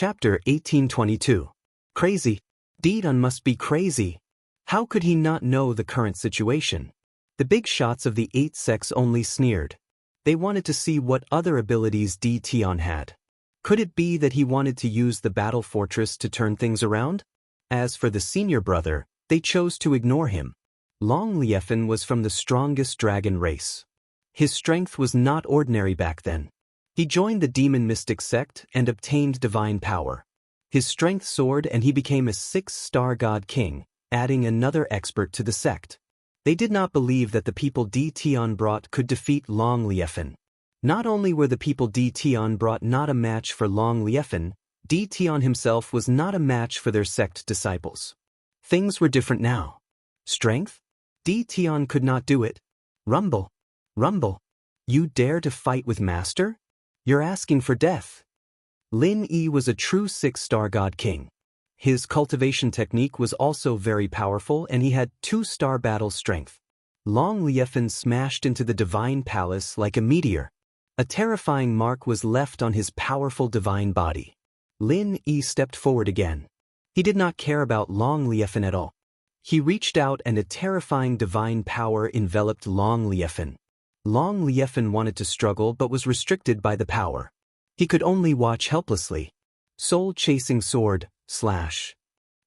Chapter 1822. Crazy. Deedon must be crazy. How could he not know the current situation? The big shots of the 8 sects only sneered. They wanted to see what other abilities Deedon had. Could it be that he wanted to use the battle fortress to turn things around? As for the senior brother, they chose to ignore him. Long Liefen was from the strongest dragon race. His strength was not ordinary back then. He joined the demon mystic sect and obtained divine power. His strength soared and he became a 6-star god king, adding another expert to the sect. They did not believe that the people Deedon brought could defeat Long Liefen. Not only were the people Deedon brought not a match for Long Liefen, Deedon himself was not a match for their sect disciples. Things were different now. Strength? Deedon could not do it. Rumble. Rumble. You dare to fight with Master? You're asking for death. Lin Yi was a true 6-star god king. His cultivation technique was also very powerful and he had 2-star battle strength. Long Liefen smashed into the divine palace like a meteor. A terrifying mark was left on his powerful divine body. Lin Yi stepped forward again. He did not care about Long Liefen at all. He reached out and a terrifying divine power enveloped Long Liefen. Long Liefen wanted to struggle but was restricted by the power. He could only watch helplessly. Soul-chasing sword, slash.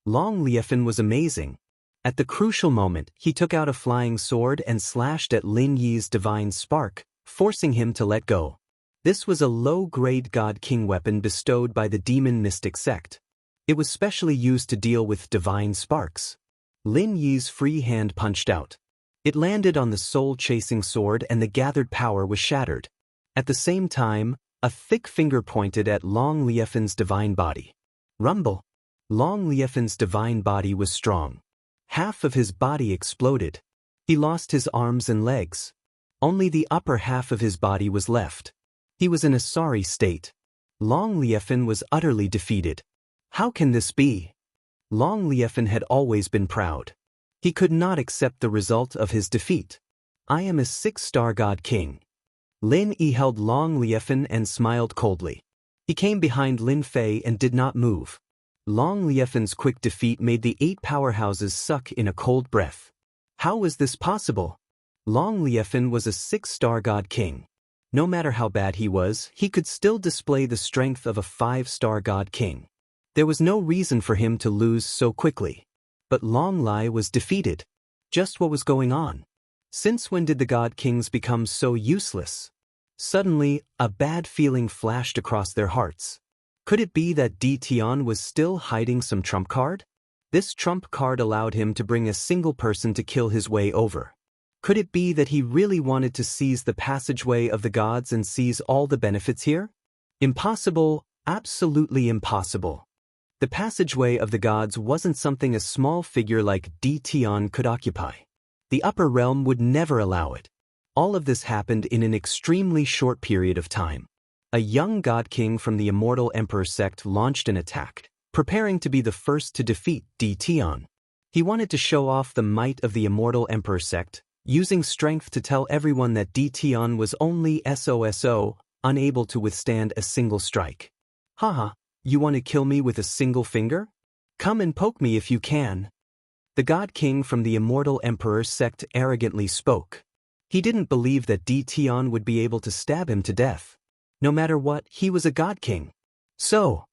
Long Liefen was amazing. At the crucial moment, he took out a flying sword and slashed at Lin Yi's divine spark, forcing him to let go. This was a low-grade god king weapon bestowed by the demon mystic sect. It was specially used to deal with divine sparks. Lin Yi's free hand punched out. It landed on the soul-chasing sword and the gathered power was shattered. At the same time, a thick finger pointed at Long Liefen's divine body. Rumble. Long Liefen's divine body was strong. Half of his body exploded. He lost his arms and legs. Only the upper half of his body was left. He was in a sorry state. Long Liefen was utterly defeated. How can this be? Long Liefen had always been proud. He could not accept the result of his defeat. I am a 6-star god king. Lin Yi held Long Liefen and smiled coldly. He came behind Lin Fei and did not move. Long Liefen's quick defeat made the 8 powerhouses suck in a cold breath. How was this possible? Long Liefen was a 6-star god king. No matter how bad he was, he could still display the strength of a 5-star god king. There was no reason for him to lose so quickly. But Long Lai was defeated. Just what was going on? Since when did the god kings become so useless? Suddenly, a bad feeling flashed across their hearts. Could it be that Deedon was still hiding some trump card? This trump card allowed him to bring a single person to kill his way over. Could it be that he really wanted to seize the passageway of the gods and seize all the benefits here? Impossible, absolutely impossible. The passageway of the gods wasn't something a small figure like Deedon could occupy. The upper realm would never allow it. All of this happened in an extremely short period of time. A young god king from the Immortal Emperor sect launched an attack, preparing to be the first to defeat Deedon. He wanted to show off the might of the Immortal Emperor sect, using strength to tell everyone that Deedon was only SOSO, unable to withstand a single strike. Haha, you want to kill me with a single finger? Come and poke me if you can. The god king from the Immortal Emperor sect arrogantly spoke. He didn't believe that Deedon would be able to stab him to death. No matter what, he was a god king. So,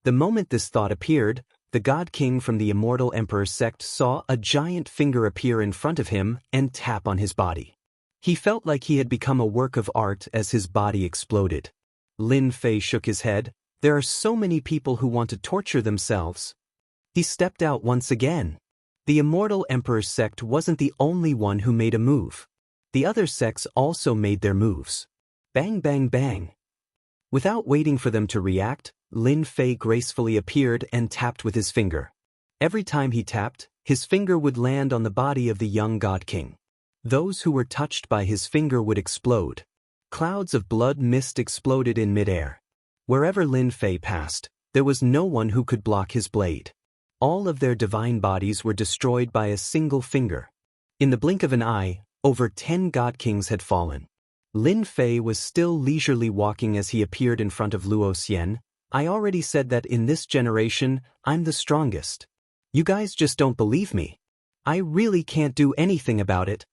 the moment this thought appeared, the god king from the Immortal Emperor sect saw a giant finger appear in front of him and tap on his body. He felt like he had become a work of art as his body exploded. Lin Fei shook his head. There are so many people who want to torture themselves. He stepped out once again. The Immortal Emperor sect wasn't the only one who made a move. The other sects also made their moves. Bang bang bang. Without waiting for them to react, Lin Fei gracefully appeared and tapped with his finger. Every time he tapped, his finger would land on the body of the young god king. Those who were touched by his finger would explode. Clouds of blood mist exploded in midair. Wherever Lin Fei passed, there was no one who could block his blade. All of their divine bodies were destroyed by a single finger. In the blink of an eye, over 10 god kings had fallen. Lin Fei was still leisurely walking as he appeared in front of Luo Xian, I already said that in this generation, I'm the strongest. You guys just don't believe me. I really can't do anything about it.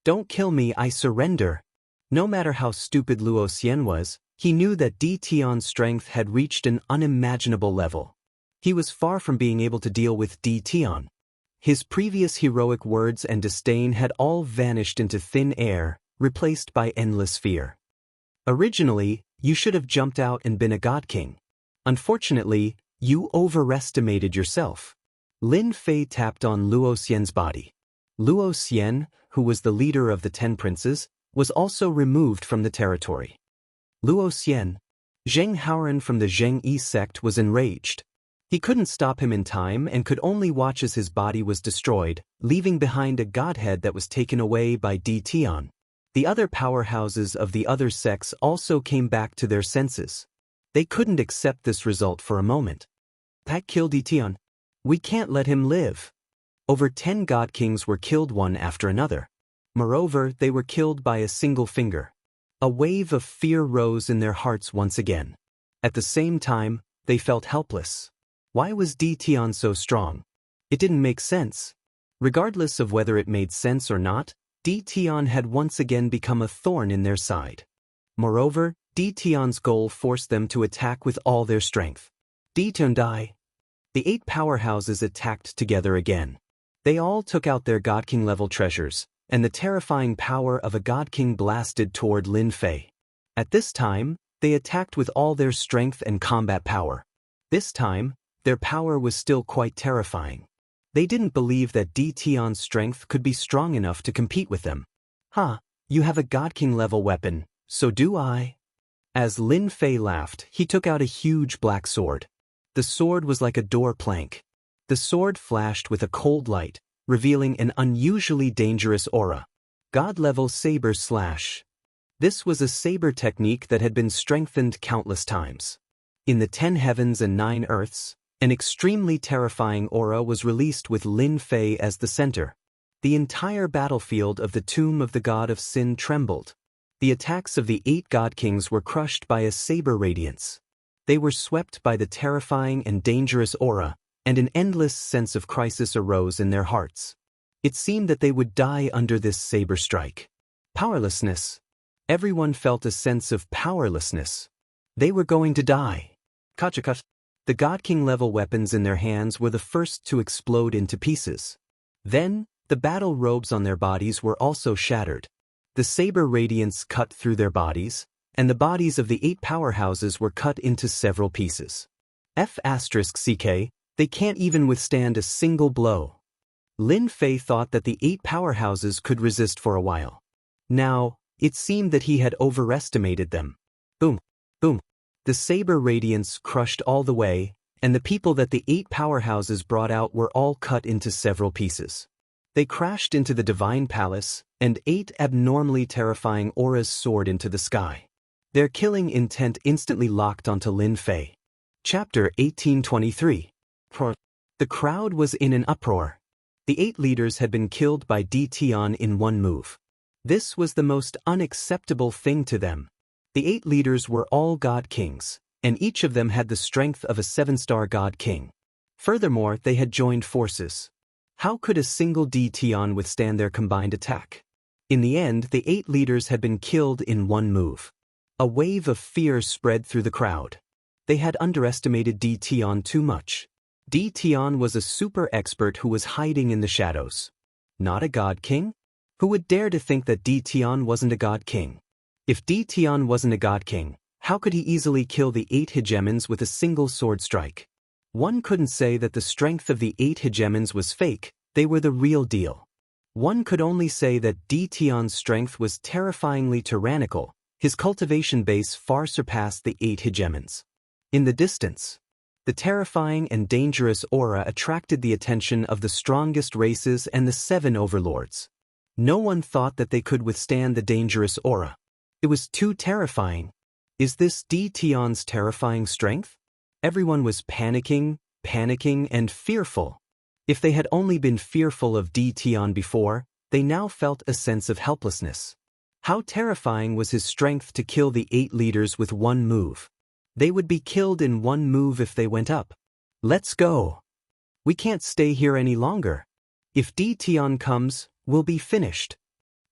Don't kill me, I surrender. No matter how stupid Luo Xian was, he knew that Di Tian's strength had reached an unimaginable level. He was far from being able to deal with Di Tian. His previous heroic words and disdain had all vanished into thin air, replaced by endless fear. Originally, you should have jumped out and been a god king. Unfortunately, you overestimated yourself. Lin Fei tapped on Luo Xian's body. Luo Xian, who was the leader of the 10 princes, was also removed from the territory. Luo Xian, Zheng Haoran from the Zheng Yi sect, was enraged. He couldn't stop him in time and could only watch as his body was destroyed, leaving behind a godhead that was taken away by Di Tian. The other powerhouses of the other sects also came back to their senses. They couldn't accept this result for a moment. That killed Di Tian. We can't let him live. Over 10 god kings were killed one after another. Moreover, they were killed by a single finger. A wave of fear rose in their hearts once again. At the same time, they felt helpless. Why was Di Tian so strong? It didn't make sense. Regardless of whether it made sense or not, Di Tian had once again become a thorn in their side. Moreover, Di Tian's goal forced them to attack with all their strength. Di Tian died. The 8 powerhouses attacked together again. They all took out their God King level treasures, and the terrifying power of a God King blasted toward Lin Fei. At this time, they attacked with all their strength and combat power. This time, their power was still quite terrifying. They didn't believe that Di Tian's strength could be strong enough to compete with them. You have a God King level weapon, so do I. As Lin Fei laughed, he took out a huge black sword. The sword was like a door plank. The sword flashed with a cold light, revealing an unusually dangerous aura. God-level saber slash. This was a saber technique that had been strengthened countless times. In the 10 heavens and 9 earths, an extremely terrifying aura was released with Lin Fei as the center. The entire battlefield of the tomb of the god of sin trembled. The attacks of the 8 god kings were crushed by a saber radiance. They were swept by the terrifying and dangerous aura, and an endless sense of crisis arose in their hearts. It seemed that they would die under this saber strike. Powerlessness. Everyone felt a sense of powerlessness. They were going to die. Kachakat. The God King level weapons in their hands were the first to explode into pieces. Then, the battle robes on their bodies were also shattered. The saber radiance cut through their bodies, and the bodies of the 8 powerhouses were cut into several pieces. F***ck, they can't even withstand a single blow. Lin Fei thought that the 8 powerhouses could resist for a while. Now, it seemed that he had overestimated them. Boom, boom. The saber radiance crushed all the way, and the people that the 8 powerhouses brought out were all cut into several pieces. They crashed into the divine palace, and 8 abnormally terrifying auras soared into the sky. Their killing intent instantly locked onto Lin Fei. Chapter 1823. The crowd was in an uproar. The 8 leaders had been killed by Di Tian in one move. This was the most unacceptable thing to them. The 8 leaders were all god kings, and each of them had the strength of a 7-star god king. Furthermore, they had joined forces. How could a single Di Tian withstand their combined attack? In the end, the 8 leaders had been killed in one move. A wave of fear spread through the crowd. They had underestimated Di Tian too much. Di Tian was a super expert who was hiding in the shadows. Not a god king? Who would dare to think that Di Tian wasn't a god king? If Di Tian wasn't a god king, how could he easily kill the 8 hegemons with a single sword strike? One couldn't say that the strength of the 8 hegemons was fake, they were the real deal. One could only say that Di Tian's strength was terrifyingly tyrannical. His cultivation base far surpassed the 8 hegemons. In the distance, the terrifying and dangerous aura attracted the attention of the strongest races and the 7 overlords. No one thought that they could withstand the dangerous aura. It was too terrifying. Is this Di Tian's terrifying strength? Everyone was panicking, and fearful. If they had only been fearful of Di Tian before, they now felt a sense of helplessness. How terrifying was his strength to kill the 8 leaders with one move? They would be killed in one move if they went up. Let's go. We can't stay here any longer. If Tion comes, we'll be finished.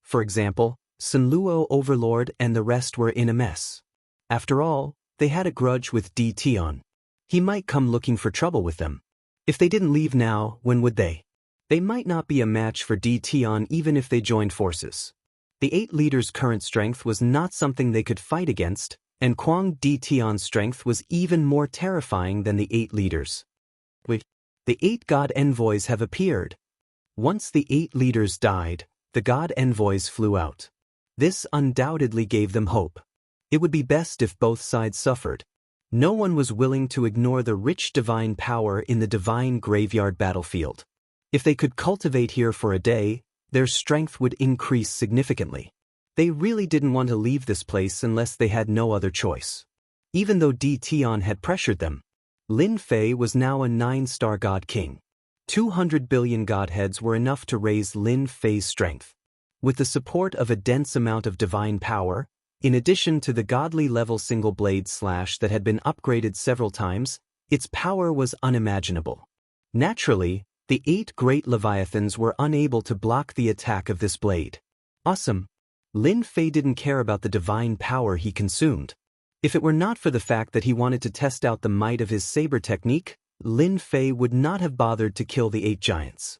For example, Sunluo Overlord and the rest were in a mess. After all, they had a grudge with Tion. He might come looking for trouble with them. If they didn't leave now, when would they? They might not be a match for Tion even if they joined forces. The 8 leaders' current strength was not something they could fight against, and Kwang Tion's strength was even more terrifying than the 8 leaders. The 8 god envoys have appeared. Once the 8 leaders died, the god envoys flew out. This undoubtedly gave them hope. It would be best if both sides suffered. No one was willing to ignore the rich divine power in the divine graveyard battlefield. If they could cultivate here for a day, their strength would increase significantly. They really didn't want to leave this place unless they had no other choice. Even though Tion had pressured them, Lin Fei was now a 9-star god king. 200 billion godheads were enough to raise Lin Fei's strength. With the support of a dense amount of divine power, in addition to the godly level single blade slash that had been upgraded several times, its power was unimaginable. Naturally, the 8 great leviathans were unable to block the attack of this blade. Awesome. Lin Fei didn't care about the divine power he consumed. If it were not for the fact that he wanted to test out the might of his saber technique, Lin Fei would not have bothered to kill the 8 giants.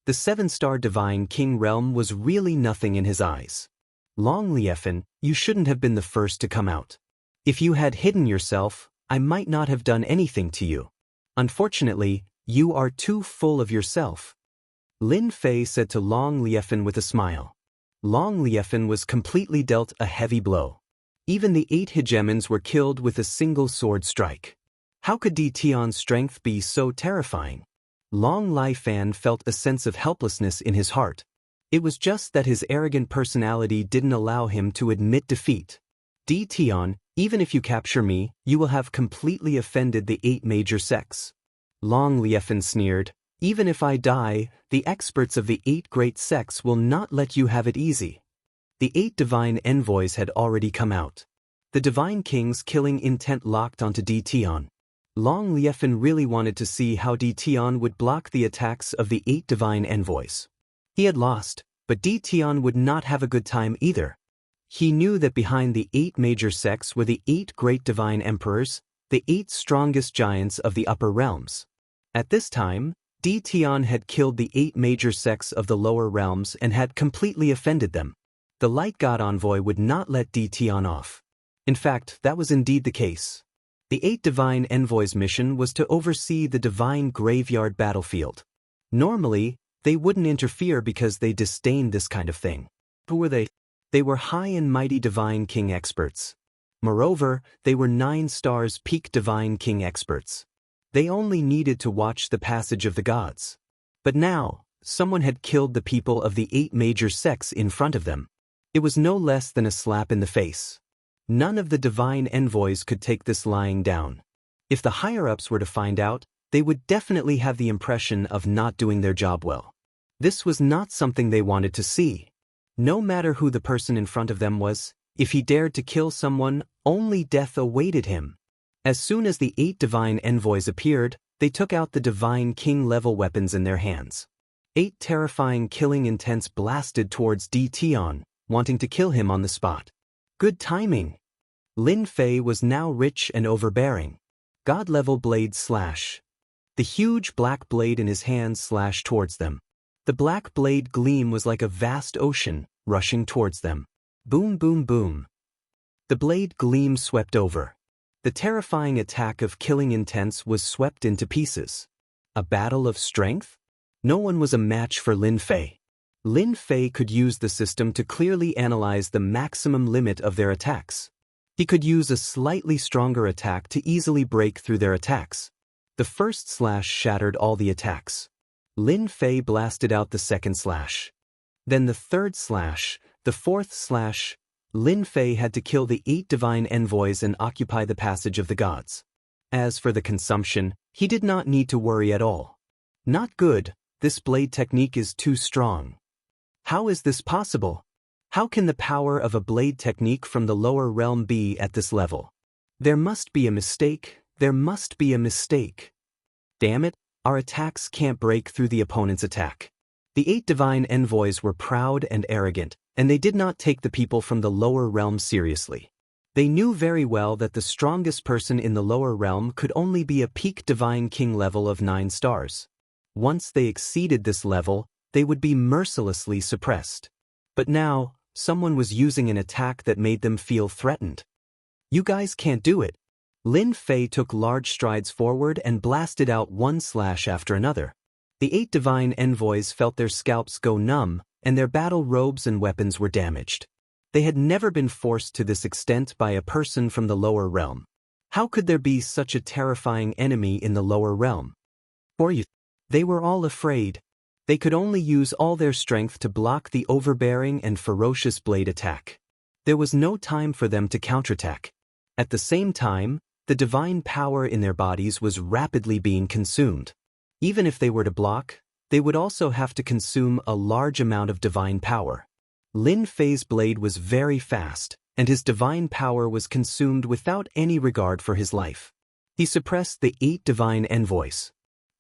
The 7-star divine king realm was really nothing in his eyes. Long Liefen, you shouldn't have been the first to come out. If you had hidden yourself, I might not have done anything to you. Unfortunately, you are too full of yourself. Lin Fei said to Long Liefen with a smile. Long Liefen was completely dealt a heavy blow. Even the 8 hegemons were killed with a single sword strike. How could Tion's strength be so terrifying? Long Liefen felt a sense of helplessness in his heart. It was just that his arrogant personality didn't allow him to admit defeat. Tion, even if you capture me, you will have completely offended the 8 major sects. Long Liefen sneered, even if I die, the experts of the 8 great sects will not let you have it easy. The 8 divine envoys had already come out. The divine king's killing intent locked onto Tion. Long Liefen really wanted to see how Tion would block the attacks of the 8 divine envoys. He had lost, but Tion would not have a good time either. He knew that behind the 8 major sects were the 8 great divine emperors, the 8 strongest giants of the upper realms. At this time, Tion had killed the 8 major sects of the lower realms and had completely offended them. The light god envoy would not let Tion off. In fact, that was indeed the case. The 8 divine envoys' mission was to oversee the divine graveyard battlefield. Normally, they wouldn't interfere because they disdained this kind of thing. Who were they? They were high and mighty divine king experts. Moreover, they were 9 stars peak divine king experts. They only needed to watch the passage of the gods. But now, someone had killed the people of the 8 major sects in front of them. It was no less than a slap in the face. None of the divine envoys could take this lying down. If the higher-ups were to find out, they would definitely have the impression of not doing their job well. This was not something they wanted to see. No matter who the person in front of them was, if he dared to kill someone, only death awaited him. As soon as the 8 divine envoys appeared, they took out the divine king-level weapons in their hands. 8 terrifying killing intents blasted towards Tion, wanting to kill him on the spot. Good timing. Lin Fei was now rich and overbearing. God-level blade slash. The huge black blade in his hand slashed towards them. The black blade gleam was like a vast ocean, rushing towards them. Boom, boom, boom. The blade gleam swept over. The terrifying attack of killing intents was swept into pieces. A battle of strength? No one was a match for Lin Fei. Lin Fei could use the system to clearly analyze the maximum limit of their attacks. He could use a slightly stronger attack to easily break through their attacks. The first slash shattered all the attacks. Lin Fei blasted out the second slash. Then the third slash, the fourth slash. Lin Fei had to kill the 8 divine envoys and occupy the passage of the gods. As for the consumption, he did not need to worry at all. Not good, this blade technique is too strong. How is this possible? How can the power of a blade technique from the lower realm be at this level? There must be a mistake, there must be a mistake. Damn it, our attacks can't break through the opponent's attack. The 8 divine envoys were proud and arrogant, and they did not take the people from the lower realm seriously. They knew very well that the strongest person in the lower realm could only be a peak divine king level of 9 stars. Once they exceeded this level, they would be mercilessly suppressed. But now, someone was using an attack that made them feel threatened. You guys can't do it. Lin Fei took large strides forward and blasted out one slash after another. The 8 divine envoys felt their scalps go numb, and their battle robes and weapons were damaged. They had never been forced to this extent by a person from the lower realm. How could there be such a terrifying enemy in the lower realm? They were all afraid. They could only use all their strength to block the overbearing and ferocious blade attack. There was no time for them to counterattack. At the same time, the divine power in their bodies was rapidly being consumed. Even if they were to block, they would also have to consume a large amount of divine power. Lin Fei's blade was very fast, and his divine power was consumed without any regard for his life. He suppressed the 8 divine envoys.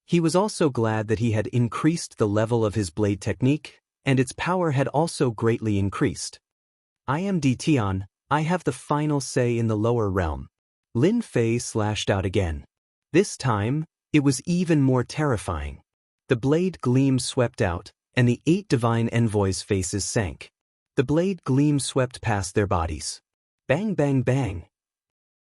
He was also glad that he had increased the level of his blade technique, and its power had also greatly increased. I am Dition, I have the final say in the lower realm. Lin Fei slashed out again. This time, it was even more terrifying. The blade gleam swept out, and the 8 divine envoys' faces sank. The blade gleam swept past their bodies. Bang bang bang.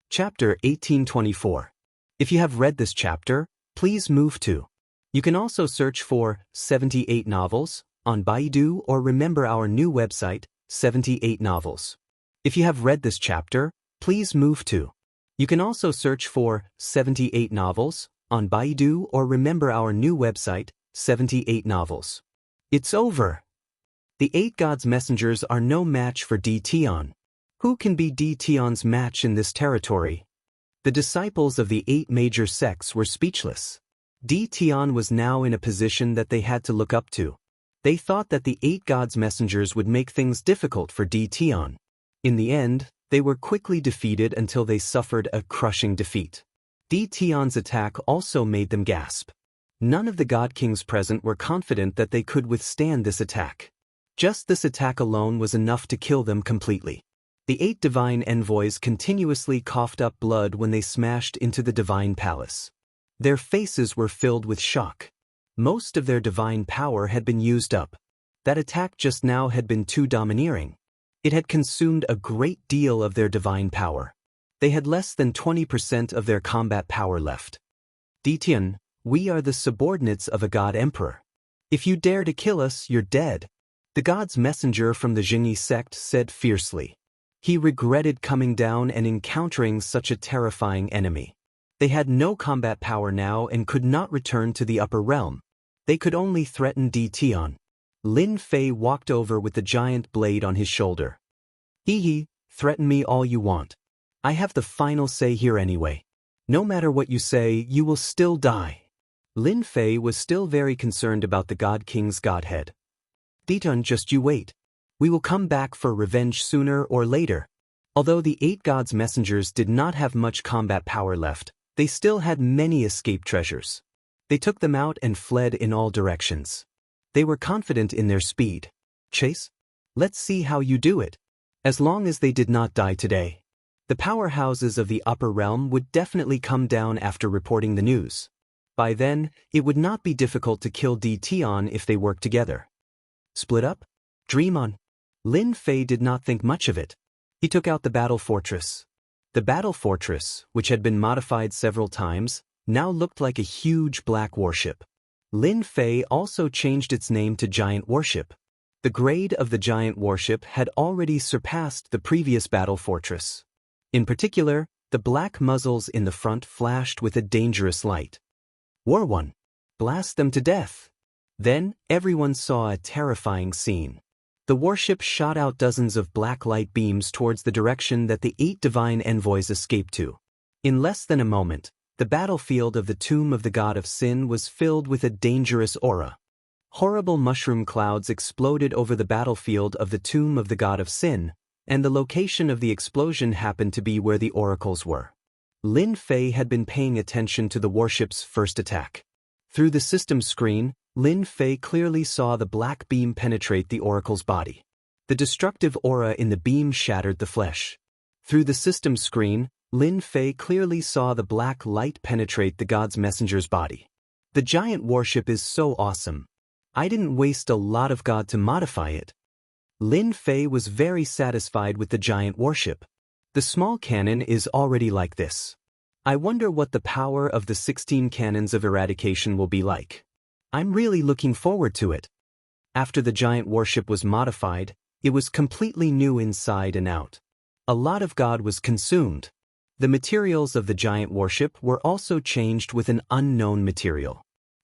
Chapter 1824. If you have read this chapter, please move to. You can also search for 78 novels on Baidu or remember our new website, 78 novels. If you have read this chapter, please move to. You can also search for 78 novels on Baidu or remember our new website, 78 novels. It's over. The 8 gods' messengers are no match for Dition. Who can be Dition's match in this territory? The disciples of the 8 major sects were speechless. Dition was now in a position that they had to look up to. They thought that the 8 gods' messengers would make things difficult for Dition. In the end, they were quickly defeated until they suffered a crushing defeat. Dition's attack also made them gasp. None of the god kings present were confident that they could withstand this attack. Just this attack alone was enough to kill them completely. The 8 divine envoys continuously coughed up blood when they smashed into the divine palace. Their faces were filled with shock. Most of their divine power had been used up. That attack just now had been too domineering. It had consumed a great deal of their divine power. They had less than 20% of their combat power left. Dition, we are the subordinates of a god emperor. If you dare to kill us, you're dead. The god's messenger from the Jingyi sect said fiercely. He regretted coming down and encountering such a terrifying enemy. They had no combat power now and could not return to the upper realm. They could only threaten Dition. Lin Fei walked over with the giant blade on his shoulder. Hee, threaten me all you want. I have the final say here anyway. No matter what you say, you will still die. Lin Fei was still very concerned about the God King's godhead. Dition, just you wait. We will come back for revenge sooner or later. Although the 8 gods' messengers did not have much combat power left, they still had many escape treasures. They took them out and fled in all directions. They were confident in their speed. Chase? Let's see how you do it. As long as they did not die today. The powerhouses of the upper realm would definitely come down after reporting the news. By then, it would not be difficult to kill Dition if they worked together. Split up? Dream on. Lin Fei did not think much of it. He took out the battle fortress. The battle fortress, which had been modified several times, now looked like a huge black warship. Lin Fei also changed its name to Giant Warship. The grade of the giant warship had already surpassed the previous battle fortress. In particular, the black muzzles in the front flashed with a dangerous light. War 1. Blast them to death. Then, everyone saw a terrifying scene. The warship shot out dozens of black light beams towards the direction that the 8 divine envoys escaped to. In less than a moment, the battlefield of the tomb of the god of sin was filled with a dangerous aura. Horrible mushroom clouds exploded over the battlefield of the tomb of the god of sin, and the location of the explosion happened to be where the oracles were. Lin Fei had been paying attention to the warship's first attack. Through the system screen, Lin Fei clearly saw the black beam penetrate the oracle's body. The destructive aura in the beam shattered the flesh. Through the system screen, Lin Fei clearly saw the black light penetrate the god's messenger's body. The giant warship is so awesome. I didn't waste a lot of God to modify it. Lin Fei was very satisfied with the giant warship. The small cannon is already like this. I wonder what the power of the 16 cannons of eradication will be like. I'm really looking forward to it. After the giant warship was modified, it was completely new inside and out. A lot of God was consumed. The materials of the giant warship were also changed with an unknown material.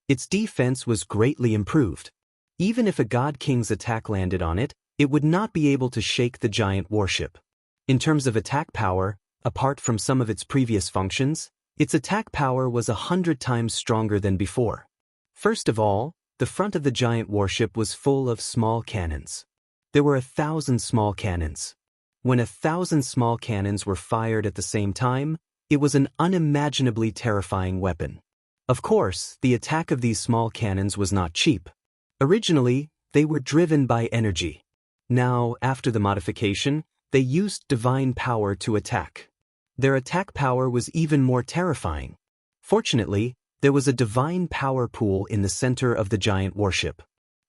Its defense was greatly improved. Even if a God King's attack landed on it, it would not be able to shake the giant warship. In terms of attack power, apart from some of its previous functions, its attack power was 100 times stronger than before. First of all, the front of the giant warship was full of small cannons. There were 1,000 small cannons. When 1,000 small cannons were fired at the same time, it was an unimaginably terrifying weapon. Of course, the attack of these small cannons was not cheap. Originally, they were driven by energy. Now, after the modification, they used divine power to attack. Their attack power was even more terrifying. Fortunately, there was a divine power pool in the center of the giant warship.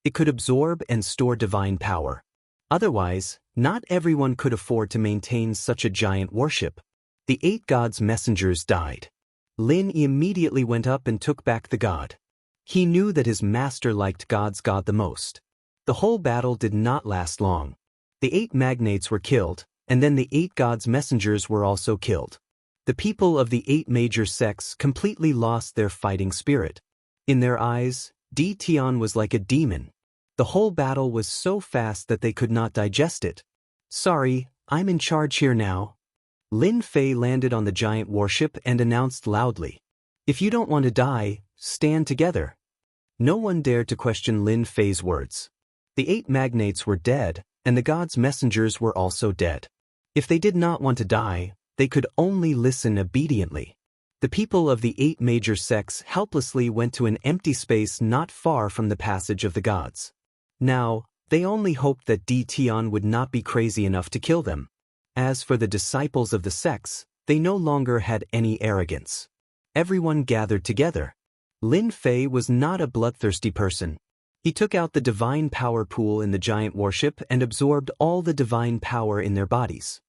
It could absorb and store divine power. Otherwise, not everyone could afford to maintain such a giant warship. The 8 gods' messengers died. Lin immediately went up and took back the god. He knew that his master liked God's god the most. The whole battle did not last long. The 8 magnates were killed, and then the 8 gods' messengers were also killed. The people of the 8 major sects completely lost their fighting spirit. In their eyes, Di Tian was like a demon. The whole battle was so fast that they could not digest it. Sorry, I'm in charge here now. Lin Fei landed on the giant warship and announced loudly, "If you don't want to die, stand together." No one dared to question Lin Fei's words. The 8 magnates were dead, and the gods' messengers were also dead. If they did not want to die, they could only listen obediently. The people of the 8 major sects helplessly went to an empty space not far from the passage of the gods. Now, they only hoped that Di Tian would not be crazy enough to kill them. As for the disciples of the sects, they no longer had any arrogance. Everyone gathered together. Lin Fei was not a bloodthirsty person. He took out the divine power pool in the giant warship and absorbed all the divine power in their bodies.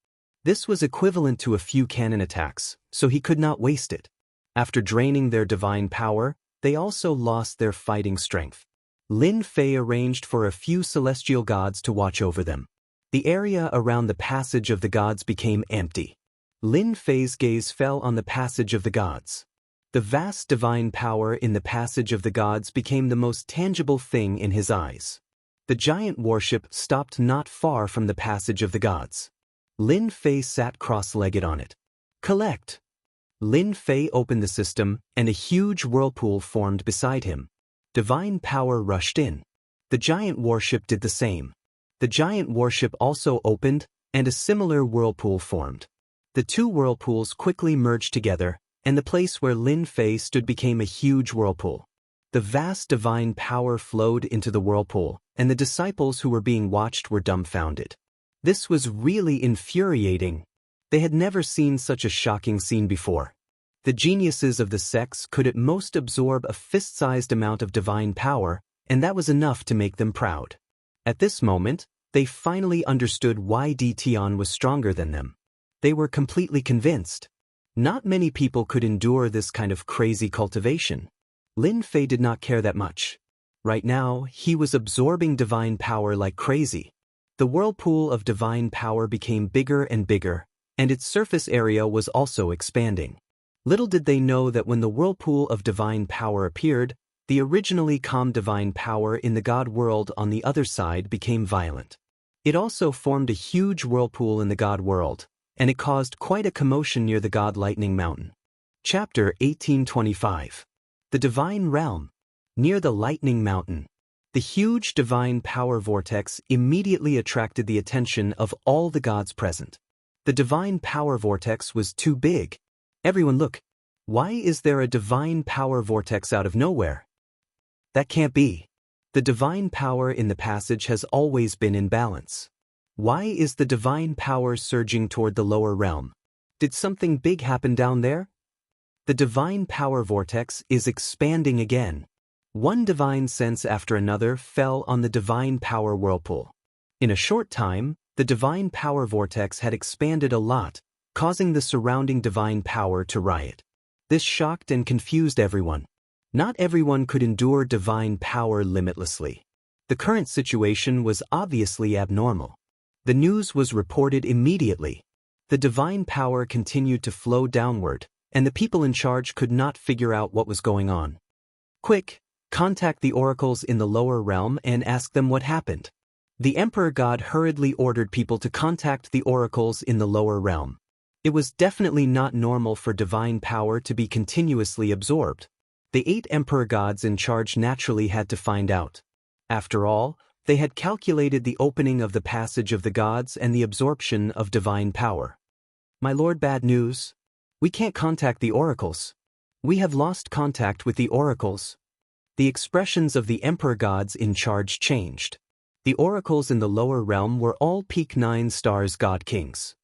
This was equivalent to a few cannon attacks, so he could not waste it. After draining their divine power, they also lost their fighting strength. Lin Fei arranged for a few celestial gods to watch over them. The area around the passage of the gods became empty. Lin Fei's gaze fell on the passage of the gods. The vast divine power in the passage of the gods became the most tangible thing in his eyes. The giant warship stopped not far from the passage of the gods. Lin Fei sat cross-legged on it. "Collect." Lin Fei opened the system, and a huge whirlpool formed beside him. Divine power rushed in. The giant warship did the same. The giant warship also opened, and a similar whirlpool formed. The 2 whirlpools quickly merged together, and the place where Lin Fei stood became a huge whirlpool. The vast divine power flowed into the whirlpool, and the disciples who were being watched were dumbfounded. This was really infuriating. They had never seen such a shocking scene before. The geniuses of the sects could at most absorb a fist-sized amount of divine power, and that was enough to make them proud. At this moment, they finally understood why Di Tian was stronger than them. They were completely convinced. Not many people could endure this kind of crazy cultivation. Lin Fei did not care that much. Right now, he was absorbing divine power like crazy. The whirlpool of divine power became bigger and bigger, and its surface area was also expanding. Little did they know that when the whirlpool of divine power appeared, the originally calm divine power in the god world on the other side became violent. It also formed a huge whirlpool in the god world, and it caused quite a commotion near the god lightning mountain. Chapter 1825. The Divine Realm. Near the lightning mountain, the huge divine power vortex immediately attracted the attention of all the gods present. The divine power vortex was too big. Everyone look. Why is there a divine power vortex out of nowhere? That can't be. The divine power in the passage has always been in balance. Why is the divine power surging toward the lower realm? Did something big happen down there? The divine power vortex is expanding again. One divine sense after another fell on the divine power whirlpool. In a short time, the divine power vortex had expanded a lot, causing the surrounding divine power to riot. This shocked and confused everyone. Not everyone could endure divine power limitlessly. The current situation was obviously abnormal. The news was reported immediately. The divine power continued to flow downward, and the people in charge could not figure out what was going on. Quick, contact the oracles in the lower realm and ask them what happened. The Emperor God hurriedly ordered people to contact the oracles in the lower realm. It was definitely not normal for divine power to be continuously absorbed. The 8 Emperor Gods in charge naturally had to find out. After all, they had calculated the opening of the passage of the gods and the absorption of divine power. My lord, bad news. We can't contact the oracles. We have lost contact with the oracles. The expressions of the Emperor Gods in charge changed. The oracles in the lower realm were all peak 9 stars god kings.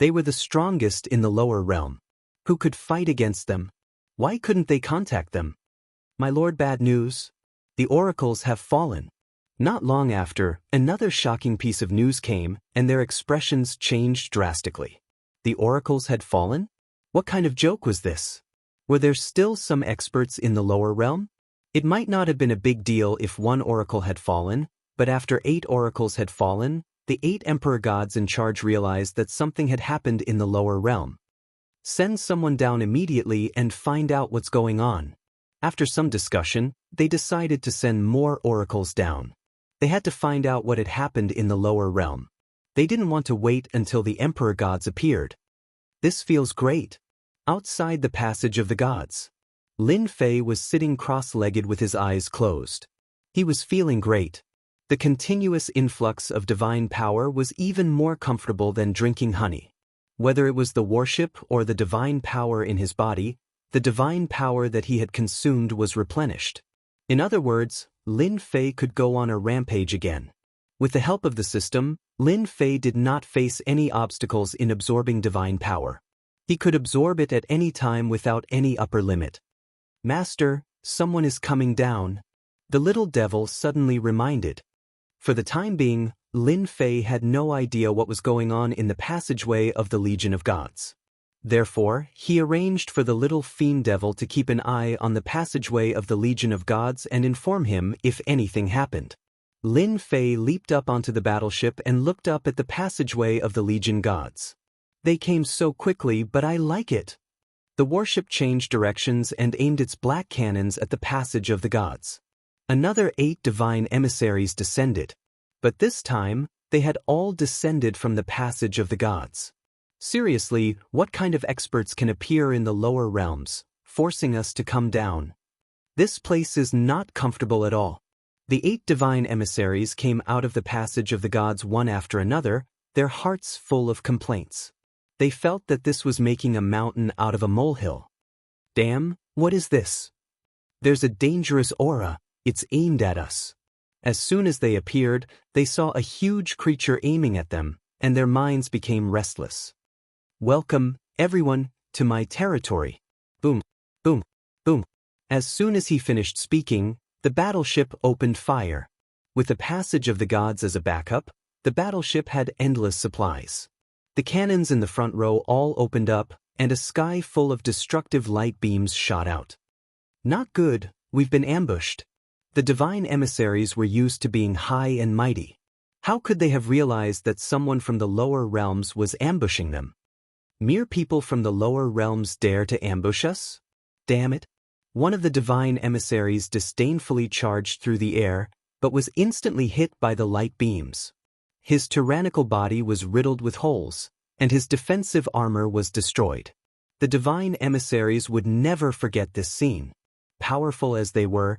They were the strongest in the lower realm. Who could fight against them? Why couldn't they contact them? My lord, bad news. The oracles have fallen. Not long after, another shocking piece of news came, and their expressions changed drastically. The oracles had fallen? What kind of joke was this? Were there still some experts in the lower realm? It might not have been a big deal if 1 oracle had fallen, but after 8 oracles had fallen, the 8 Emperor Gods in charge realized that something had happened in the lower realm. Send someone down immediately and find out what's going on. After some discussion, they decided to send more oracles down. They had to find out what had happened in the lower realm. They didn't want to wait until the Emperor Gods appeared. This feels great. Outside the passage of the gods, Lin Fei was sitting cross-legged with his eyes closed. He was feeling great. The continuous influx of divine power was even more comfortable than drinking honey. Whether it was the worship or the divine power in his body, the divine power that he had consumed was replenished. In other words, Lin Fei could go on a rampage again. With the help of the system, Lin Fei did not face any obstacles in absorbing divine power. He could absorb it at any time without any upper limit. Master, someone is coming down. The little devil suddenly reminded. For the time being, Lin Fei had no idea what was going on in the passageway of the Legion of Gods. Therefore, he arranged for the little fiend devil to keep an eye on the passageway of the Legion of Gods and inform him if anything happened. Lin Fei leaped up onto the battleship and looked up at the passageway of the Legion Gods. They came so quickly, but I like it. The warship changed directions and aimed its black cannons at the passage of the gods. Another 8 divine emissaries descended, but this time, they had all descended from the passage of the gods. Seriously, what kind of experts can appear in the lower realms, forcing us to come down? This place is not comfortable at all. The 8 divine emissaries came out of the passage of the gods one after another, their hearts full of complaints. They felt that this was making a mountain out of a molehill. Damn, what is this? There's a dangerous aura. It's aimed at us. As soon as they appeared, they saw a huge creature aiming at them, and their minds became restless. Welcome, everyone, to my territory. Boom, boom, boom. As soon as he finished speaking, the battleship opened fire. With the passage of the gods as a backup, the battleship had endless supplies. The cannons in the front row all opened up, and a sky full of destructive light beams shot out. Not good, we've been ambushed. The divine emissaries were used to being high and mighty. How could they have realized that someone from the lower realms was ambushing them? Mere people from the lower realms dare to ambush us? Damn it. One of the divine emissaries disdainfully charged through the air, but was instantly hit by the light beams. His tyrannical body was riddled with holes, and his defensive armor was destroyed. The divine emissaries would never forget this scene. Powerful as they were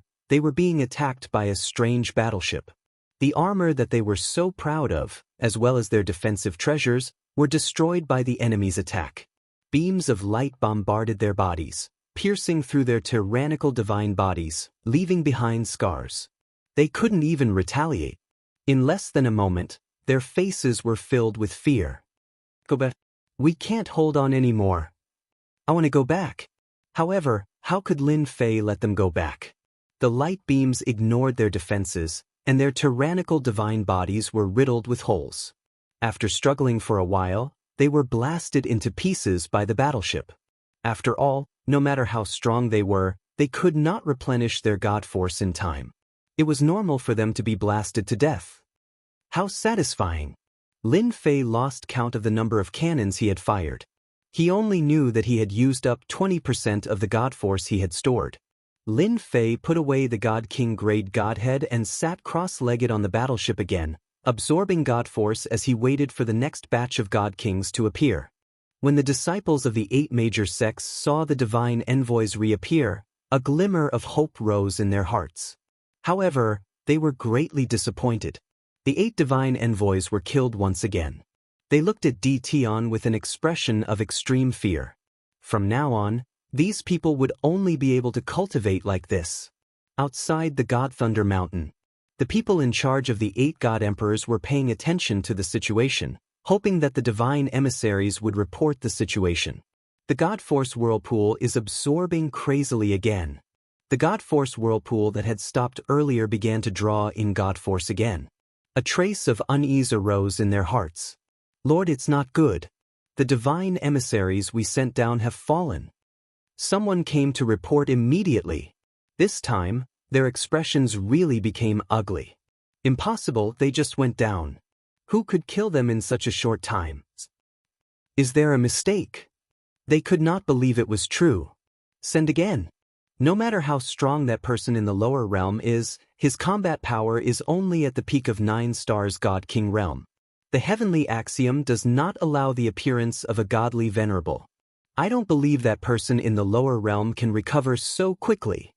being attacked by a strange battleship. The armor that they were so proud of, as well as their defensive treasures, were destroyed by the enemy's attack. beams of light bombarded their bodies, piercing through their tyrannical divine bodies, leaving behind scars. They couldn't even retaliate. In less than a moment, their faces were filled with fear. Go back. We can't hold on anymore. I want to go back. However, how could Lin Fei let them go back? The light beams ignored their defenses, and their tyrannical divine bodies were riddled with holes. After struggling for a while, they were blasted into pieces by the battleship. After all, no matter how strong they could not replenish their god force in time. It was normal for them to be blasted to death. How satisfying! Lin Fei lost count of the number of cannons he had fired. He only knew that he had used up 20% of the god force he had stored. Lin Fei put away the God King grade godhead and sat cross-legged on the battleship again, absorbing god force as he waited for the next batch of god kings to appear. When the disciples of the 8 major sects saw the divine envoys reappear, a glimmer of hope rose in their hearts. However, they were greatly disappointed. The 8 divine envoys were killed once again. They looked at Di Tian with an expression of extreme fear. From now on, these people would only be able to cultivate like this. Outside the God Thunder Mountain, the people in charge of the 8 God Emperors were paying attention to the situation, hoping that the divine emissaries would report the situation. The God Force whirlpool is absorbing crazily again. The God Force whirlpool that had stopped earlier began to draw in God Force again. A trace of unease arose in their hearts. Lord, it's not good. The divine emissaries we sent down have fallen. Someone came to report immediately. This time, their expressions really became ugly. Impossible, they just went down. Who could kill them in such a short time? Is there a mistake? They could not believe it was true. Send again. No matter how strong that person in the lower realm is, his combat power is only at the peak of 9 stars God King realm. The heavenly axiom does not allow the appearance of a godly venerable. I don't believe that person in the lower realm can recover so quickly.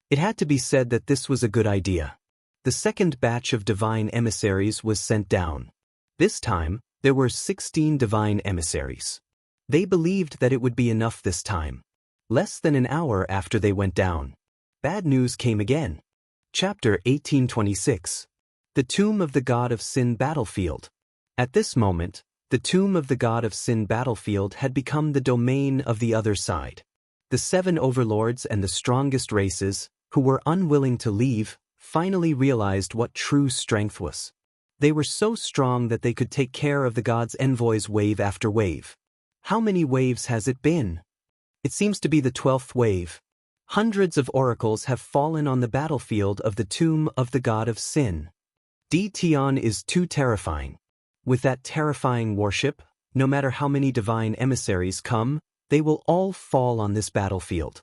It had to be said that this was a good idea. The second batch of divine emissaries was sent down. This time, there were 16 divine emissaries. They believed that it would be enough this time. Less than an hour after they went down, bad news came again. Chapter 1826. The Tomb of the God of Sin Battlefield. At this moment, the Tomb of the God of Sin Battlefield had become the domain of the other side. The 7 overlords and the strongest races, who were unwilling to leave, finally realized what true strength was. They were so strong that they could take care of the gods' envoys wave after wave. How many waves has it been? It seems to be the 12th wave. Hundreds of oracles have fallen on the battlefield of the Tomb of the God of Sin. Di Tian is too terrifying. With that terrifying worship, no matter how many divine emissaries come, they will all fall on this battlefield.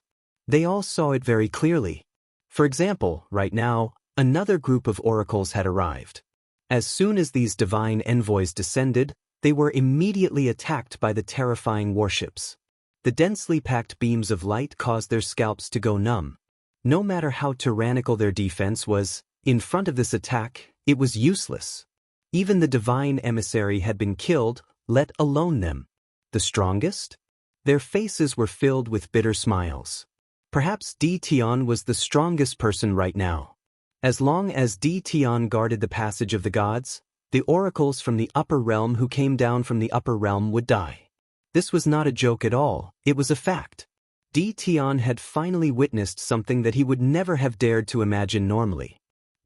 They all saw it very clearly. For example, right now, another group of oracles had arrived. As soon as these divine envoys descended, they were immediately attacked by the terrifying warships. The densely packed beams of light caused their scalps to go numb. No matter how tyrannical their defense was, in front of this attack, it was useless. Even the divine emissary had been killed, let alone them. The strongest? Their faces were filled with bitter smiles. Perhaps Di Tian was the strongest person right now. As long as Di Tian guarded the passage of the gods, the oracles from the upper realm who came down from the upper realm would die. This was not a joke at all, it was a fact. Di Tian had finally witnessed something that he would never have dared to imagine normally.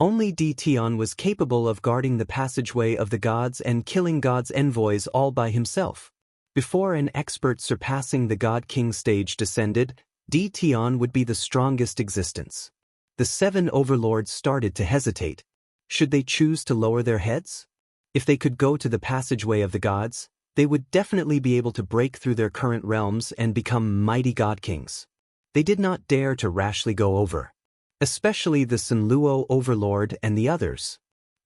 Only Di Tian was capable of guarding the passageway of the gods and killing gods' envoys all by himself. Before an expert surpassing the God King stage descended, Di Tian would be the strongest existence. The 7 overlords started to hesitate. Should they choose to lower their heads? If they could go to the passageway of the gods, they would definitely be able to break through their current realms and become mighty god kings. They did not dare to rashly go over. Especially the Sanluo overlord and the others.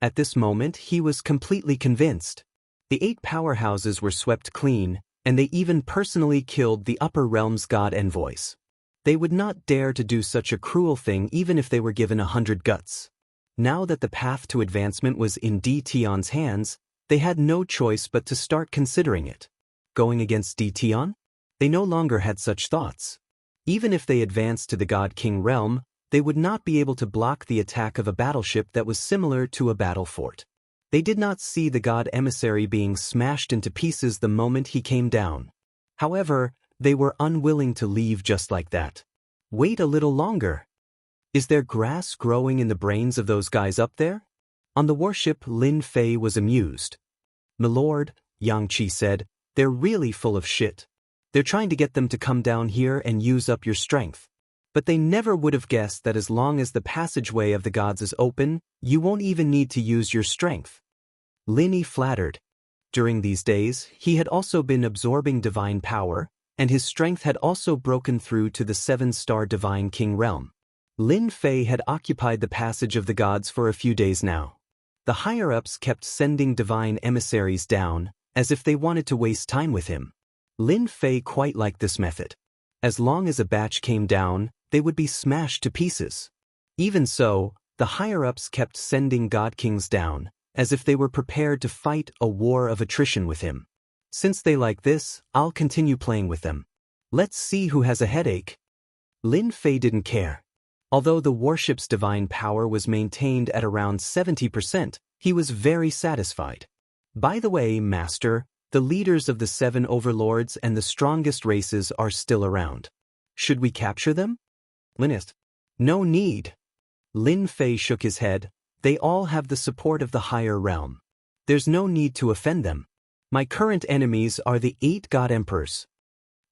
At this moment he was completely convinced. The 8 powerhouses were swept clean, and they even personally killed the upper realm's god envoys. They would not dare to do such a cruel thing even if they were given 100 guts. Now that the path to advancement was in Di Tian's hands, they had no choice but to start considering it. Going against Di Tian? They no longer had such thoughts. Even if they advanced to the God King realm, they would not be able to block the attack of a battleship that was similar to a battle fort. They did not see the God emissary being smashed into pieces the moment he came down. However, they were unwilling to leave just like that. Wait a little longer. Is there grass growing in the brains of those guys up there? On the warship, Lin Fei was amused. "Milord," Yang Qi said, "they're really full of shit. They're trying to get them to come down here and use up your strength. But they never would have guessed that as long as the passageway of the gods is open, you won't even need to use your strength." Lin flattered. During these days, he had also been absorbing divine power, and his strength had also broken through to the 7-star divine king realm. Lin Fei had occupied the passage of the gods for a few days now. The higher-ups kept sending divine emissaries down, as if they wanted to waste time with him. Lin Fei quite liked this method. As long as a batch came down, they would be smashed to pieces. Even so, the higher-ups kept sending God Kings down, as if they were prepared to fight a war of attrition with him. Since they like this, I'll continue playing with them. Let's see who has a headache. Lin Fei didn't care. Although the warship's divine power was maintained at around 70%, he was very satisfied. By the way, Master, the leaders of the 7 overlords and the strongest races are still around. Should we capture them? Linist. No need. Lin Fei shook his head. They all have the support of the higher realm. There's no need to offend them. My current enemies are the 8 God Emperors.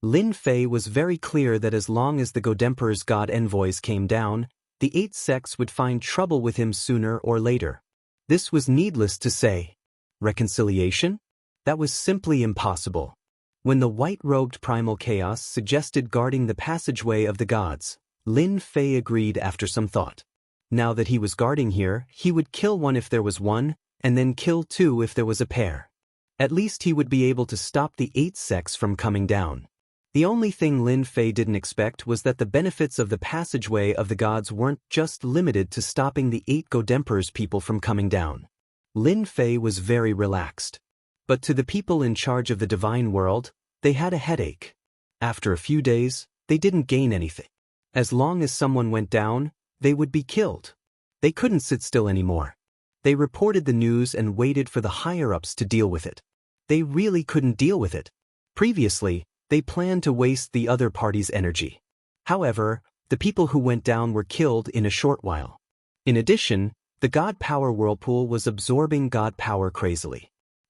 Lin Fei was very clear that as long as the God Emperor's God envoys came down, the 8 sects would find trouble with him sooner or later. This was needless to say. Reconciliation? That was simply impossible. When the white-robed primal chaos suggested guarding the passageway of the gods, Lin Fei agreed after some thought. Now that he was guarding here, he would kill one if there was one, and then kill 2 if there was a pair. At least he would be able to stop the 8 sects from coming down. The only thing Lin Fei didn't expect was that the benefits of the passageway of the gods weren't just limited to stopping the 8 God Emperors people from coming down. Lin Fei was very relaxed. But to the people in charge of the divine world, they had a headache. After a few days, they didn't gain anything. As long as someone went down, they would be killed. They couldn't sit still anymore. They reported the news and waited for the higher-ups to deal with it. They really couldn't deal with it. Previously, they planned to waste the other party's energy. However, the people who went down were killed in a short while. In addition, the God Power whirlpool was absorbing God Power crazily.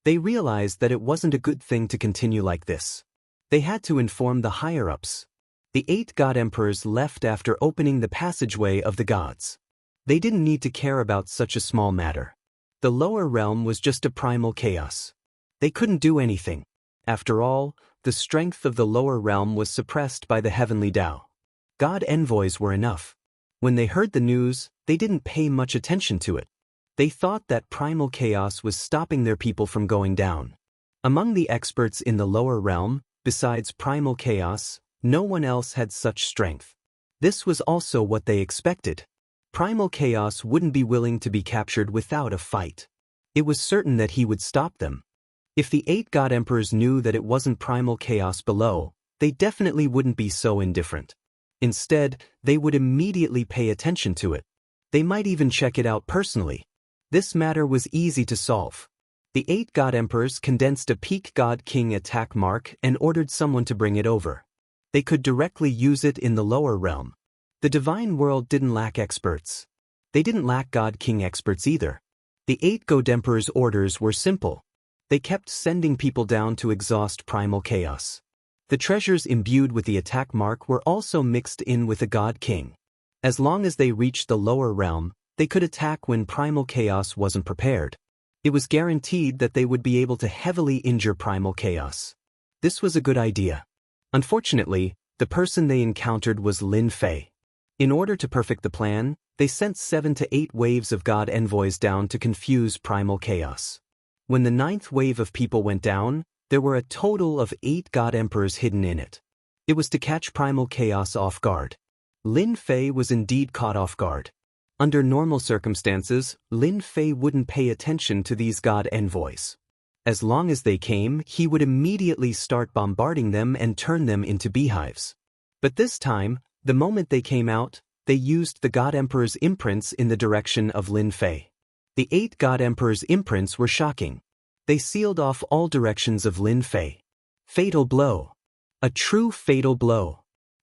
They realized that it wasn't a good thing to continue like this. They had to inform the higher-ups. The 8 God Emperors left after opening the passageway of the gods. They didn't need to care about such a small matter. The lower realm was just a primal chaos. They couldn't do anything. After all, the strength of the lower realm was suppressed by the heavenly Tao. God envoys were enough. When they heard the news, they didn't pay much attention to it. They thought that primal chaos was stopping their people from going down. Among the experts in the lower realm, besides primal chaos, no one else had such strength. This was also what they expected. Primal chaos wouldn't be willing to be captured without a fight. It was certain that he would stop them. If the 8 God Emperors knew that it wasn't primal chaos below, they definitely wouldn't be so indifferent. Instead, they would immediately pay attention to it. They might even check it out personally. This matter was easy to solve. The 8 God Emperors condensed a peak God King attack mark and ordered someone to bring it over. They could directly use it in the lower realm. The divine world didn't lack experts. They didn't lack God King experts either. The 8 God Emperors' orders were simple. They kept sending people down to exhaust primal chaos. The treasures imbued with the attack mark were also mixed in with the God King. As long as they reached the lower realm, they could attack when primal chaos wasn't prepared. It was guaranteed that they would be able to heavily injure primal chaos. This was a good idea. Unfortunately, the person they encountered was Lin Fei. In order to perfect the plan, they sent 7 to 8 waves of God envoys down to confuse primal chaos. When the 9th wave of people went down, there were a total of 8 God Emperors hidden in it. It was to catch primal chaos off guard. Lin Fei was indeed caught off guard. Under normal circumstances, Lin Fei wouldn't pay attention to these God envoys. As long as they came, he would immediately start bombarding them and turn them into beehives. But this time, the moment they came out, they used the God Emperor's imprints in the direction of Lin Fei. The 8 God Emperor's imprints were shocking. They sealed off all directions of Lin Fei. Fatal blow. A true fatal blow.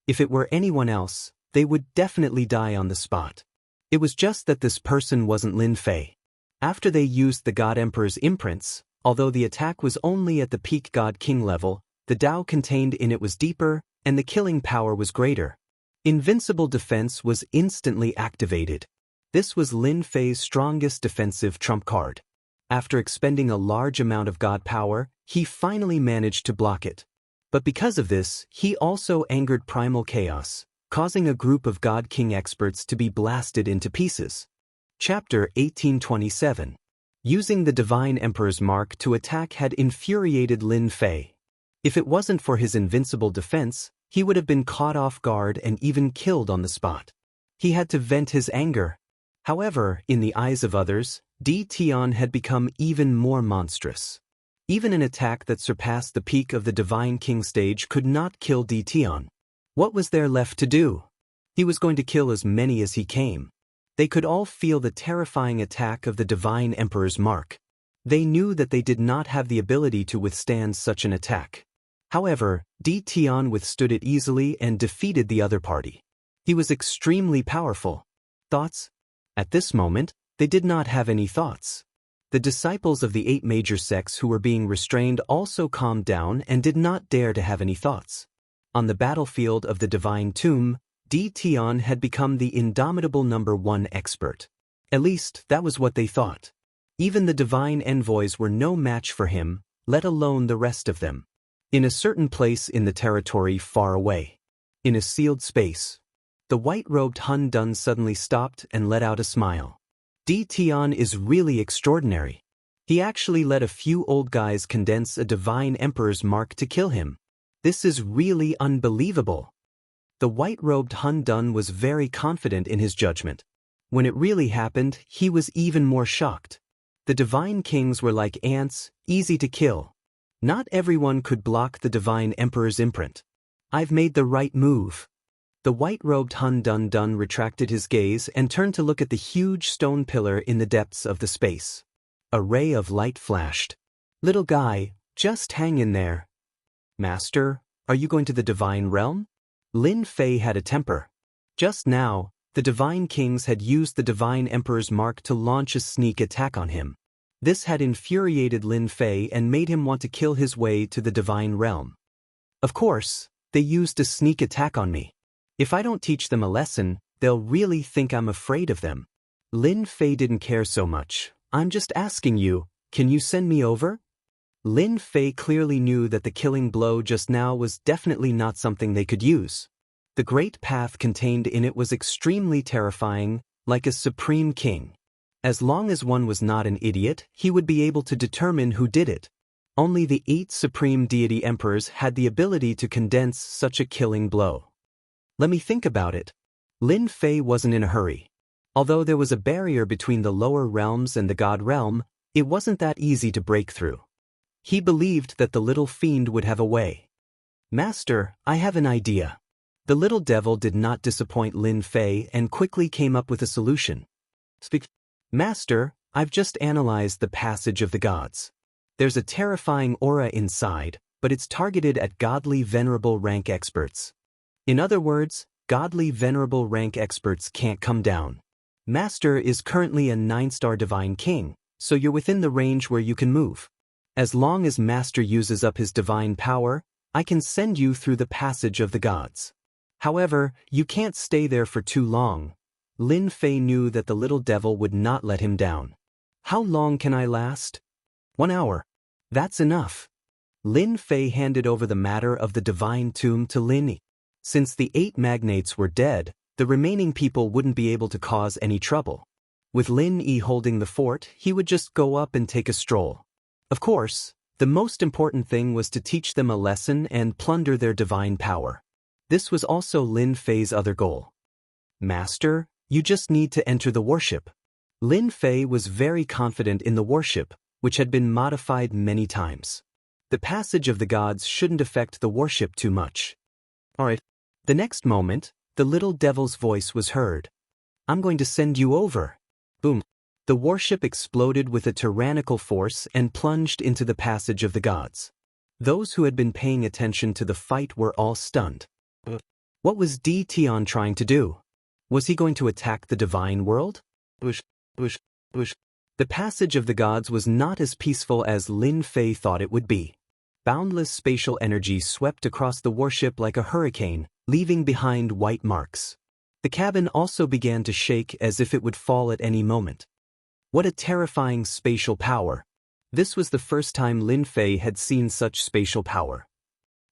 If it were anyone else, they would definitely die on the spot. It was just that this person wasn't Lin Fei. After they used the God Emperor's imprints, although the attack was only at the peak God King level, the Tao contained in it was deeper, and the killing power was greater. Invincible defense was instantly activated. This was Lin Fei's strongest defensive trump card. After expending a large amount of God power, he finally managed to block it. But because of this, he also angered Primal Chaos, causing a group of God King experts to be blasted into pieces. Chapter 1827. Using the Divine Emperor's mark to attack had infuriated Lin Fei. If it wasn't for his invincible defense, he would have been caught off guard and even killed on the spot. He had to vent his anger. However, in the eyes of others, Di Tian had become even more monstrous. Even an attack that surpassed the peak of the Divine King stage could not kill Di Tian. What was there left to do? He was going to kill as many as he came. They could all feel the terrifying attack of the Divine Emperor's mark. They knew that they did not have the ability to withstand such an attack. However, Di Tian withstood it easily and defeated the other party. He was extremely powerful. Thoughts? At this moment, they did not have any thoughts. The disciples of the 8 major sects who were being restrained also calmed down and did not dare to have any thoughts. On the battlefield of the Divine Tomb, Di Tian had become the indomitable #1 expert. At least, that was what they thought. Even the divine envoys were no match for him, let alone the rest of them. In a certain place in the territory far away, in a sealed space, the white-robed Hun Dun suddenly stopped and let out a smile. Di Tian is really extraordinary. He actually let a few old guys condense a Divine Emperor's mark to kill him. This is really unbelievable. The white-robed Hun Dun was very confident in his judgment. When it really happened, he was even more shocked. The Divine Kings were like ants, easy to kill. Not everyone could block the Divine Emperor's imprint. I've made the right move. The white-robed Hun Dun retracted his gaze and turned to look at the huge stone pillar in the depths of the space. A ray of light flashed. Little guy, just hang in there. Master, are you going to the Divine Realm? Lin Fei had a temper. Just now, the Divine Kings had used the Divine Emperor's mark to launch a sneak attack on him. This had infuriated Lin Fei and made him want to kill his way to the Divine Realm. Of course, they used a sneak attack on me. If I don't teach them a lesson, they'll really think I'm afraid of them. Lin Fei didn't care so much. I'm just asking you, can you send me over? Lin Fei clearly knew that the killing blow just now was definitely not something they could use. The great path contained in it was extremely terrifying, like a supreme king. As long as one was not an idiot, he would be able to determine who did it. Only the 8 supreme deity emperors had the ability to condense such a killing blow. Let me think about it. Lin Fei wasn't in a hurry. Although there was a barrier between the lower realms and the God realm, it wasn't that easy to break through. He believed that the little fiend would have a way. Master, I have an idea. The little devil did not disappoint Lin Fei and quickly came up with a solution. Master, I've just analyzed the passage of the gods. There's a terrifying aura inside, but it's targeted at godly venerable rank experts. In other words, godly venerable rank experts can't come down. Master is currently a 9-star Divine King, so you're within the range where you can move. As long as Master uses up his divine power, I can send you through the passage of the gods. However, you can't stay there for too long. Lin Fei knew that the little devil would not let him down. How long can I last? 1 hour. That's enough. Lin Fei handed over the matter of the Divine Tomb to Lin Yi. Since the 8 magnates were dead, the remaining people wouldn't be able to cause any trouble. With Lin Yi holding the fort, he would just go up and take a stroll. Of course, the most important thing was to teach them a lesson and plunder their divine power. This was also Lin Fei's other goal. Master, you just need to enter the warship. Lin Fei was very confident in the warship, which had been modified many times. The passage of the gods shouldn't affect the warship too much. Alright. The next moment, the little devil's voice was heard. I'm going to send you over. Boom. The warship exploded with a tyrannical force and plunged into the passage of the gods. Those who had been paying attention to the fight were all stunned. What was Tion trying to do? Was he going to attack the divine world? The passage of the gods was not as peaceful as Lin Fei thought it would be. Boundless spatial energy swept across the warship like a hurricane, leaving behind white marks. The cabin also began to shake as if it would fall at any moment. What a terrifying spatial power! This was the first time Lin Fei had seen such spatial power.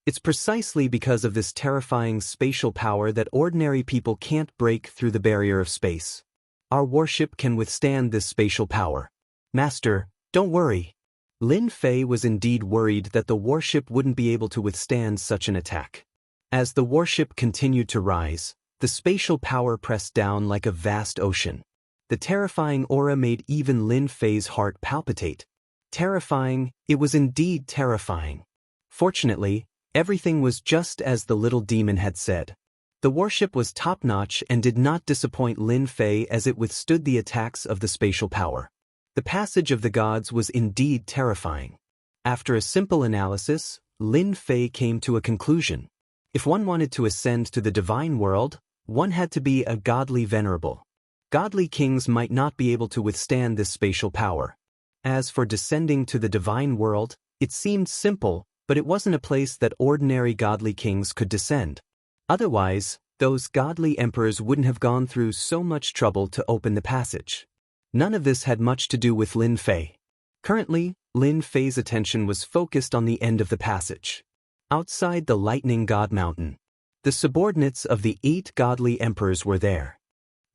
It's precisely because of this terrifying spatial power that ordinary people can't break through the barrier of space. Our warship can withstand this spatial power. Master, don't worry. Lin Fei was indeed worried that the warship wouldn't be able to withstand such an attack. As the warship continued to rise, the spatial power pressed down like a vast ocean. The terrifying aura made even Lin Fei's heart palpitate. Terrifying, it was indeed terrifying. Fortunately, everything was just as the little demon had said. The warship was top-notch and did not disappoint Lin Fei as it withstood the attacks of the spatial power. The passage of the gods was indeed terrifying. After a simple analysis, Lin Fei came to a conclusion. If one wanted to ascend to the divine world, one had to be a godly venerable. Godly kings might not be able to withstand this spatial power. As for descending to the divine world, it seemed simple, but it wasn't a place that ordinary godly kings could descend. Otherwise, those godly emperors wouldn't have gone through so much trouble to open the passage. None of this had much to do with Lin Fei. Currently, Lin Fei's attention was focused on the end of the passage. Outside the Lightning God Mountain, the subordinates of the 8 godly emperors were there.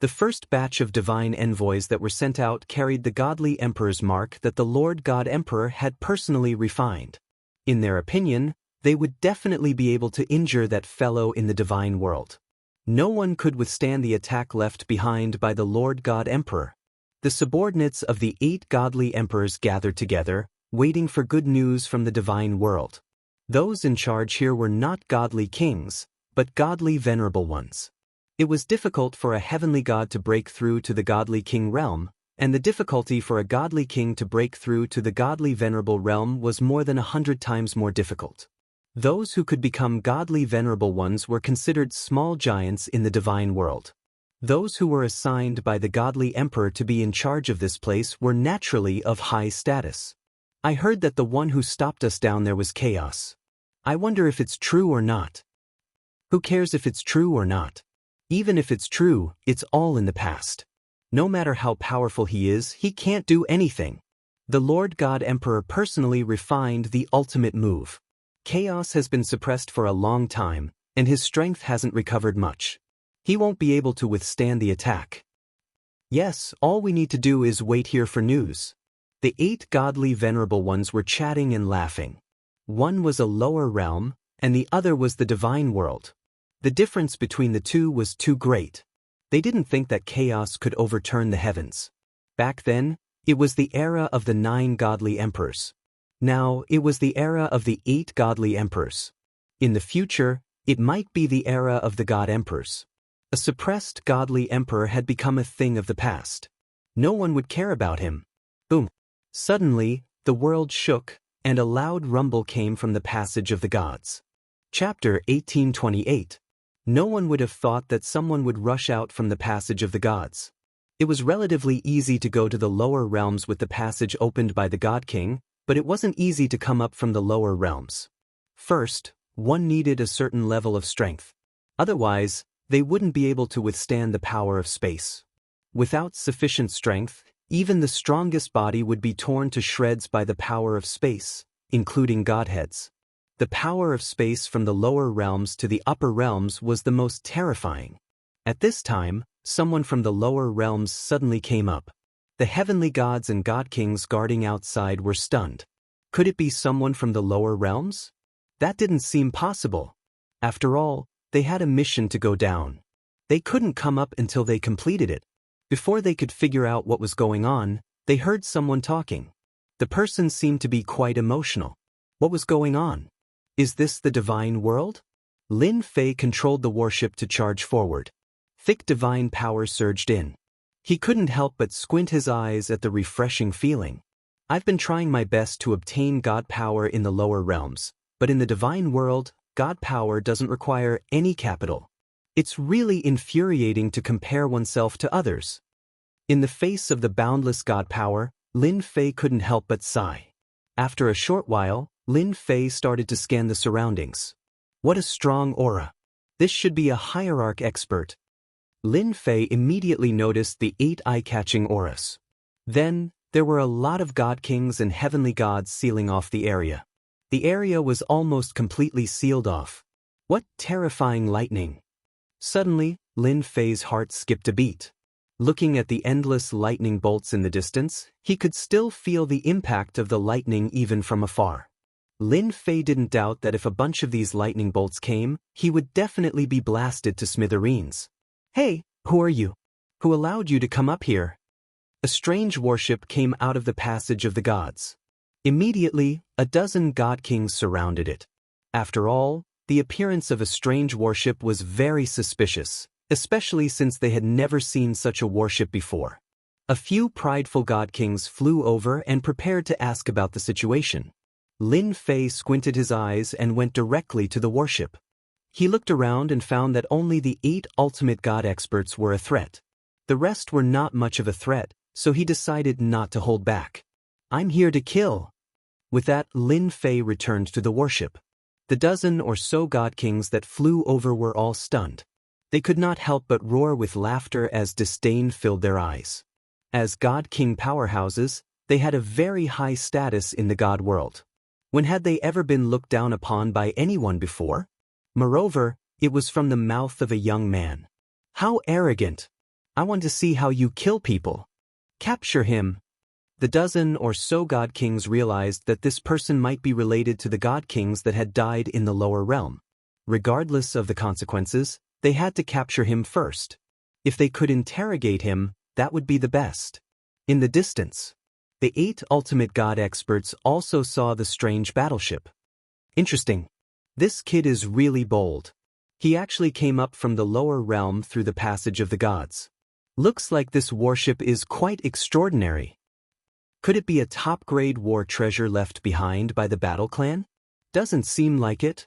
The first batch of divine envoys that were sent out carried the godly emperor's mark that the Lord God Emperor had personally refined. In their opinion, they would definitely be able to injure that fellow in the divine world. No one could withstand the attack left behind by the Lord God Emperor. The subordinates of the 8 godly emperors gathered together, waiting for good news from the divine world. Those in charge here were not godly kings, but godly venerable ones. It was difficult for a heavenly god to break through to the godly king realm, and the difficulty for a godly king to break through to the godly venerable realm was more than 100 times more difficult. Those who could become godly venerable ones were considered small giants in the divine world. Those who were assigned by the godly emperor to be in charge of this place were naturally of high status. I heard that the one who stopped us down there was Chaos. I wonder if it's true or not. Who cares if it's true or not? Even if it's true, it's all in the past. No matter how powerful he is, he can't do anything. The Lord God Emperor personally refined the ultimate move. Chaos has been suppressed for a long time, and his strength hasn't recovered much. He won't be able to withstand the attack. Yes, all we need to do is wait here for news. The 8 godly venerable ones were chatting and laughing. One was a lower realm, and the other was the divine world. The difference between the two was too great. They didn't think that chaos could overturn the heavens. Back then, it was the era of the 9 godly emperors. Now, it was the era of the 8 godly emperors. In the future, it might be the era of the god emperors. A suppressed godly emperor had become a thing of the past. No one would care about him. Boom. Suddenly, the world shook, and a loud rumble came from the passage of the gods. Chapter 1828. No one would have thought that someone would rush out from the passage of the gods. It was relatively easy to go to the lower realms with the passage opened by the God King, but it wasn't easy to come up from the lower realms. First, one needed a certain level of strength. Otherwise, they wouldn't be able to withstand the power of space. Without sufficient strength, even the strongest body would be torn to shreds by the power of space, including godheads. The power of space from the lower realms to the upper realms was the most terrifying. At this time, someone from the lower realms suddenly came up. The heavenly gods and god kings guarding outside were stunned. Could it be someone from the lower realms? That didn't seem possible. After all, they had a mission to go down. They couldn't come up until they completed it. Before they could figure out what was going on, they heard someone talking. The person seemed to be quite emotional. What was going on? Is this the divine world? Lin Fei controlled the warship to charge forward. Thick divine power surged in. He couldn't help but squint his eyes at the refreshing feeling. I've been trying my best to obtain God power in the lower realms, but in the divine world, God power doesn't require any capital. It's really infuriating to compare oneself to others. In the face of the boundless God power, Lin Fei couldn't help but sigh. After a short while, Lin Fei started to scan the surroundings. What a strong aura. This should be a hierarch expert. Lin Fei immediately noticed the 8 eye-catching auras. Then, there were a lot of god kings and heavenly gods sealing off the area. The area was almost completely sealed off. What terrifying lightning! Suddenly, Lin Fei's heart skipped a beat. Looking at the endless lightning bolts in the distance, he could still feel the impact of the lightning even from afar. Lin Fei didn't doubt that if a bunch of these lightning bolts came, he would definitely be blasted to smithereens. Hey, who are you? Who allowed you to come up here? A strange warship came out of the passage of the gods. Immediately, a dozen god kings surrounded it. After all, the appearance of a strange warship was very suspicious, especially since they had never seen such a warship before. A few prideful god kings flew over and prepared to ask about the situation. Lin Fei squinted his eyes and went directly to the warship. He looked around and found that only the 8 ultimate god experts were a threat. The rest were not much of a threat, so he decided not to hold back. I'm here to kill. With that, Lin Fei returned to the warship. The dozen or so god kings that flew over were all stunned. They could not help but roar with laughter as disdain filled their eyes. As god king powerhouses, they had a very high status in the god world. When had they ever been looked down upon by anyone before? Moreover, it was from the mouth of a young man. How arrogant! I want to see how you kill people. Capture him. The dozen or so god kings realized that this person might be related to the god kings that had died in the lower realm. Regardless of the consequences, they had to capture him first. If they could interrogate him, that would be the best. In the distance, the 8 ultimate god experts also saw the strange battleship. Interesting. This kid is really bold. He actually came up from the lower realm through the passage of the gods. Looks like this warship is quite extraordinary. Could it be a top-grade war treasure left behind by the Battle Clan? Doesn't seem like it.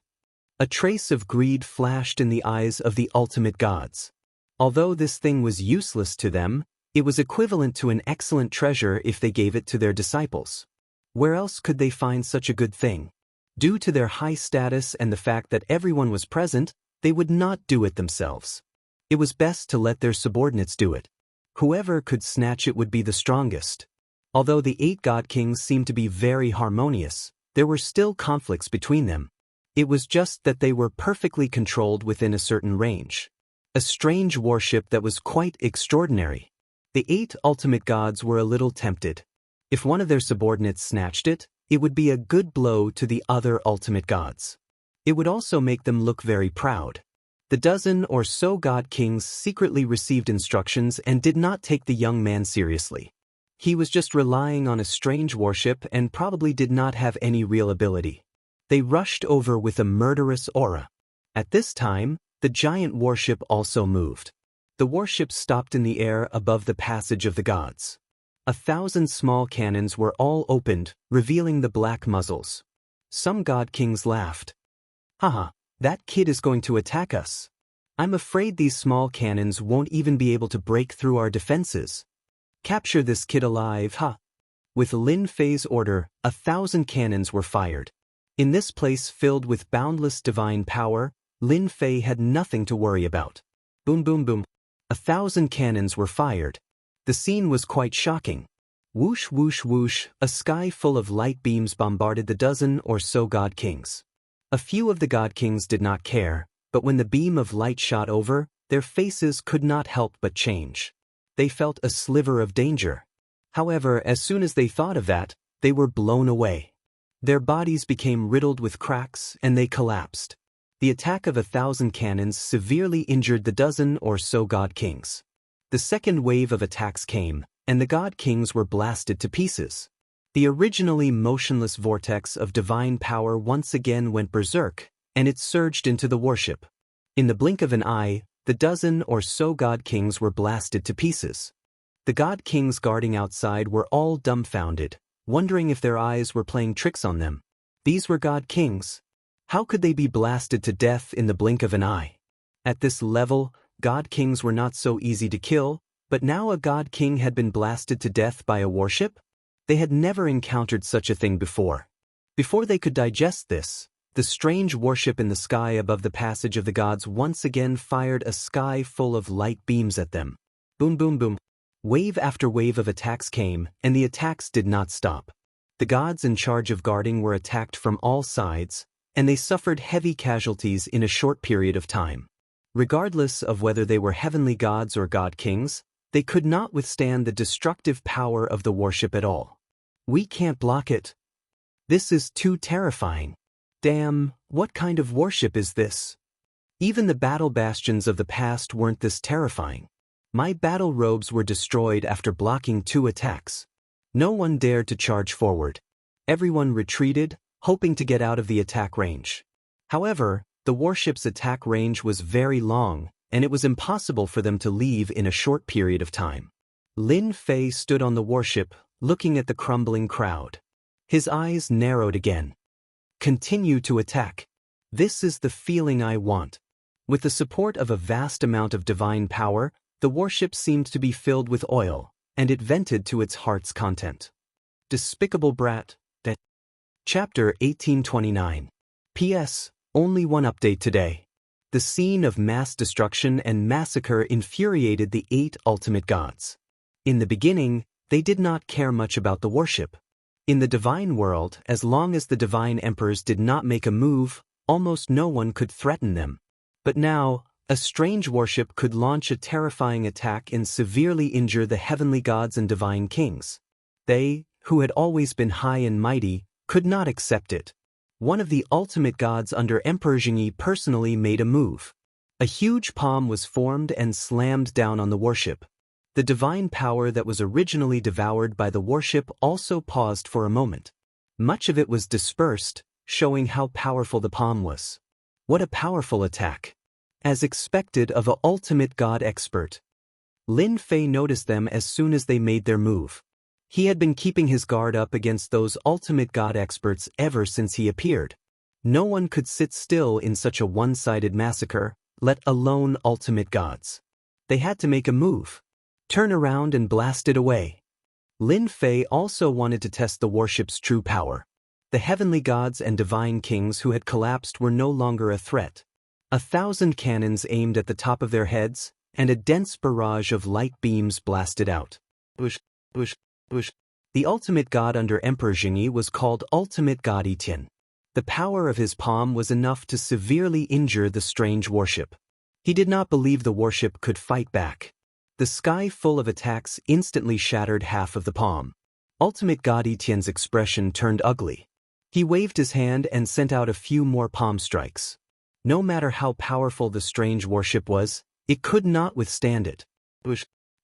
A trace of greed flashed in the eyes of the ultimate gods. Although this thing was useless to them, it was equivalent to an excellent treasure if they gave it to their disciples. Where else could they find such a good thing? Due to their high status and the fact that everyone was present, they would not do it themselves. It was best to let their subordinates do it. Whoever could snatch it would be the strongest. Although the 8 god kings seemed to be very harmonious, there were still conflicts between them. It was just that they were perfectly controlled within a certain range. A strange warship that was quite extraordinary. The 8 ultimate gods were a little tempted. If one of their subordinates snatched it, it would be a good blow to the other ultimate gods. It would also make them look very proud. The dozen or so god kings secretly received instructions and did not take the young man seriously. He was just relying on a strange warship and probably did not have any real ability. They rushed over with a murderous aura. At this time, the giant warship also moved. The warship stopped in the air above the passage of the gods. 1,000 small cannons were all opened, revealing the black muzzles. Some god kings laughed. Haha, that kid is going to attack us. I'm afraid these small cannons won't even be able to break through our defenses. Capture this kid alive, huh? With Lin Fei's order, 1,000 cannons were fired. In this place filled with boundless divine power, Lin Fei had nothing to worry about. Boom boom boom. 1,000 cannons were fired. The scene was quite shocking. Whoosh whoosh whoosh, a sky full of light beams bombarded the dozen or so god kings. A few of the god kings did not care, but when the beam of light shot over, their faces could not help but change. They felt a sliver of danger. However, as soon as they thought of that, they were blown away. Their bodies became riddled with cracks and they collapsed. The attack of 1,000 cannons severely injured the dozen or so god kings. The second wave of attacks came, and the god kings were blasted to pieces. The originally motionless vortex of divine power once again went berserk, and it surged into the warship. In the blink of an eye, the dozen or so god kings were blasted to pieces. The god kings guarding outside were all dumbfounded, wondering if their eyes were playing tricks on them. These were god kings. How could they be blasted to death in the blink of an eye? At this level, god kings were not so easy to kill, but now a god king had been blasted to death by a warship? They had never encountered such a thing before. Before they could digest this, the strange warship in the sky above the passage of the gods once again fired a sky full of light beams at them. Boom, boom, boom. Wave after wave of attacks came, and the attacks did not stop. The gods in charge of guarding were attacked from all sides, and they suffered heavy casualties in a short period of time. Regardless of whether they were heavenly gods or god kings, they could not withstand the destructive power of the warship at all. We can't block it. This is too terrifying. Damn, what kind of warship is this? Even the battle bastions of the past weren't this terrifying. My battle robes were destroyed after blocking 2 attacks. No one dared to charge forward. Everyone retreated, hoping to get out of the attack range. However, the warship's attack range was very long, and it was impossible for them to leave in a short period of time. Lin Fei stood on the warship, looking at the crumbling crowd. His eyes narrowed again. Continue to attack. This is the feeling I want. With the support of a vast amount of divine power, the warship seemed to be filled with oil, and it vented to its heart's content. Despicable brat. That. Chapter 1829. P.S. Only one update today. The scene of mass destruction and massacre infuriated the 8 ultimate gods. In the beginning, they did not care much about the warship. In the divine world, as long as the divine emperors did not make a move, almost no one could threaten them. But now, a strange warship could launch a terrifying attack and severely injure the heavenly gods and divine kings. They, who had always been high and mighty, could not accept it. One of the ultimate gods under Emperor Jingyi personally made a move. A huge palm was formed and slammed down on the warship. The divine power that was originally devoured by the warship also paused for a moment. Much of it was dispersed, showing how powerful the palm was. What a powerful attack! As expected of an ultimate god expert. Lin Fei noticed them as soon as they made their move. He had been keeping his guard up against those ultimate god experts ever since he appeared. No one could sit still in such a one-sided massacre, let alone ultimate gods. They had to make a move. Turn around and blast it away. Lin Fei also wanted to test the warship's true power. The heavenly gods and divine kings who had collapsed were no longer a threat. 1,000 cannons aimed at the top of their heads, and a dense barrage of light beams blasted out. Bush, bush, bush. The ultimate god under Emperor Jingyi was called Ultimate God Etienne. The power of his palm was enough to severely injure the strange warship. He did not believe the warship could fight back. The sky full of attacks instantly shattered half of the palm. Ultimate God Etienne's expression turned ugly. He waved his hand and sent out a few more palm strikes. No matter how powerful the strange warship was, it could not withstand it.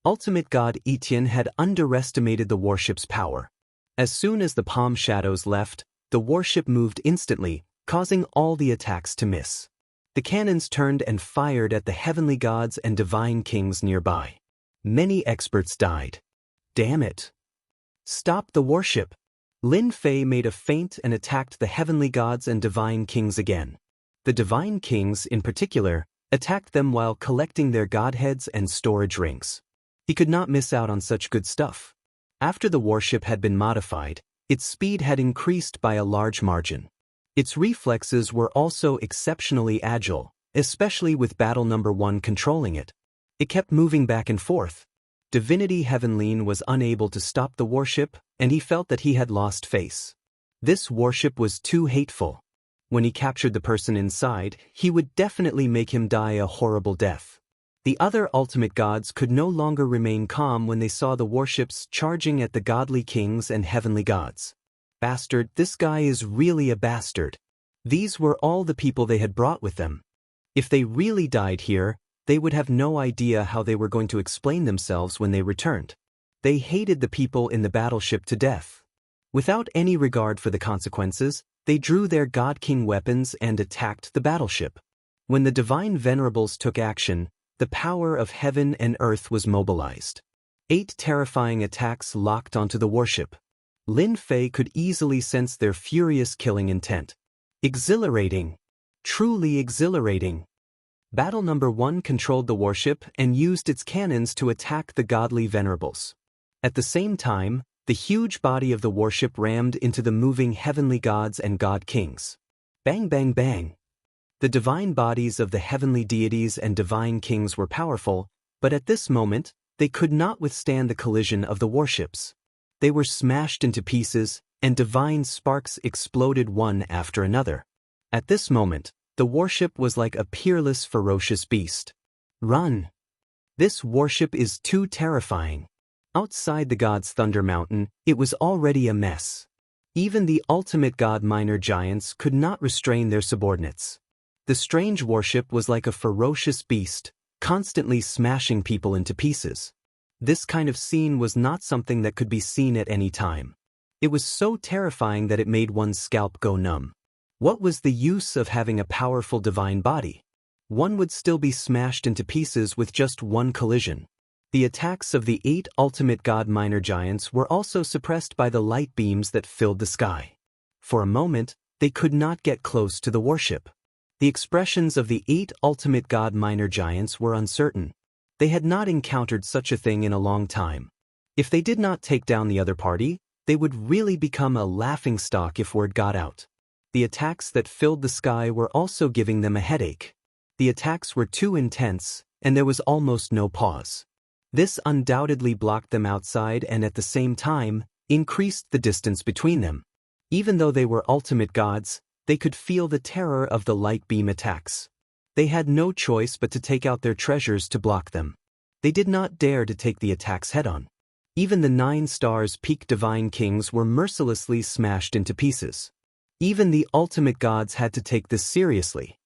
Ultimate God Etienne had underestimated the warship's power. As soon as the palm shadows left, the warship moved instantly, causing all the attacks to miss. The cannons turned and fired at the heavenly gods and divine kings nearby. Many experts died. Damn it. Stop the warship. Lin Fei made a feint and attacked the heavenly gods and divine kings again. The divine kings, in particular, attacked them while collecting their godheads and storage rings. He could not miss out on such good stuff. After the warship had been modified, its speed had increased by a large margin. Its reflexes were also exceptionally agile, especially with battle number 1 controlling it. It kept moving back and forth. Divinity Heavenlin was unable to stop the warship, and he felt that he had lost face. This warship was too hateful. When he captured the person inside, he would definitely make him die a horrible death. The other ultimate gods could no longer remain calm when they saw the warships charging at the godly kings and heavenly gods. Bastard, this guy is really a bastard. These were all the people they had brought with them. If they really died here, they would have no idea how they were going to explain themselves when they returned. They hated the people in the battleship to death. Without any regard for the consequences, they drew their God King weapons and attacked the battleship. When the divine venerables took action, the power of heaven and earth was mobilized. 8 terrifying attacks locked onto the warship. Lin Fei could easily sense their furious killing intent. Exhilarating. Truly exhilarating. Battle number 1 controlled the warship and used its cannons to attack the godly venerables. At the same time, the huge body of the warship rammed into the moving heavenly gods and god kings. Bang bang bang. The divine bodies of the heavenly deities and divine kings were powerful, but at this moment, they could not withstand the collision of the warships. They were smashed into pieces, and divine sparks exploded one after another. At this moment, the warship was like a peerless, ferocious beast. Run! This warship is too terrifying. Outside the god's Thunder Mountain, it was already a mess. Even the ultimate god minor giants could not restrain their subordinates. The strange warship was like a ferocious beast, constantly smashing people into pieces. This kind of scene was not something that could be seen at any time. It was so terrifying that it made one's scalp go numb. What was the use of having a powerful divine body? One would still be smashed into pieces with just one collision. The attacks of the 8 ultimate god minor giants were also suppressed by the light beams that filled the sky. For a moment, they could not get close to the warship. The expressions of the 8 ultimate god minor giants were uncertain. They had not encountered such a thing in a long time. If they did not take down the other party, they would really become a laughingstock if word got out. The attacks that filled the sky were also giving them a headache. The attacks were too intense, and there was almost no pause. This undoubtedly blocked them outside and at the same time, increased the distance between them. Even though they were ultimate gods, they could feel the terror of the light beam attacks. They had no choice but to take out their treasures to block them. They did not dare to take the attacks head-on. Even the 9 stars peak divine kings were mercilessly smashed into pieces. Even the ultimate gods had to take this seriously.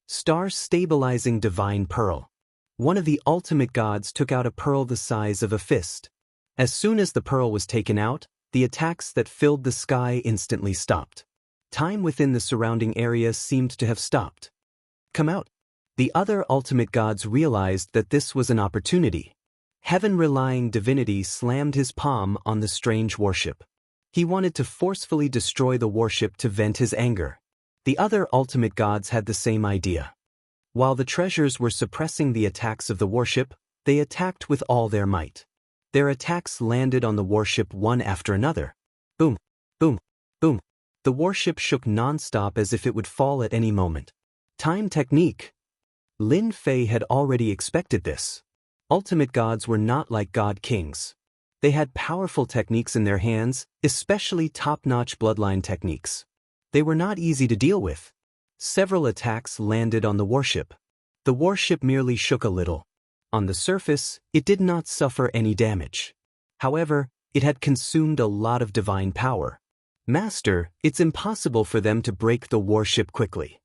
Star-stabilizing divine pearl. One of the ultimate gods took out a pearl the size of a fist. As soon as the pearl was taken out, the attacks that filled the sky instantly stopped. Time within the surrounding area seemed to have stopped. Come out. The other ultimate gods realized that this was an opportunity. Heaven-relying divinity slammed his palm on the strange warship. He wanted to forcefully destroy the warship to vent his anger. The other ultimate gods had the same idea. While the treasures were suppressing the attacks of the warship, they attacked with all their might. Their attacks landed on the warship one after another. Boom, boom, boom. The warship shook non-stop as if it would fall at any moment. Time technique. Lin Fei had already expected this. Ultimate gods were not like god kings. They had powerful techniques in their hands, especially top-notch bloodline techniques. They were not easy to deal with. Several attacks landed on the warship. The warship merely shook a little. On the surface, it did not suffer any damage. However, it had consumed a lot of divine power. Master, it's impossible for them to break the warship quickly.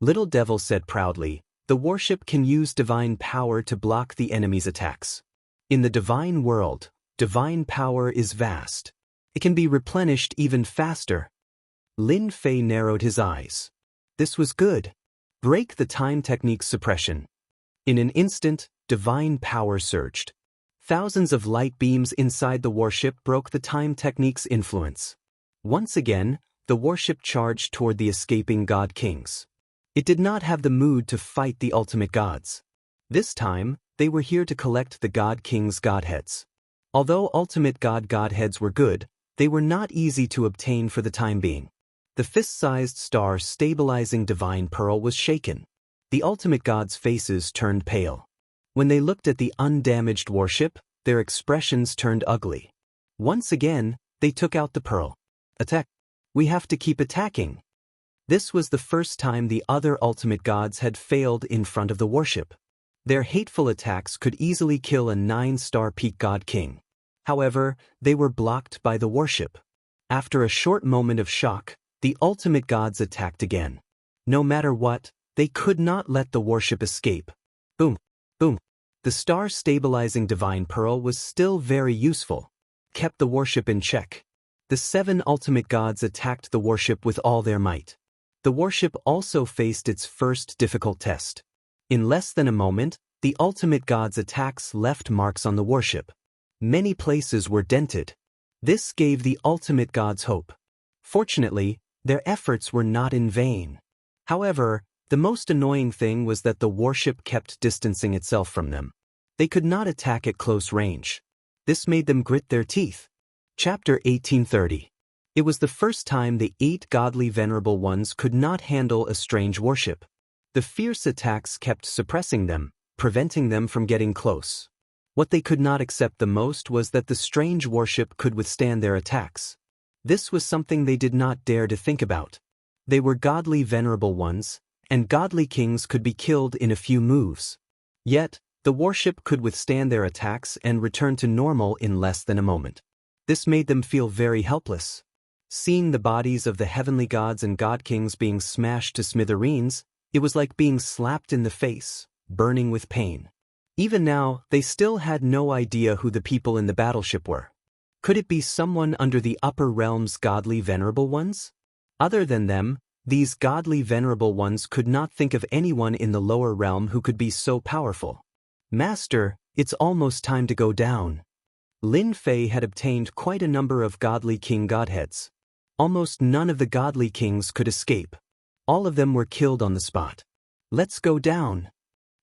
Little Devil said proudly, the warship can use divine power to block the enemy's attacks. In the divine world, divine power is vast. It can be replenished even faster. Lin Fei narrowed his eyes. This was good. Break the time technique's suppression. In an instant, divine power surged. Thousands of light beams inside the warship broke the time technique's influence. Once again, the warship charged toward the escaping god kings. It did not have the mood to fight the ultimate gods. This time, they were here to collect the god kings' godheads. Although ultimate god godheads were good, they were not easy to obtain for the time being. The fist-sized star-stabilizing divine pearl was shaken. The ultimate gods' faces turned pale. When they looked at the undamaged warship, their expressions turned ugly. Once again, they took out the pearl. Attack. We have to keep attacking. This was the first time the other ultimate gods had failed in front of the warship. Their hateful attacks could easily kill a 9-star peak god king. However, they were blocked by the warship. After a short moment of shock, the ultimate gods attacked again. No matter what, they could not let the warship escape. Boom, boom. The star-stabilizing divine pearl was still very useful. Kept the warship in check. The 7 ultimate gods attacked the warship with all their might. The warship also faced its first difficult test. In less than a moment, the ultimate gods' attacks left marks on the warship. Many places were dented. This gave the ultimate gods hope. Fortunately, their efforts were not in vain. However, the most annoying thing was that the warship kept distancing itself from them. They could not attack at close range. This made them grit their teeth. Chapter 1830. It was the first time the 8 godly venerable ones could not handle a strange warship. The fierce attacks kept suppressing them, preventing them from getting close. What they could not accept the most was that the strange warship could withstand their attacks. This was something they did not dare to think about. They were godly venerable ones, and godly kings could be killed in a few moves. Yet, the warship could withstand their attacks and return to normal in less than a moment. This made them feel very helpless. Seeing the bodies of the heavenly gods and god kings being smashed to smithereens, it was like being slapped in the face, burning with pain. Even now, they still had no idea who the people in the battleship were. Could it be someone under the upper realm's godly venerable ones? Other than them, these godly venerable ones could not think of anyone in the lower realm who could be so powerful. Master, it's almost time to go down. Lin Fei had obtained quite a number of godly king godheads. Almost none of the godly kings could escape. All of them were killed on the spot. Let's go down.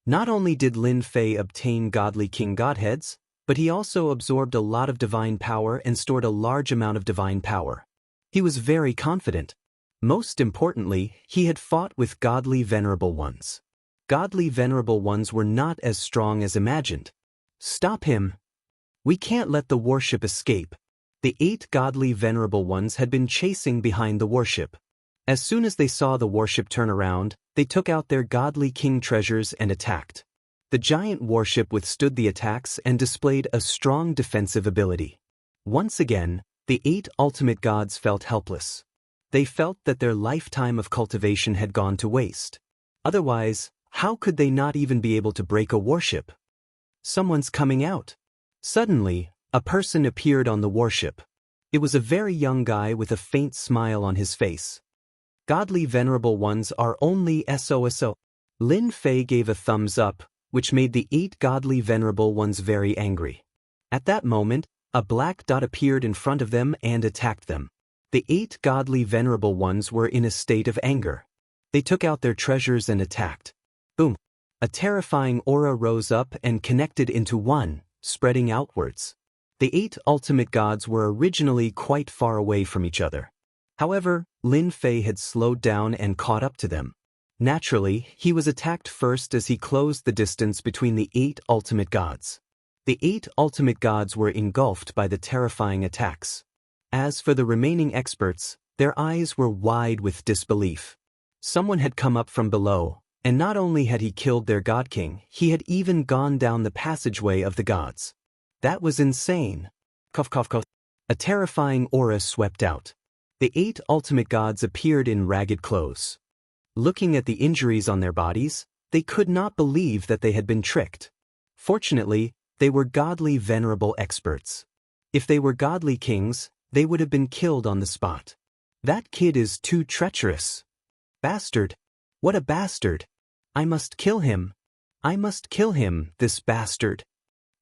Not only did Lin Fei obtain godly king godheads, but he also absorbed a lot of divine power and stored a large amount of divine power. He was very confident. Most importantly, he had fought with godly venerable ones. Godly venerable ones were not as strong as imagined. Stop him. We can't let the warship escape. The 8 godly venerable ones had been chasing behind the warship. As soon as they saw the warship turn around, they took out their godly king treasures and attacked. The giant warship withstood the attacks and displayed a strong defensive ability. Once again, the 8 ultimate gods felt helpless. They felt that their lifetime of cultivation had gone to waste. Otherwise, how could they not even be able to break a warship? Someone's coming out. Suddenly, a person appeared on the warship. It was a very young guy with a faint smile on his face. Godly venerable ones are only SOSO. Lin Fei gave a thumbs up, which made the 8 godly venerable ones very angry. At that moment, a black dot appeared in front of them and attacked them. The 8 godly venerable ones were in a state of anger. They took out their treasures and attacked. Boom! A terrifying aura rose up and connected into one, spreading outwards. The 8 ultimate gods were originally quite far away from each other. However, Lin Fei had slowed down and caught up to them. Naturally, he was attacked first as he closed the distance between the 8 ultimate gods. The 8 ultimate gods were engulfed by the terrifying attacks. As for the remaining experts, their eyes were wide with disbelief. Someone had come up from below, and not only had he killed their god king, he had even gone down the passageway of the gods. That was insane. Cough, cough, cough. A terrifying aura swept out. The 8 ultimate gods appeared in ragged clothes. Looking at the injuries on their bodies, they could not believe that they had been tricked. Fortunately, they were godly venerable experts. If they were godly kings, they would have been killed on the spot. That kid is too treacherous. Bastard. What a bastard. I must kill him. I must kill him, this bastard.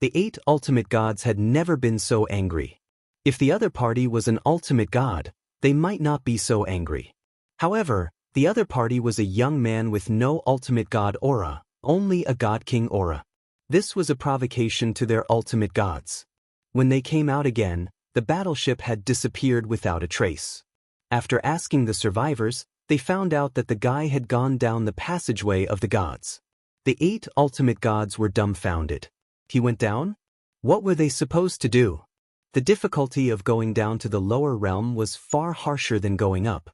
The 8 ultimate gods had never been so angry. If the other party was an ultimate god, they might not be so angry. However, the other party was a young man with no ultimate god aura, only a god king aura. This was a provocation to their ultimate gods. When they came out again, the battleship had disappeared without a trace. After asking the survivors, they found out that the guy had gone down the passageway of the gods. The 8 ultimate gods were dumbfounded. He went down? What were they supposed to do? The difficulty of going down to the lower realm was far harsher than going up.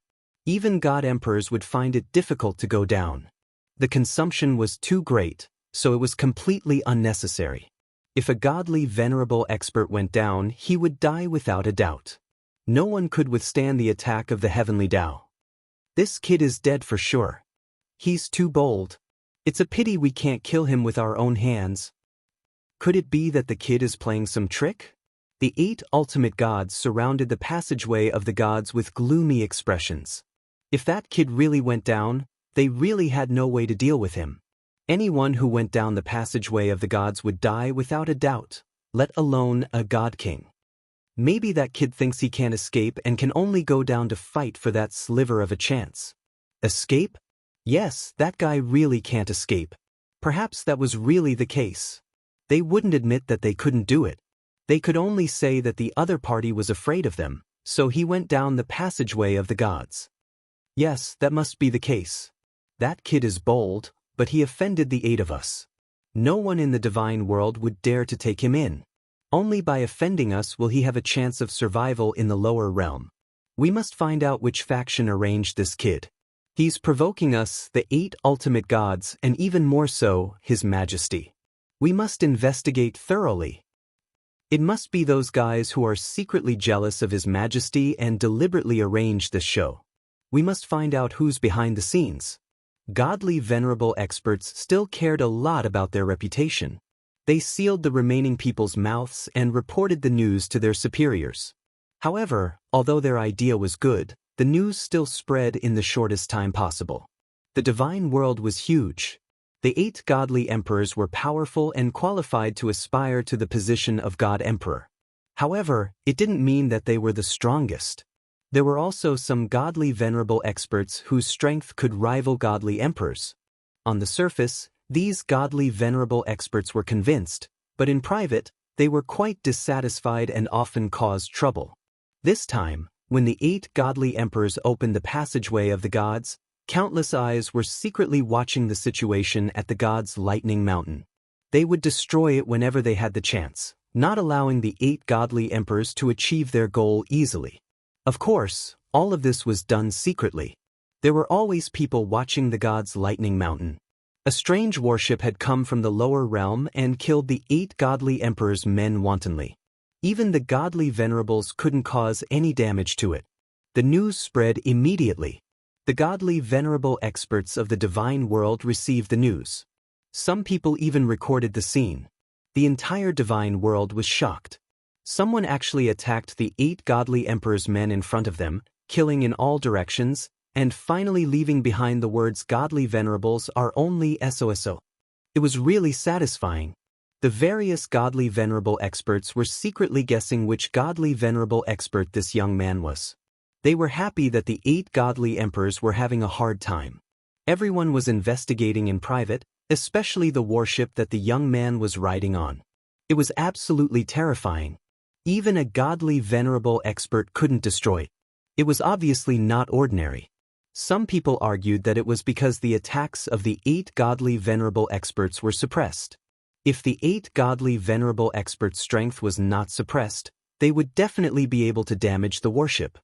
Even god emperors would find it difficult to go down. The consumption was too great, so it was completely unnecessary. If a godly venerable expert went down, he would die without a doubt. No one could withstand the attack of the heavenly Tao. This kid is dead for sure. He's too bold. It's a pity we can't kill him with our own hands. Could it be that the kid is playing some trick? The 8 ultimate gods surrounded the passageway of the gods with gloomy expressions. If that kid really went down, they really had no way to deal with him. Anyone who went down the passageway of the gods would die without a doubt, let alone a god king. Maybe that kid thinks he can't escape and can only go down to fight for that sliver of a chance. Escape? Yes, that guy really can't escape. Perhaps that was really the case. They wouldn't admit that they couldn't do it. They could only say that the other party was afraid of them, so he went down the passageway of the gods. Yes, that must be the case. That kid is bold, but he offended the 8 of us. No one in the divine world would dare to take him in. Only by offending us will he have a chance of survival in the lower realm. We must find out which faction arranged this kid. He's provoking us, the 8 ultimate gods, and even more so, His Majesty. We must investigate thoroughly. It must be those guys who are secretly jealous of His Majesty and deliberately arranged this show. We must find out who's behind the scenes. Godly venerable experts still cared a lot about their reputation. They sealed the remaining people's mouths and reported the news to their superiors. However, although their idea was good, the news still spread in the shortest time possible. The divine world was huge. The 8 godly emperors were powerful and qualified to aspire to the position of God Emperor. However, it didn't mean that they were the strongest. There were also some godly venerable experts whose strength could rival godly emperors. On the surface, these godly venerable experts were convinced, but in private, they were quite dissatisfied and often caused trouble. This time, when the 8 godly emperors opened the passageway of the gods, countless eyes were secretly watching the situation at the gods' lightning mountain. They would destroy it whenever they had the chance, not allowing the 8 godly emperors to achieve their goal easily. Of course, all of this was done secretly. There were always people watching the gods' lightning mountain. A strange warship had come from the lower realm and killed the 8 godly emperors' men wantonly. Even the godly venerables couldn't cause any damage to it. The news spread immediately. The godly venerable experts of the divine world received the news. Some people even recorded the scene. The entire divine world was shocked. Someone actually attacked the 8 godly emperors' men in front of them, killing in all directions, and finally leaving behind the words "godly venerables are only SOSO." It was really satisfying. The various godly venerable experts were secretly guessing which godly venerable expert this young man was. They were happy that the 8 godly emperors were having a hard time. Everyone was investigating in private, especially the warship that the young man was riding on. It was absolutely terrifying. Even a godly venerable expert couldn't destroy it. It was obviously not ordinary. Some people argued that it was because the attacks of the 8 godly venerable experts were suppressed. If the 8 godly venerable experts' strength was not suppressed, they would definitely be able to damage the warship.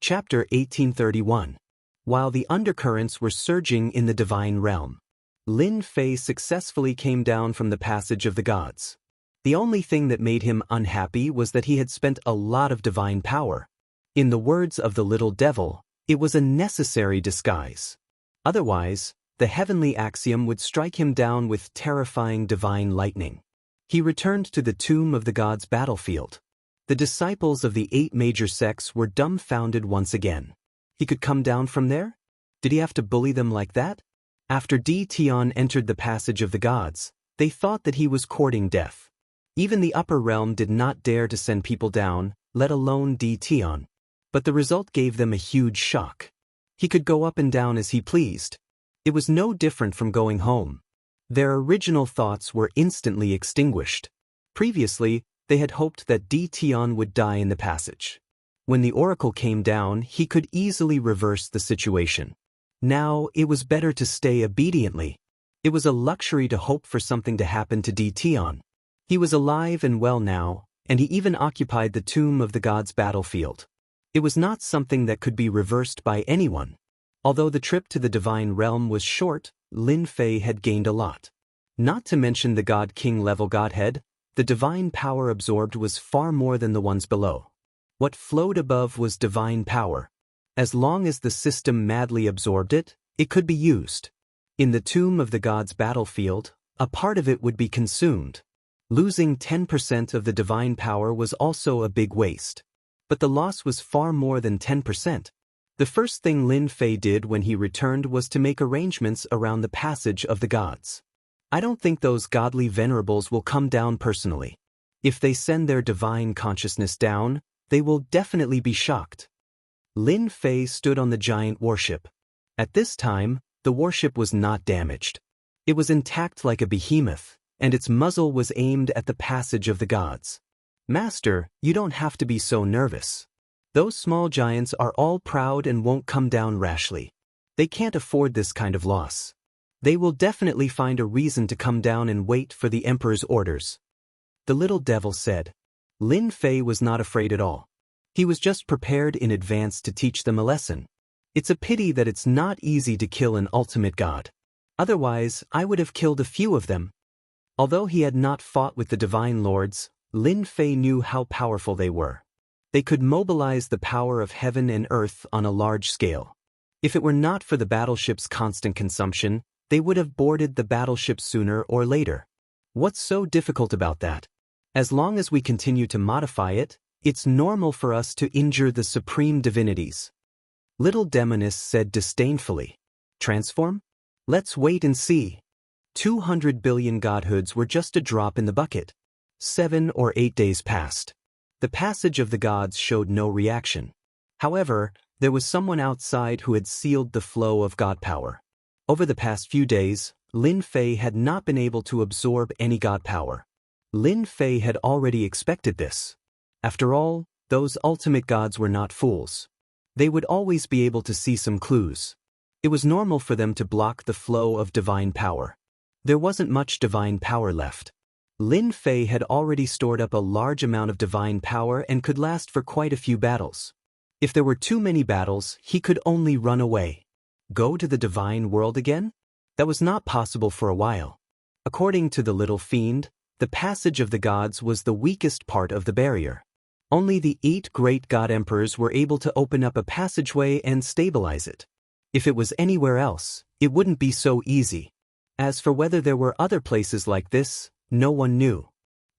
Chapter 1831. While the undercurrents were surging in the divine realm, Lin Fei successfully came down from the passage of the gods. The only thing that made him unhappy was that he had spent a lot of divine power. In the words of the little devil, it was a necessary disguise. Otherwise, the heavenly axiom would strike him down with terrifying divine lightning. He returned to the tomb of the gods' battlefield. The disciples of the 8 major sects were dumbfounded once again. He could come down from there? Did he have to bully them like that? After Di Tian entered the passage of the gods, they thought that he was courting death. Even the upper realm did not dare to send people down, let alone Di Tian. But the result gave them a huge shock. He could go up and down as he pleased. It was no different from going home. Their original thoughts were instantly extinguished. Previously, they had hoped that Di Tian would die in the passage. When the oracle came down, he could easily reverse the situation. Now, it was better to stay obediently. It was a luxury to hope for something to happen to Di Tian. He was alive and well now, and he even occupied the tomb of the gods' battlefield. It was not something that could be reversed by anyone. Although the trip to the divine realm was short, Lin Fei had gained a lot. Not to mention the God King level Godhead, the divine power absorbed was far more than the ones below. What flowed above was divine power. As long as the system madly absorbed it, it could be used. In the tomb of the gods' battlefield, a part of it would be consumed. Losing 10% of the divine power was also a big waste. But the loss was far more than 10%. The first thing Lin Fei did when he returned was to make arrangements around the passage of the gods. I don't think those godly venerables will come down personally. If they send their divine consciousness down, they will definitely be shocked. Lin Fei stood on the giant warship. At this time, the warship was not damaged. It was intact like a behemoth, and its muzzle was aimed at the passage of the gods. Master, you don't have to be so nervous. Those small giants are all proud and won't come down rashly. They can't afford this kind of loss. They will definitely find a reason to come down and wait for the emperor's orders. The little devil said. Lin Fei was not afraid at all. He was just prepared in advance to teach them a lesson. It's a pity that it's not easy to kill an ultimate god. Otherwise, I would have killed a few of them. Although he had not fought with the divine lords, Lin Fei knew how powerful they were. They could mobilize the power of heaven and earth on a large scale. If it were not for the battleship's constant consumption, they would have boarded the battleship sooner or later. What's so difficult about that? As long as we continue to modify it, it's normal for us to injure the supreme divinities. Little Demonis said disdainfully. Transform? Let's wait and see. 200 billion godhoods were just a drop in the bucket. 7 or 8 days passed. The passage of the gods showed no reaction. However, there was someone outside who had sealed the flow of god power. Over the past few days, Lin Fei had not been able to absorb any god power. Lin Fei had already expected this. After all, those ultimate gods were not fools. They would always be able to see some clues. It was normal for them to block the flow of divine power. There wasn't much divine power left. Lin Fei had already stored up a large amount of divine power and could last for quite a few battles. If there were too many battles, he could only run away. Go to the divine world again? That was not possible for a while. According to the little fiend, the passage of the gods was the weakest part of the barrier. Only the 8 great god emperors were able to open up a passageway and stabilize it. If it was anywhere else, it wouldn't be so easy. As for whether there were other places like this, no one knew.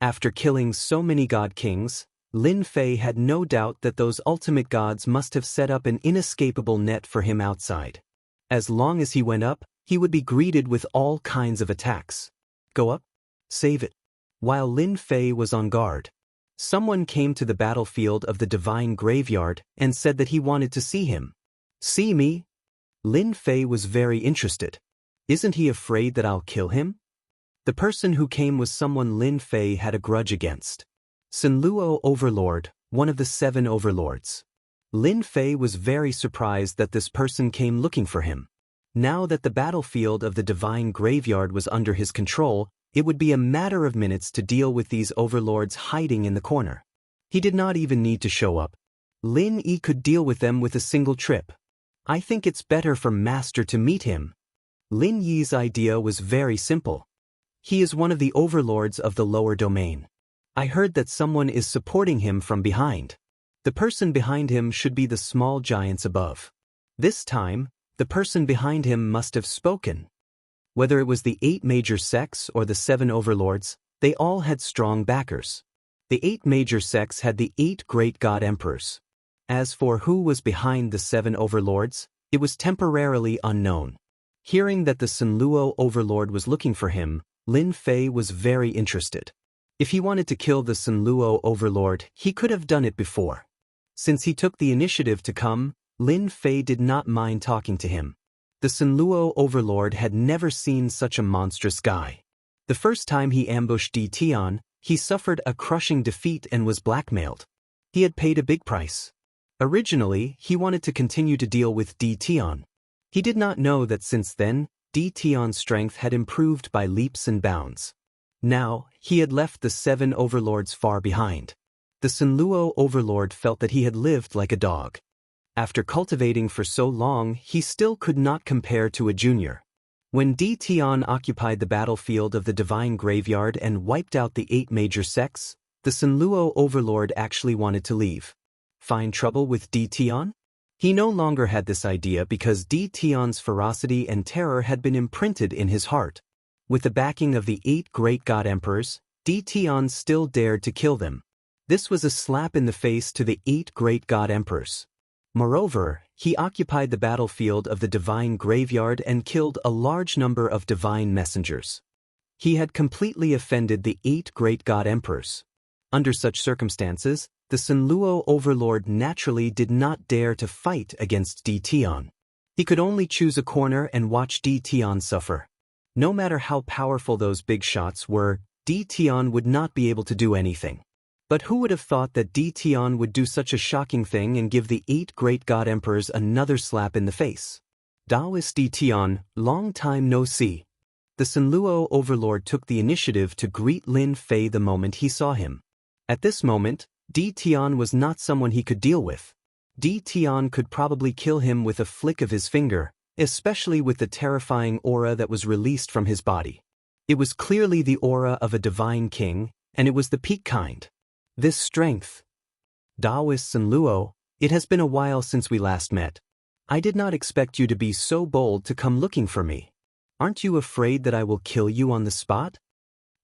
After killing so many god kings, Lin Fei had no doubt that those ultimate gods must have set up an inescapable net for him outside. As long as he went up, he would be greeted with all kinds of attacks. Go up? Save it. While Lin Fei was on guard, someone came to the battlefield of the divine graveyard and said that he wanted to see him. See me? Lin Fei was very interested. Isn't he afraid that I'll kill him? The person who came was someone Lin Fei had a grudge against. Sun Luo Overlord, one of the 7 overlords. Lin Fei was very surprised that this person came looking for him. Now that the battlefield of the divine graveyard was under his control, it would be a matter of minutes to deal with these overlords hiding in the corner. He did not even need to show up. Lin Yi could deal with them with a single trip. I think it's better for Master to meet him. Lin Yi's idea was very simple. He is one of the overlords of the lower domain. I heard that someone is supporting him from behind. The person behind him should be the small giants above. This time, the person behind him must have spoken. Whether it was the 8 major sects or the 7 overlords, they all had strong backers. The 8 major sects had the 8 great god emperors. As for who was behind the 7 overlords, it was temporarily unknown. Hearing that the Sun Luo overlord was looking for him, Lin Fei was very interested. If he wanted to kill the Sun Luo overlord, he could have done it before. Since he took the initiative to come, Lin Fei did not mind talking to him. The Sun Luo overlord had never seen such a monstrous guy. The first time he ambushed Di Tian, he suffered a crushing defeat and was blackmailed. He had paid a big price. Originally, he wanted to continue to deal with Di Tian. He did not know that since then, Di Tian's strength had improved by leaps and bounds. Now, he had left the 7 overlords far behind. The Sun Luo overlord felt that he had lived like a dog. After cultivating for so long, he still could not compare to a junior. When Di Tian occupied the battlefield of the divine graveyard and wiped out the 8 major sects, the Sun Luo overlord actually wanted to leave. Find trouble with Di Tian? He no longer had this idea because Di Tian's ferocity and terror had been imprinted in his heart. With the backing of the 8 great god emperors, Tion still dared to kill them. This was a slap in the face to the 8 great god emperors. Moreover, he occupied the battlefield of the divine graveyard and killed a large number of divine messengers. He had completely offended the 8 great god emperors. Under such circumstances, the Sunluo overlord naturally did not dare to fight against Tion. He could only choose a corner and watch Tion suffer. No matter how powerful those big shots were, Tion would not be able to do anything. But who would have thought that Tion would do such a shocking thing and give the 8 great god emperors another slap in the face? Taoist Tion, long time no see. The Sunluo overlord took the initiative to greet Lin Fei the moment he saw him. At this moment, Tion was not someone he could deal with. Tion could probably kill him with a flick of his finger, especially with the terrifying aura that was released from his body. It was clearly the aura of a divine king, and it was the peak kind. This strength. Taoist Sunluo, it has been a while since we last met. I did not expect you to be so bold to come looking for me. Aren't you afraid that I will kill you on the spot?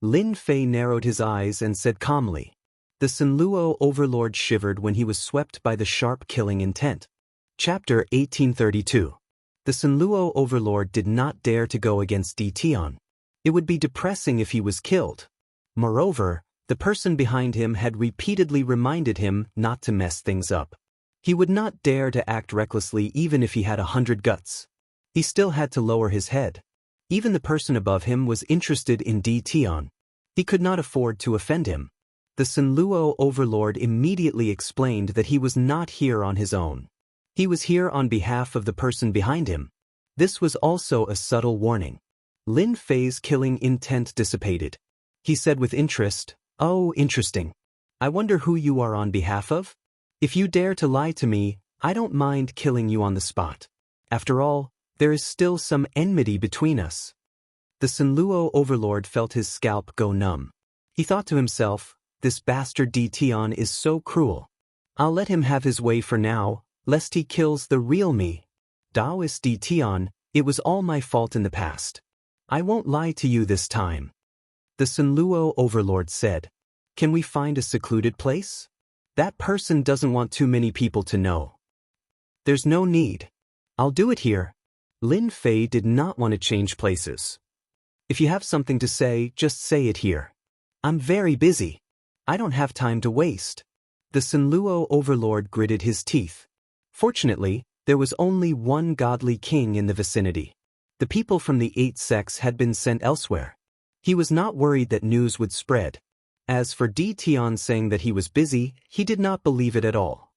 Lin Fei narrowed his eyes and said calmly. The Sunluo overlord shivered when he was swept by the sharp killing intent. Chapter 1832. The Sunluo overlord did not dare to go against Tion. It would be depressing if he was killed. Moreover, the person behind him had repeatedly reminded him not to mess things up. He would not dare to act recklessly even if he had 100 guts. He still had to lower his head. Even the person above him was interested in Tion. He could not afford to offend him. The Sunluo overlord immediately explained that he was not here on his own. He was here on behalf of the person behind him. This was also a subtle warning. Lin Fei's killing intent dissipated. He said with interest, "Oh, interesting. I wonder who you are on behalf of? If you dare to lie to me, I don't mind killing you on the spot. After all, there is still some enmity between us." The Sunluo overlord felt his scalp go numb. He thought to himself, this bastard Tion is so cruel. I'll let him have his way for now, lest he kills the real me. Taoist Tion, it was all my fault in the past. I won't lie to you this time. The Sunluo overlord said. Can we find a secluded place? That person doesn't want too many people to know. There's no need. I'll do it here. Lin Fei did not want to change places. If you have something to say, just say it here. I'm very busy. I don't have time to waste. The Sunluo overlord gritted his teeth. Fortunately, there was only one godly king in the vicinity. The people from the 8 sects had been sent elsewhere. He was not worried that news would spread. As for Tion saying that he was busy, he did not believe it at all.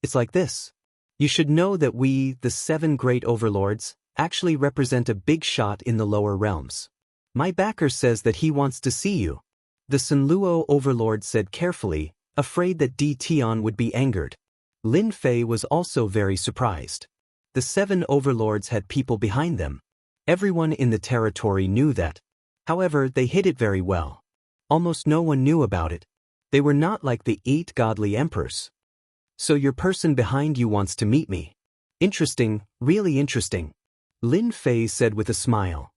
It's like this. You should know that we, the 7 great overlords, actually represent a big shot in the lower realms. My backer says that he wants to see you. The Sunluo overlord said carefully, afraid that Tion would be angered. Lin Fei was also very surprised. The 7 overlords had people behind them. Everyone in the territory knew that. However, they hid it very well. Almost no one knew about it. They were not like the 8 godly emperors. So your person behind you wants to meet me. Interesting, really interesting. Lin Fei said with a smile.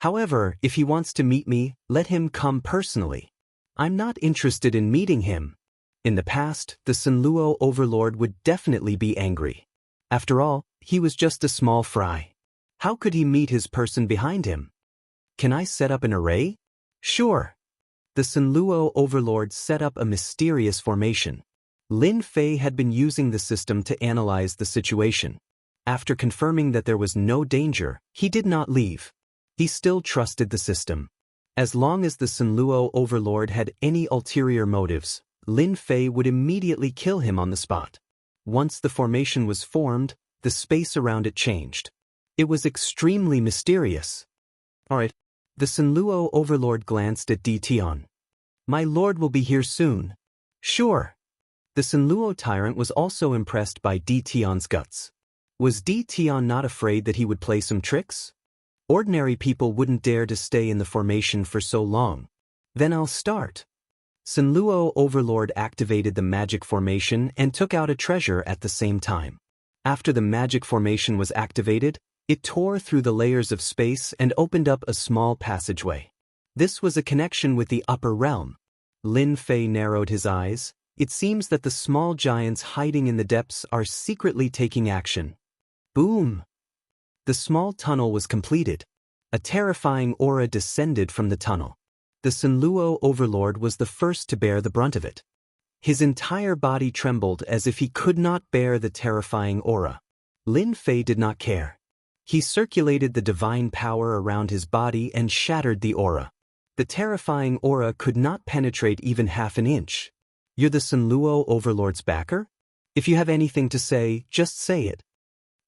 However, if he wants to meet me, let him come personally. I'm not interested in meeting him. In the past, the Sunluo overlord would definitely be angry. After all, he was just a small fry. How could he meet his person behind him? Can I set up an array? Sure. The Sunluo overlord set up a mysterious formation. Lin Fei had been using the system to analyze the situation. After confirming that there was no danger, he did not leave. He still trusted the system. As long as the Sunluo overlord had any ulterior motives, Lin Fei would immediately kill him on the spot. Once the formation was formed, the space around it changed. It was extremely mysterious. Alright. The Sunluo overlord glanced at Tion. My lord will be here soon. Sure. The Sunluo tyrant was also impressed by Tion's guts. Was Tion not afraid that he would play some tricks? Ordinary people wouldn't dare to stay in the formation for so long. Then I'll start. Sunluo overlord activated the magic formation and took out a treasure at the same time. After the magic formation was activated, it tore through the layers of space and opened up a small passageway. This was a connection with the upper realm. Lin Fei narrowed his eyes. It seems that the small giants hiding in the depths are secretly taking action. Boom! The small tunnel was completed. A terrifying aura descended from the tunnel. The Sunluo overlord was the first to bear the brunt of it. His entire body trembled as if he could not bear the terrifying aura. Lin Fei did not care. He circulated the divine power around his body and shattered the aura. The terrifying aura could not penetrate even half an inch. You're the Sunluo overlord's backer? If you have anything to say, just say it.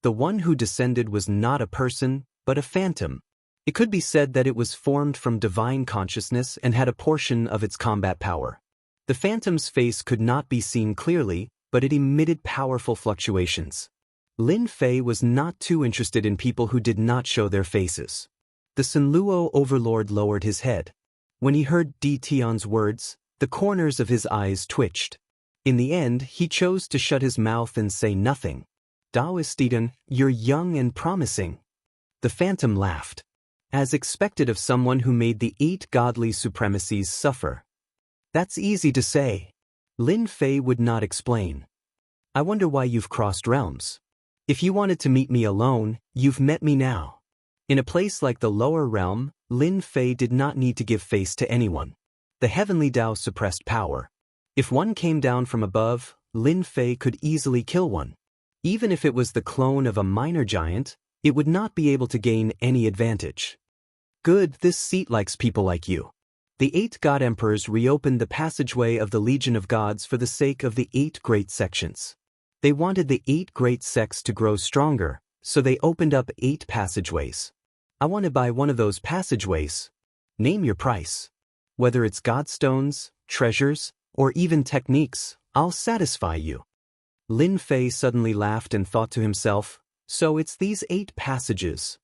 The one who descended was not a person, but a phantom. It could be said that it was formed from divine consciousness and had a portion of its combat power. The phantom's face could not be seen clearly, but it emitted powerful fluctuations. Lin Fei was not too interested in people who did not show their faces. The Sunluo overlord lowered his head. When he heard Di Tian's words, the corners of his eyes twitched. In the end, he chose to shut his mouth and say nothing. Taoist Eden, you're young and promising. The phantom laughed. As expected of someone who made the 8 godly supremacies suffer. That's easy to say. Lin Fei would not explain. I wonder why you've crossed realms. If you wanted to meet me alone, you've met me now. In a place like the lower realm, Lin Fei did not need to give face to anyone. The heavenly Tao suppressed power. If one came down from above, Lin Fei could easily kill one. Even if it was the clone of a minor giant, it would not be able to gain any advantage. Good, this seat likes people like you. The 8 god emperors reopened the passageway of the Legion of Gods for the sake of the 8 great sections. They wanted the 8 great sects to grow stronger, so they opened up 8 passageways. I want to buy one of those passageways. Name your price. Whether it's godstones, treasures, or even techniques, I'll satisfy you. Lin Fei suddenly laughed and thought to himself, so it's these 8 passages.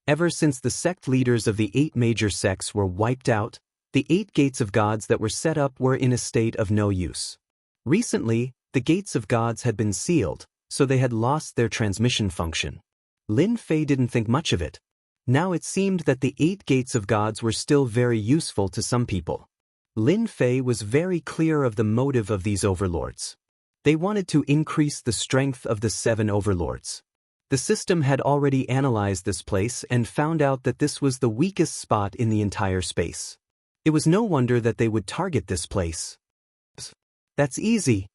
Ever since the sect leaders of the 8 major sects were wiped out, the 8 gates of gods that were set up were in a state of no use. Recently, the gates of gods had been sealed, so they had lost their transmission function. Lin Fei didn't think much of it. Now it seemed that the 8 gates of gods were still very useful to some people. Lin Fei was very clear of the motive of these overlords. They wanted to increase the strength of the 7 overlords. The system had already analyzed this place and found out that this was the weakest spot in the entire space. It was no wonder that they would target this place. That's easy.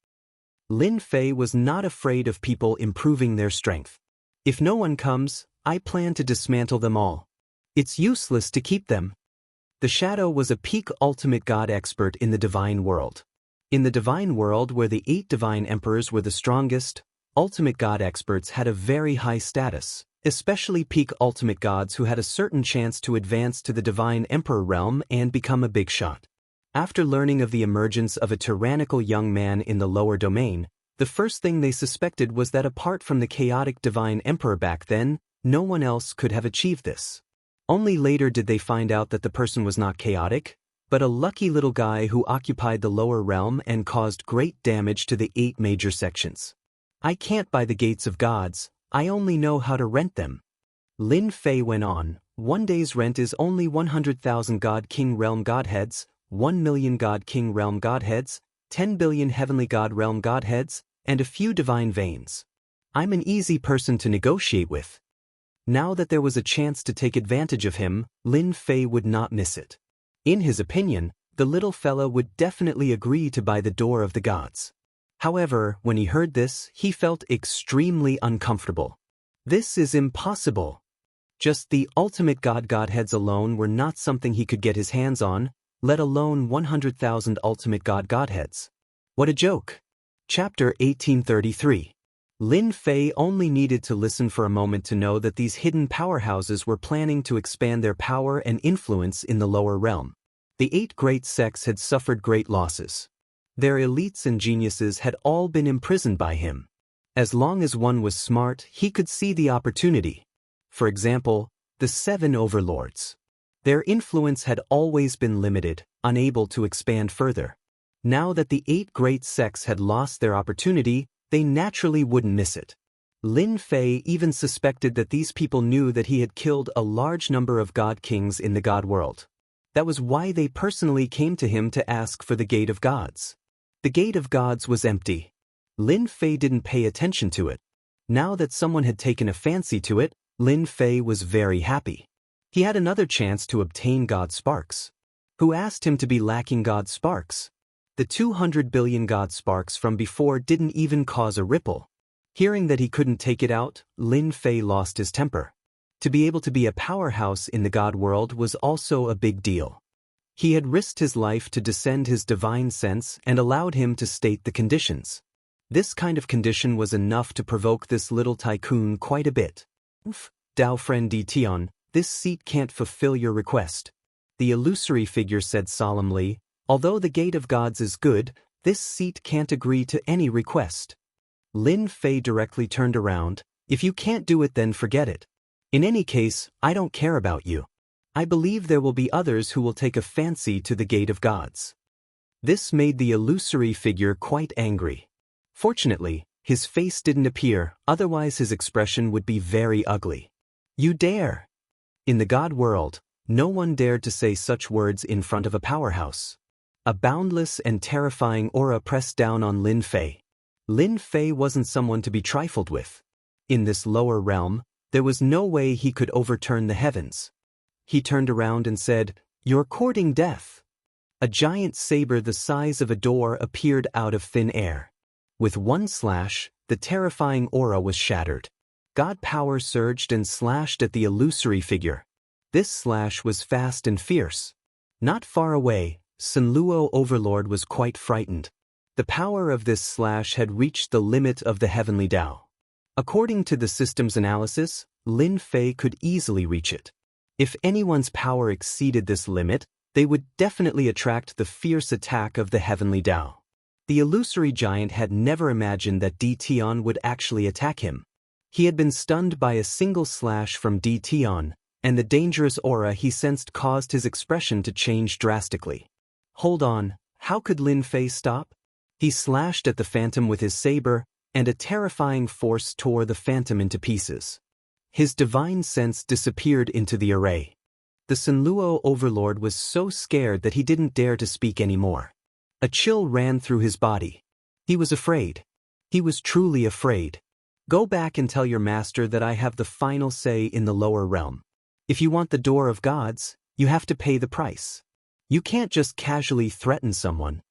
Lin Fei was not afraid of people improving their strength. If no one comes, I plan to dismantle them all. It's useless to keep them. The Shadow was a peak ultimate god expert in the divine world. In the divine world where the 8 divine emperors were the strongest, ultimate god experts had a very high status, especially peak ultimate gods who had a certain chance to advance to the divine emperor realm and become a big shot. After learning of the emergence of a tyrannical young man in the lower domain, the first thing they suspected was that apart from the chaotic divine emperor back then, no one else could have achieved this. Only later did they find out that the person was not chaotic, but a lucky little guy who occupied the lower realm and caused great damage to the 8 major sections. I can't buy the gates of gods, I only know how to rent them. Lin Fei went on, one day's rent is only 100,000 God King Realm Godheads, 1 million God King Realm Godheads, 10 billion Heavenly God Realm Godheads, and a few divine veins. I'm an easy person to negotiate with. Now that there was a chance to take advantage of him, Lin Fei would not miss it. In his opinion, the little fella would definitely agree to buy the door of the gods. However, when he heard this, he felt extremely uncomfortable. This is impossible. Just the ultimate godheads alone were not something he could get his hands on, let alone 100,000 ultimate godheads. What a joke. Chapter 1833. Lin Fei only needed to listen for a moment to know that these hidden powerhouses were planning to expand their power and influence in the lower realm. The 8 great sects had suffered great losses. Their elites and geniuses had all been imprisoned by him. As long as one was smart, he could see the opportunity. For example, the 7 overlords. Their influence had always been limited, unable to expand further. Now that the 8 great sects had lost their opportunity, they naturally wouldn't miss it. Lin Fei even suspected that these people knew that he had killed a large number of god kings in the god world. That was why they personally came to him to ask for the Gate of Gods. The Gate of Gods was empty. Lin Fei didn't pay attention to it. Now that someone had taken a fancy to it, Lin Fei was very happy. He had another chance to obtain God Sparks. Who asked him to be lacking God Sparks? The 200 billion God Sparks from before didn't even cause a ripple. Hearing that he couldn't take it out, Lin Fei lost his temper. To be able to be a powerhouse in the God world was also a big deal. He had risked his life to descend his divine sense and allowed him to state the conditions. This kind of condition was enough to provoke this little tycoon quite a bit. Dao friend Di Tian, this seat can't fulfill your request. The illusory figure said solemnly, although the Gate of Gods is good, this seat can't agree to any request. Lin Fei directly turned around, if you can't do it then forget it. In any case, I don't care about you. I believe there will be others who will take a fancy to the Gate of Gods. This made the illusory figure quite angry. Fortunately, his face didn't appear, otherwise his expression would be very ugly. You dare! In the God world, no one dared to say such words in front of a powerhouse. A boundless and terrifying aura pressed down on Lin Fei. Lin Fei wasn't someone to be trifled with. In this lower realm, there was no way he could overturn the heavens. He turned around and said, "You're courting death." A giant saber the size of a door appeared out of thin air. With one slash, the terrifying aura was shattered. God power surged and slashed at the illusory figure. This slash was fast and fierce. Not far away, Sun Luo Overlord was quite frightened. The power of this slash had reached the limit of the heavenly Tao. According to the system's analysis, Lin Fei could easily reach it. If anyone's power exceeded this limit, they would definitely attract the fierce attack of the heavenly Tao. The illusory giant had never imagined that Di Tian would actually attack him. He had been stunned by a single slash from Di Tian, and the dangerous aura he sensed caused his expression to change drastically. Hold on, how could Lin Fei stop? He slashed at the phantom with his saber, and a terrifying force tore the phantom into pieces. His divine sense disappeared into the array. The Sun Luo Overlord was so scared that he didn't dare to speak anymore. A chill ran through his body. He was afraid. He was truly afraid. Go back and tell your master that I have the final say in the lower realm. If you want the door of gods, you have to pay the price. You can't just casually threaten someone.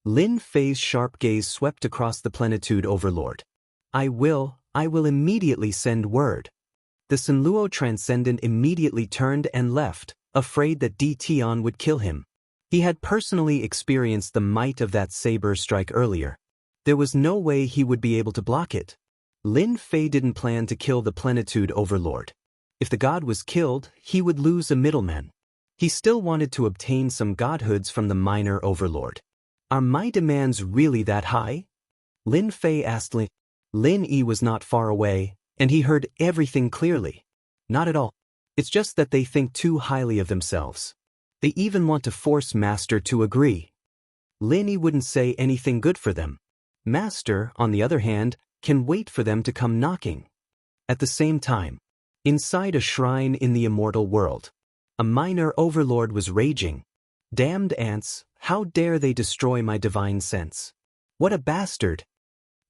Lin Fei's sharp gaze swept across the plenitude overlord. I will immediately send word. The Sun Luo Transcendent immediately turned and left, afraid that Di Tian would kill him. He had personally experienced the might of that saber strike earlier. There was no way he would be able to block it. Lin Fei didn't plan to kill the plenitude overlord. If the god was killed, he would lose a middleman. He still wanted to obtain some godhoods from the minor overlord. Are my demands really that high? Lin Fei asked Lin. Lin Yi was not far away, and he heard everything clearly. Not at all. It's just that they think too highly of themselves. They even want to force Master to agree. Lin Yi wouldn't say anything good for them. Master, on the other hand, can wait for them to come knocking. At the same time, inside a shrine in the immortal world, a minor overlord was raging. Damned ants, how dare they destroy my divine sense? What a bastard!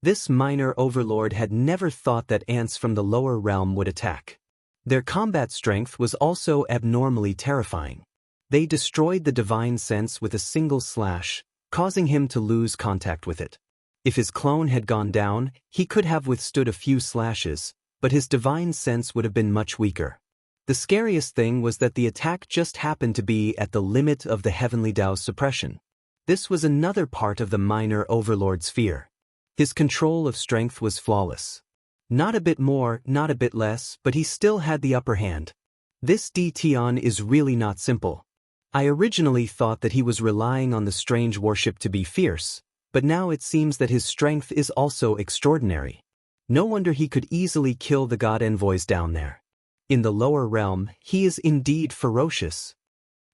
This minor overlord had never thought that ants from the lower realm would attack. Their combat strength was also abnormally terrifying. They destroyed the divine sense with a single slash, causing him to lose contact with it. If his clone had gone down, he could have withstood a few slashes, but his divine sense would have been much weaker. The scariest thing was that the attack just happened to be at the limit of the heavenly Tao's suppression. This was another part of the minor overlord's fear. His control of strength was flawless. Not a bit more, not a bit less, but he still had the upper hand. This Di Tian is really not simple. I originally thought that he was relying on the strange worship to be fierce, but now it seems that his strength is also extraordinary. No wonder he could easily kill the god envoys down there. In the lower realm, he is indeed ferocious.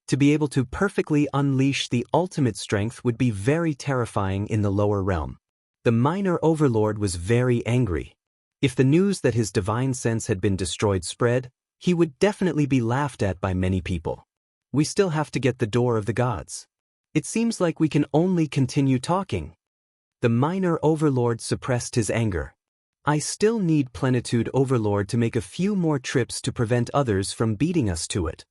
To be able to perfectly unleash the ultimate strength would be very terrifying in the lower realm. The minor overlord was very angry. If the news that his divine sense had been destroyed spread, he would definitely be laughed at by many people. We still have to get the door of the gods. It seems like we can only continue talking. The minor overlord suppressed his anger. I still need Plenitude Overlord to make a few more trips to prevent others from beating us to it.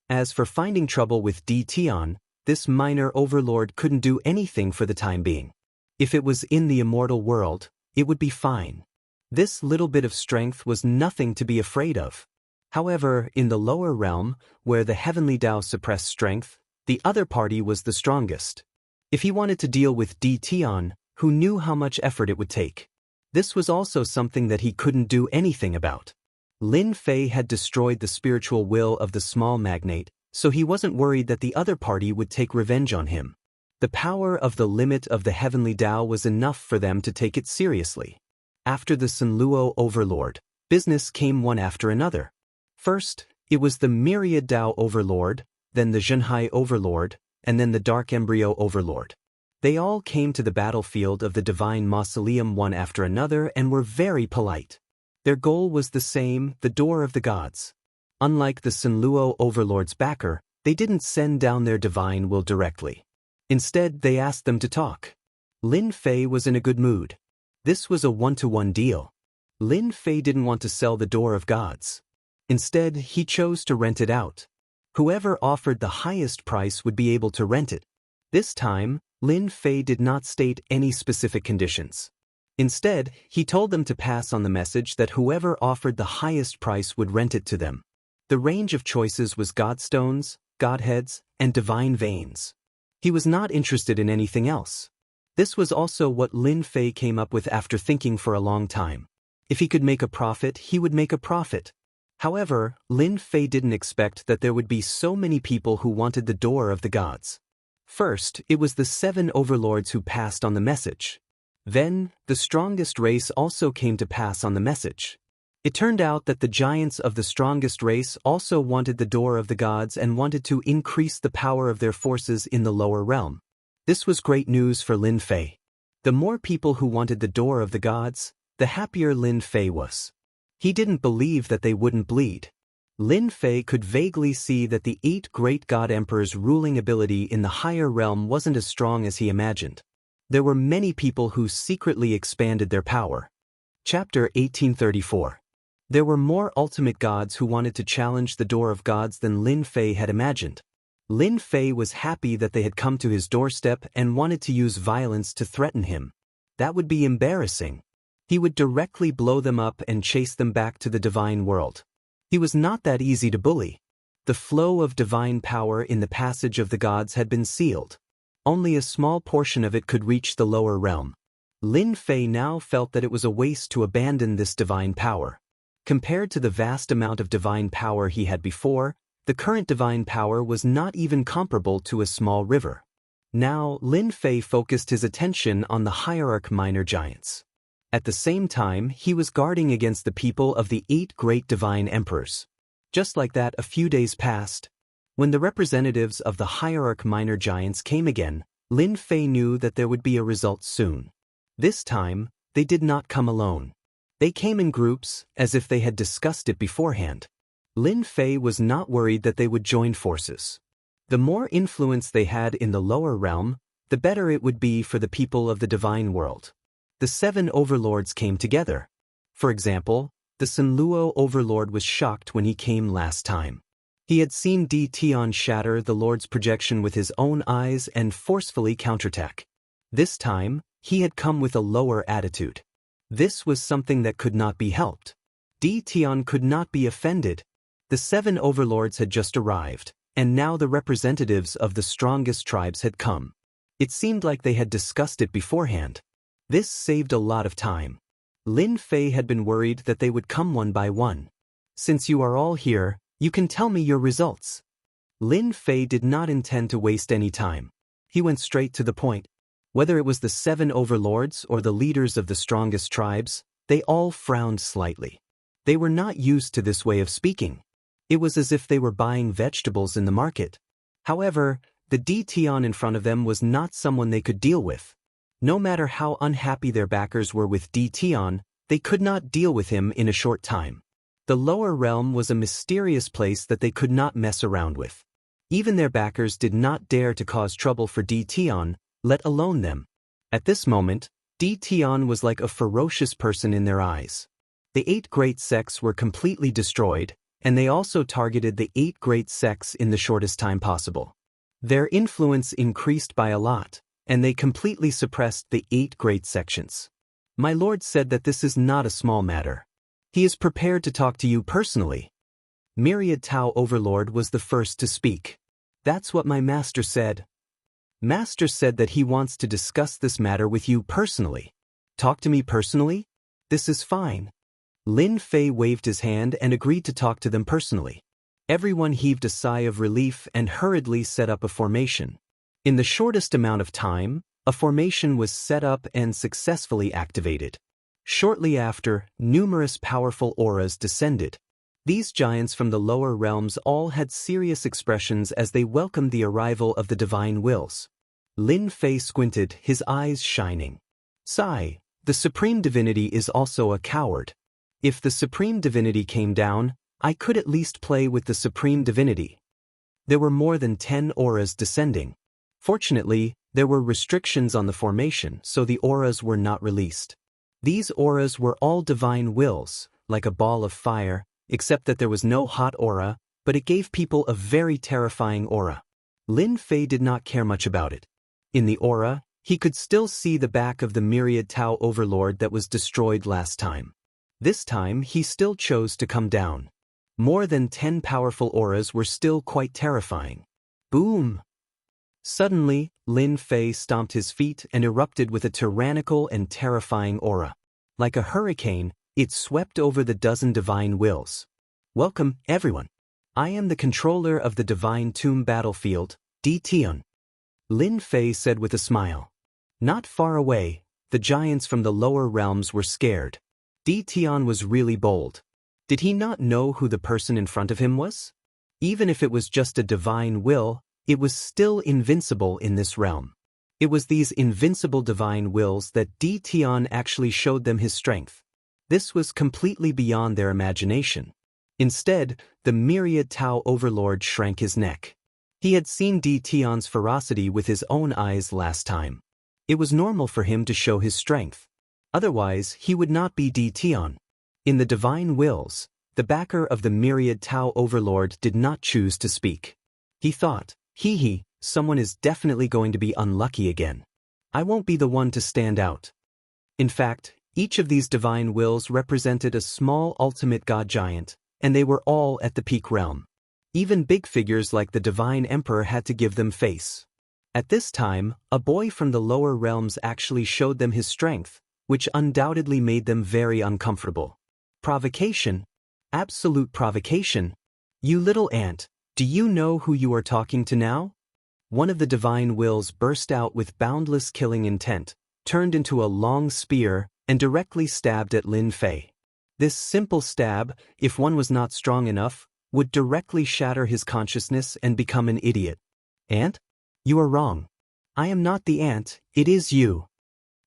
As for finding trouble with Tion, this minor overlord couldn't do anything for the time being. If it was in the immortal world, it would be fine. This little bit of strength was nothing to be afraid of. However, in the lower realm, where the heavenly Tao suppressed strength, the other party was the strongest. If he wanted to deal with Tion, who knew how much effort it would take? This was also something that he couldn't do anything about. Lin Fei had destroyed the spiritual will of the small magnate, so he wasn't worried that the other party would take revenge on him. The power of the limit of the heavenly Tao was enough for them to take it seriously. After the Sunluo Overlord, business came one after another. First, it was the Myriad Tao Overlord, then the Zhenhai Overlord, and then the Dark Embryo Overlord. They all came to the battlefield of the Divine Mausoleum one after another and were very polite. Their goal was the same, the door of the gods. Unlike the Sunluo Overlord's backer, they didn't send down their divine will directly. Instead, they asked them to talk. Lin Fei was in a good mood. This was a one-to-one deal. Lin Fei didn't want to sell the door of gods. Instead, he chose to rent it out. Whoever offered the highest price would be able to rent it. This time, Lin Fei did not state any specific conditions. Instead, he told them to pass on the message that whoever offered the highest price would rent it to them. The range of choices was godstones, godheads, and divine veins. He was not interested in anything else. This was also what Lin Fei came up with after thinking for a long time. If he could make a profit, he would make a profit. However, Lin Fei didn't expect that there would be so many people who wanted the door of the gods. First, it was the 7 overlords who passed on the message. Then, the strongest race also came to pass on the message. It turned out that the giants of the strongest race also wanted the door of the gods and wanted to increase the power of their forces in the lower realm. This was great news for Lin Fei. The more people who wanted the door of the gods, the happier Lin Fei was. He didn't believe that they wouldn't bleed. Lin Fei could vaguely see that the 8 great god emperors' ruling ability in the higher realm wasn't as strong as he imagined. There were many people who secretly expanded their power. Chapter 1834. There were more ultimate gods who wanted to challenge the door of gods than Lin Fei had imagined. Lin Fei was happy that they had come to his doorstep and wanted to use violence to threaten him. That would be embarrassing. He would directly blow them up and chase them back to the divine world. He was not that easy to bully. The flow of divine power in the passage of the gods had been sealed. Only a small portion of it could reach the lower realm. Lin Fei now felt that it was a waste to abandon this divine power. Compared to the vast amount of divine power he had before, the current divine power was not even comparable to a small river. Now, Lin Fei focused his attention on the hierarch minor giants. At the same time, he was guarding against the people of the 8 great divine emperors. Just like that, a few days passed. When the representatives of the hierarch minor giants came again, Lin Fei knew that there would be a result soon. This time, they did not come alone. They came in groups, as if they had discussed it beforehand. Lin Fei was not worried that they would join forces. The more influence they had in the lower realm, the better it would be for the people of the divine world. The 7 overlords came together. For example, the Sunluo overlord was shocked when he came last time. He had seen Tion shatter the lord's projection with his own eyes and forcefully counterattack. This time, he had come with a lower attitude. This was something that could not be helped. Tion could not be offended. The 7 overlords had just arrived, and now the representatives of the strongest tribes had come. It seemed like they had discussed it beforehand. This saved a lot of time. Lin Fei had been worried that they would come one by one. Since you are all here, you can tell me your results. Lin Fei did not intend to waste any time. He went straight to the point. Whether it was the 7 overlords or the leaders of the strongest tribes, they all frowned slightly. They were not used to this way of speaking. It was as if they were buying vegetables in the market. However, the Tion in front of them was not someone they could deal with. No matter how unhappy their backers were with Tion, they could not deal with him in a short time. The lower realm was a mysterious place that they could not mess around with. Even their backers did not dare to cause trouble for Di Tian, let alone them. At this moment, Di Tian was like a ferocious person in their eyes. The 8 great sects were completely destroyed, and they also targeted the 8 great sects in the shortest time possible. Their influence increased by a lot, and they completely suppressed the 8 great sections. My lord said that this is not a small matter. He is prepared to talk to you personally. Myriad Tao Overlord was the first to speak. That's what my master said. Master said that he wants to discuss this matter with you personally. Talk to me personally? This is fine. Lin Fei waved his hand and agreed to talk to them personally. Everyone heaved a sigh of relief and hurriedly set up a formation. In the shortest amount of time, a formation was set up and successfully activated. Shortly after, numerous powerful auras descended. These giants from the lower realms all had serious expressions as they welcomed the arrival of the divine wills. Lin Fei squinted, his eyes shining. Sigh, the supreme divinity is also a coward. If the supreme divinity came down, I could at least play with the supreme divinity. There were more than 10 auras descending. Fortunately, there were restrictions on the formation, so the auras were not released. These auras were all divine wills, like a ball of fire, except that there was no hot aura, but it gave people a very terrifying aura. Lin Fei did not care much about it. In the aura, he could still see the back of the Myriad Tao Overlord that was destroyed last time. This time, he still chose to come down. More than 10 powerful auras were still quite terrifying. Boom! Suddenly, Lin Fei stomped his feet and erupted with a tyrannical and terrifying aura. Like a hurricane, it swept over the dozen divine wills. Welcome, everyone. I am the controller of the Divine Tomb battlefield, Di Tian. Lin Fei said with a smile. Not far away, the giants from the lower realms were scared. Di Tian was really bold. Did he not know who the person in front of him was? Even if it was just a divine will, it was still invincible in this realm. It was these invincible divine wills that Di Tian actually showed them his strength. This was completely beyond their imagination. Instead, the Myriad Tao Overlord shrank his neck. He had seen Di Tian's ferocity with his own eyes last time. It was normal for him to show his strength. Otherwise, he would not be Di Tian. In the divine wills, the backer of the Myriad Tao Overlord did not choose to speak. He thought, someone is definitely going to be unlucky again. I won't be the one to stand out. In fact, each of these divine wills represented a small ultimate god giant, and they were all at the peak realm. Even big figures like the Divine Emperor had to give them face. At this time, a boy from the lower realms actually showed them his strength, which undoubtedly made them very uncomfortable. Provocation? Absolute provocation? You little ant, do you know who you are talking to now? One of the divine wills burst out with boundless killing intent, turned into a long spear, and directly stabbed at Lin Fei. This simple stab, if one was not strong enough, would directly shatter his consciousness and become an idiot. Ant? You are wrong. I am not the ant, it is you.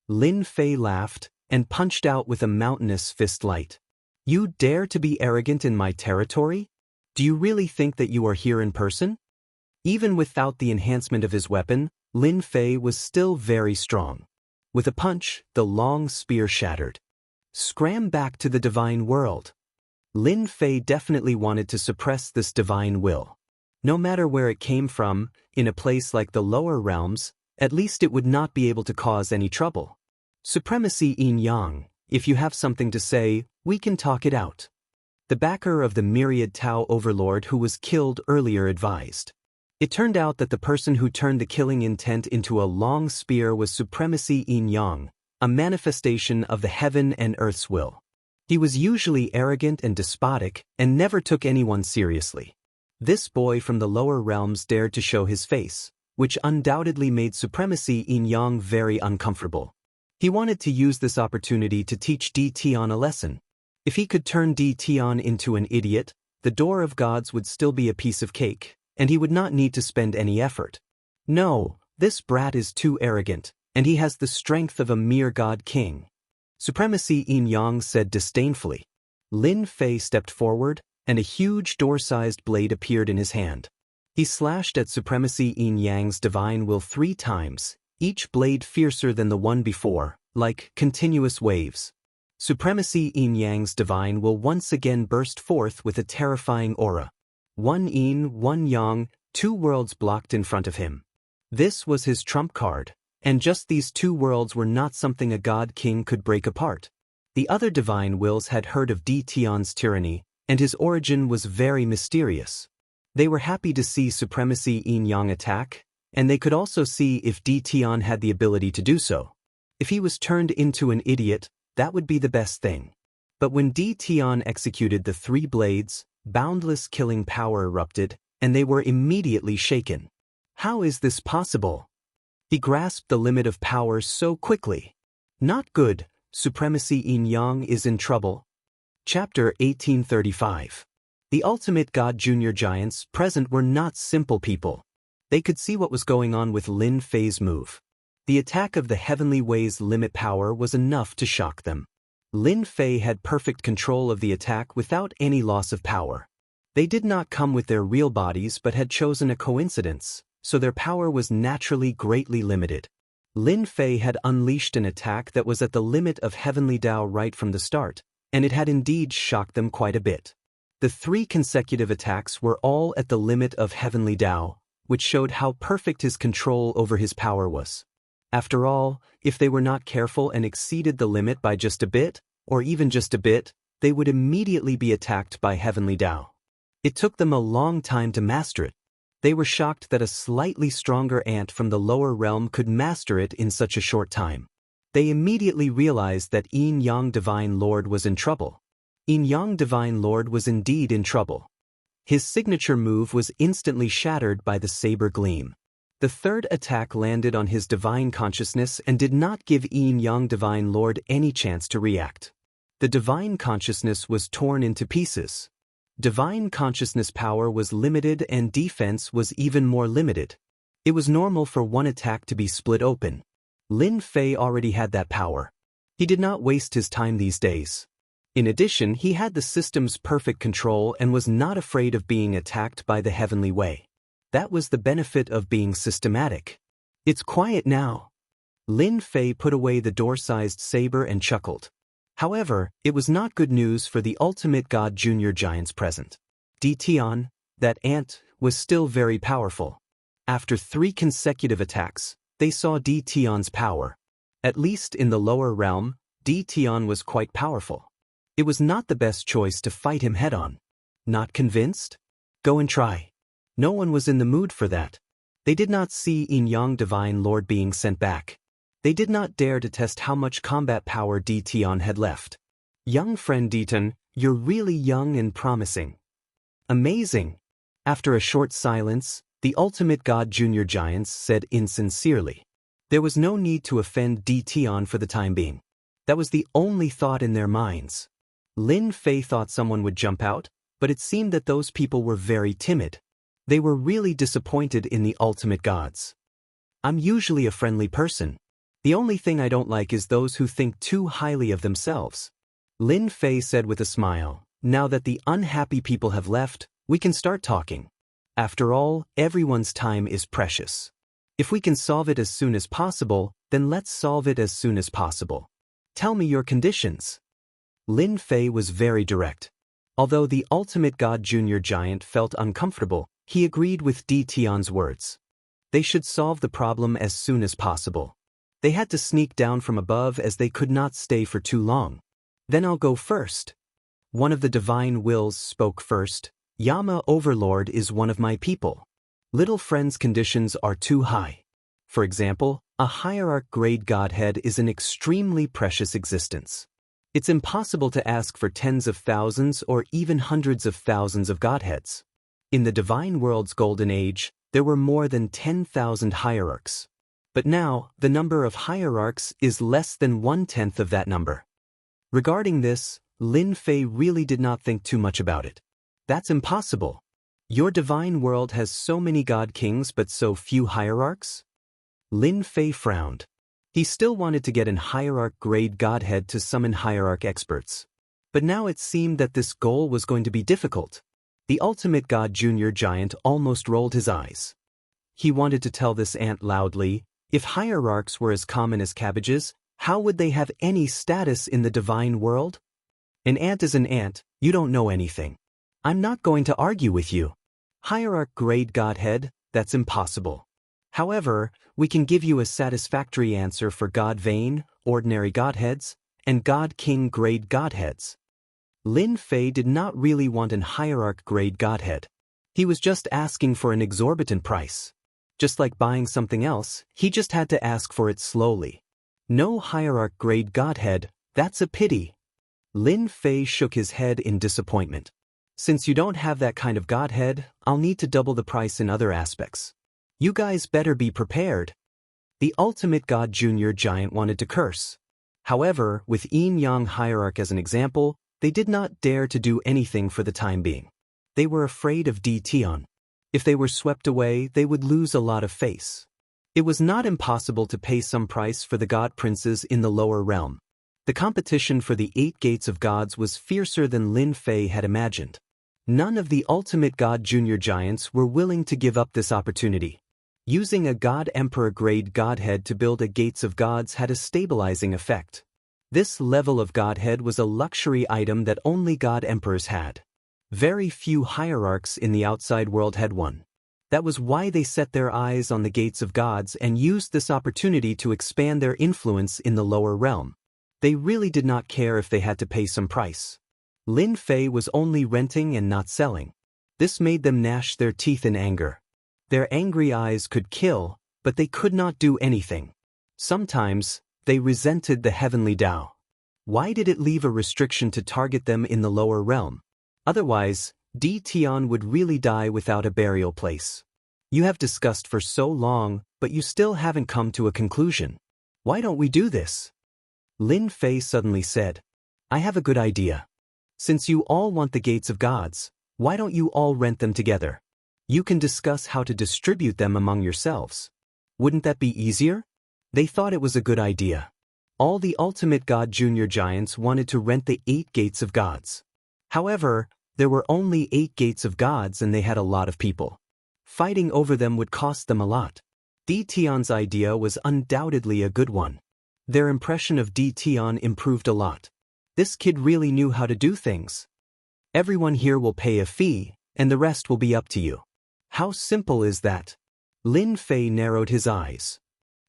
Lin Fei laughed and punched out with a mountainous fist light. You dare to be arrogant in my territory? Do you really think that you are here in person? Even without the enhancement of his weapon, Lin Fei was still very strong. With a punch, the long spear shattered. Scram back to the divine world. Lin Fei definitely wanted to suppress this divine will. No matter where it came from, in a place like the lower realms, at least it would not be able to cause any trouble. Supremacy Yin Yang, if you have something to say, we can talk it out. The backer of the Myriad Tao Overlord who was killed earlier advised. It turned out that the person who turned the killing intent into a long spear was Supremacy Yin Yang, a manifestation of the heaven and earth's will. He was usually arrogant and despotic and never took anyone seriously. This boy from the lower realms dared to show his face, which undoubtedly made Supremacy Yin Yang very uncomfortable. He wanted to use this opportunity to teach Di Tian a lesson. If he could turn Di Tian into an idiot, the door of gods would still be a piece of cake, and he would not need to spend any effort. No, this brat is too arrogant, and he has the strength of a mere god king. Supremacy Yin Yang said disdainfully. Lin Fei stepped forward, and a huge door-sized blade appeared in his hand. He slashed at Supremacy Yin Yang's divine will 3 times, each blade fiercer than the one before, like continuous waves. Supremacy Yin Yang's divine will once again burst forth with a terrifying aura. 1 yin, 1 yang, 2 worlds blocked in front of him. This was his trump card, and just these 2 worlds were not something a god king could break apart. The other divine wills had heard of Di Tian's tyranny, and his origin was very mysterious. They were happy to see Supremacy Yin Yang attack, and they could also see if Di Tian had the ability to do so. If he was turned into an idiot, that would be the best thing. But when Di Tian executed the 3 blades, boundless killing power erupted, and they were immediately shaken. How is this possible? He grasped the limit of power so quickly. Not good, Supremacy Yin Yang is in trouble. Chapter 1835. The ultimate god junior giants present were not simple people. They could see what was going on with Lin Fei's move. The attack of the Heavenly Way's limit power was enough to shock them. Lin Fei had perfect control of the attack without any loss of power. They did not come with their real bodies but had chosen a coincidence, so their power was naturally greatly limited. Lin Fei had unleashed an attack that was at the limit of Heavenly Tao right from the start, and it had indeed shocked them quite a bit. The 3 consecutive attacks were all at the limit of Heavenly Tao, which showed how perfect his control over his power was. After all, if they were not careful and exceeded the limit by just a bit, or even just a bit, they would immediately be attacked by Heavenly Tao. It took them a long time to master it. They were shocked that a slightly stronger ant from the lower realm could master it in such a short time. They immediately realized that Yin Yang Divine Lord was in trouble. Yin Yang Divine Lord was indeed in trouble. His signature move was instantly shattered by the saber gleam. The 3rd attack landed on his divine consciousness and did not give Yin Yang Divine Lord any chance to react. The divine consciousness was torn into pieces. Divine consciousness power was limited and defense was even more limited. It was normal for one attack to be split open. Lin Fei already had that power. He did not waste his time these days. In addition, he had the system's perfect control and was not afraid of being attacked by the Heavenly Way. That was the benefit of being systematic. It's quiet now. Lin Fei put away the door-sized saber and chuckled. However, it was not good news for the ultimate god junior giants present. Di Tian, that ant, was still very powerful. After 3 consecutive attacks, they saw Di Tian's power. At least in the lower realm, Di Tian was quite powerful. It was not the best choice to fight him head-on. Not convinced? Go and try. No one was in the mood for that. They did not see Yin Yang Divine Lord being sent back. They did not dare to test how much combat power Di Tian had left. Young friend Ditan, you're really young and promising. Amazing. After a short silence, the ultimate god junior giants said insincerely. There was no need to offend Di Tian for the time being. That was the only thought in their minds. Lin Fei thought someone would jump out, but it seemed that those people were very timid. They were really disappointed in the ultimate gods. I'm usually a friendly person. The only thing I don't like is those who think too highly of themselves. Lin Fei said with a smile, now that the unhappy people have left, we can start talking. After all, everyone's time is precious. If we can solve it as soon as possible, then let's solve it as soon as possible. Tell me your conditions. Lin Fei was very direct. Although the ultimate god junior giant felt uncomfortable, he agreed with Di Tian's words. They should solve the problem as soon as possible. They had to sneak down from above as they could not stay for too long. Then I'll go first. One of the divine wills spoke first. Yama Overlord is one of my people. Little friend's conditions are too high. For example, a hierarch grade godhead is an extremely precious existence. It's impossible to ask for tens of thousands or even hundreds of thousands of godheads. In the divine world's golden age, there were more than 10,000 hierarchs. But now, the number of hierarchs is less than 1/10 of that number. Regarding this, Lin Fei really did not think too much about it. That's impossible. Your divine world has so many god kings but so few hierarchs? Lin Fei frowned. He still wanted to get an hierarch grade godhead to summon hierarch experts. But now it seemed that this goal was going to be difficult. The ultimate god junior giant almost rolled his eyes. He wanted to tell this ant loudly, if hierarchs were as common as cabbages, how would they have any status in the divine world? An ant is an ant, you don't know anything. I'm not going to argue with you. Hierarch grade godhead, that's impossible. However, we can give you a satisfactory answer for god Vane, ordinary godheads, and god king grade godheads. Lin Fei did not really want an hierarch grade godhead. He was just asking for an exorbitant price. Just like buying something else, he just had to ask for it slowly. No hierarch grade godhead, that's a pity. Lin Fei shook his head in disappointment. Since you don't have that kind of godhead, I'll need to double the price in other aspects. You guys better be prepared. The ultimate god junior giant wanted to curse. However, with Yin Yang hierarch as an example, they did not dare to do anything for the time being. They were afraid of Di Tian. If they were swept away, they would lose a lot of face. It was not impossible to pay some price for the god princes in the lower realm. The competition for the 8 gates of gods was fiercer than Lin Fei had imagined. None of the ultimate god junior giants were willing to give up this opportunity. Using a god emperor grade godhead to build a gates of gods had a stabilizing effect. This level of godhead was a luxury item that only god emperors had. Very few hierarchs in the outside world had one. That was why they set their eyes on the gates of gods and used this opportunity to expand their influence in the lower realm. They really did not care if they had to pay some price. Lin Fei was only renting and not selling. This made them gnash their teeth in anger. Their angry eyes could kill, but they could not do anything. Sometimes, they resented the heavenly Tao. Why did it leave a restriction to target them in the lower realm? Otherwise, Di Tian would really die without a burial place. You have discussed for so long, but you still haven't come to a conclusion. Why don't we do this? Lin Fei suddenly said, I have a good idea. Since you all want the gates of gods, why don't you all rent them together? You can discuss how to distribute them among yourselves. Wouldn't that be easier? They thought it was a good idea. All the ultimate god junior giants wanted to rent the 8 gates of gods. However, there were only 8 gates of gods and they had a lot of people. Fighting over them would cost them a lot. Di Tian's idea was undoubtedly a good one. Their impression of Di Tian improved a lot. This kid really knew how to do things. Everyone here will pay a fee, and the rest will be up to you. How simple is that? Lin Fei narrowed his eyes.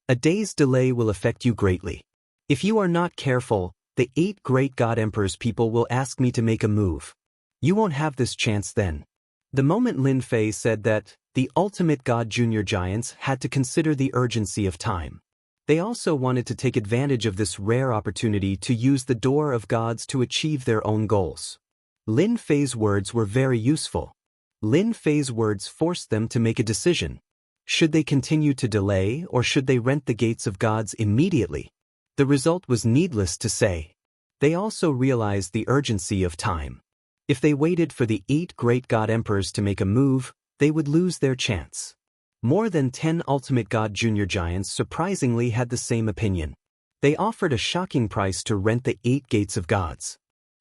A day's delay will affect you greatly. If you are not careful, the 8 great god emperors people will ask me to make a move. You won't have this chance then. The moment Lin Fei said that, the ultimate god junior giants had to consider the urgency of time. They also wanted to take advantage of this rare opportunity to use the door of gods to achieve their own goals. Lin Fei's words were very useful. Lin Fei's words forced them to make a decision. Should they continue to delay or should they rent the gates of gods immediately? The result was needless to say. They also realized the urgency of time. If they waited for the 8 great god emperors to make a move, they would lose their chance. More than 10 ultimate god junior giants surprisingly had the same opinion. They offered a shocking price to rent the 8 gates of gods.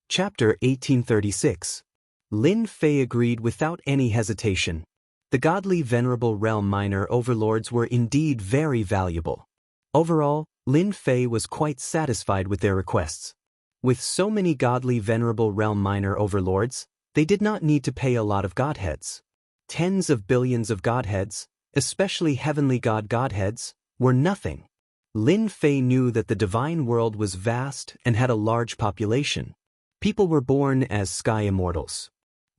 Chapter 1836. Lin Fei agreed without any hesitation. The godly venerable realm minor overlords were indeed very valuable. Overall, Lin Fei was quite satisfied with their requests. With so many godly venerable realm minor overlords, they did not need to pay a lot of godheads. Tens of billions of godheads, especially heavenly godheads, were nothing. Lin Fei knew that the divine world was vast and had a large population. People were born as sky immortals.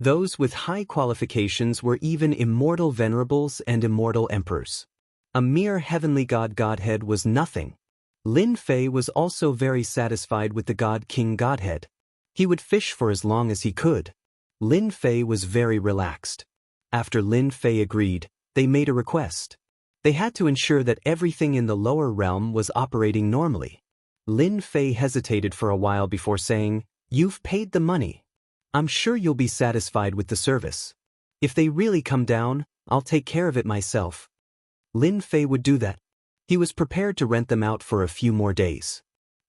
Those with high qualifications were even immortal venerables and immortal emperors. A mere heavenly godhead was nothing. Lin Fei was also very satisfied with the god king godhead. He would fish for as long as he could. Lin Fei was very relaxed. After Lin Fei agreed, they made a request. They had to ensure that everything in the lower realm was operating normally. Lin Fei hesitated for a while before saying, "You've paid the money. I'm sure you'll be satisfied with the service. If they really come down, I'll take care of it myself." Lin Fei would do that. He was prepared to rent them out for a few more days.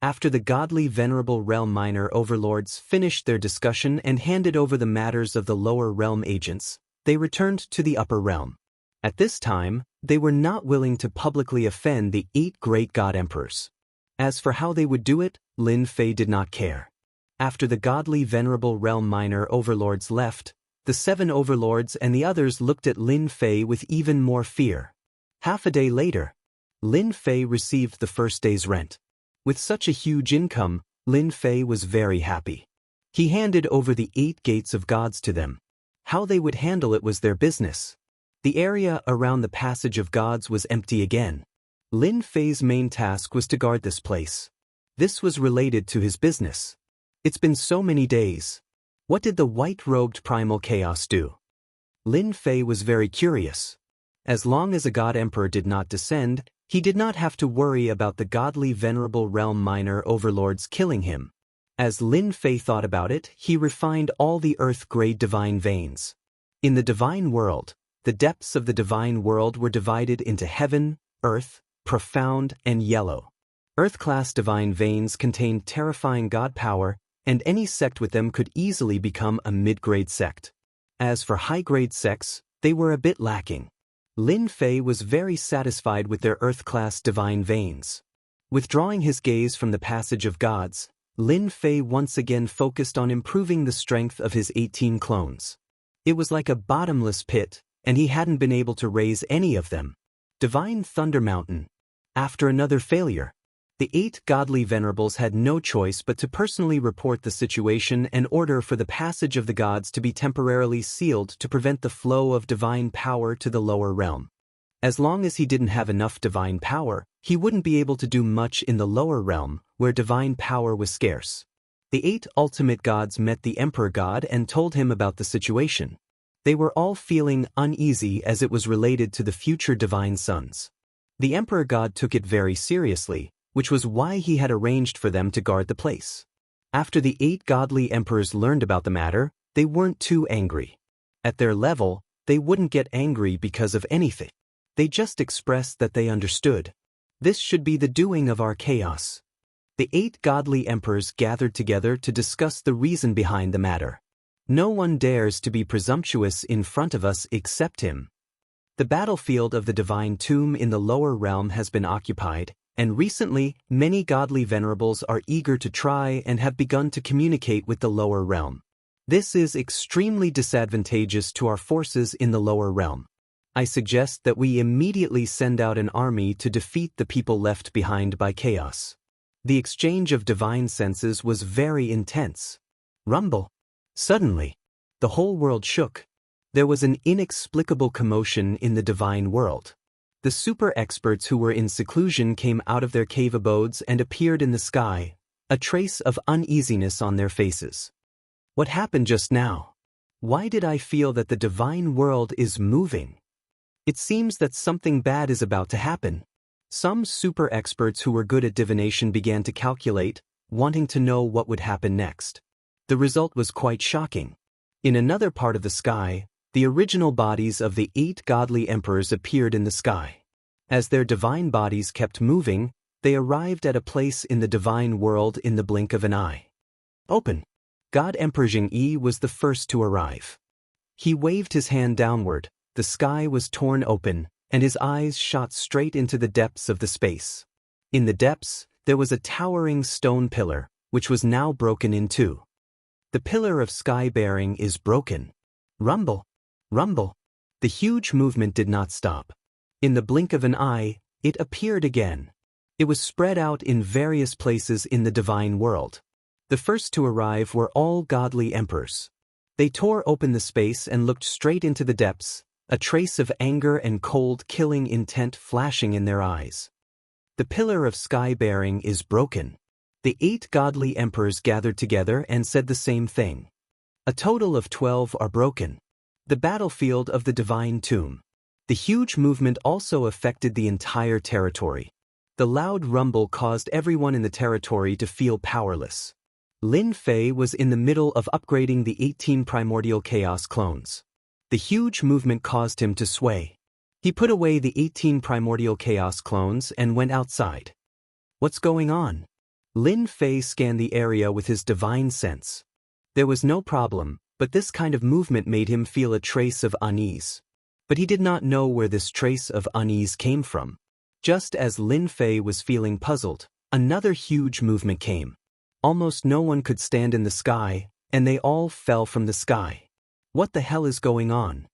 After the godly venerable realm minor overlords finished their discussion and handed over the matters of the lower realm agents, they returned to the upper realm. At this time, they were not willing to publicly offend the 8 great god emperors. As for how they would do it, Lin Fei did not care. After the godly venerable realm minor overlords left, the 7 overlords and the others looked at Lin Fei with even more fear. Half a day later, Lin Fei received the first day's rent. With such a huge income, Lin Fei was very happy. He handed over the 8 gates of gods to them. How they would handle it was their business. The area around the passage of gods was empty again. Lin Fei's main task was to guard this place. This was related to his business. It's been so many days. What did the white-robed primal chaos do? Lin Fei was very curious. As long as a god emperor did not descend, he did not have to worry about the godly venerable realm minor overlords killing him. As Lin Fei thought about it, he refined all the earth-grade divine veins. In the divine world, the depths of the divine world were divided into heaven, earth, profound, and yellow. Earth-class divine veins contained terrifying god power, and any sect with them could easily become a mid-grade sect. As for high-grade sects, they were a bit lacking. Lin Fei was very satisfied with their earth-class divine veins. Withdrawing his gaze from the passage of gods, Lin Fei once again focused on improving the strength of his 18 clones. It was like a bottomless pit, and he hadn't been able to raise any of them. Divine Thunder Mountain. After another failure, the 8 godly venerables had no choice but to personally report the situation and order for the passage of the gods to be temporarily sealed to prevent the flow of divine power to the lower realm. As long as he didn't have enough divine power, he wouldn't be able to do much in the lower realm, where divine power was scarce. The 8 ultimate gods met the Emperor God and told him about the situation. They were all feeling uneasy as it was related to the future divine sons. The Emperor God took it very seriously, which was why he had arranged for them to guard the place. After the 8 godly emperors learned about the matter, they weren't too angry. At their level, they wouldn't get angry because of anything. They just expressed that they understood. This should be the doing of our chaos. The 8 godly emperors gathered together to discuss the reason behind the matter. No one dares to be presumptuous in front of us except him. The battlefield of the divine tomb in the lower realm has been occupied, and recently, many godly venerables are eager to try and have begun to communicate with the lower realm. This is extremely disadvantageous to our forces in the lower realm. I suggest that we immediately send out an army to defeat the people left behind by chaos. The exchange of divine senses was very intense. Rumble. Suddenly, the whole world shook. There was an inexplicable commotion in the divine world. The super experts who were in seclusion came out of their cave abodes and appeared in the sky, a trace of uneasiness on their faces. What happened just now? Why did I feel that the divine world is moving? It seems that something bad is about to happen. Some super experts who were good at divination began to calculate, wanting to know what would happen next. The result was quite shocking. In another part of the sky, the original bodies of the 8 godly emperors appeared in the sky. As their divine bodies kept moving, they arrived at a place in the divine world in the blink of an eye. Open. God Emperor Jing-yi was the first to arrive. He waved his hand downward, the sky was torn open, and his eyes shot straight into the depths of the space. In the depths, there was a towering stone pillar, which was now broken in 2. The pillar of sky-bearing is broken. Rumble. Rumble. The huge movement did not stop. In the blink of an eye, it appeared again. It was spread out in various places in the divine world. The first to arrive were all godly emperors. They tore open the space and looked straight into the depths, a trace of anger and cold killing intent flashing in their eyes. The pillar of sky-bearing is broken. The 8 godly emperors gathered together and said the same thing. A total of 12 are broken. The battlefield of the divine tomb. The huge movement also affected the entire territory. The loud rumble caused everyone in the territory to feel powerless. Lin Fei was in the middle of upgrading the 18 primordial chaos clones. The huge movement caused him to sway. He put away the 18 primordial chaos clones and went outside. What's going on? Lin Fei scanned the area with his divine sense. There was no problem, but this kind of movement made him feel a trace of unease. But he did not know where this trace of unease came from. Just as Lin Fei was feeling puzzled, another huge movement came. Almost no one could stand in the sky, and they all fell from the sky. What the hell is going on?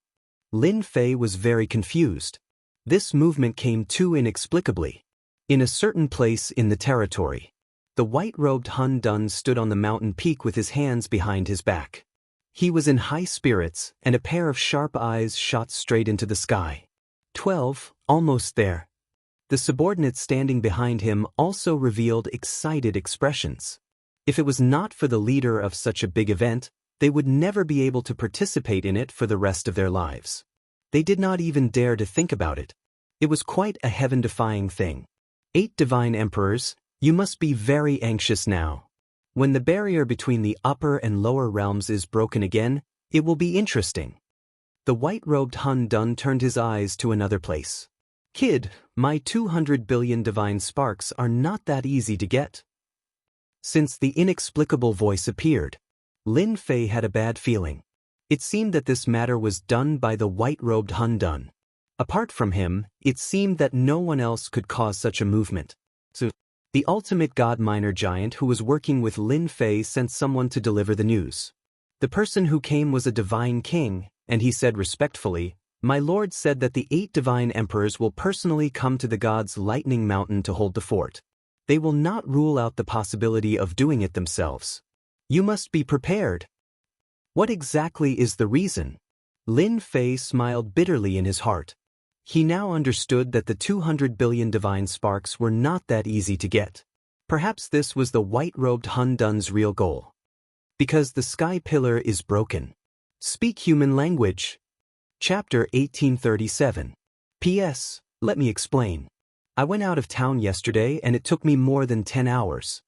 Lin Fei was very confused. This movement came too inexplicably. In a certain place in the territory, the white-robed Hun Dun stood on the mountain peak with his hands behind his back. He was in high spirits, and a pair of sharp eyes shot straight into the sky. 12, almost there. The subordinates standing behind him also revealed excited expressions. If it was not for the leader of such a big event, they would never be able to participate in it for the rest of their lives. They did not even dare to think about it. It was quite a heaven-defying thing. 8 divine emperors, you must be very anxious now. When the barrier between the upper and lower realms is broken again, it will be interesting. The white-robed Hun Dun turned his eyes to another place. Kid, my 200 billion divine sparks are not that easy to get. Since the inexplicable voice appeared, Lin Fei had a bad feeling. It seemed that this matter was done by the white-robed Hun Dun. Apart from him, it seemed that no one else could cause such a movement. So, the ultimate god miner giant who was working with Lin Fei sent someone to deliver the news. The person who came was a divine king, and he said respectfully, "My lord said that the 8 divine emperors will personally come to the god's lightning mountain to hold the fort. They will not rule out the possibility of doing it themselves. You must be prepared." What exactly is the reason? Lin Fei smiled bitterly in his heart. He now understood that the 200 billion divine sparks were not that easy to get. Perhaps this was the white-robed Hun Dun's real goal. Because the sky pillar is broken. Speak human language. Chapter 1837. P.S. Let me explain. I went out of town yesterday and it took me more than 10 hours.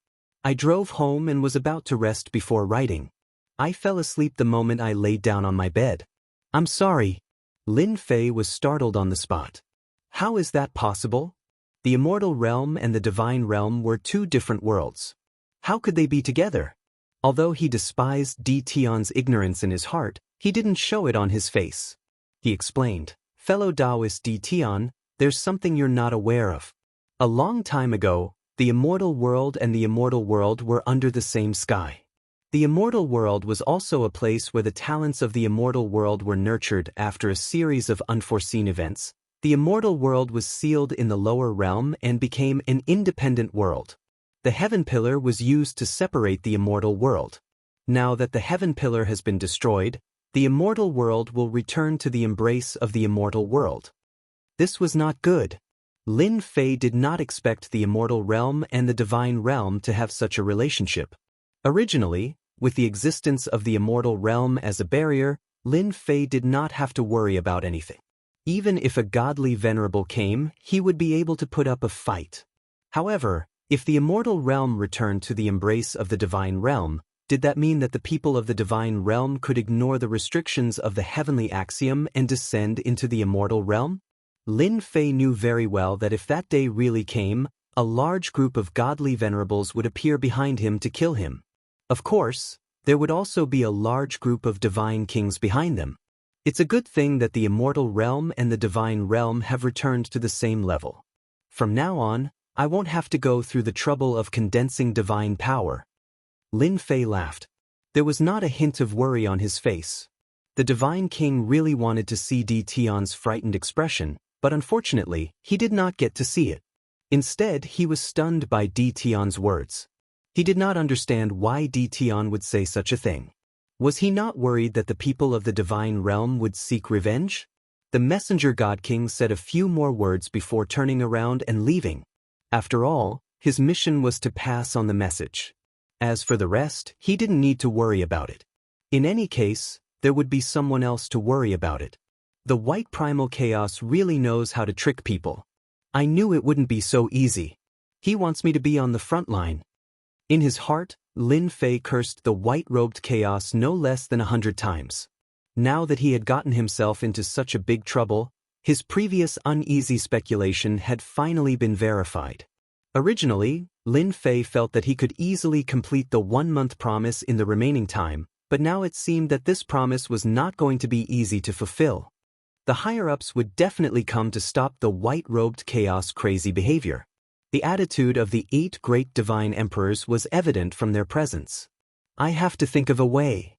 I drove home and was about to rest before writing. I fell asleep the moment I laid down on my bed. I'm sorry. Lin Fei was startled on the spot. How is that possible? The immortal realm and the divine realm were 2 different worlds. How could they be together? Although he despised Di Tian's ignorance in his heart, he didn't show it on his face. He explained, "Fellow Taoist Di Tian, there's something you're not aware of. A long time ago, the immortal world and the immortal world were under the same sky. The immortal world was also a place where the talents of the immortal world were nurtured after a series of unforeseen events. The immortal world was sealed in the lower realm and became an independent world. The heaven pillar was used to separate the immortal world. Now that the heaven pillar has been destroyed, the immortal world will return to the embrace of the immortal world." This was not good. Lin Fei did not expect the immortal realm and the divine realm to have such a relationship. Originally, with the existence of the immortal realm as a barrier, Lin Fei did not have to worry about anything. Even if a godly venerable came, he would be able to put up a fight. However, if the immortal realm returned to the embrace of the divine realm, did that mean that the people of the divine realm could ignore the restrictions of the heavenly axiom and descend into the immortal realm? Lin Fei knew very well that if that day really came, a large group of godly venerables would appear behind him to kill him. Of course, there would also be a large group of divine kings behind them. It's a good thing that the immortal realm and the divine realm have returned to the same level. From now on, I won't have to go through the trouble of condensing divine power. Lin Fei laughed. There was not a hint of worry on his face. The divine king really wanted to see Di Tian's frightened expression, but unfortunately, he did not get to see it. Instead, he was stunned by Di Tian's words. He did not understand why Di Tian would say such a thing. Was he not worried that the people of the divine realm would seek revenge? The messenger god king said a few more words before turning around and leaving. After all, his mission was to pass on the message. As for the rest, he didn't need to worry about it. In any case, there would be someone else to worry about it. The white primal chaos really knows how to trick people. I knew it wouldn't be so easy. He wants me to be on the front line. In his heart, Lin Fei cursed the white-robed chaos no less than 100 times. Now that he had gotten himself into such a big trouble, his previous uneasy speculation had finally been verified. Originally, Lin Fei felt that he could easily complete the 1-month promise in the remaining time, but now it seemed that this promise was not going to be easy to fulfill. The higher-ups would definitely come to stop the white-robed chaos crazy behavior. The attitude of the 8 great divine emperors was evident from their presence. I have to think of a way.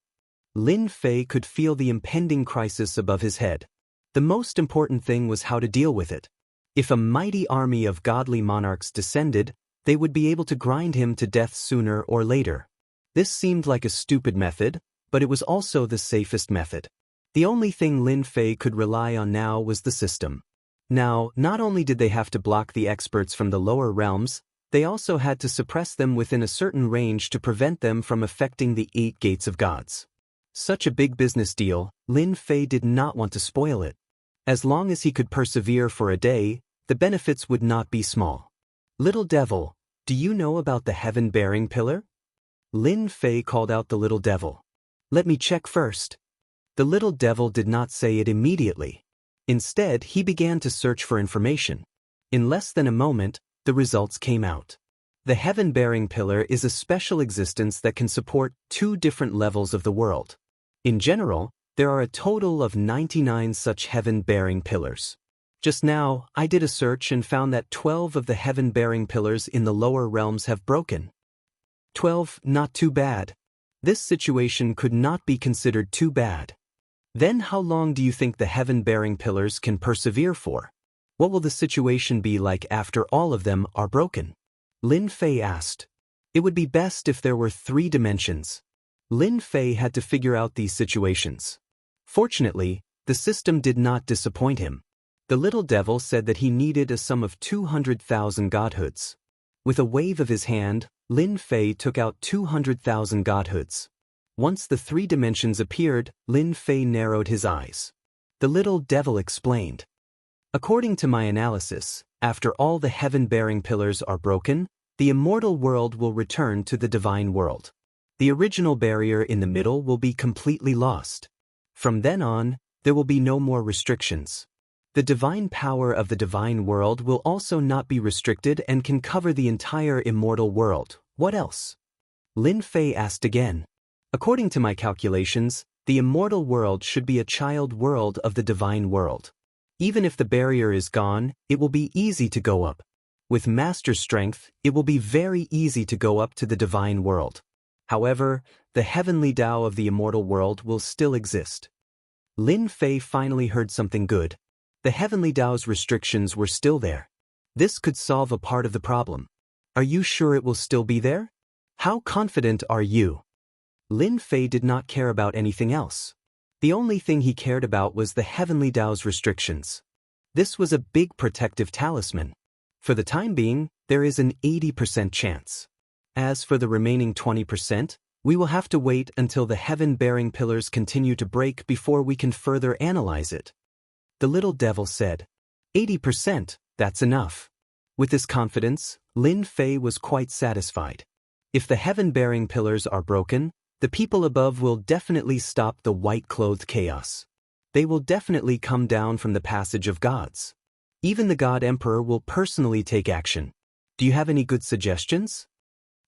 Lin Fei could feel the impending crisis above his head. The most important thing was how to deal with it. If a mighty army of godly monarchs descended, they would be able to grind him to death sooner or later. This seemed like a stupid method, but it was also the safest method. The only thing Lin Fei could rely on now was the system. Now, not only did they have to block the experts from the lower realms, they also had to suppress them within a certain range to prevent them from affecting the 8 gates of gods. Such a big business deal, Lin Fei did not want to spoil it. As long as he could persevere for a day, the benefits would not be small. Little devil, do you know about the heaven-bearing pillar? Lin Fei called out the little devil. Let me check first. The little devil did not say it immediately. Instead, he began to search for information. In less than a moment, the results came out. The heaven-bearing pillar is a special existence that can support 2 different levels of the world. In general, there are a total of 99 such heaven-bearing pillars. Just now, I did a search and found that 12 of the heaven-bearing pillars in the lower realms have broken. 12, not too bad. This situation could not be considered too bad. Then how long do you think the heaven-bearing pillars can persevere for? What will the situation be like after all of them are broken? Lin Fei asked. It would be best if there were 3 dimensions. Lin Fei had to figure out these situations. Fortunately, the system did not disappoint him. The little devil said that he needed a sum of 200,000 godhoods. With a wave of his hand, Lin Fei took out 200,000 godhoods. Once the 3 dimensions appeared, Lin Fei narrowed his eyes. The little devil explained. According to my analysis, after all the heaven-bearing pillars are broken, the immortal world will return to the divine world. The original barrier in the middle will be completely lost. From then on, there will be no more restrictions. The divine power of the divine world will also not be restricted and can cover the entire immortal world. What else? Lin Fei asked again. According to my calculations, the immortal world should be a child world of the divine world. Even if the barrier is gone, it will be easy to go up. With master strength, it will be very easy to go up to the divine world. However, the heavenly Tao of the immortal world will still exist. Lin Fei finally heard something good. The heavenly Tao's restrictions were still there. This could solve a part of the problem. Are you sure it will still be there? How confident are you? Lin Fei did not care about anything else. The only thing he cared about was the heavenly Tao's restrictions. This was a big protective talisman. For the time being, there is an 80% chance. As for the remaining 20%, we will have to wait until the heaven-bearing pillars continue to break before we can further analyze it. The little devil said, 80%, that's enough. With this confidence, Lin Fei was quite satisfied. If the heaven-bearing pillars are broken, the people above will definitely stop the white-clothed chaos. They will definitely come down from the passage of gods. Even the God Emperor will personally take action. Do you have any good suggestions?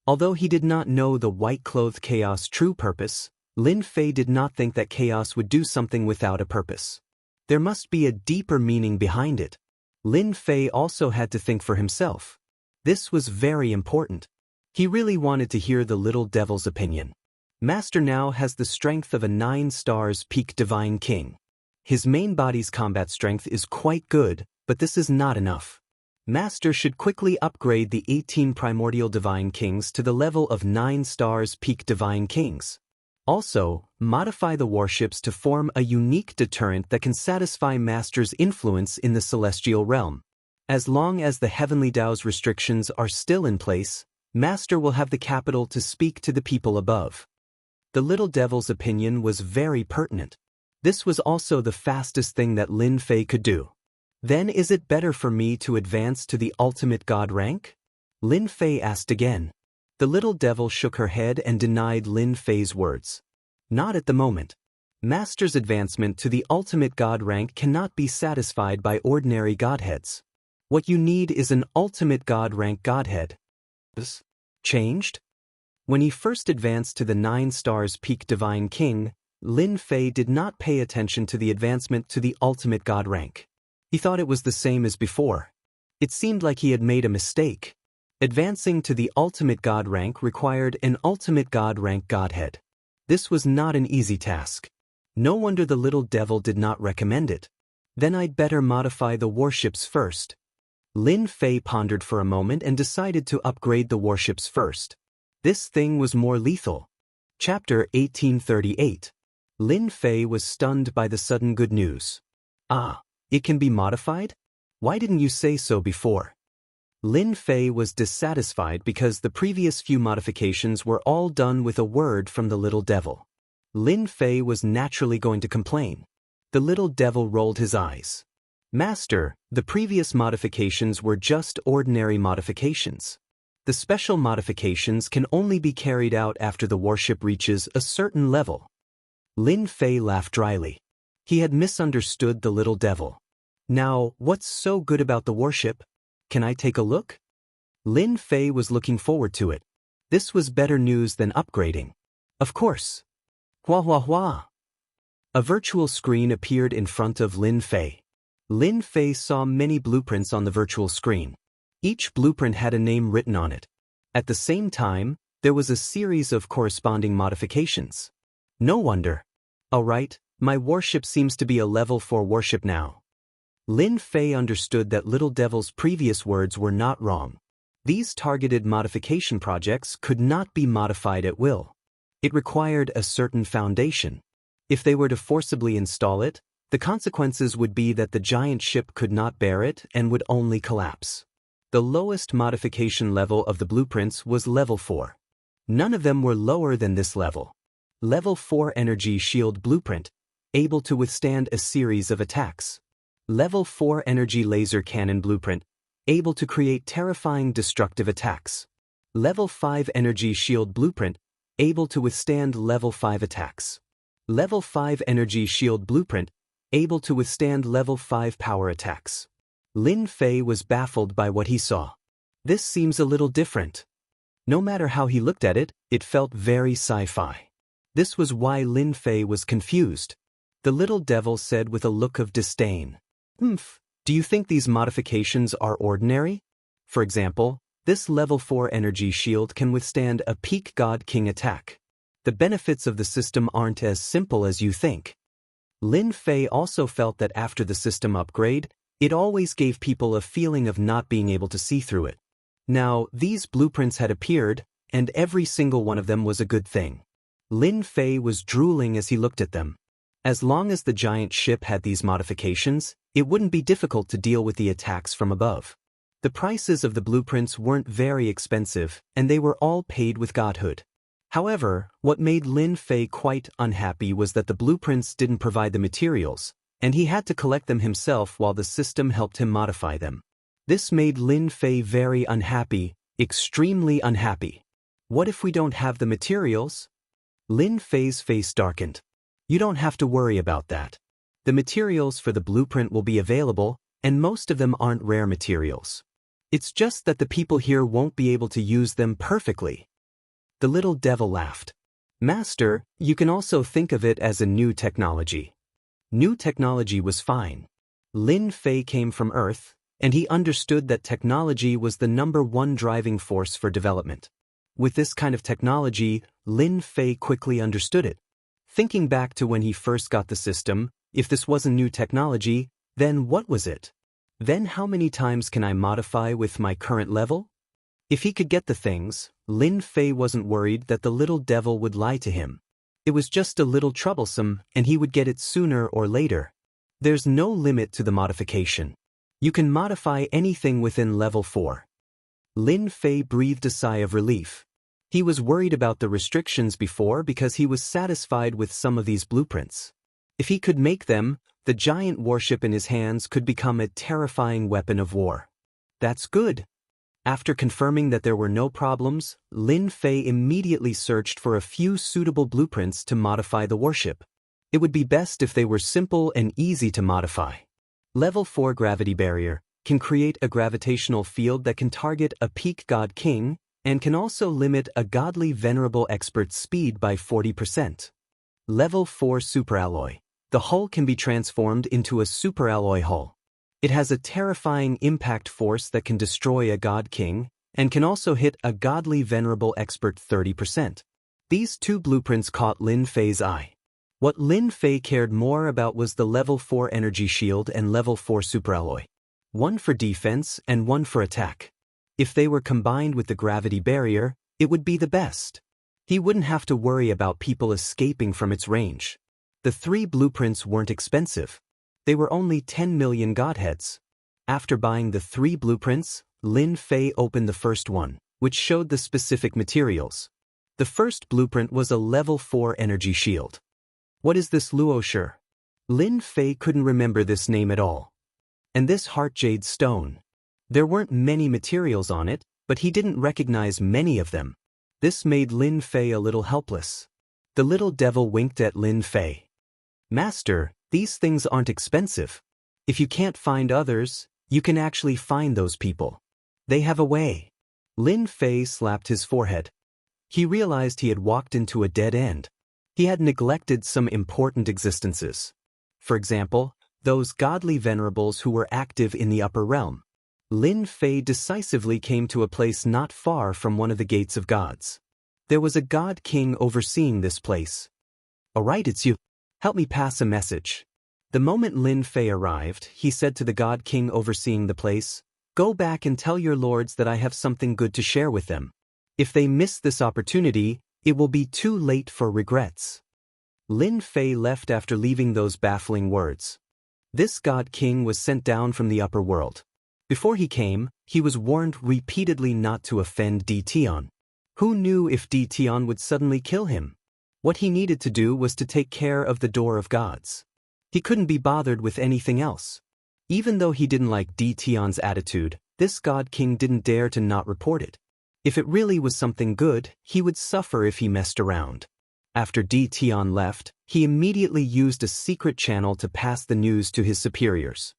Although he did not know the white-clothed chaos' true purpose, Lin Fei did not think that chaos would do something without a purpose. There must be a deeper meaning behind it. Lin Fei also had to think for himself. This was very important. He really wanted to hear the little devil's opinion. Master now has the strength of a 9 stars peak divine king. His main body's combat strength is quite good, but this is not enough. Master should quickly upgrade the 18 primordial divine kings to the level of 9 stars peak divine kings. Also, modify the warships to form a unique deterrent that can satisfy Master's influence in the celestial realm. As long as the heavenly Tao's restrictions are still in place, Master will have the capital to speak to the people above. The little devil's opinion was very pertinent. This was also the fastest thing that Lin Fei could do. Then is it better for me to advance to the ultimate god rank? Lin Fei asked again. The little devil shook her head and denied Lin Fei's words. Not at the moment. Master's advancement to the ultimate god rank cannot be satisfied by ordinary godheads. What you need is an ultimate god rank godhead. changed? When he first advanced to the 9 stars peak Divine King, Lin Fei did not pay attention to the advancement to the ultimate god rank. He thought it was the same as before. It seemed like he had made a mistake. Advancing to the ultimate god rank required an ultimate god rank godhead. This was not an easy task. No wonder the little devil did not recommend it. Then I'd better modify the warships first. Lin Fei pondered for a moment and decided to upgrade the warships first. This thing was more lethal. Chapter 1838. Lin Fei was stunned by the sudden good news. Ah, it can be modified? Why didn't you say so before? Lin Fei was dissatisfied because the previous few modifications were all done with a word from the little devil. Lin Fei was naturally going to complain. The little devil rolled his eyes. Master, the previous modifications were just ordinary modifications. The special modifications can only be carried out after the warship reaches a certain level. Lin Fei laughed dryly. He had misunderstood the little devil. Now, what's so good about the warship? Can I take a look? Lin Fei was looking forward to it. This was better news than upgrading. Of course. Hua hua hua. A virtual screen appeared in front of Lin Fei. Lin Fei saw many blueprints on the virtual screen. Each blueprint had a name written on it. At the same time, there was a series of corresponding modifications. No wonder. All right, my warship seems to be a level 4 warship now. Lin Fei understood that Little Devil's previous words were not wrong. These targeted modification projects could not be modified at will. It required a certain foundation. If they were to forcibly install it, the consequences would be that the giant ship could not bear it and would only collapse. The lowest modification level of the blueprints was level 4. None of them were lower than this level. Level 4 Energy Shield Blueprint, able to withstand a series of attacks. Level 4 Energy Laser Cannon Blueprint, able to create terrifying destructive attacks. Level 5 Energy Shield Blueprint, able to withstand level 5 attacks. Level 5 Energy Shield Blueprint, able to withstand level 5 power attacks. Lin Fei was baffled by what he saw. This seems a little different. No matter how he looked at it, it felt very sci-fi. This was why Lin Fei was confused. The little devil said with a look of disdain. Do you think these modifications are ordinary? For example, this level 4 energy shield can withstand a peak God King attack. The benefits of the system aren't as simple as you think. Lin Fei also felt that after the system upgrade, it always gave people a feeling of not being able to see through it. Now, these blueprints had appeared, and every single one of them was a good thing. Lin Fei was drooling as he looked at them. As long as the giant ship had these modifications, it wouldn't be difficult to deal with the attacks from above. The prices of the blueprints weren't very expensive, and they were all paid with godhood. However, what made Lin Fei quite unhappy was that the blueprints didn't provide the materials, and he had to collect them himself while the system helped him modify them. This made Lin Fei very unhappy, extremely unhappy. What if we don't have the materials? Lin Fei's face darkened. You don't have to worry about that. The materials for the blueprint will be available, and most of them aren't rare materials. It's just that the people here won't be able to use them perfectly. The little devil laughed. Master, you can also think of it as a new technology. New technology was fine. Lin Fei came from Earth, and he understood that technology was the #1 driving force for development. With this kind of technology, Lin Fei quickly understood it. Thinking back to when he first got the system, if this wasn't new technology, then what was it? Then how many times can I modify with my current level? If he could get the things, Lin Fei wasn't worried that the little devil would lie to him. It was just a little troublesome, and he would get it sooner or later. There's no limit to the modification. You can modify anything within level 4. Lin Fei breathed a sigh of relief. He was worried about the restrictions before because he was satisfied with some of these blueprints. If he could make them, the giant warship in his hands could become a terrifying weapon of war. That's good. After confirming that there were no problems, Lin Fei immediately searched for a few suitable blueprints to modify the warship. It would be best if they were simple and easy to modify. Level 4 Gravity Barrier can create a gravitational field that can target a peak God King, and can also limit a godly venerable expert's speed by 40%. Level 4 Superalloy. The hull can be transformed into a superalloy hull. It has a terrifying impact force that can destroy a god king, and can also hit a godly venerable expert 30%. These two blueprints caught Lin Fei's eye. What Lin Fei cared more about was the level 4 energy shield and level 4 superalloy. One for defense and one for attack. If they were combined with the gravity barrier, it would be the best. He wouldn't have to worry about people escaping from its range. The 3 blueprints weren't expensive. They were only 10 million godheads. After buying the 3 blueprints, Lin Fei opened the first one, which showed the specific materials. The first blueprint was a level 4 energy shield. What is this Luosher? Lin Fei couldn't remember this name at all. And this heart jade stone. There weren't many materials on it, but he didn't recognize many of them. This made Lin Fei a little helpless. The little devil winked at Lin Fei. Master, these things aren't expensive. If you can't find others, you can actually find those people. They have a way. Lin Fei slapped his forehead. He realized he had walked into a dead end. He had neglected some important existences. For example, those godly venerables who were active in the upper realm. Lin Fei decisively came to a place not far from one of the gates of gods. There was a god king overseeing this place. "All right, it's you. Help me pass a message." The moment Lin Fei arrived, he said to the god king overseeing the place, "Go back and tell your lords that I have something good to share with them. If they miss this opportunity, it will be too late for regrets." Lin Fei left after leaving those baffling words. This god king was sent down from the upper world. Before he came, he was warned repeatedly not to offend Di Tian. Who knew if Di Tian would suddenly kill him? What he needed to do was to take care of the door of gods. He couldn't be bothered with anything else. Even though he didn't like Di Tian's attitude, this god king didn't dare to not report it. If it really was something good, he would suffer if he messed around. After Di Tian left, he immediately used a secret channel to pass the news to his superiors.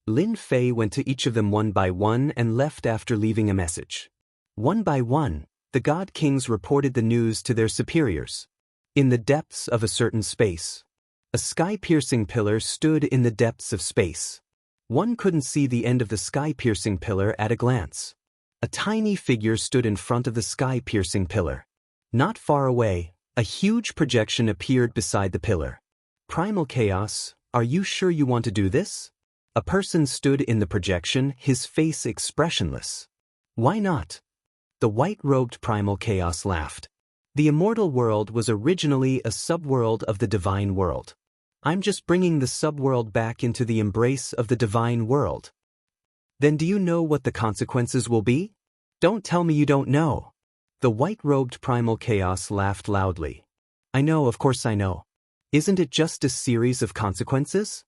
Lin Fei went to each of them one by one and left after leaving a message. One by one, the god kings reported the news to their superiors. In the depths of a certain space, a sky-piercing pillar stood in the depths of space. One couldn't see the end of the sky-piercing pillar at a glance. A tiny figure stood in front of the sky-piercing pillar. Not far away, a huge projection appeared beside the pillar. "Primal Chaos, are you sure you want to do this?" A person stood in the projection, his face expressionless. "Why not?" The white-robed Primal Chaos laughed. "The immortal world was originally a subworld of the divine world. I'm just bringing the subworld back into the embrace of the divine world." "Then do you know what the consequences will be?" "Don't tell me you don't know." The white-robed Primal Chaos laughed loudly. "I know, of course I know. Isn't it just a series of consequences?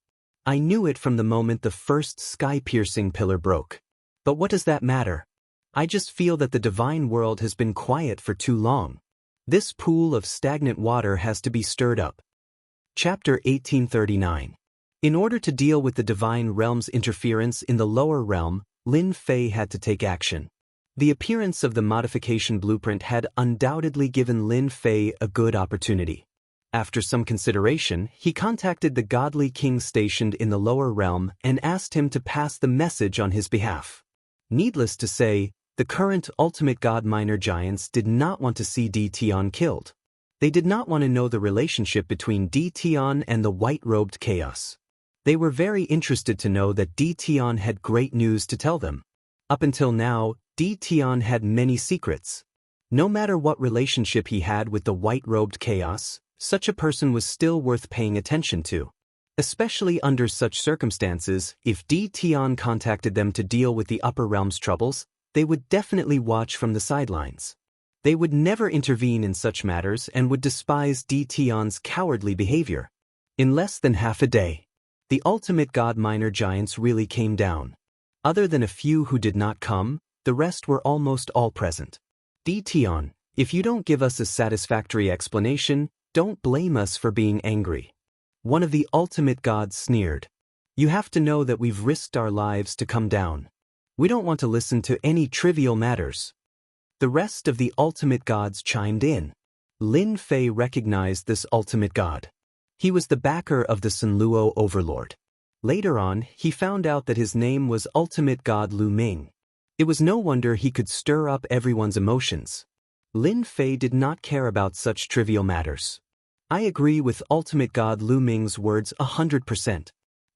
I knew it from the moment the first sky-piercing pillar broke. But what does that matter? I just feel that the divine world has been quiet for too long. This pool of stagnant water has to be stirred up." Chapter 1839. In order to deal with the divine realm's interference in the lower realm, Lin Fei had to take action. The appearance of the modification blueprint had undoubtedly given Lin Fei a good opportunity. After some consideration, he contacted the godly king stationed in the lower realm and asked him to pass the message on his behalf. Needless to say, the current ultimate god minor giants did not want to see Di Tian killed. They did not want to know the relationship between Di Tian and the white-robed chaos. They were very interested to know that Di Tian had great news to tell them. Up until now, Di Tian had many secrets. No matter what relationship he had with the white-robed chaos, such a person was still worth paying attention to. Especially under such circumstances, if Di Tian contacted them to deal with the upper realm's troubles, they would definitely watch from the sidelines. They would never intervene in such matters and would despise Di Tian's cowardly behavior. In less than half a day, the ultimate god minor giants really came down. Other than a few who did not come, the rest were almost all present. "Di Tian, if you don't give us a satisfactory explanation, don't blame us for being angry." One of the ultimate gods sneered. "You have to know that we've risked our lives to come down. We don't want to listen to any trivial matters." The rest of the ultimate gods chimed in. Lin Fei recognized this ultimate god. He was the backer of the Sunluo overlord. Later on, he found out that his name was Ultimate God Lu Ming. It was no wonder he could stir up everyone's emotions. Lin Fei did not care about such trivial matters. I agree with Ultimate God Lu Ming's words 100%.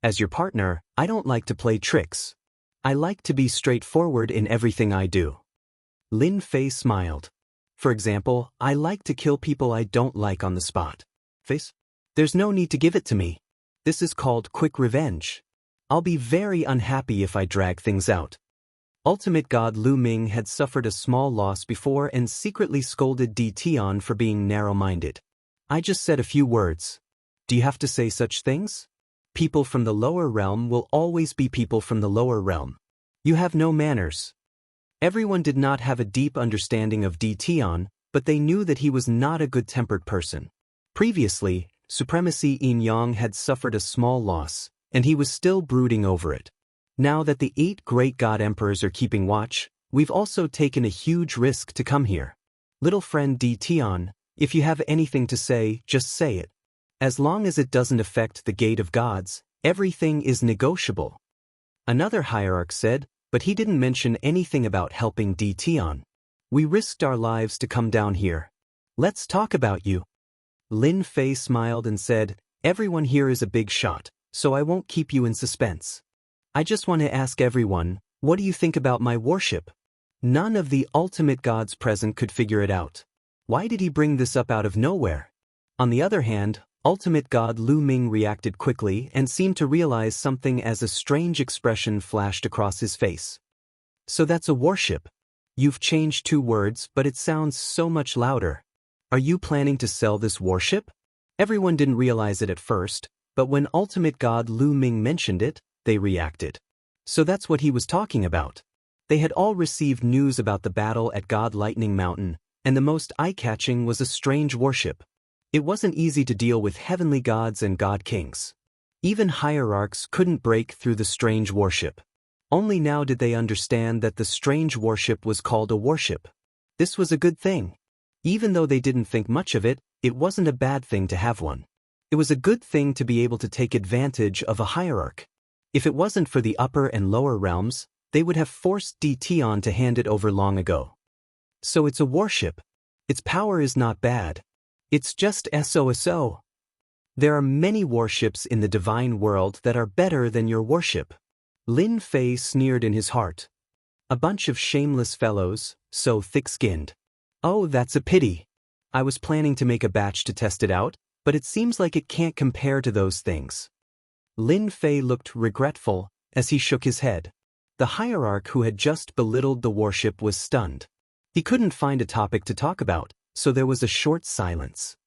As your partner, I don't like to play tricks. I like to be straightforward in everything I do. Lin Fei smiled. For example, I like to kill people I don't like on the spot. Face? There's no need to give it to me. This is called quick revenge. I'll be very unhappy if I drag things out. Ultimate God Lu Ming had suffered a small loss before and secretly scolded Di Tian for being narrow-minded. I just said a few words. Do you have to say such things? People from the lower realm will always be people from the lower realm. You have no manners. Everyone did not have a deep understanding of Di Tian, but they knew that he was not a good-tempered person. Previously, Supremacy Yin Yang had suffered a small loss, and he was still brooding over it. Now that the 8 great god emperors are keeping watch, we've also taken a huge risk to come here. Little friend Di Tian, if you have anything to say, just say it. As long as it doesn't affect the gate of gods, everything is negotiable. Another hierarch said, but he didn't mention anything about helping Di Tian. We risked our lives to come down here. Let's talk about you. Lin Fei smiled and said, everyone here is a big shot, so I won't keep you in suspense. I just want to ask everyone, what do you think about my worship? None of the ultimate gods present could figure it out. Why did he bring this up out of nowhere? On the other hand, Ultimate God Lu Ming reacted quickly and seemed to realize something as a strange expression flashed across his face. So that's a worship. You've changed 2 words, but it sounds so much louder. Are you planning to sell this worship? Everyone didn't realize it at first, but when Ultimate God Lu Ming mentioned it, they reacted. So that's what he was talking about. They had all received news about the battle at God Lightning Mountain, and the most eye-catching was a strange worship. It wasn't easy to deal with heavenly gods and god kings. Even hierarchs couldn't break through the strange worship. Only now did they understand that the strange worship was called a worship. This was a good thing. Even though they didn't think much of it, it wasn't a bad thing to have one. It was a good thing to be able to take advantage of a hierarch. If it wasn't for the upper and lower realms, they would have forced Di Tian to hand it over long ago. So it's a worship. Its power is not bad. It's just SOSO. There are many warships in the divine world that are better than your worship. Lin Fei sneered in his heart. A bunch of shameless fellows, so thick-skinned. Oh, that's a pity. I was planning to make a batch to test it out, but it seems like it can't compare to those things. Lin Fei looked regretful as he shook his head. The hierarch who had just belittled the worship was stunned. He couldn't find a topic to talk about, so there was a short silence.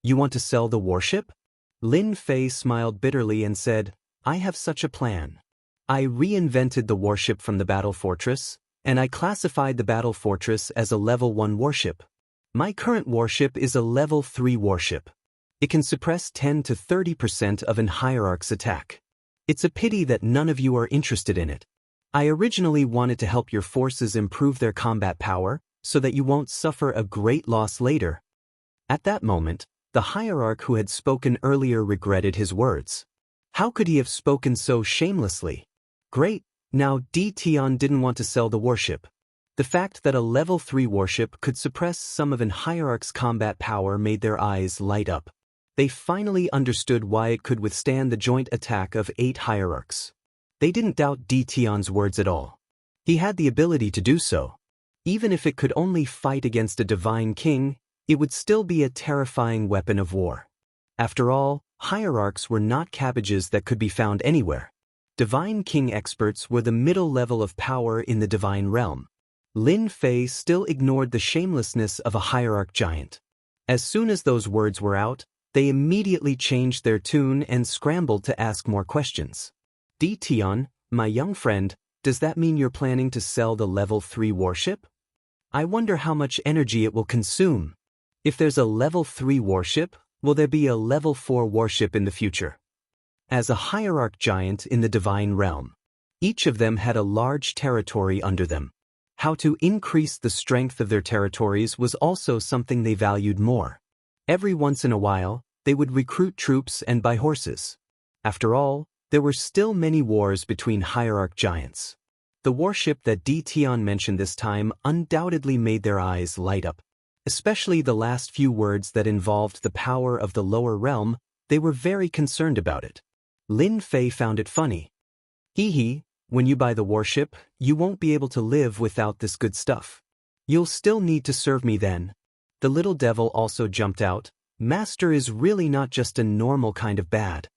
You want to sell the worship? Lin Fei smiled bitterly and said, I have such a plan. I reinvented the worship from the battle fortress, and I classified the battle fortress as a level 1 worship. My current worship is a level 3 worship. It can suppress 10 to 30% of an hierarch's attack. It's a pity that none of you are interested in it. I originally wanted to help your forces improve their combat power, so that you won't suffer a great loss later. At that moment, the hierarch who had spoken earlier regretted his words. How could he have spoken so shamelessly? Great, now Di Tian didn't want to sell the worship. The fact that a level 3 worship could suppress some of an hierarch's combat power made their eyes light up. They finally understood why it could withstand the joint attack of 8 hierarchs. They didn't doubt Di Tian's words at all. He had the ability to do so. Even if it could only fight against a divine king, it would still be a terrifying weapon of war. After all, hierarchs were not cabbages that could be found anywhere. Divine king experts were the middle level of power in the divine realm. Lin Fei still ignored the shamelessness of a hierarch giant. As soon as those words were out, they immediately changed their tune and scrambled to ask more questions. Di Tian, my young friend, does that mean you're planning to sell the level 3 worship? I wonder how much energy it will consume. If there's a level 3 worship, will there be a level 4 worship in the future? As a hierarch giant in the divine realm, each of them had a large territory under them. How to increase the strength of their territories was also something they valued more. Every once in a while, they would recruit troops and buy horses. After all, there were still many wars between hierarch giants. The warship that Tion mentioned this time undoubtedly made their eyes light up. Especially the last few words that involved the power of the lower realm, they were very concerned about it. Lin Fei found it funny. Hee, when you buy the warship, you won't be able to live without this good stuff. You'll still need to serve me then. The little devil also jumped out. Master is really not just a normal kind of bad.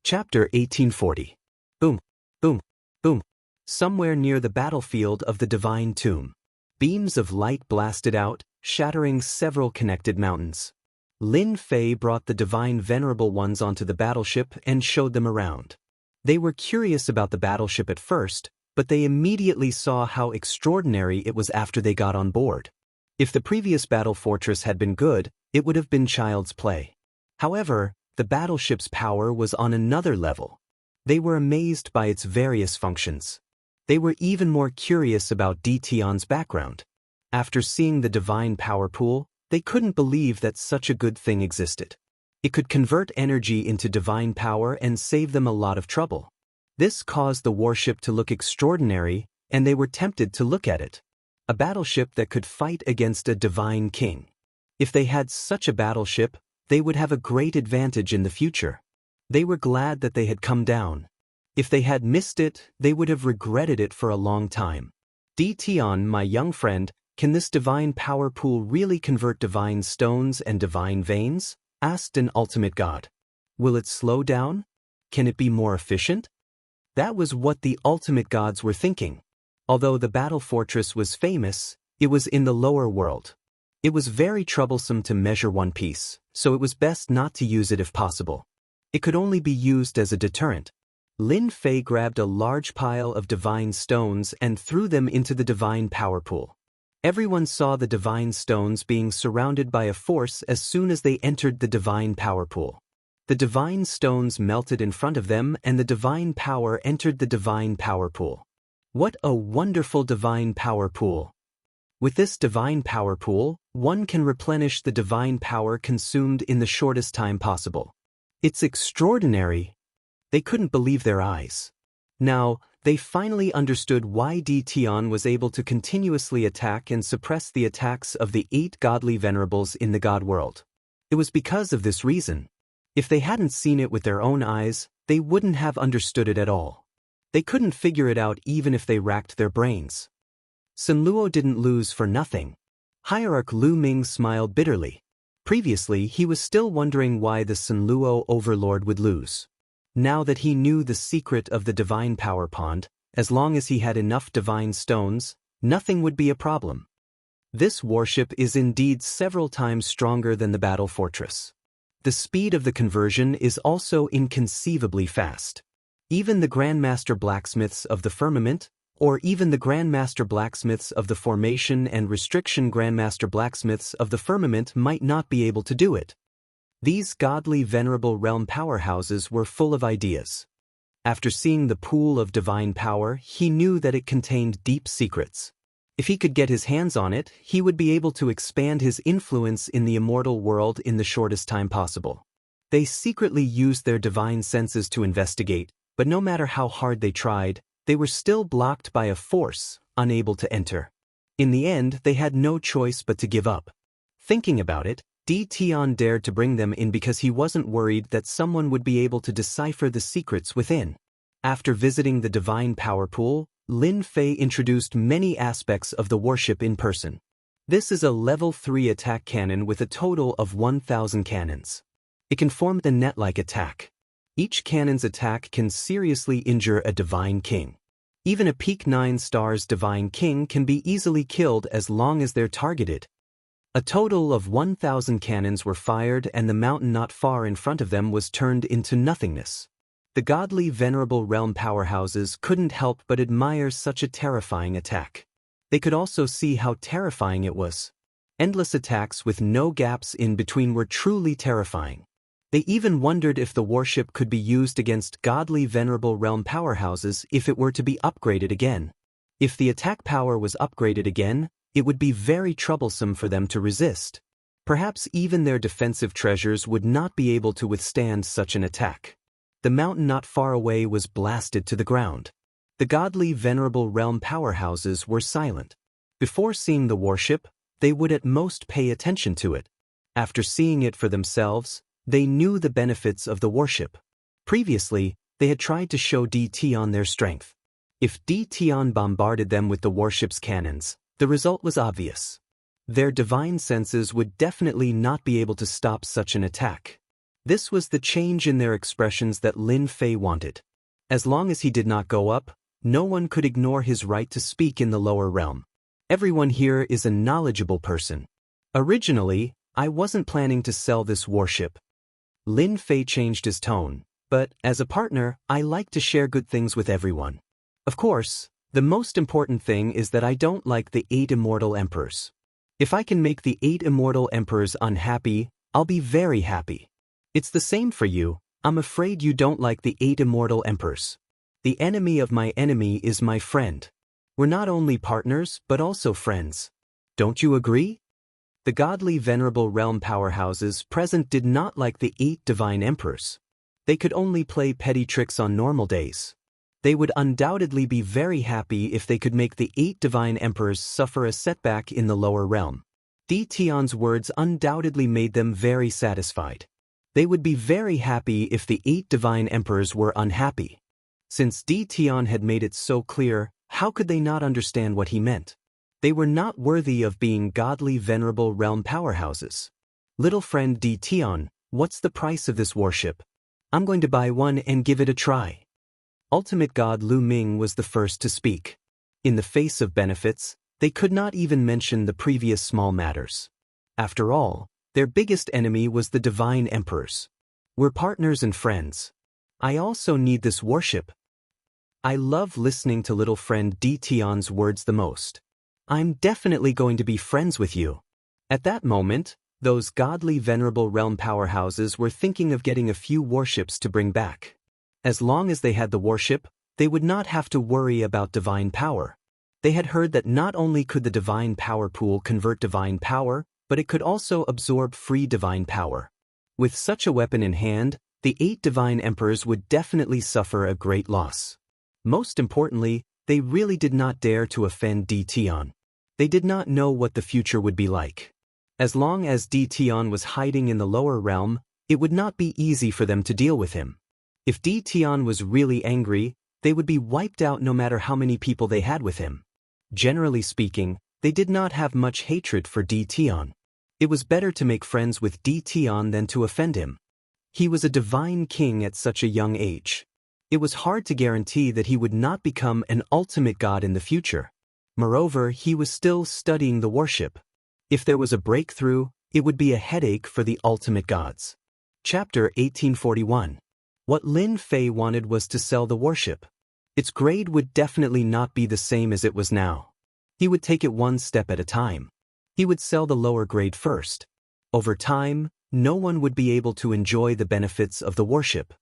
Chapter 1840. Boom, boom, boom. Somewhere near the battlefield of the Divine Tomb, beams of light blasted out, shattering several connected mountains. Lin Fei brought the Divine Venerable Ones onto the battleship and showed them around. They were curious about the battleship at first, but they immediately saw how extraordinary it was after they got on board. If the previous battle fortress had been good, it would have been child's play. However, the battleship's power was on another level. They were amazed by its various functions. They were even more curious about Tion's background. After seeing the divine power pool, they couldn't believe that such a good thing existed. It could convert energy into divine power and save them a lot of trouble. This caused the warship to look extraordinary, and they were tempted to look at it. A battleship that could fight against a divine king. If they had such a battleship, they would have a great advantage in the future. They were glad that they had come down. If they had missed it, they would have regretted it for a long time. Tion, my young friend, can this divine power pool really convert divine stones and divine veins? Asked an ultimate god. Will it slow down? Can it be more efficient? That was what the ultimate gods were thinking. Although the battle fortress was famous, it was in the lower world. It was very troublesome to measure one piece, so it was best not to use it if possible. It could only be used as a deterrent. Lin Fei grabbed a large pile of divine stones and threw them into the divine power pool. Everyone saw the divine stones being surrounded by a force as soon as they entered the divine power pool. The divine stones melted in front of them and the divine power entered the divine power pool. What a wonderful divine power pool! With this divine power pool, one can replenish the divine power consumed in the shortest time possible. It's extraordinary! They couldn't believe their eyes. Now, they finally understood why Tion was able to continuously attack and suppress the attacks of the 8 godly venerables in the god world. It was because of this reason. If they hadn't seen it with their own eyes, they wouldn't have understood it at all. They couldn't figure it out even if they racked their brains. Sun Luo didn't lose for nothing. Hierarch Lu Ming smiled bitterly. Previously, he was still wondering why the Sun Luo overlord would lose. Now that he knew the secret of the divine power pond, as long as he had enough divine stones, nothing would be a problem. This warship is indeed several times stronger than the battle fortress. The speed of the conversion is also inconceivably fast. Even the Grandmaster Blacksmiths of the Firmament, or even the Grandmaster Blacksmiths of the Formation and Restriction Grandmaster Blacksmiths of the Firmament might not be able to do it. These godly venerable realm powerhouses were full of ideas. After seeing the pool of divine power, he knew that it contained deep secrets. If he could get his hands on it, he would be able to expand his influence in the immortal world in the shortest time possible. They secretly used their divine senses to investigate, but no matter how hard they tried, they were still blocked by a force, unable to enter. In the end, they had no choice but to give up. Thinking about it, Tion dared to bring them in because he wasn't worried that someone would be able to decipher the secrets within. After visiting the divine power pool, Lin Fei introduced many aspects of the warship in person. This is a level 3 attack cannon with a total of 1,000 cannons. It can form a net-like attack. Each cannon's attack can seriously injure a divine king. Even a peak 9 stars divine king can be easily killed as long as they're targeted. A total of 1,000 cannons were fired and the mountain not far in front of them was turned into nothingness. The godly venerable realm powerhouses couldn't help but admire such a terrifying attack. They could also see how terrifying it was. Endless attacks with no gaps in between were truly terrifying. They even wondered if the warship could be used against godly venerable realm powerhouses if it were to be upgraded again. If the attack power was upgraded again, it would be very troublesome for them to resist. Perhaps even their defensive treasures would not be able to withstand such an attack. The mountain not far away was blasted to the ground. The godly venerable realm powerhouses were silent. Before seeing the warship, they would at most pay attention to it. After seeing it for themselves, they knew the benefits of the warship. Previously, they had tried to show Tion their strength. If Tion bombarded them with the warship's cannons, the result was obvious. Their divine senses would definitely not be able to stop such an attack. This was the change in their expressions that Lin Fei wanted. As long as he did not go up, no one could ignore his right to speak in the lower realm. Everyone here is a knowledgeable person. Originally, I wasn't planning to sell this warship. Lin Fei changed his tone, but as a partner, I like to share good things with everyone. Of course, the most important thing is that I don't like the 8 immortal emperors. If I can make the 8 immortal emperors unhappy, I'll be very happy. It's the same for you. I'm afraid you don't like the 8 immortal emperors. The enemy of my enemy is my friend. We're not only partners, but also friends. Don't you agree? The godly venerable realm powerhouses present did not like the 8 divine emperors. They could only play petty tricks on normal days. They would undoubtedly be very happy if they could make the 8 divine emperors suffer a setback in the lower realm. Tion's words undoubtedly made them very satisfied. They would be very happy if the 8 divine emperors were unhappy. Since Tion had made it so clear, how could they not understand what he meant? They were not worthy of being godly venerable realm powerhouses. Little friend Tion, what's the price of this warship? I'm going to buy one and give it a try. Ultimate God Lu Ming was the first to speak. In the face of benefits, they could not even mention the previous small matters. After all, their biggest enemy was the divine emperors. We're partners and friends. I also need this warship. I love listening to little friend Tion's words the most. I'm definitely going to be friends with you. At that moment, those godly venerable realm powerhouses were thinking of getting a few warships to bring back. As long as they had the warship, they would not have to worry about divine power. They had heard that not only could the divine power pool convert divine power, but it could also absorb free divine power. With such a weapon in hand, the 8 divine emperors would definitely suffer a great loss. Most importantly, they really did not dare to offend Tion. They did not know what the future would be like. As long as Tion was hiding in the lower realm, it would not be easy for them to deal with him. If Tion was really angry, they would be wiped out no matter how many people they had with him. Generally speaking, they did not have much hatred for Tion. It was better to make friends with Tion than to offend him. He was a divine king at such a young age. It was hard to guarantee that he would not become an ultimate god in the future. Moreover, he was still studying the warship. If there was a breakthrough, it would be a headache for the ultimate gods. Chapter 1841. What Lin Fei wanted was to sell the warship. Its grade would definitely not be the same as it was now. He would take it one step at a time. He would sell the lower grade first. Over time, no one would be able to enjoy the benefits of the warship.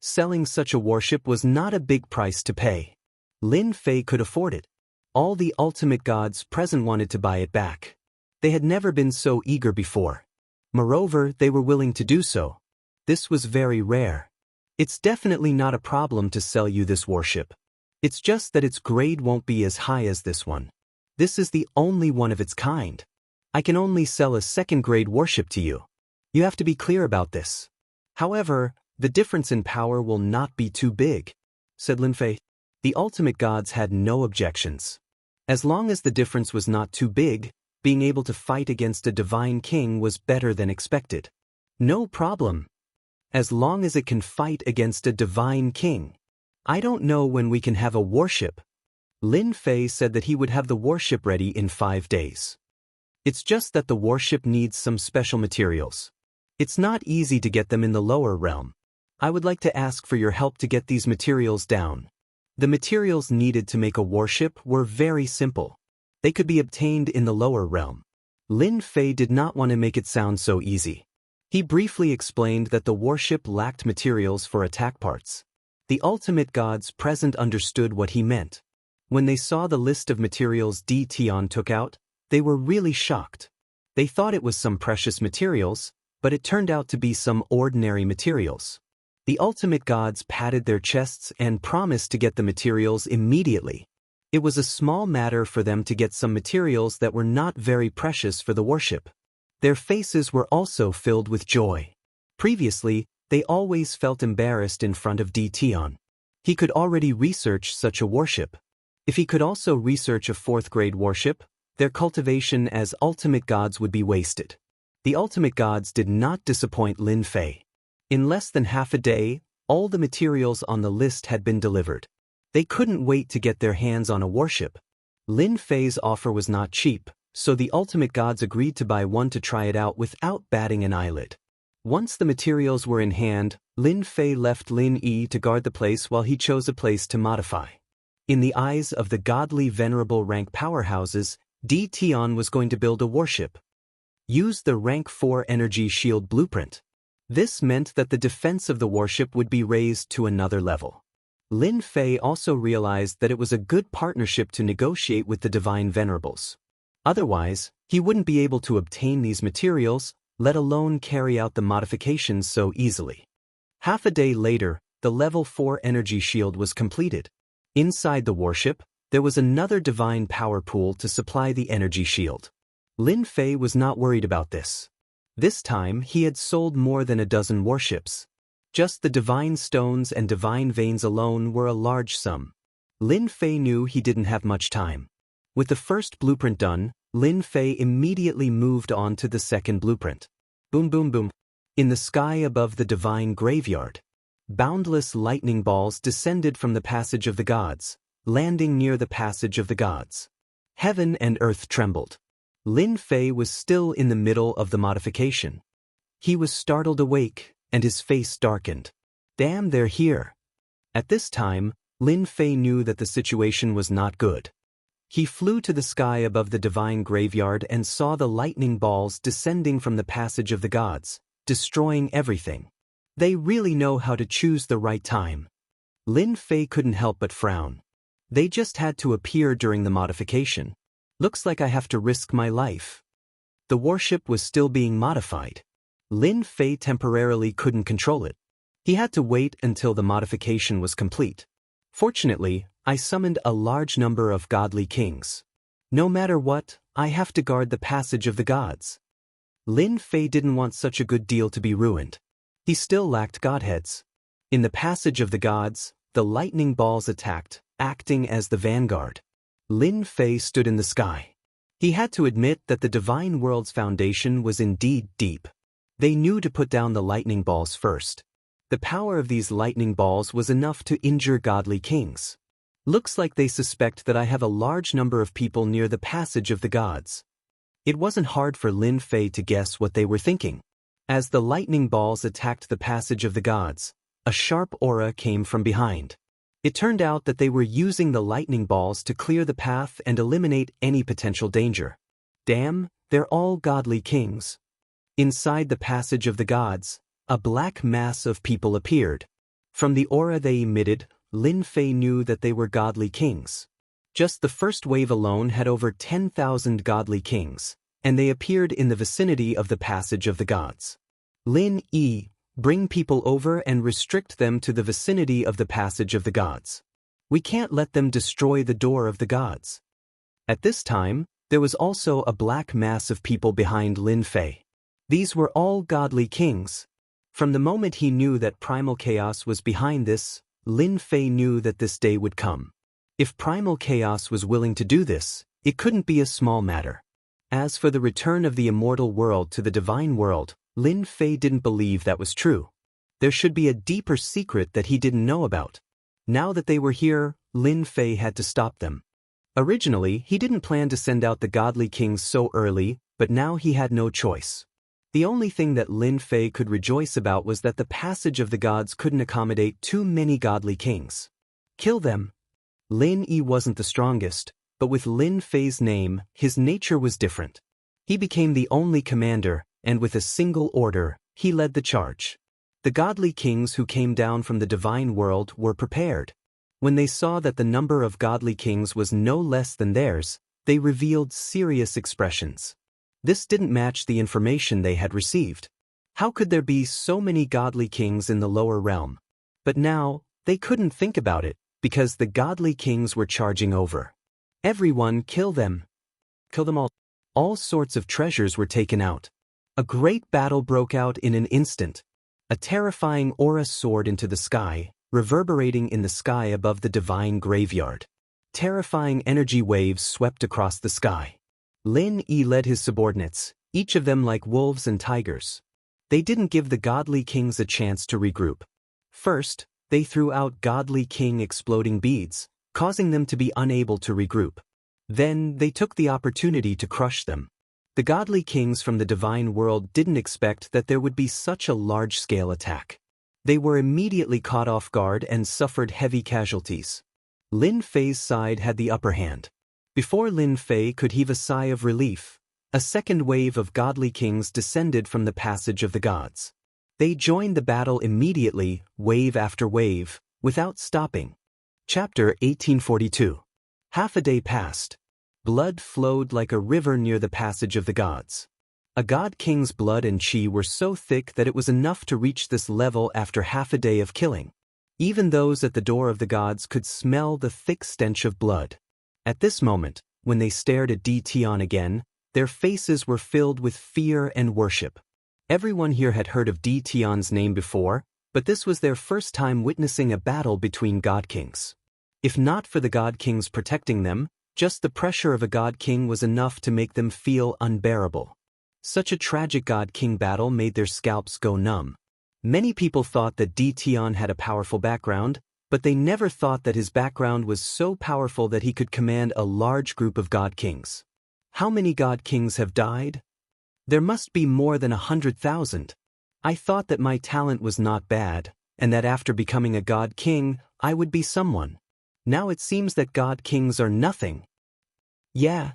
Selling such a warship was not a big price to pay. Lin Fei could afford it. All the ultimate gods present wanted to buy it back. They had never been so eager before. Moreover, they were willing to do so. This was very rare. It's definitely not a problem to sell you this warship. It's just that its grade won't be as high as this one. This is the only one of its kind. I can only sell a second-grade warship to you. You have to be clear about this. However, the difference in power will not be too big, said Lin Fei. The ultimate gods had no objections. As long as the difference was not too big, being able to fight against a divine king was better than expected. No problem. As long as it can fight against a divine king. I don't know when we can have a warship. Lin Fei said that he would have the warship ready in 5 days. It's just that the warship needs some special materials. It's not easy to get them in the lower realm. I would like to ask for your help to get these materials down. The materials needed to make a warship were very simple. They could be obtained in the lower realm. Lin Fei did not want to make it sound so easy. He briefly explained that the warship lacked materials for attack parts. The ultimate gods present understood what he meant. When they saw the list of materials D. Tian took out, they were really shocked. They thought it was some precious materials, but it turned out to be some ordinary materials. The ultimate gods patted their chests and promised to get the materials immediately. It was a small matter for them to get some materials that were not very precious for the worship. Their faces were also filled with joy. Previously, they always felt embarrassed in front of D. Tian. He could already research such a worship. If he could also research a 4th-grade worship, their cultivation as ultimate gods would be wasted. The ultimate gods did not disappoint Lin Fei. In less than half a day, all the materials on the list had been delivered. They couldn't wait to get their hands on a worship. Lin Fei's offer was not cheap, so the ultimate gods agreed to buy one to try it out without batting an eyelid. Once the materials were in hand, Lin Fei left Lin Yi to guard the place while he chose a place to modify. In the eyes of the godly venerable rank powerhouses, D. Tian was going to build a warship. Use the rank 4 energy shield blueprint. This meant that the defense of the warship would be raised to another level. Lin Fei also realized that it was a good partnership to negotiate with the divine venerables. Otherwise, he wouldn't be able to obtain these materials, let alone carry out the modifications so easily. Half a day later, the level 4 energy shield was completed. Inside the warship, there was another divine power pool to supply the energy shield. Lin Fei was not worried about this. This time he had sold more than a dozen warships. Just the divine stones and divine veins alone were a large sum. Lin Fei knew he didn't have much time. With the first blueprint done, Lin Fei immediately moved on to the second blueprint. Boom boom boom. In the sky above the divine graveyard, boundless lightning balls descended from the passage of the gods, landing near the passage of the gods. Heaven and earth trembled. Lin Fei was still in the middle of the modification. He was startled awake, and his face darkened. Damn, they're here. At this time, Lin Fei knew that the situation was not good. He flew to the sky above the divine graveyard and saw the lightning balls descending from the passage of the gods, destroying everything. They really know how to choose the right time. Lin Fei couldn't help but frown. They just had to appear during the modification. Looks like I have to risk my life. The warship was still being modified. Lin Fei temporarily couldn't control it. He had to wait until the modification was complete. Fortunately, I summoned a large number of godly kings. No matter what, I have to guard the passage of the gods. Lin Fei didn't want such a good deal to be ruined. He still lacked godheads. In the passage of the gods, the lightning balls attacked, acting as the vanguard. Lin Fei stood in the sky. He had to admit that the divine world's foundation was indeed deep. They knew to put down the lightning balls first. The power of these lightning balls was enough to injure godly kings. Looks like they suspect that I have a large number of people near the passage of the gods. It wasn't hard for Lin Fei to guess what they were thinking. As the lightning balls attacked the passage of the gods, a sharp aura came from behind. It turned out that they were using the lightning balls to clear the path and eliminate any potential danger. Damn, they're all godly kings. Inside the passage of the gods, a black mass of people appeared. From the aura they emitted, Lin Fei knew that they were godly kings. Just the first wave alone had over 10,000 godly kings, and they appeared in the vicinity of the passage of the gods. Lin Yi, bring people over and restrict them to the vicinity of the passage of the gods. We can't let them destroy the door of the gods. At this time, there was also a black mass of people behind Lin Fei. These were all godly kings. From the moment he knew that primal chaos was behind this, Lin Fei knew that this day would come. If primal chaos was willing to do this, it couldn't be a small matter. As for the return of the immortal world to the divine world, Lin Fei didn't believe that was true. There should be a deeper secret that he didn't know about. Now that they were here, Lin Fei had to stop them. Originally, he didn't plan to send out the godly kings so early, but now he had no choice. The only thing that Lin Fei could rejoice about was that the passage of the gods couldn't accommodate too many godly kings. Kill them. Lin Yi wasn't the strongest, but with Lin Fei's name, his nature was different. He became the only commander, and with a single order, he led the charge. The godly kings who came down from the divine world were prepared. When they saw that the number of godly kings was no less than theirs, they revealed serious expressions. This didn't match the information they had received. How could there be so many godly kings in the lower realm? But now, they couldn't think about it, because the godly kings were charging over. Everyone, kill them. Kill them all. All sorts of treasures were taken out. A great battle broke out in an instant. A terrifying aura soared into the sky, reverberating in the sky above the divine graveyard. Terrifying energy waves swept across the sky. Lin Yi led his subordinates, each of them like wolves and tigers. They didn't give the godly kings a chance to regroup. First, they threw out godly king exploding beads, causing them to be unable to regroup. Then, they took the opportunity to crush them. The godly kings from the divine world didn't expect that there would be such a large-scale attack. They were immediately caught off guard and suffered heavy casualties. Lin Fei's side had the upper hand. Before Lin Fei could heave a sigh of relief, a second wave of godly kings descended from the passage of the gods. They joined the battle immediately, wave after wave, without stopping. Chapter 1842. Half a day passed. Blood flowed like a river near the passage of the gods. A god king's blood and chi were so thick that it was enough to reach this level after half a day of killing. Even those at the door of the gods could smell the thick stench of blood. At this moment, when they stared at Di Tian again, their faces were filled with fear and worship. Everyone here had heard of Di Tian's name before, but this was their first time witnessing a battle between god kings. If not for the god kings protecting them, just the pressure of a god king was enough to make them feel unbearable. Such a tragic god king battle made their scalps go numb. Many people thought that Di Tian had a powerful background, but they never thought that his background was so powerful that he could command a large group of god kings. How many god kings have died? There must be more than 100,000. I thought that my talent was not bad, and that after becoming a god king, I would be someone. Now it seems that god kings are nothing. Yeah,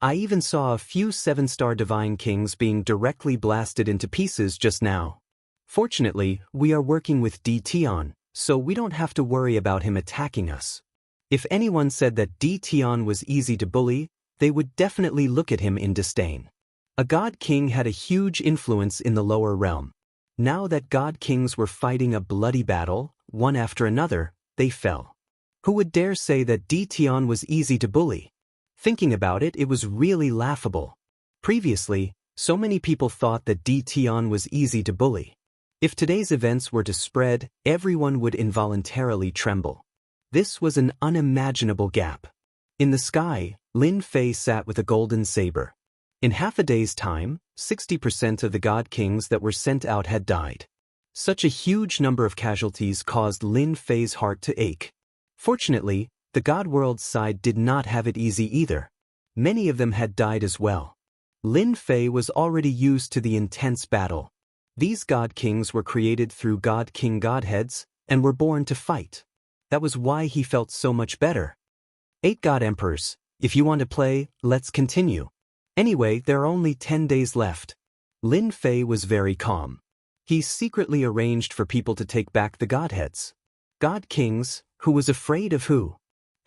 I even saw a few 7-star divine kings being directly blasted into pieces just now. Fortunately, we are working with Di Tian, so we don't have to worry about him attacking us. If anyone said that Di Tian was easy to bully, they would definitely look at him in disdain. A god king had a huge influence in the lower realm. Now that god kings were fighting a bloody battle, one after another, they fell. Who would dare say that Di Tian was easy to bully? Thinking about it, it was really laughable. Previously, so many people thought that Di Tian was easy to bully. If today's events were to spread, everyone would involuntarily tremble. This was an unimaginable gap. In the sky, Lin Fei sat with a golden saber. In half a day's time, 60% of the god kings that were sent out had died. Such a huge number of casualties caused Lin Fei's heart to ache. Fortunately, the god world's side did not have it easy either. Many of them had died as well. Lin Fei was already used to the intense battle. These god kings were created through god king godheads and were born to fight. That was why he felt so much better. 8 god emperors. If you want to play, let's continue. Anyway, there are only 10 days left. Lin Fei was very calm. He secretly arranged for people to take back the godheads. God kings, who was afraid of who?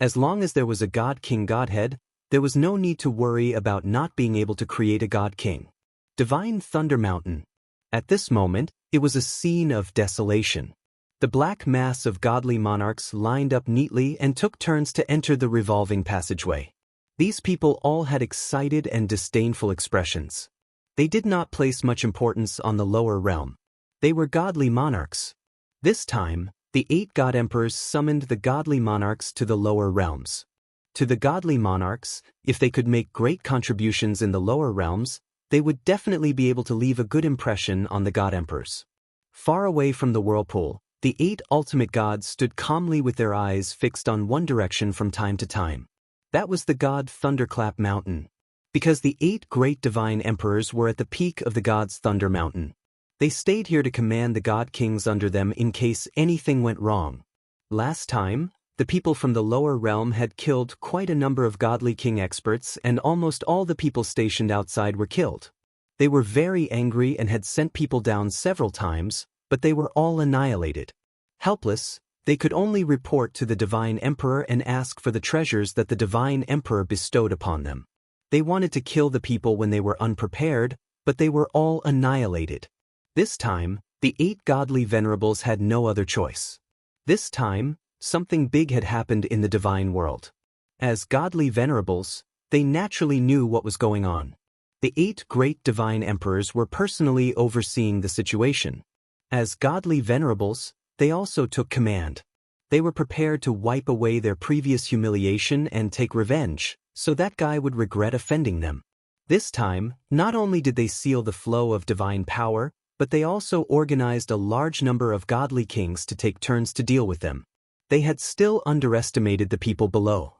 As long as there was a god king godhead, there was no need to worry about not being able to create a god king. Divine Thunder Mountain. At this moment, it was a scene of desolation. The black mass of godly monarchs lined up neatly and took turns to enter the revolving passageway. These people all had excited and disdainful expressions. They did not place much importance on the lower realm. They were godly monarchs. This time, the 8 god emperors summoned the godly monarchs to the lower realms. To the godly monarchs, if they could make great contributions in the lower realms, they would definitely be able to leave a good impression on the god emperors. Far away from the whirlpool, the 8 ultimate gods stood calmly with their eyes fixed on one direction from time to time. That was the god Thunderclap Mountain. Because the 8 great divine emperors were at the peak of the god's Thunder Mountain. They stayed here to command the god kings under them in case anything went wrong. Last time, the people from the lower realm had killed quite a number of godly king experts, and almost all the people stationed outside were killed. They were very angry and had sent people down several times, but they were all annihilated. Helpless, They could only report to the Divine Emperor and ask for the treasures that the Divine Emperor bestowed upon them. They wanted to kill the people when they were unprepared, but they were all annihilated. This time, the 8 godly venerables had no other choice. This time, something big had happened in the divine world. As godly venerables, they naturally knew what was going on. The 8 great divine emperors were personally overseeing the situation. As godly venerables, they also took command. They were prepared to wipe away their previous humiliation and take revenge, so that guy would regret offending them. This time, not only did they seal the flow of divine power, but they also organized a large number of godly kings to take turns to deal with them. They had still underestimated the people below.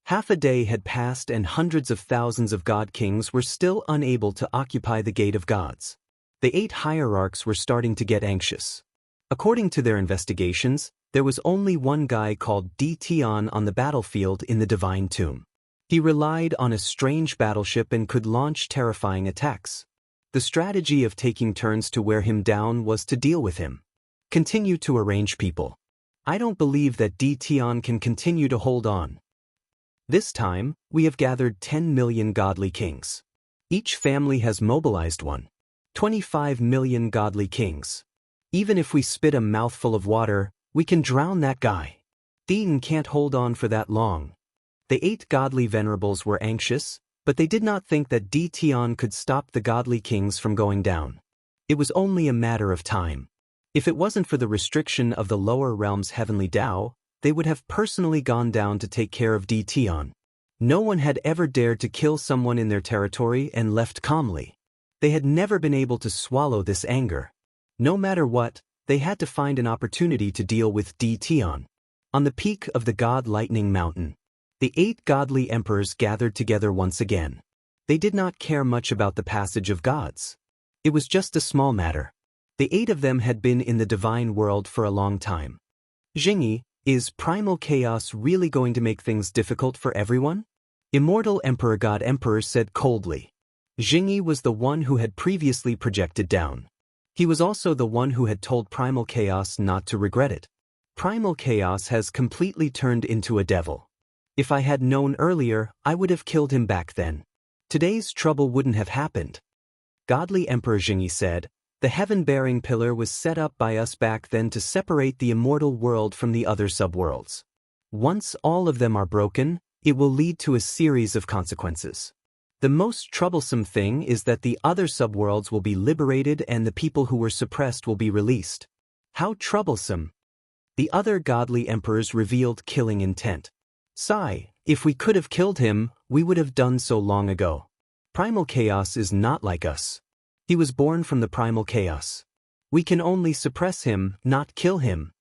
Half a day had passed and hundreds of thousands of god kings were still unable to occupy the gate of gods. The 8 hierarchs were starting to get anxious. According to their investigations, there was only one guy called Tion on the battlefield in the divine tomb. He relied on a strange battleship and could launch terrifying attacks. The strategy of taking turns to wear him down was to deal with him. Continue to arrange people. I don't believe that Tion can continue to hold on. This time, we have gathered 10 million godly kings. Each family has mobilized one. 25 million godly kings. Even if we spit a mouthful of water, we can drown that guy. Tion can't hold on for that long. The 8 godly venerables were anxious, but they did not think that Tion could stop the godly kings from going down. It was only a matter of time. If it wasn't for the restriction of the lower realm's heavenly Tao, they would have personally gone down to take care of Tion. No one had ever dared to kill someone in their territory and left calmly. They had never been able to swallow this anger. No matter what, they had to find an opportunity to deal with Tion. On the peak of the God Lightning Mountain, the 8 godly emperors gathered together once again. They did not care much about the passage of gods. It was just a small matter. The 8 of them had been in the divine world for a long time. Jingyi, is primal chaos really going to make things difficult for everyone? Immortal Emperor God Emperor said coldly. Jingyi was the one who had previously projected down. He was also the one who had told primal chaos not to regret it. Primal chaos has completely turned into a devil. If I had known earlier, I would have killed him back then. Today's trouble wouldn't have happened. Godly Emperor Jingyi said, the heaven-bearing pillar was set up by us back then to separate the immortal world from the other subworlds. Once all of them are broken, it will lead to a series of consequences. The most troublesome thing is that the other subworlds will be liberated and the people who were suppressed will be released. How troublesome! The other godly emperors revealed killing intent. Sigh, if we could have killed him, we would have done so long ago. Primal chaos is not like us. He was born from the primal chaos. We can only suppress him, not kill him.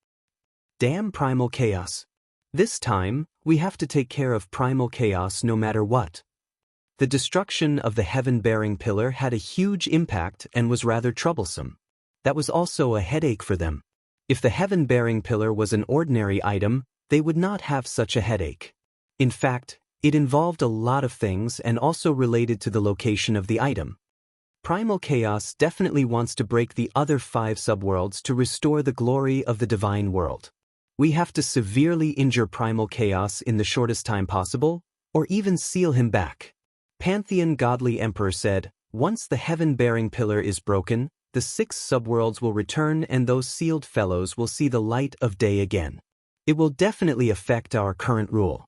Damn primal chaos. This time, we have to take care of primal chaos no matter what. The destruction of the heaven-bearing pillar had a huge impact and was rather troublesome. That was also a headache for them. If the heaven-bearing pillar was an ordinary item, they would not have such a headache. In fact, it involved a lot of things and also related to the location of the item. Primal Chaos definitely wants to break the other 5 subworlds to restore the glory of the divine world. We have to severely injure Primal Chaos in the shortest time possible, or even seal him back. Pantheon Godly Emperor said, once the heaven-bearing pillar is broken, the 6 subworlds will return and those sealed fellows will see the light of day again. It will definitely affect our current rule.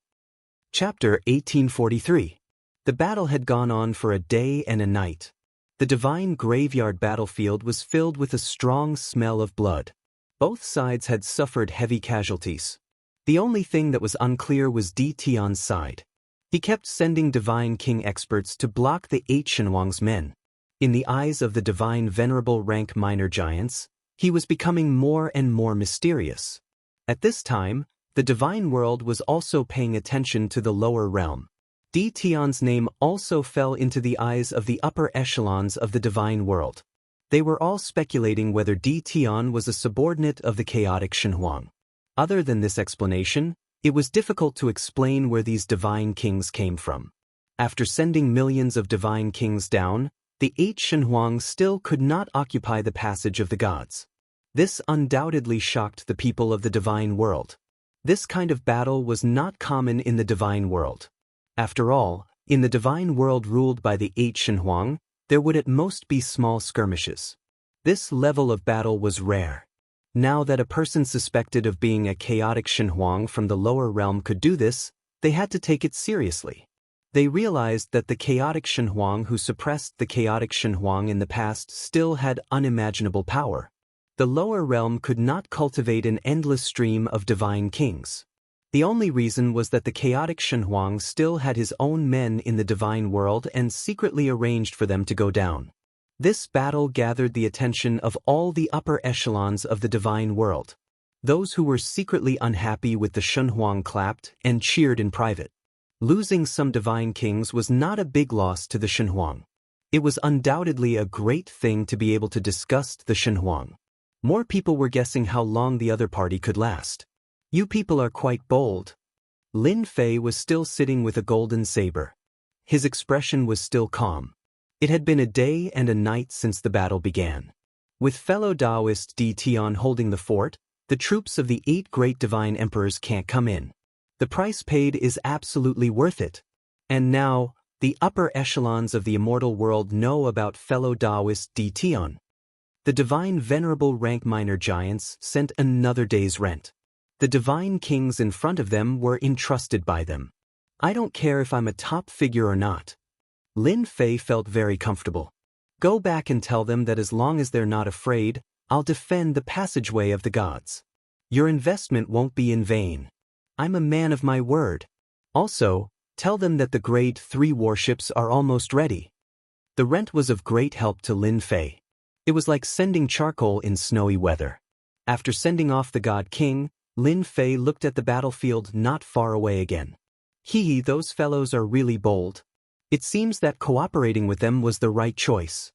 Chapter 1843. The battle had gone on for a day and a night. The divine graveyard battlefield was filled with a strong smell of blood. Both sides had suffered heavy casualties. The only thing that was unclear was Tion's side. He kept sending divine king experts to block the 8 Shenhuang's men. In the eyes of the divine venerable rank minor giants, he was becoming more and more mysterious. At this time, the divine world was also paying attention to the lower realm. Tion's name also fell into the eyes of the upper echelons of the divine world. They were all speculating whether Tion was a subordinate of the chaotic Shenhuang. Other than this explanation, it was difficult to explain where these divine kings came from. After sending millions of divine kings down, the 8 Shenhuang still could not occupy the passage of the gods. This undoubtedly shocked the people of the divine world. This kind of battle was not common in the divine world. After all, in the divine world ruled by the 8 Shenhuang, there would at most be small skirmishes. This level of battle was rare. Now that a person suspected of being a chaotic Shenhuang from the lower realm could do this, they had to take it seriously. They realized that the chaotic Shenhuang who suppressed the chaotic Shenhuang in the past still had unimaginable power. The lower realm could not cultivate an endless stream of divine kings. The only reason was that the chaotic Shenhuang still had his own men in the divine world and secretly arranged for them to go down. This battle gathered the attention of all the upper echelons of the divine world. Those who were secretly unhappy with the Shenhuang clapped and cheered in private. Losing some divine kings was not a big loss to the Shenhuang. It was undoubtedly a great thing to be able to disgust the Shenhuang. More people were guessing how long the other party could last. You people are quite bold. Lin Fei was still sitting with a golden saber. His expression was still calm. It had been a day and a night since the battle began. With fellow Taoist Di Tian holding the fort, the troops of the 8 great divine emperors can't come in. The price paid is absolutely worth it. And now, the upper echelons of the immortal world know about fellow Taoist Di Tian. The divine venerable rank minor giants sent another day's rent. The divine kings in front of them were entrusted by them. I don't care if I'm a top figure or not. Lin Fei felt very comfortable. Go back and tell them that as long as they're not afraid, I'll defend the passageway of the gods. Your investment won't be in vain. I'm a man of my word. Also, tell them that the grade 3 warships are almost ready. The rent was of great help to Lin Fei. It was like sending charcoal in snowy weather. After sending off the God King, Lin Fei looked at the battlefield not far away again. Those fellows are really bold. It seems that cooperating with them was the right choice.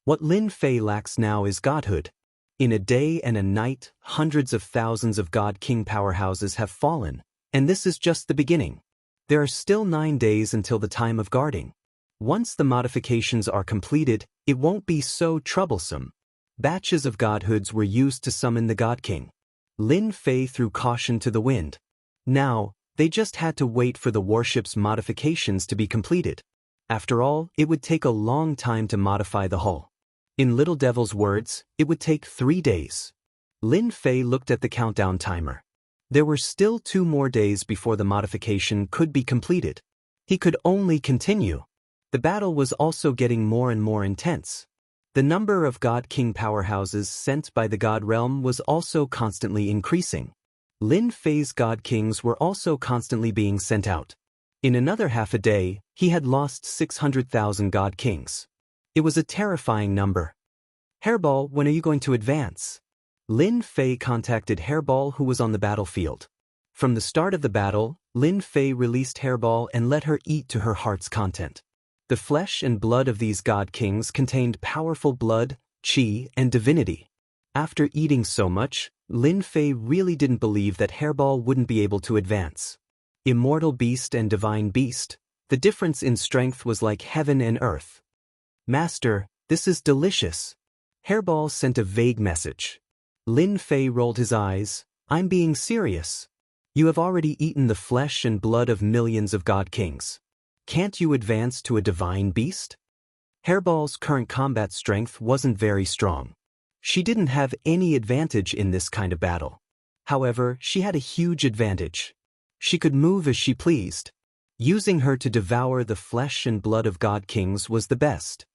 What Lin Fei lacks now is godhood. In a day and a night, hundreds of thousands of God King powerhouses have fallen, and this is just the beginning. There are still 9 days until the time of guarding. Once the modifications are completed, it won't be so troublesome. Batches of godhoods were used to summon the God King. Lin Fei threw caution to the wind. Now, they just had to wait for the warship's modifications to be completed. After all, it would take a long time to modify the hull. In Little Devil's words, it would take 3 days. Lin Fei looked at the countdown timer. There were still 2 more days before the modification could be completed. He could only continue. The battle was also getting more and more intense. The number of God King powerhouses sent by the God Realm was also constantly increasing. Lin Fei's God Kings were also constantly being sent out. In another half a day, he had lost 600,000 God Kings. It was a terrifying number. Hairball, when are you going to advance? Lin Fei contacted Hairball, who was on the battlefield. From the start of the battle, Lin Fei released Hairball and let her eat to her heart's content. The flesh and blood of these God Kings contained powerful blood, qi, and divinity. After eating so much, Lin Fei really didn't believe that Hairball wouldn't be able to advance. Immortal beast and divine beast, the difference in strength was like heaven and earth. Master, this is delicious. Hairball sent a vague message. Lin Fei rolled his eyes. I'm being serious. You have already eaten the flesh and blood of millions of God Kings. Can't you advance to a divine beast? Hairball's current combat strength wasn't very strong. She didn't have any advantage in this kind of battle. However, she had a huge advantage. She could move as she pleased. Using her to devour the flesh and blood of God Kings was the best.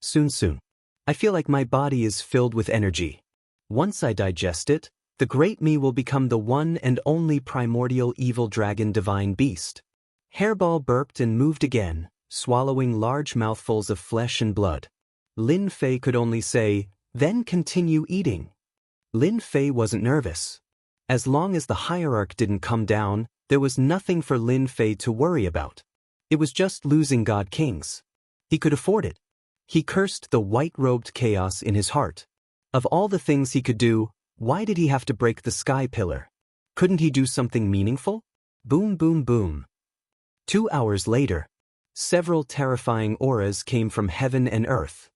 Soon. I feel like my body is filled with energy. Once I digest it, the great me will become the one and only primordial evil dragon divine beast. Hairball burped and moved again, swallowing large mouthfuls of flesh and blood. Lin Fei could only say, then continue eating. Lin Fei wasn't nervous. As long as the hierarch didn't come down, there was nothing for Lin Fei to worry about. It was just losing God Kings. He could afford it. He cursed the white-robed chaos in his heart. Of all the things he could do, why did he have to break the sky pillar? Couldn't he do something meaningful? Boom, boom, boom. 2 hours later, several terrifying auras came from heaven and earth.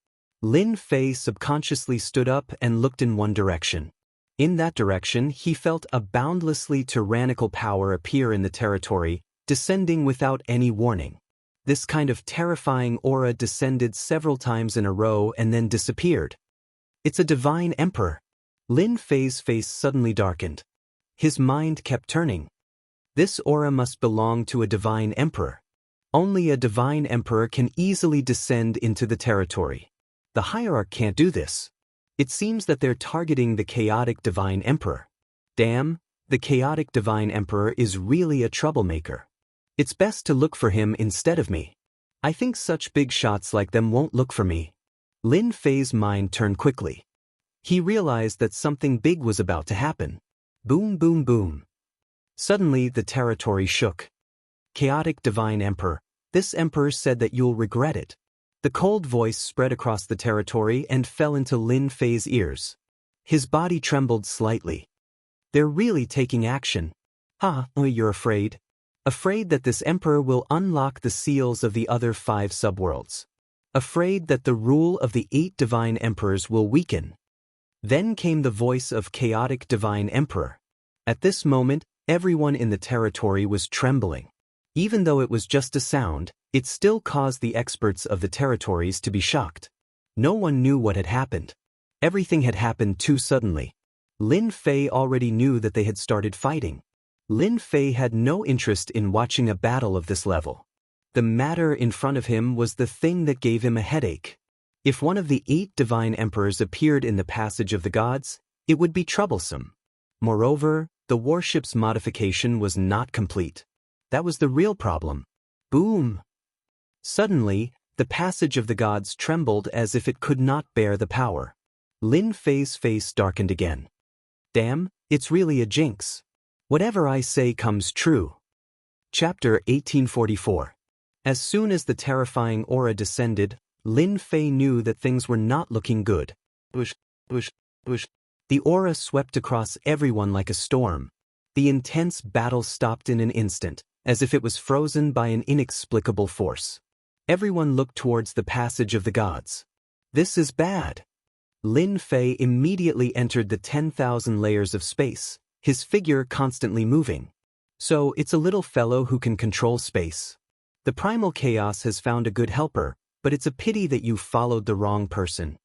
Lin Fei subconsciously stood up and looked in one direction. In that direction, he felt a boundlessly tyrannical power appear in the territory, descending without any warning. This kind of terrifying aura descended several times in a row and then disappeared. It's a divine emperor. Lin Fei's face suddenly darkened. His mind kept turning. This aura must belong to a divine emperor. Only a divine emperor can easily descend into the territory. The hierarch can't do this. It seems that they're targeting the chaotic divine emperor. Damn, the chaotic divine emperor is really a troublemaker. It's best to look for him instead of me. I think such big shots like them won't look for me. Lin Fei's mind turned quickly. He realized that something big was about to happen. Boom, boom, boom. Suddenly the territory shook. Chaotic divine emperor, this emperor said that you'll regret it. The cold voice spread across the territory and fell into Lin Fei's ears. His body trembled slightly. They're really taking action. You're afraid? Afraid that this emperor will unlock the seals of the other 5 subworlds. Afraid that the rule of the 8 divine emperors will weaken. Then came the voice of chaotic divine emperor. At this moment, everyone in the territory was trembling. Even though it was just a sound, it still caused the experts of the territories to be shocked. No one knew what had happened. Everything had happened too suddenly. Lin Fei already knew that they had started fighting. Lin Fei had no interest in watching a battle of this level. The matter in front of him was the thing that gave him a headache. If one of the 8 divine emperors appeared in the passage of the gods, it would be troublesome. Moreover, the warship's modification was not complete. That was the real problem. Boom! Suddenly, the passage of the gods trembled as if it could not bear the power. Lin Fei's face darkened again. Damn, it's really a jinx. Whatever I say comes true. Chapter 1844. As soon as the terrifying aura descended, Lin Fei knew that things were not looking good. Whoosh, whoosh, whoosh. The aura swept across everyone like a storm. The intense battle stopped in an instant, as if it was frozen by an inexplicable force. Everyone looked towards the passage of the gods. This is bad. Lin Fei immediately entered the 10,000 layers of space, his figure constantly moving. So it's a little fellow who can control space. The primal chaos has found a good helper, but it's a pity that you followed the wrong person.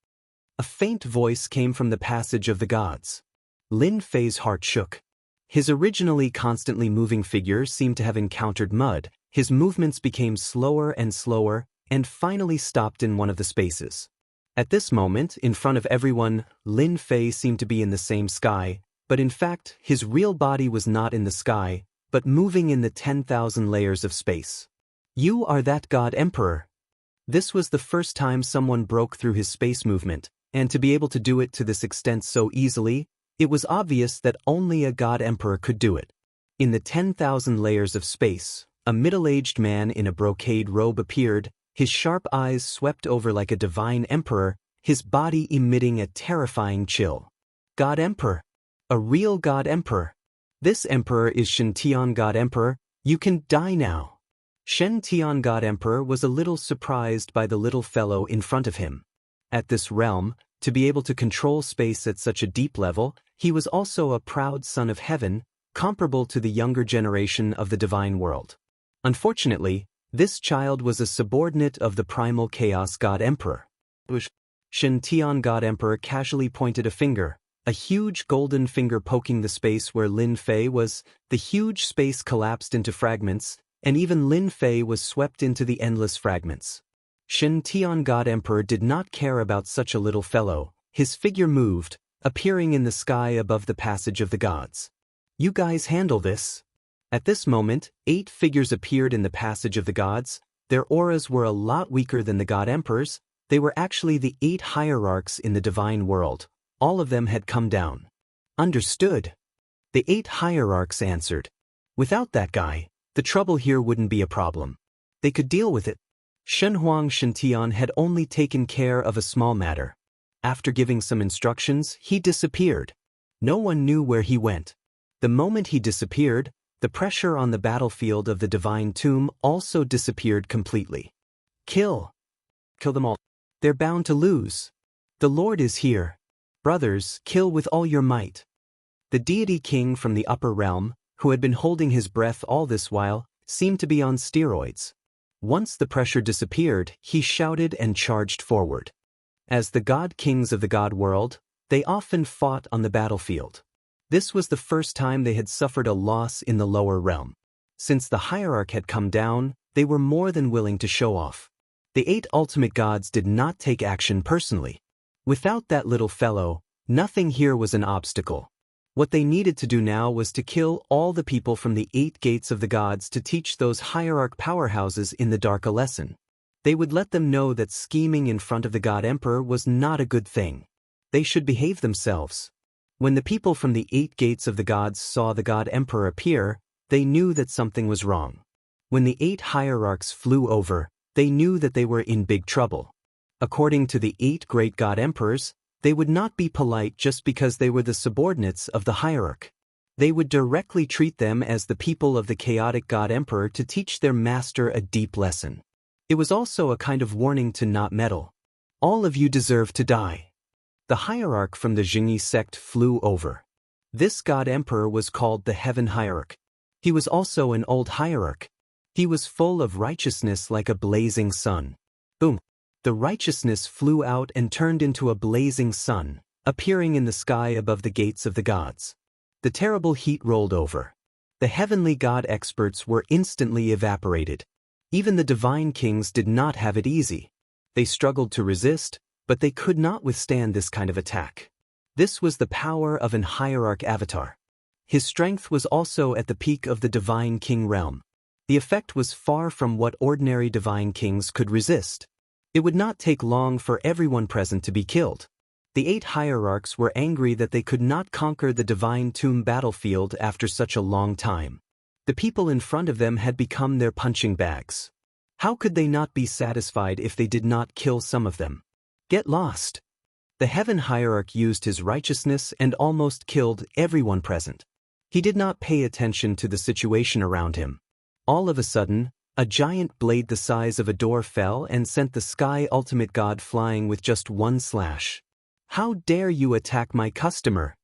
A faint voice came from the passage of the gods. Lin Fei's heart shook. His originally constantly moving figure seemed to have encountered mud. His movements became slower and finally stopped in one of the spaces. At this moment, in front of everyone, Lin Fei seemed to be in the same sky, but in fact, his real body was not in the sky, but moving in the 10,000 layers of space. You are that God Emperor. This was the first time someone broke through his space movement, and to be able to do it to this extent so easily, it was obvious that only a God Emperor could do it. In the 10,000 layers of space, a middle-aged man in a brocade robe appeared, his sharp eyes swept over like a divine emperor, his body emitting a terrifying chill. God Emperor. A real God Emperor. This emperor is Shen Tian God Emperor. You can die now. Shen Tian God Emperor was a little surprised by the little fellow in front of him. At this realm, to be able to control space at such a deep level, he was also a proud son of heaven, comparable to the younger generation of the divine world. Unfortunately, this child was a subordinate of the primal chaos God Emperor. Shen Tian God Emperor casually pointed a finger, a huge golden finger poking the space where Lin Fei was. The huge space collapsed into fragments, and even Lin Fei was swept into the endless fragments. Shen Tian God Emperor did not care about such a little fellow. His figure moved, appearing in the sky above the passage of the gods. You guys handle this. At this moment, 8 figures appeared in the passage of the gods. Their auras were a lot weaker than the God Emperors. They were actually the 8 hierarchs in the divine world. All of them had come down. Understood. The 8 hierarchs answered. Without that guy, the trouble here wouldn't be a problem. They could deal with it. Shenhuang Shen had only taken care of a small matter. After giving some instructions, he disappeared. No one knew where he went. The moment he disappeared, the pressure on the battlefield of the divine tomb also disappeared completely. Kill them all. They're bound to lose. The Lord is here. Brothers, kill with all your might. The deity king from the upper realm, who had been holding his breath all this while, seemed to be on steroids. Once the pressure disappeared, he shouted and charged forward. As the god kings of the god world, they often fought on the battlefield. This was the first time they had suffered a loss in the lower realm. Since the hierarch had come down, they were more than willing to show off. The 8 ultimate gods did not take action personally. Without that little fellow, nothing here was an obstacle. What they needed to do now was to kill all the people from the 8 gates of the gods to teach those hierarch powerhouses in the dark a lesson. They would let them know that scheming in front of the god emperor was not a good thing. They should behave themselves. When the people from the 8 gates of the gods saw the god emperor appear, they knew that something was wrong. When the 8 hierarchs flew over, they knew that they were in big trouble. According to the 8 great god emperors, they would not be polite just because they were the subordinates of the hierarch. They would directly treat them as the people of the chaotic god emperor to teach their master a deep lesson. It was also a kind of warning to not meddle. All of you deserve to die. The hierarch from the Jingyi sect flew over. This god emperor was called the Heaven Hierarch. He was also an old hierarch. He was full of righteousness like a blazing sun. Boom! The righteousness flew out and turned into a blazing sun, appearing in the sky above the gates of the gods. The terrible heat rolled over. The heavenly god experts were instantly evaporated. Even the divine kings did not have it easy. They struggled to resist, but they could not withstand this kind of attack. This was the power of an hierarch avatar. His strength was also at the peak of the divine king realm. The effect was far from what ordinary divine kings could resist. It would not take long for everyone present to be killed. The 8 hierarchs were angry that they could not conquer the divine tomb battlefield after such a long time. The people in front of them had become their punching bags. How could they not be satisfied if they did not kill some of them? Get lost. The heaven hierarch used his righteousness and almost killed everyone present. He did not pay attention to the situation around him. All of a sudden, a giant blade the size of a door fell and sent the sky ultimate god flying with just one slash. How dare you attack my customer?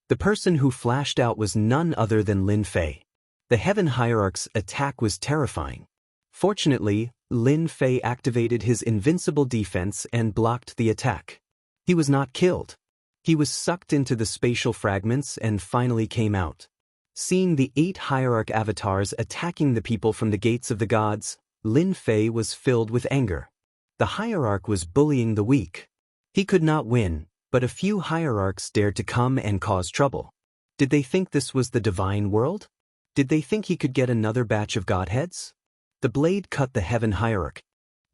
The person who flashed out was none other than Lin Fei. The heaven hierarch's attack was terrifying. Fortunately, Lin Fei activated his invincible defense and blocked the attack. He was not killed. He was sucked into the spatial fragments and finally came out. Seeing the 8 hierarch avatars attacking the people from the gates of the gods, Lin Fei was filled with anger. The hierarch was bullying the weak. He could not win, but a few hierarchs dared to come and cause trouble. Did they think this was the divine world? Did they think he could get another batch of godheads? The blade cut the heaven hierarch.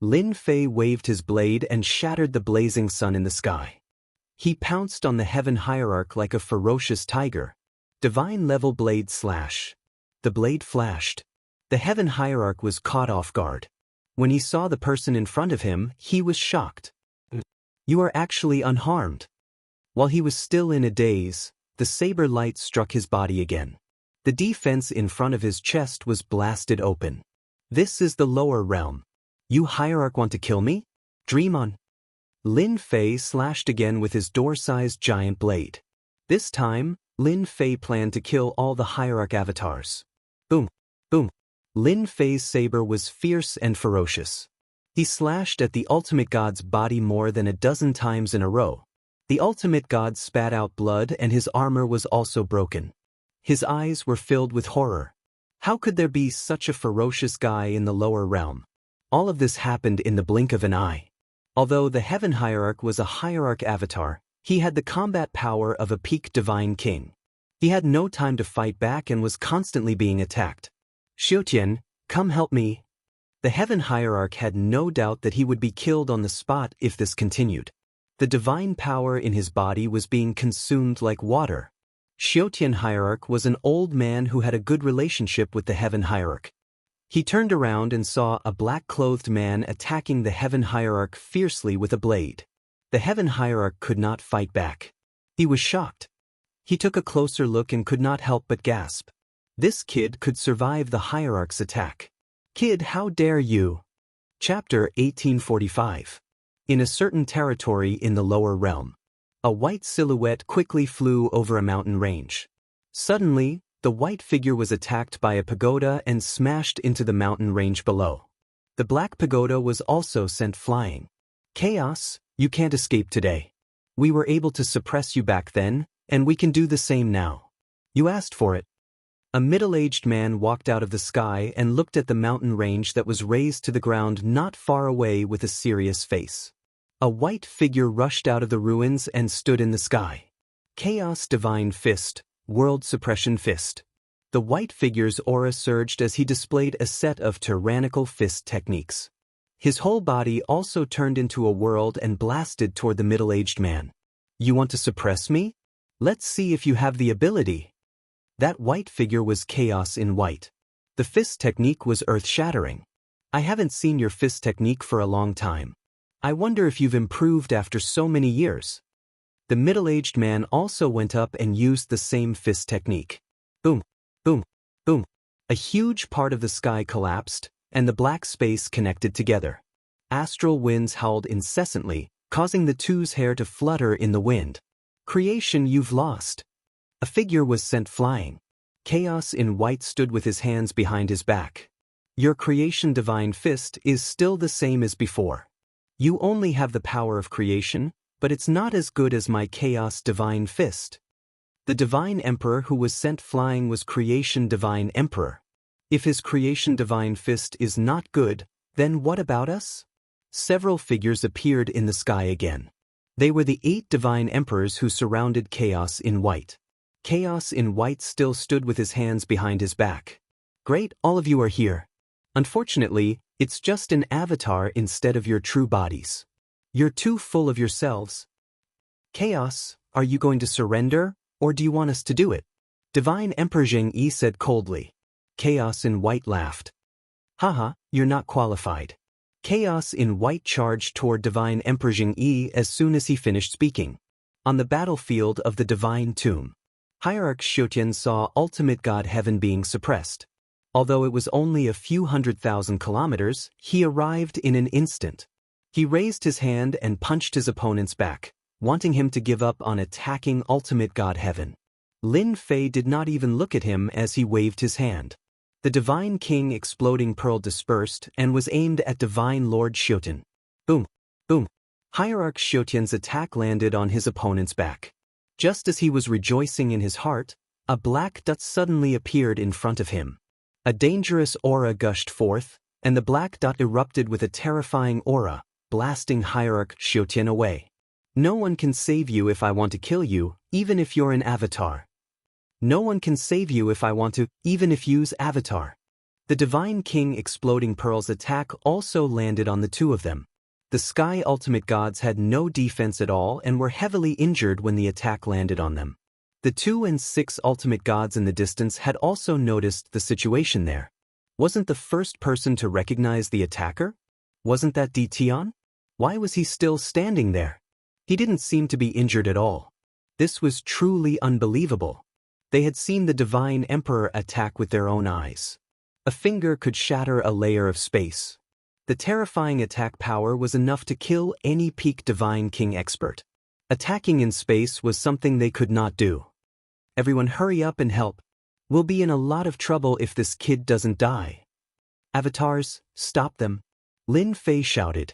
Lin Fei waved his blade and shattered the blazing sun in the sky. He pounced on the heaven hierarch like a ferocious tiger. Divine level blade slash. The blade flashed. The heaven hierarch was caught off guard. When he saw the person in front of him, he was shocked. You are actually unharmed. While he was still in a daze, the saber light struck his body again. The defense in front of his chest was blasted open. This is the lower realm. You hierarch want to kill me? Dream on. Lin Fei slashed again with his door-sized giant blade. This time, Lin Fei planned to kill all the hierarch avatars. Boom, boom. Lin Fei's saber was fierce and ferocious. He slashed at the ultimate god's body more than a dozen times in a row. The ultimate god spat out blood and his armor was also broken. His eyes were filled with horror. How could there be such a ferocious guy in the lower realm? All of this happened in the blink of an eye. Although the heaven hierarch was a hierarch avatar, he had the combat power of a peak divine king. He had no time to fight back and was constantly being attacked. Xiutian, come help me. The heaven hierarch had no doubt that he would be killed on the spot if this continued. The divine power in his body was being consumed like water. Xiutian hierarch was an old man who had a good relationship with the heaven hierarch. He turned around and saw a black-clothed man attacking the heaven hierarch fiercely with a blade. The heaven hierarch could not fight back. He was shocked. He took a closer look and could not help but gasp. This kid could survive the hierarch's attack. Kid, how dare you? Chapter 1845. In a certain territory in the lower realm, a white silhouette quickly flew over a mountain range. Suddenly, the white figure was attacked by a pagoda and smashed into the mountain range below. The black pagoda was also sent flying. Chaos, you can't escape today. We were able to suppress you back then, and we can do the same now. You asked for it. A middle-aged man walked out of the sky and looked at the mountain range that was raised to the ground not far away with a serious face. A white figure rushed out of the ruins and stood in the sky. Chaos Divine Fist, World Suppression Fist. The white figure's aura surged as he displayed a set of tyrannical fist techniques. His whole body also turned into a world and blasted toward the middle-aged man. You want to suppress me? Let's see if you have the ability. That white figure was Chaos in white. The fist technique was earth-shattering. I haven't seen your fist technique for a long time. I wonder if you've improved after so many years. The middle-aged man also went up and used the same fist technique. Boom, boom, boom. A huge part of the sky collapsed, and the black space connected together. Astral winds howled incessantly, causing the two's hair to flutter in the wind. Creation, you've lost. A figure was sent flying. Chaos in white stood with his hands behind his back. Your creation divine fist is still the same as before. You only have the power of creation, but it's not as good as my Chaos Divine Fist. The Divine Emperor who was sent flying was Creation Divine Emperor. If his Creation Divine Fist is not good, then what about us? Several figures appeared in the sky again. They were the 8 Divine Emperors who surrounded Chaos in white. Chaos in white still stood with his hands behind his back. Great, all of you are here. Unfortunately, it's just an avatar instead of your true bodies. You're too full of yourselves. Chaos, are you going to surrender, or do you want us to do it? Divine Emperor Zheng Yi said coldly. Chaos in white laughed. Haha, you're not qualified. Chaos in white charged toward Divine Emperor Zheng Yi as soon as he finished speaking. On the battlefield of the Divine Tomb, Hierarch Xiutian saw ultimate God Heaven being suppressed. Although it was only a few 100,000 kilometers, he arrived in an instant. He raised his hand and punched his opponent's back, wanting him to give up on attacking ultimate God Heaven. Lin Fei did not even look at him as he waved his hand. The Divine King Exploding Pearl dispersed and was aimed at Divine Lord Xiutian. Boom, boom. Hierarch Xiutian's attack landed on his opponent's back. Just as he was rejoicing in his heart, a black dot suddenly appeared in front of him. A dangerous aura gushed forth, and the black dot erupted with a terrifying aura, blasting Hierarch Xiutian away. No one can save you if I want to kill you, even if you're an avatar. No one can save you if I want to, even if use avatar. The Divine King Exploding Pearl's attack also landed on the two of them. The Sky Ultimate Gods had no defense at all and were heavily injured when the attack landed on them. The 2 and 6 Ultimate Gods in the distance had also noticed the situation there. Wasn't the first person to recognize the attacker? Wasn't that Dition? Why was he still standing there? He didn't seem to be injured at all. This was truly unbelievable. They had seen the Divine Emperor attack with their own eyes. A finger could shatter a layer of space. The terrifying attack power was enough to kill any peak Divine King expert. Attacking in space was something they could not do. Everyone hurry up and help. We'll be in a lot of trouble if this kid doesn't die. Avatars, stop them. Lin Fei shouted.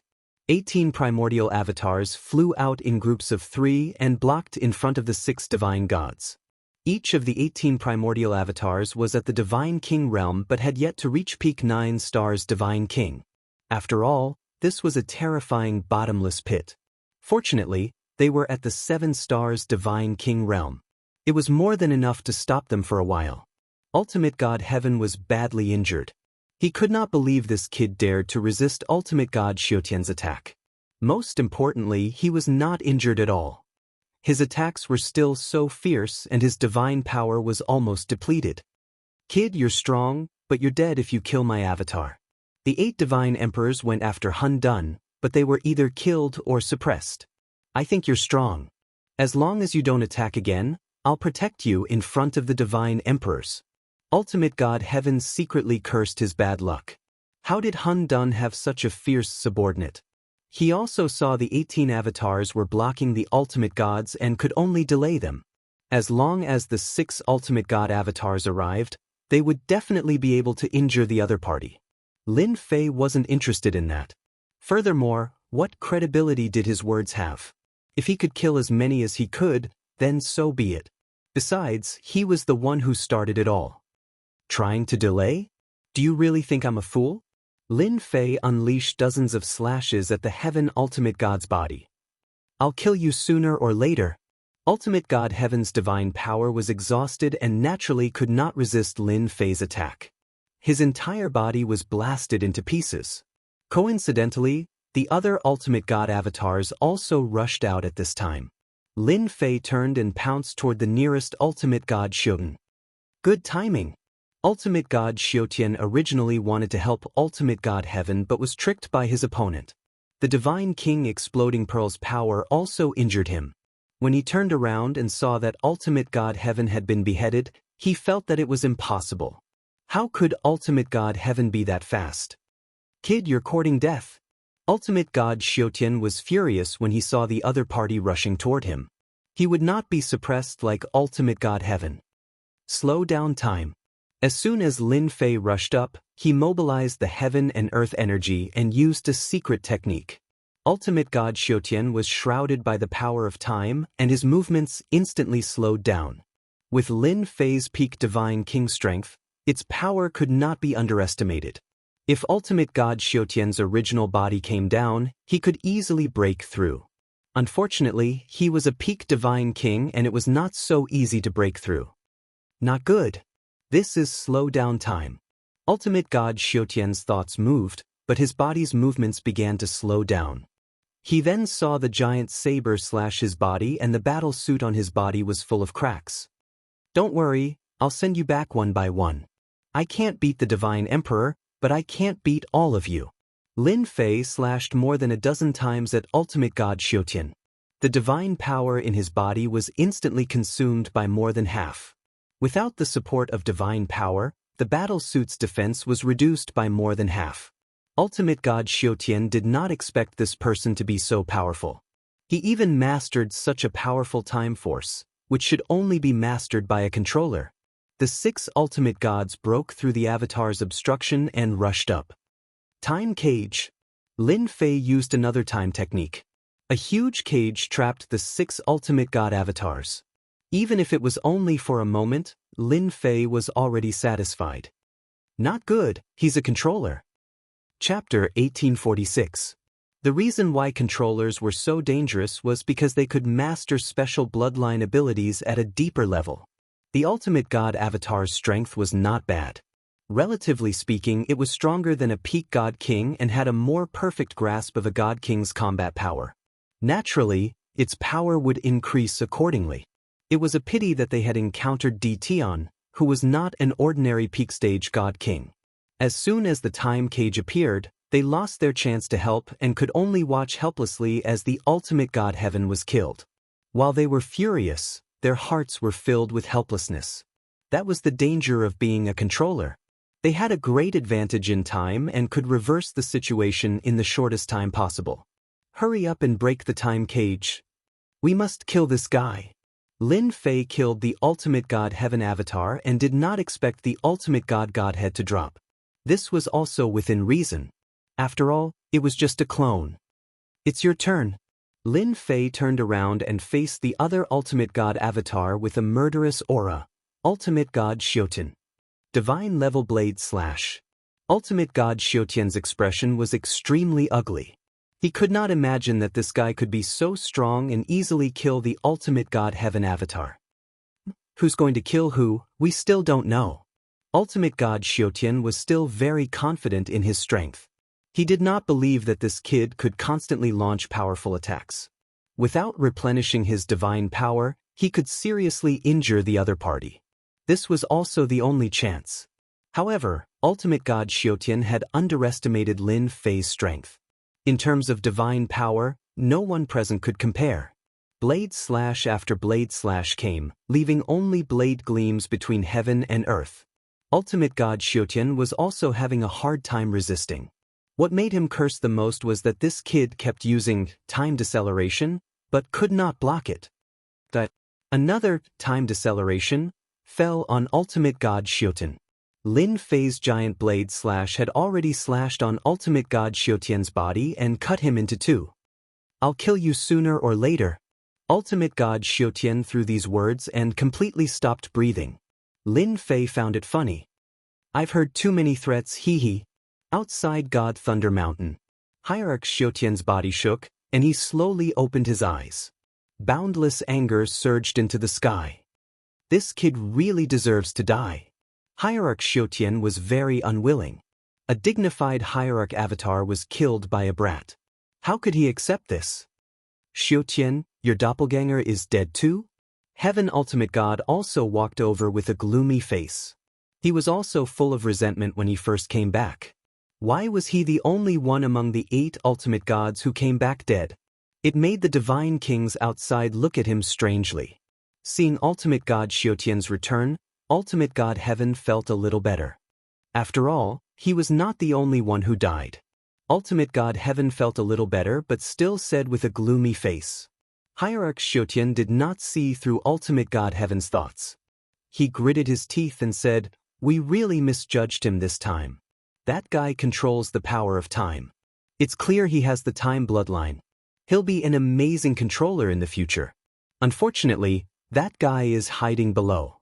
18 primordial avatars flew out in groups of 3 and blocked in front of the 6 divine gods. Each of the 18 primordial avatars was at the Divine King realm but had yet to reach peak 9 stars Divine King. After all, this was a terrifying bottomless pit. Fortunately, they were at the 7 stars Divine King realm. It was more than enough to stop them for a while. Ultimate God Heaven was badly injured. He could not believe this kid dared to resist Ultimate God Xiutian's attack. Most importantly, he was not injured at all. His attacks were still so fierce and his divine power was almost depleted. Kid, you're strong, but you're dead if you kill my avatar. The 8 divine emperors went after Hun Dun, but they were either killed or suppressed. I think you're strong. As long as you don't attack again, I'll protect you in front of the divine emperors. Ultimate God Heaven secretly cursed his bad luck. How did Hun Dun have such a fierce subordinate? He also saw the 18 avatars were blocking the ultimate gods and could only delay them. As long as the 6 ultimate god avatars arrived, they would definitely be able to injure the other party. Lin Fei wasn't interested in that. Furthermore, what credibility did his words have? If he could kill as many as he could, then so be it. Besides, he was the one who started it all. Trying to delay? Do you really think I'm a fool? Lin Fei unleashed dozens of slashes at the Heaven Ultimate God's body. I'll kill you sooner or later. Ultimate God Heaven's divine power was exhausted and naturally could not resist Lin Fei's attack. His entire body was blasted into pieces. Coincidentally, the other Ultimate God avatars also rushed out at this time. Lin Fei turned and pounced toward the nearest Ultimate God Xiaotian. Good timing. Ultimate God Xiaotian originally wanted to help Ultimate God Heaven but was tricked by his opponent. The Divine King Exploding Pearl's power also injured him. When he turned around and saw that Ultimate God Heaven had been beheaded, he felt that it was impossible. How could Ultimate God Heaven be that fast? Kid, you're courting death. Ultimate God Xiaotian was furious when he saw the other party rushing toward him. He would not be suppressed like Ultimate God Heaven. Slow down time. As soon as Lin Fei rushed up, he mobilized the heaven and earth energy and used a secret technique. Ultimate God Xiaotian was shrouded by the power of time, and his movements instantly slowed down. With Lin Fei's peak Divine King strength, its power could not be underestimated. If Ultimate God Xiaotian's original body came down, he could easily break through. Unfortunately, he was a peak Divine King and it was not so easy to break through. Not good. This is slow down time. Ultimate God Xiaotian's thoughts moved, but his body's movements began to slow down. He then saw the giant saber slash his body and the battle suit on his body was full of cracks. Don't worry, I'll send you back one by one. I can't beat the Divine Emperor, but I can't beat all of you. Lin Fei slashed more than a dozen times at Ultimate God Xiaotian. The divine power in his body was instantly consumed by more than half. Without the support of divine power, the battle suit's defense was reduced by more than half. Ultimate God Xiaotian did not expect this person to be so powerful. He even mastered such a powerful time force, which should only be mastered by a controller. The 6 ultimate gods broke through the avatar's obstruction and rushed up. Time cage. Lin Fei used another time technique. A huge cage trapped the 6 ultimate god avatars. Even if it was only for a moment, Lin Fei was already satisfied. Not good, he's a controller. Chapter 1846. The reason why controllers were so dangerous was because they could master special bloodline abilities at a deeper level. The ultimate god avatar's strength was not bad. Relatively speaking, it was stronger than a peak god king and had a more perfect grasp of a god king's combat power. Naturally, its power would increase accordingly. It was a pity that they had encountered Tion, who was not an ordinary peak stage god king. As soon as the time cage appeared, they lost their chance to help and could only watch helplessly as the ultimate god heaven was killed. While they were furious, their hearts were filled with helplessness. That was the danger of being a controller. They had a great advantage in time and could reverse the situation in the shortest time possible. Hurry up and break the time cage. We must kill this guy. Lin Fei killed the ultimate god heaven avatar and did not expect the ultimate god godhead to drop. This was also within reason. After all, it was just a clone. It's your turn. Lin Fei turned around and faced the other ultimate god avatar with a murderous aura, Ultimate God Xiaotian. Divine level blade slash. Ultimate God Xiaotian's expression was extremely ugly. He could not imagine that this guy could be so strong and easily kill the ultimate god heaven avatar. Who's going to kill who, we still don't know. Ultimate God Xiaotian was still very confident in his strength. He did not believe that this kid could constantly launch powerful attacks. Without replenishing his divine power, he could seriously injure the other party. This was also the only chance. However, Ultimate God Xiaotian had underestimated Lin Fei's strength. In terms of divine power, no one present could compare. Blade slash after blade slash came, leaving only blade gleams between heaven and earth. Ultimate God Xiaotian was also having a hard time resisting. What made him curse the most was that this kid kept using time deceleration, but could not block it. That another time deceleration fell on Ultimate God Xiutin. Lin Fei's giant blade slash had already slashed on Ultimate God Xiutian's body and cut him into two. "I'll kill you sooner or later." Ultimate God Xiutian threw these words and completely stopped breathing. Lin Fei found it funny. "I've heard too many threats, hee. Outside God Thunder Mountain, Hierarch Xiutian's body shook, and he slowly opened his eyes. Boundless anger surged into the sky. This kid really deserves to die. Hierarch Xiutian was very unwilling. A dignified Hierarch avatar was killed by a brat. How could he accept this? "Xiutian, your doppelganger is dead too?" Heaven Ultimate God also walked over with a gloomy face. He was also full of resentment when he first came back. Why was he the only one among the 8 ultimate gods who came back dead? It made the divine kings outside look at him strangely. Seeing Ultimate God Xiutian's return, Ultimate God Heaven felt a little better. After all, he was not the only one who died. Ultimate God Heaven felt a little better but still said with a gloomy face. Hierarch Xiutian did not see through Ultimate God Heaven's thoughts. He gritted his teeth and said, "We really misjudged him this time. That guy controls the power of time. It's clear he has the time bloodline. He'll be an amazing controller in the future. Unfortunately, that guy is hiding below.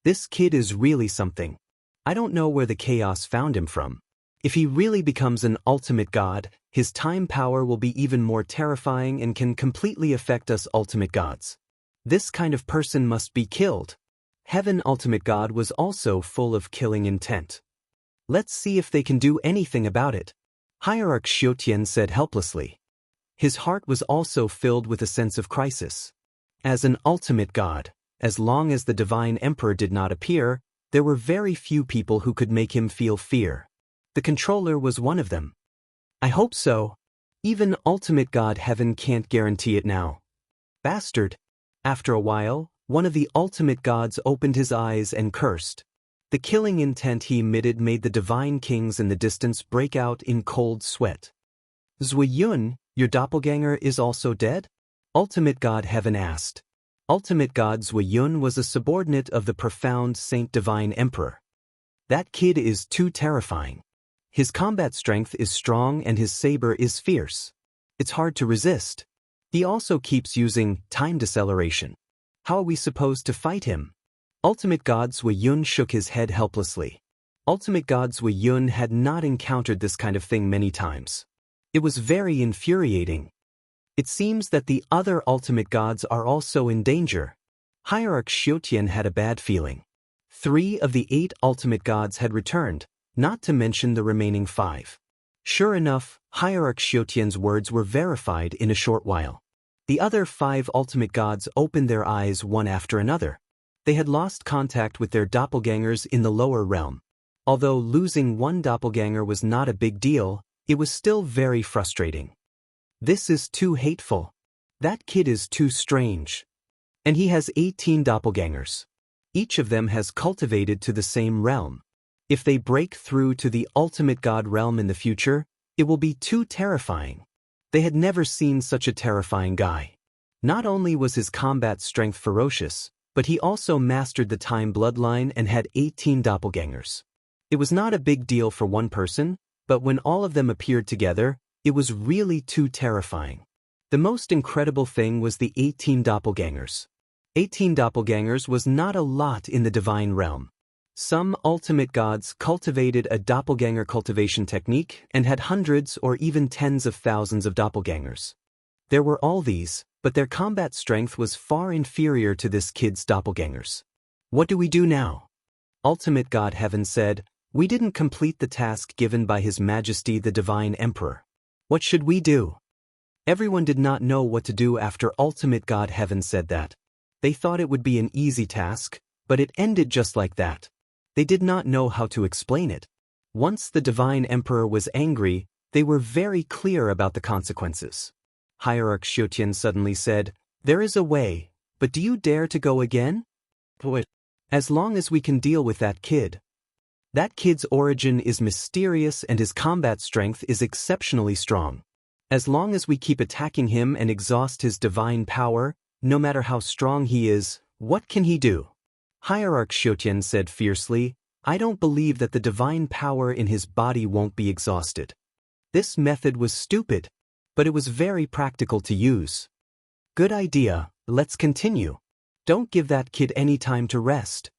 This kid is really something. I don't know where the chaos found him from. If he really becomes an ultimate god, his time power will be even more terrifying and can completely affect us ultimate gods. This kind of person must be killed." Heaven Ultimate God was also full of killing intent. "Let's see if they can do anything about it," Hierarch Xiutian said helplessly. His heart was also filled with a sense of crisis. As an ultimate god, as long as the Divine Emperor did not appear, there were very few people who could make him feel fear. The controller was one of them. "I hope so. Even Ultimate God Heaven can't guarantee it now." "Bastard." After a while, one of the ultimate gods opened his eyes and cursed. The killing intent he emitted made the divine kings in the distance break out in cold sweat. "Zui, your doppelganger is also dead?" Ultimate God Heaven asked. Ultimate God Zui was a subordinate of the profound Saint Divine Emperor. "That kid is too terrifying. His combat strength is strong and his saber is fierce. It's hard to resist. He also keeps using time deceleration. How are we supposed to fight him?" Ultimate God Zui shook his head helplessly. Ultimate God Zui had not encountered this kind of thing many times. It was very infuriating. It seems that the other ultimate gods are also in danger. Hierarch Xiutian had a bad feeling. 3 of the 8 ultimate gods had returned, not to mention the remaining 5. Sure enough, Hierarch Xiutian's words were verified in a short while. The other 5 ultimate gods opened their eyes one after another. They had lost contact with their doppelgangers in the lower realm. Although losing one doppelganger was not a big deal, it was still very frustrating. "This is too hateful. That kid is too strange. And he has 18 doppelgangers. Each of them has cultivated to the same realm. If they break through to the ultimate god realm in the future, it will be too terrifying." They had never seen such a terrifying guy. Not only was his combat strength ferocious, but he also mastered the time bloodline and had 18 doppelgangers. It was not a big deal for one person, but when all of them appeared together, it was really too terrifying. The most incredible thing was the 18 doppelgangers. 18 doppelgangers was not a lot in the divine realm. Some ultimate gods cultivated a doppelganger cultivation technique and had hundreds or even tens of thousands of doppelgangers. There were all these, but their combat strength was far inferior to this kid's doppelgangers. "What do we do now?" Ultimate God Heaven said, "We didn't complete the task given by His Majesty the Divine Emperor. What should we do?" Everyone did not know what to do after Ultimate God Heaven said that. They thought it would be an easy task, but it ended just like that. They did not know how to explain it. Once the Divine Emperor was angry, they were very clear about the consequences. Hierarch Xiutian suddenly said, "There is a way, but do you dare to go again?" "As long as we can deal with that kid." That kid's origin is mysterious and his combat strength is exceptionally strong. As long as we keep attacking him and exhaust his divine power, no matter how strong he is, what can he do? Hierarch Xiutian said fiercely, I don't believe that the divine power in his body won't be exhausted. This method was stupid, but it was very practical to use. Good idea, let's continue. Don't give that kid any time to rest.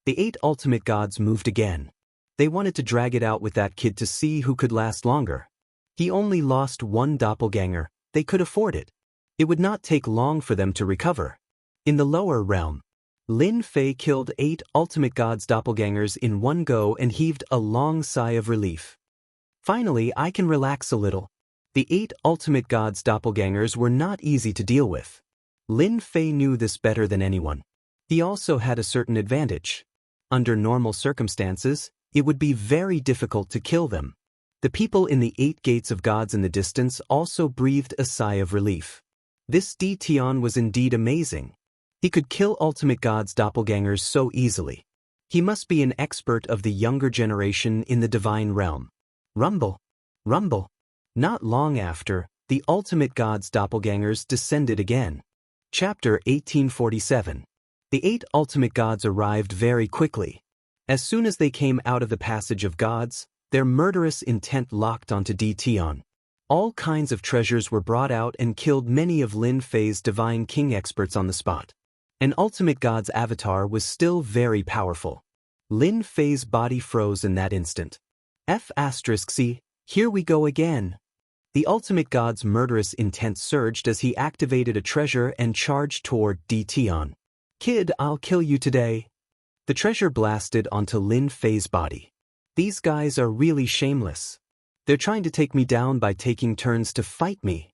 The 8 ultimate gods moved again. They wanted to drag it out with that kid to see who could last longer. He only lost 1 doppelganger, they could afford it. It would not take long for them to recover. In the lower realm, Lin Fei killed 8 ultimate gods' doppelgangers in one go and heaved a long sigh of relief. Finally, I can relax a little. The 8 ultimate gods' doppelgangers were not easy to deal with. Lin Fei knew this better than anyone. He also had a certain advantage. Under normal circumstances, it would be very difficult to kill them. The people in the 8 gates of gods in the distance also breathed a sigh of relief. This Di Tian was indeed amazing. He could kill ultimate gods' doppelgangers so easily. He must be an expert of the younger generation in the divine realm. Rumble, rumble. Not long after, the ultimate gods' doppelgangers descended again. Chapter 1847. The 8 ultimate gods arrived very quickly. As soon as they came out of the passage of gods, their murderous intent locked onto Di Tian. All kinds of treasures were brought out and killed many of Lin Fei's divine king experts on the spot. An ultimate god's avatar was still very powerful. Lin Fei's body froze in that instant. F*C, here we go again. The ultimate god's murderous intent surged as he activated a treasure and charged toward Di Tian. Kid, I'll kill you today. The treasure blasted onto Lin Fei's body. These guys are really shameless. They're trying to take me down by taking turns to fight me.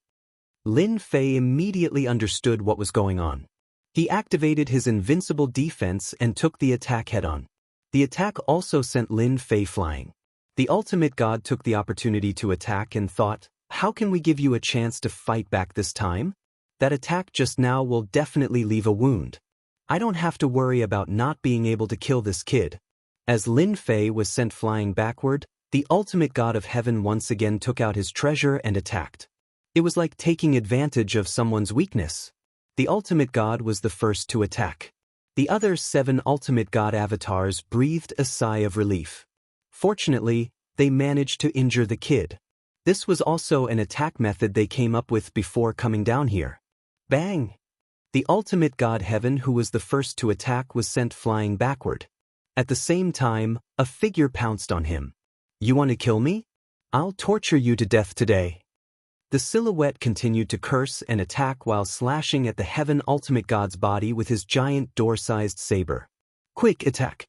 Lin Fei immediately understood what was going on. He activated his invincible defense and took the attack head-on. The attack also sent Lin Fei flying. The ultimate god took the opportunity to attack and thought, how can we give you a chance to fight back this time? That attack just now will definitely leave a wound. I don't have to worry about not being able to kill this kid. As Lin Fei was sent flying backward, the ultimate god of heaven once again took out his treasure and attacked. It was like taking advantage of someone's weakness. The ultimate god was the first to attack. The other 7 ultimate god avatars breathed a sigh of relief. Fortunately, they managed to injure the kid. This was also an attack method they came up with before coming down here. Bang! The ultimate god heaven who was the first to attack was sent flying backward. At the same time, a figure pounced on him. You want to kill me? I'll torture you to death today. The silhouette continued to curse and attack while slashing at the heaven ultimate god's body with his giant door-sized saber. Quick attack!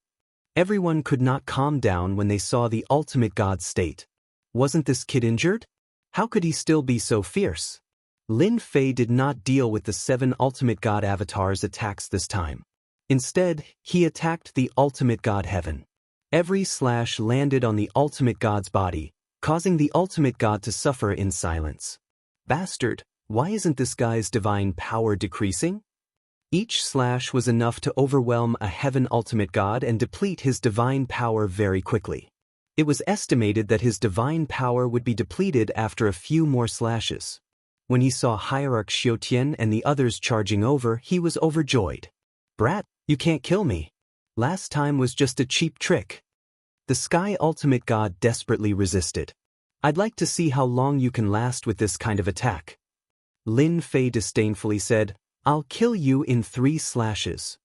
Everyone could not calm down when they saw the ultimate god's state. Wasn't this kid injured? How could he still be so fierce? Lin Fei did not deal with the 7 ultimate god avatars' attacks this time. Instead, he attacked the ultimate god heaven. Every slash landed on the ultimate god's body, causing the ultimate god to suffer in silence. Bastard, why isn't this guy's divine power decreasing? Each slash was enough to overwhelm a heaven ultimate god and deplete his divine power very quickly. It was estimated that his divine power would be depleted after a few more slashes. When he saw Hierarch Xiutian and the others charging over, he was overjoyed. Brat, you can't kill me. Last time was just a cheap trick. The Sky Ultimate God desperately resisted. I'd like to see how long you can last with this kind of attack. Lin Fei disdainfully said, I'll kill you in 3 slashes.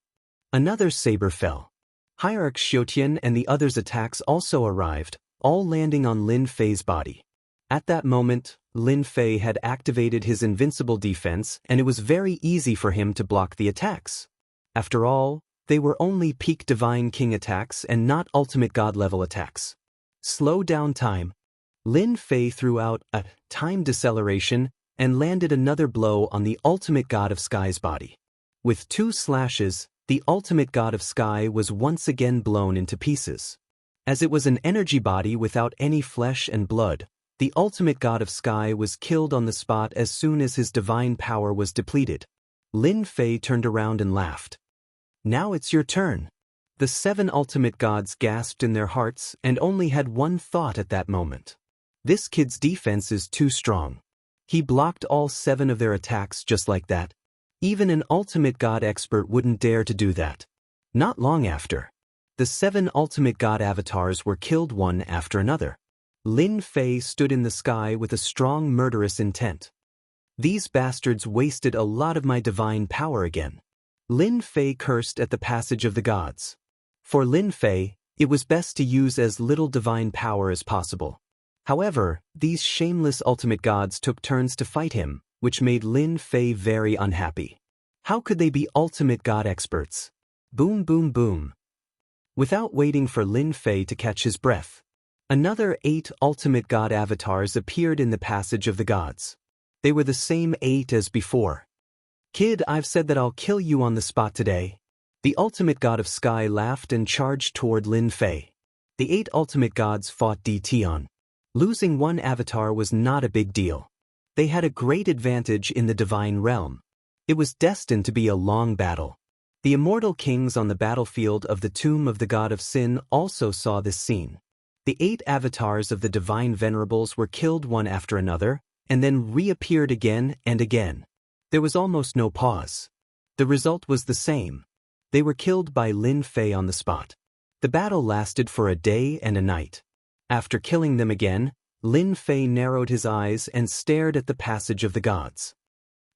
Another saber fell. Hierarch Xiutian and the others' attacks also arrived, all landing on Lin Fei's body. At that moment, Lin Fei had activated his invincible defense and it was very easy for him to block the attacks. After all, they were only peak Divine King attacks and not Ultimate God level attacks. Slow down time. Lin Fei threw out a time deceleration and landed another blow on the Ultimate God of Sky's body. With 2 slashes, the Ultimate God of Sky was once again blown into pieces. As it was an energy body without any flesh and blood, the Ultimate God of Sky was killed on the spot as soon as his divine power was depleted. Lin Fei turned around and laughed. Now it's your turn. The 7 ultimate gods gasped in their hearts and only had one thought at that moment. This kid's defense is too strong. He blocked all 7 of their attacks just like that. Even an ultimate god expert wouldn't dare to do that. Not long after, the 7 ultimate god avatars were killed one after another. Lin Fei stood in the sky with a strong murderous intent. These bastards wasted a lot of my divine power again. Lin Fei cursed at the passage of the gods. For Lin Fei, it was best to use as little divine power as possible. However, these shameless ultimate gods took turns to fight him, which made Lin Fei very unhappy. How could they be ultimate god experts? Boom boom boom. Without waiting for Lin Fei to catch his breath, another 8 ultimate god avatars appeared in the passage of the gods. They were the same 8 as before. Kid, I've said that I'll kill you on the spot today. The ultimate god of sky laughed and charged toward Lin Fei. The 8 ultimate gods fought DT. Losing one avatar was not a big deal. They had a great advantage in the divine realm. It was destined to be a long battle. The immortal kings on the battlefield of the tomb of the god of sin also saw this scene. The 8 avatars of the divine venerables were killed one after another, and then reappeared again and again. There was almost no pause. The result was the same. They were killed by Lin Fei on the spot. The battle lasted for a day and a night. After killing them again, Lin Fei narrowed his eyes and stared at the passage of the gods.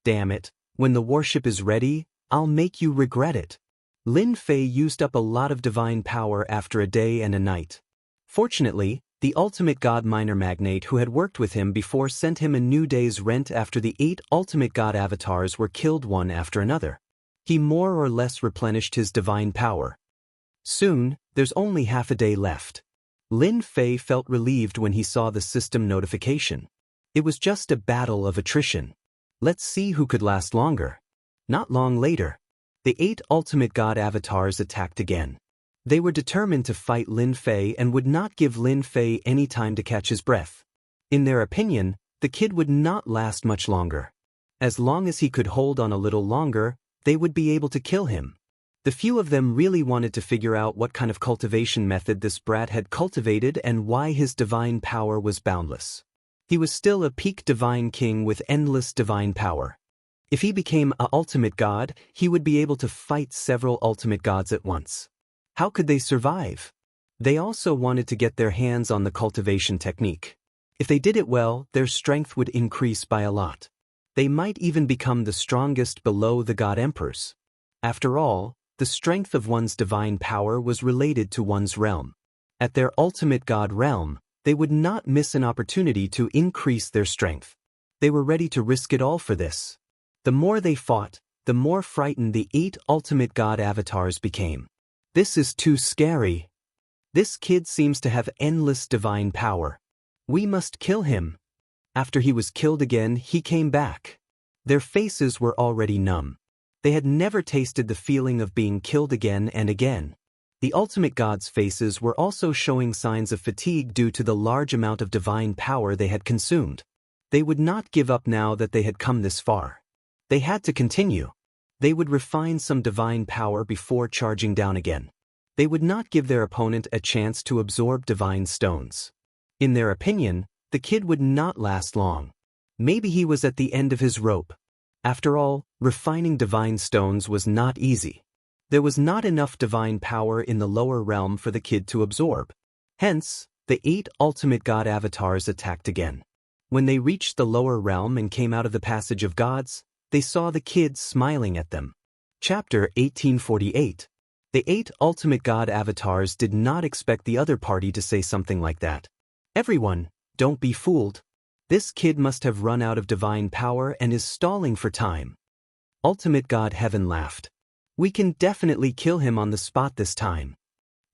Damn it, when the warship is ready, I'll make you regret it. Lin Fei used up a lot of divine power after a day and a night. Fortunately, the ultimate god miner magnate who had worked with him before sent him a new day's rent after the 8 ultimate god avatars were killed one after another. He more or less replenished his divine power. Soon, there's only half a day left. Lin Fei felt relieved when he saw the system notification. It was just a battle of attrition. Let's see who could last longer. Not long later, the 8 ultimate god avatars attacked again. They were determined to fight Lin Fei and would not give Lin Fei any time to catch his breath. In their opinion, the kid would not last much longer. As long as he could hold on a little longer, they would be able to kill him. The few of them really wanted to figure out what kind of cultivation method this brat had cultivated and why his divine power was boundless. He was still a peak divine king with endless divine power. If he became an ultimate god, he would be able to fight several ultimate gods at once. How could they survive? They also wanted to get their hands on the cultivation technique. If they did it well, their strength would increase by a lot. They might even become the strongest below the god emperors. After all, the strength of one's divine power was related to one's realm. At their ultimate god realm, they would not miss an opportunity to increase their strength. They were ready to risk it all for this. The more they fought, the more frightened the 8 ultimate god avatars became. This is too scary. This kid seems to have endless divine power. We must kill him. After he was killed again, he came back. Their faces were already numb. They had never tasted the feeling of being killed again and again. The ultimate gods' faces were also showing signs of fatigue due to the large amount of divine power they had consumed. They would not give up now that they had come this far. They had to continue. They would refine some divine power before charging down again. They would not give their opponent a chance to absorb divine stones. In their opinion, the kid would not last long. Maybe he was at the end of his rope. After all, refining divine stones was not easy. There was not enough divine power in the lower realm for the kid to absorb. Hence, the 8 ultimate god avatars attacked again. When they reached the lower realm and came out of the passage of gods, they saw the kid smiling at them. Chapter 1848. The 8 ultimate god avatars did not expect the other party to say something like that. Everyone, don't be fooled. This kid must have run out of divine power and is stalling for time. Ultimate God Heaven laughed. We can definitely kill him on the spot this time.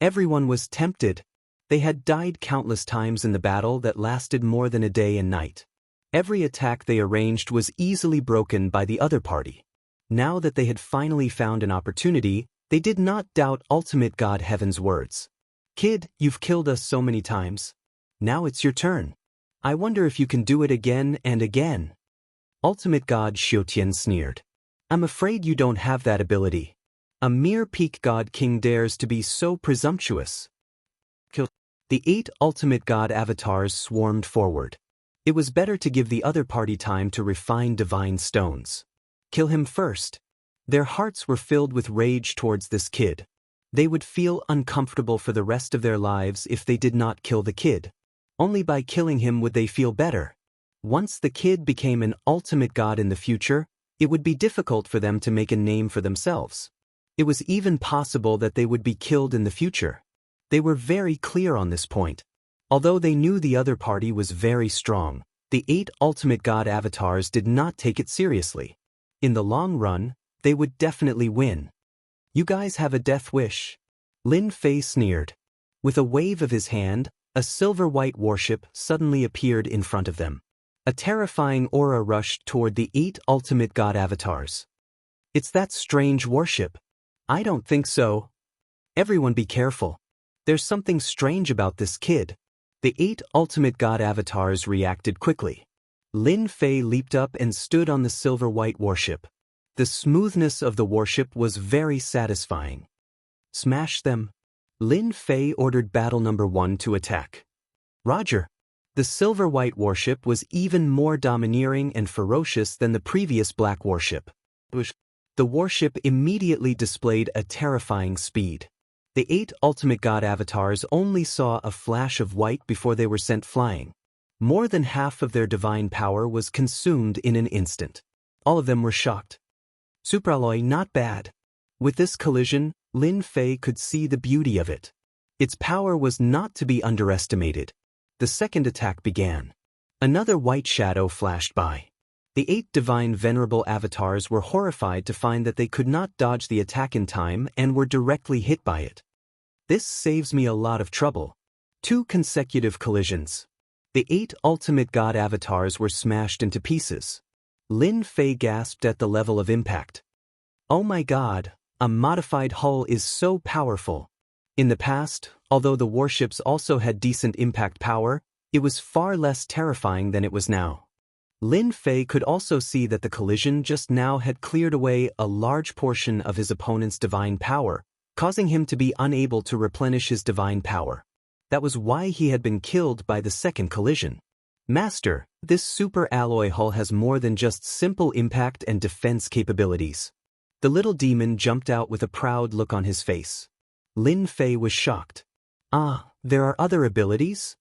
Everyone was tempted. They had died countless times in the battle that lasted more than a day and night. Every attack they arranged was easily broken by the other party. Now that they had finally found an opportunity, they did not doubt Ultimate God Heaven's words. Kid, you've killed us so many times. Now it's your turn. I wonder if you can do it again and again. Ultimate God Xiutian sneered. I'm afraid you don't have that ability. A mere peak god king dares to be so presumptuous. Kill. The 8 ultimate god avatars swarmed forward. It was better to give the other party time to refine divine stones. Kill him first. Their hearts were filled with rage towards this kid. They would feel uncomfortable for the rest of their lives if they did not kill the kid. Only by killing him would they feel better. Once the kid became an ultimate god in the future, it would be difficult for them to make a name for themselves. It was even possible that they would be killed in the future. They were very clear on this point. Although they knew the other party was very strong, the 8 ultimate god avatars did not take it seriously. In the long run, they would definitely win. You guys have a death wish? Lin Fei sneered. With a wave of his hand, a silver-white warship suddenly appeared in front of them. A terrifying aura rushed toward the 8 ultimate god avatars. It's that strange warship. I don't think so. Everyone be careful. There's something strange about this kid. The 8 ultimate god avatars reacted quickly. Lin Fei leaped up and stood on the silver-white warship. The smoothness of the warship was very satisfying. Smash them. Lin Fei ordered battle number 1 to attack. Roger. The silver-white warship was even more domineering and ferocious than the previous black warship. The warship immediately displayed a terrifying speed. The 8 ultimate god avatars only saw a flash of white before they were sent flying. More than half of their divine power was consumed in an instant. All of them were shocked. Superalloy, not bad. With this collision, Lin Fei could see the beauty of it. Its power was not to be underestimated. The second attack began. Another white shadow flashed by. The 8 divine venerable avatars were horrified to find that they could not dodge the attack in time and were directly hit by it. This saves me a lot of trouble. 2 consecutive collisions. The 8 ultimate god avatars were smashed into pieces. Lin Fei gasped at the level of impact. Oh my god, a modified hull is so powerful. In the past, although the warships also had decent impact power, it was far less terrifying than it was now. Lin Fei could also see that the collision just now had cleared away a large portion of his opponent's divine power, causing him to be unable to replenish his divine power. That was why he had been killed by the second collision. Master, this super alloy hull has more than just simple impact and defense capabilities. The little demon jumped out with a proud look on his face. Lin Fei was shocked. Ah, there are other abilities?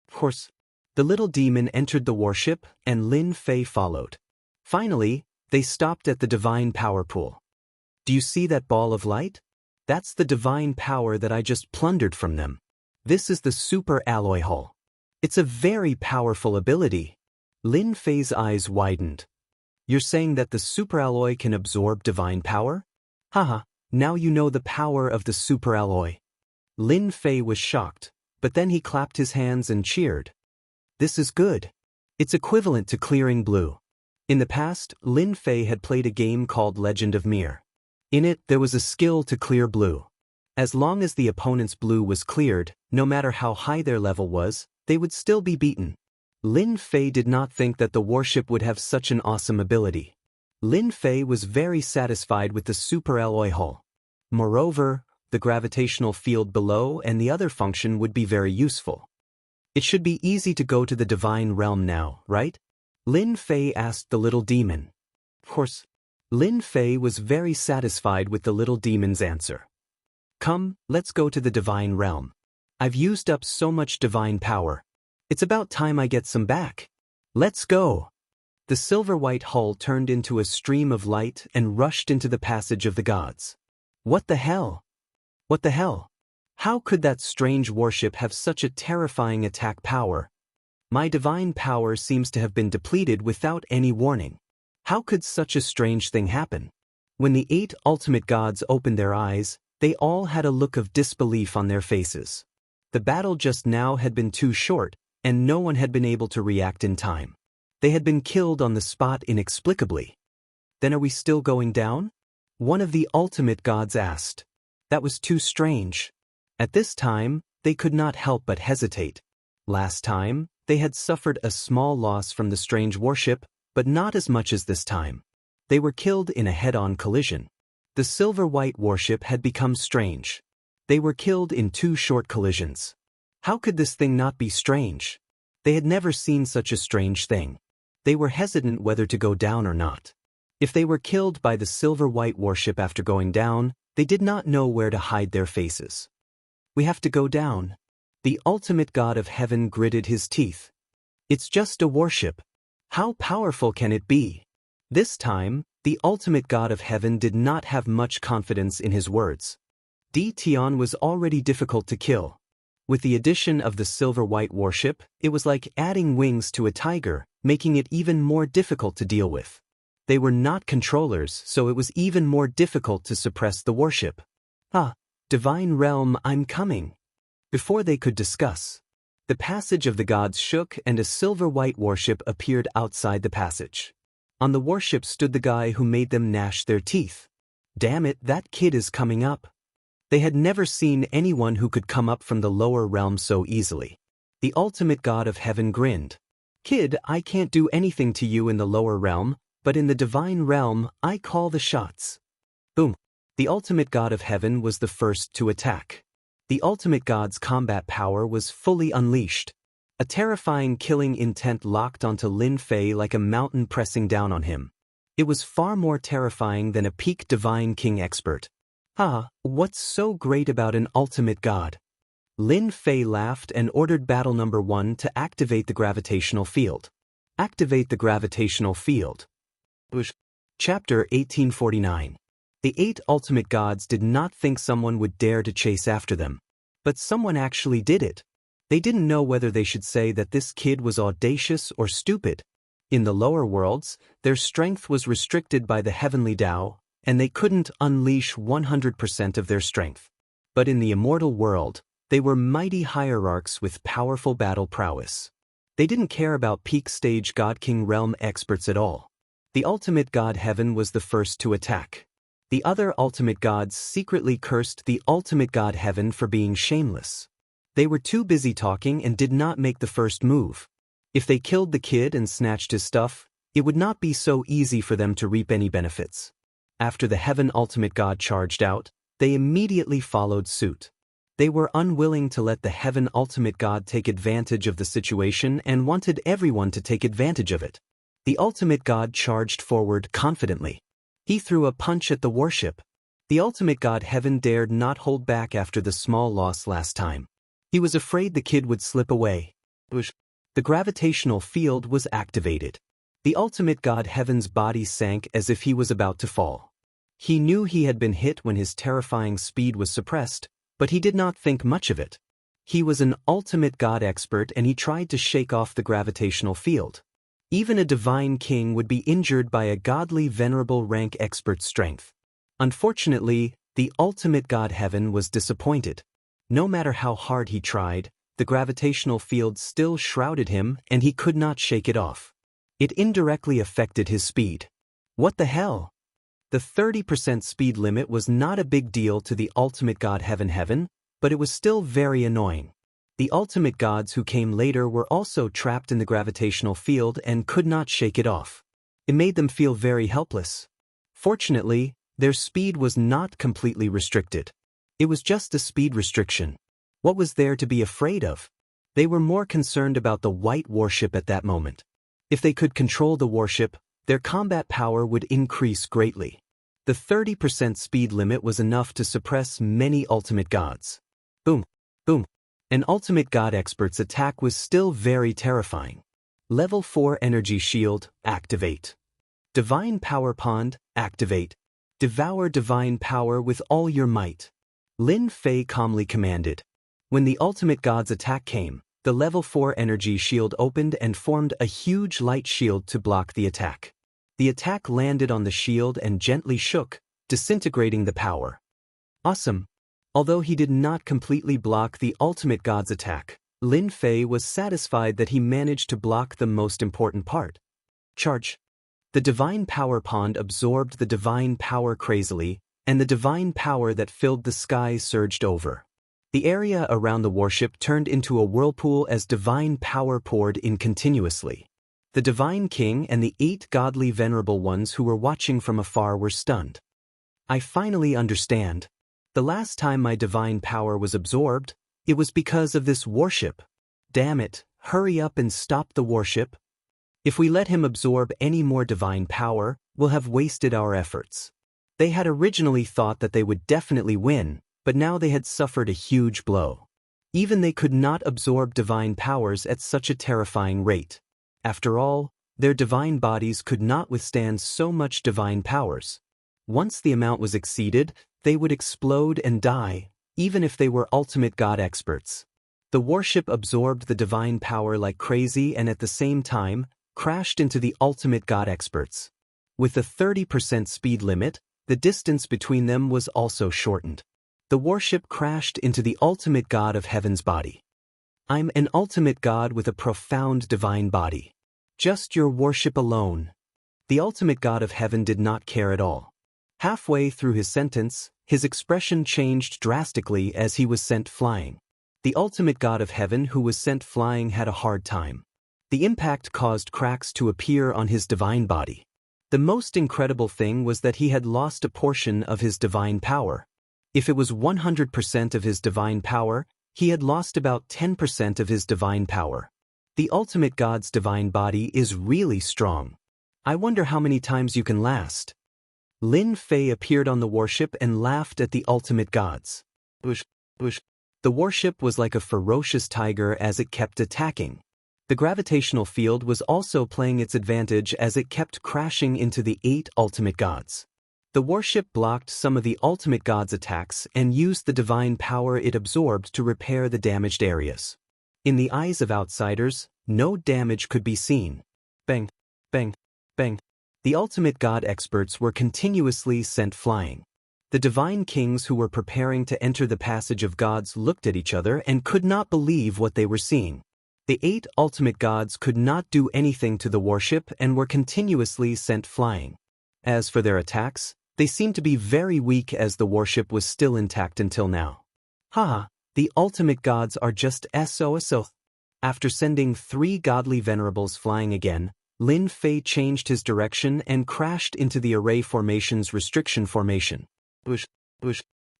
Of course. The little demon entered the warship, and Lin Fei followed. Finally, they stopped at the divine power pool. Do you see that ball of light? That's the divine power that I just plundered from them. This is the super alloy hull. It's a very powerful ability. Lin Fei's eyes widened. You're saying that the super alloy can absorb divine power? Haha, now you know the power of the super alloy. Lin Fei was shocked, but then he clapped his hands and cheered. This is good. It's equivalent to clearing blue. In the past, Lin Fei had played a game called Legend of Mir. In it, there was a skill to clear blue. As long as the opponent's blue was cleared, no matter how high their level was, they would still be beaten. Lin Fei did not think that the warship would have such an awesome ability. Lin Fei was very satisfied with the super alloy hull. Moreover, the gravitational field below and the other function would be very useful. It should be easy to go to the divine realm now, right? Lin Fei asked the little demon. Of course. Lin Fei was very satisfied with the little demon's answer. Come, let's go to the divine realm. I've used up so much divine power. It's about time I get some back. Let's go. The silver-white hull turned into a stream of light and rushed into the passage of the gods. What the hell? What the hell? How could that strange warship have such a terrifying attack power? My divine power seems to have been depleted without any warning. How could such a strange thing happen? When the 8 ultimate gods opened their eyes, they all had a look of disbelief on their faces. The battle just now had been too short, and no one had been able to react in time. They had been killed on the spot inexplicably. Then are we still going down? One of the ultimate gods asked. That was too strange. At this time, they could not help but hesitate. Last time, they had suffered a small loss from the strange warship, but not as much as this time. They were killed in a head-on collision. The silver-white warship had become strange. They were killed in 2 short collisions. How could this thing not be strange? They had never seen such a strange thing. They were hesitant whether to go down or not. If they were killed by the silver-white warship after going down, they did not know where to hide their faces. We have to go down. The ultimate God of heaven gritted his teeth. It's just a warship. How powerful can it be? This time, the ultimate God of heaven did not have much confidence in his words. Tion was already difficult to kill. With the addition of the silver-white warship, it was like adding wings to a tiger, making it even more difficult to deal with. They were not controllers, so it was even more difficult to suppress the warship. Ah, divine realm, I'm coming. Before they could discuss, the passage of the gods shook and a silver-white warship appeared outside the passage. On the warship stood the guy who made them gnash their teeth. Damn it, that kid is coming up. They had never seen anyone who could come up from the lower realm so easily. The ultimate God of heaven grinned. Kid, I can't do anything to you in the lower realm, but in the divine realm, I call the shots. Boom. The ultimate God of heaven was the first to attack. The ultimate God's combat power was fully unleashed. A terrifying killing intent locked onto Lin Fei like a mountain pressing down on him. It was far more terrifying than a peak divine king expert. Ah, what's so great about an ultimate god? Lin Fei laughed and ordered battle number 1 to activate the gravitational field. Activate the gravitational field. Chapter 1849. The 8 ultimate gods did not think someone would dare to chase after them. But someone actually did it. They didn't know whether they should say that this kid was audacious or stupid. In the lower worlds, their strength was restricted by the heavenly Tao, and they couldn't unleash 100% of their strength. But in the immortal world, they were mighty hierarchs with powerful battle prowess. They didn't care about peak stage God King realm experts at all. The ultimate God Heaven was the first to attack. The other ultimate gods secretly cursed the ultimate God Heaven for being shameless. They were too busy talking and did not make the first move. If they killed the kid and snatched his stuff, it would not be so easy for them to reap any benefits. After the Heaven Ultimate God charged out, they immediately followed suit. They were unwilling to let the Heaven Ultimate God take advantage of the situation and wanted everyone to take advantage of it. The Ultimate God charged forward confidently. He threw a punch at the warship. The Ultimate God Heaven dared not hold back after the small loss last time. He was afraid the kid would slip away. The gravitational field was activated. The Ultimate God Heaven's body sank as if he was about to fall. He knew he had been hit when his terrifying speed was suppressed, but he did not think much of it. He was an ultimate God expert and he tried to shake off the gravitational field. Even a divine king would be injured by a godly venerable rank expert's strength. Unfortunately, the ultimate God Heaven was disappointed. No matter how hard he tried, the gravitational field still shrouded him and he could not shake it off. It indirectly affected his speed. What the hell? The 30% speed limit was not a big deal to the ultimate God Heaven, but it was still very annoying. The ultimate gods who came later were also trapped in the gravitational field and could not shake it off. It made them feel very helpless. Fortunately, their speed was not completely restricted. It was just a speed restriction. What was there to be afraid of? They were more concerned about the white warship at that moment. If they could control the warship, their combat power would increase greatly. The 30% speed limit was enough to suppress many ultimate gods. Boom, boom. An ultimate god expert's attack was still very terrifying. Level 4 energy shield, activate. Divine power pond, activate. Devour divine power with all your might. Lin Fei calmly commanded. When the ultimate god's attack came, the level 4 energy shield opened and formed a huge light shield to block the attack. The attack landed on the shield and gently shook, disintegrating the power. Awesome. Although he did not completely block the ultimate god's attack, Lin Fei was satisfied that he managed to block the most important part. Charge. The divine power pond absorbed the divine power crazily, and the divine power that filled the sky surged over. The area around the warship turned into a whirlpool as divine power poured in continuously. The Divine King and the 8 godly venerable ones who were watching from afar were stunned. I finally understand. The last time my divine power was absorbed, it was because of this warship. Damn it, hurry up and stop the warship. If we let him absorb any more divine power, we'll have wasted our efforts. They had originally thought that they would definitely win, but now they had suffered a huge blow. Even they could not absorb divine powers at such a terrifying rate. After all, their divine bodies could not withstand so much divine powers. Once the amount was exceeded, they would explode and die, even if they were ultimate god experts. The warship absorbed the divine power like crazy and at the same time, crashed into the ultimate god experts. With the 30% speed limit, the distance between them was also shortened. The warship crashed into the ultimate god of heaven's body. I'm an ultimate god with a profound divine body. Just your worship alone. The ultimate god of heaven did not care at all. Halfway through his sentence, his expression changed drastically as he was sent flying. The ultimate god of heaven who was sent flying had a hard time. The impact caused cracks to appear on his divine body. The most incredible thing was that he had lost a portion of his divine power. If it was 100% of his divine power, he had lost about 10% of his divine power. The ultimate god's divine body is really strong. I wonder how many times you can last. Lin Fei appeared on the warship and laughed at the ultimate gods. Bush. The warship was like a ferocious tiger as it kept attacking. The gravitational field was also playing its advantage as it kept crashing into the 8 ultimate gods. The warship blocked some of the ultimate gods' attacks and used the divine power it absorbed to repair the damaged areas. In the eyes of outsiders, no damage could be seen. Bang, bang, bang. The ultimate god experts were continuously sent flying. The divine kings who were preparing to enter the passage of gods looked at each other and could not believe what they were seeing. The 8 ultimate gods could not do anything to the warship and were continuously sent flying. As for their attacks, they seemed to be very weak as the warship was still intact until now. Haha, the ultimate gods are just so. After sending 3 godly venerables flying again, Lin Fei changed his direction and crashed into the array formation's restriction formation. Bush.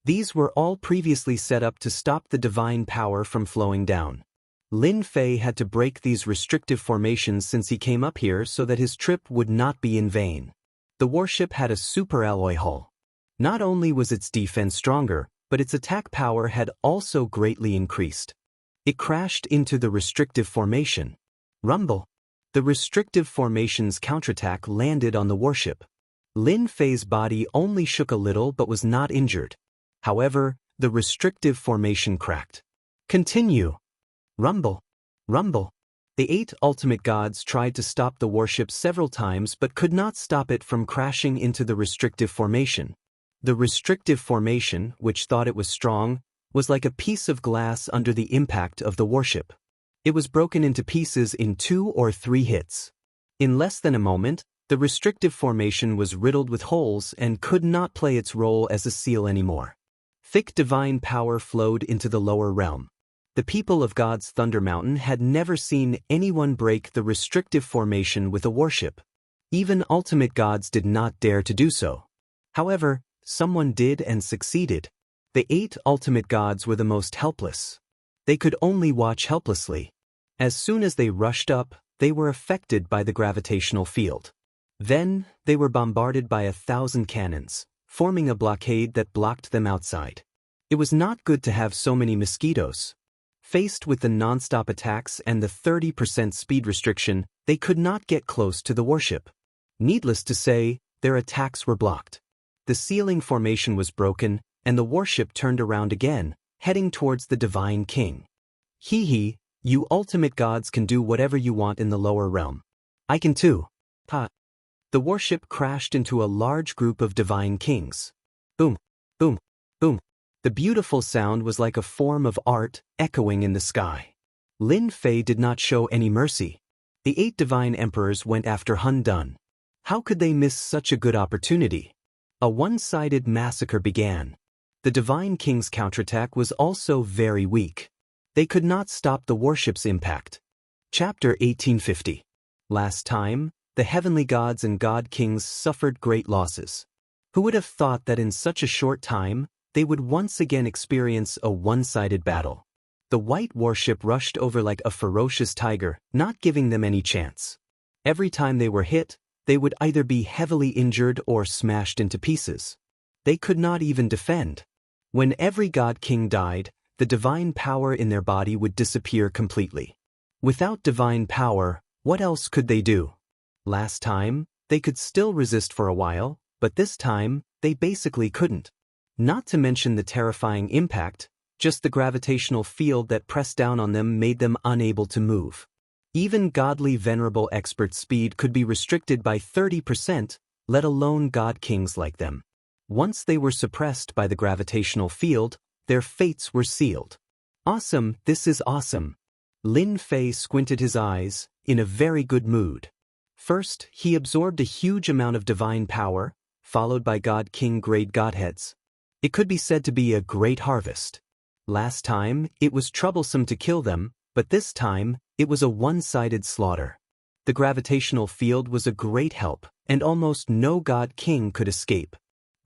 These were all previously set up to stop the divine power from flowing down. Lin Fei had to break these restrictive formations since he came up here so that his trip would not be in vain. The warship had a super alloy hull. Not only was its defense stronger, but its attack power had also greatly increased. It crashed into the restrictive formation. Rumble. The restrictive formation's counterattack landed on the warship. Lin Fei's body only shook a little but was not injured. However, the restrictive formation cracked. Continue. Rumble. The 8 ultimate gods tried to stop the warship several times but could not stop it from crashing into the restrictive formation. The restrictive formation, which thought it was strong, was like a piece of glass under the impact of the warship. It was broken into pieces in 2 or 3 hits. In less than a moment, the restrictive formation was riddled with holes and could not play its role as a seal anymore. Thick divine power flowed into the lower realm. The people of God's Thunder Mountain had never seen anyone break the restrictive formation with a warship. Even ultimate gods did not dare to do so. However, someone did and succeeded. The 8 ultimate gods were the most helpless. They could only watch helplessly. As soon as they rushed up, they were affected by the gravitational field. Then, they were bombarded by 1,000 cannons, forming a blockade that blocked them outside. It was not good to have so many mosquitoes. Faced with the non-stop attacks and the 30% speed restriction, they could not get close to the warship. Needless to say, their attacks were blocked. The sealing formation was broken, and the warship turned around again, heading towards the Divine King. Hee, you ultimate gods can do whatever you want in the lower realm. I can too. Ha. The warship crashed into a large group of Divine Kings. Boom, boom, boom. The beautiful sound was like a form of art, echoing in the sky. Lin Fei did not show any mercy. The 8 divine emperors went after Hun Dun. How could they miss such a good opportunity? A one-sided massacre began. The Divine King's counterattack was also very weak. They could not stop the warship's impact. Chapter 1850. Last time, the heavenly gods and god kings suffered great losses. Who would have thought that in such a short time, they would once again experience a one-sided battle? The white warship rushed over like a ferocious tiger, not giving them any chance. Every time they were hit, they would either be heavily injured or smashed into pieces. They could not even defend. When every god king died, the divine power in their body would disappear completely. Without divine power, what else could they do? Last time, they could still resist for a while, but this time, they basically couldn't. Not to mention the terrifying impact, just the gravitational field that pressed down on them made them unable to move. Even godly venerable expert speed could be restricted by 30%, let alone god kings like them. Once they were suppressed by the gravitational field, their fates were sealed. Awesome, this is awesome. Lin Fei squinted his eyes, in a very good mood. First, he absorbed a huge amount of divine power, followed by god king grade godheads. It could be said to be a great harvest. Last time, it was troublesome to kill them, but this time, it was a one-sided slaughter. The gravitational field was a great help, and almost no god king could escape.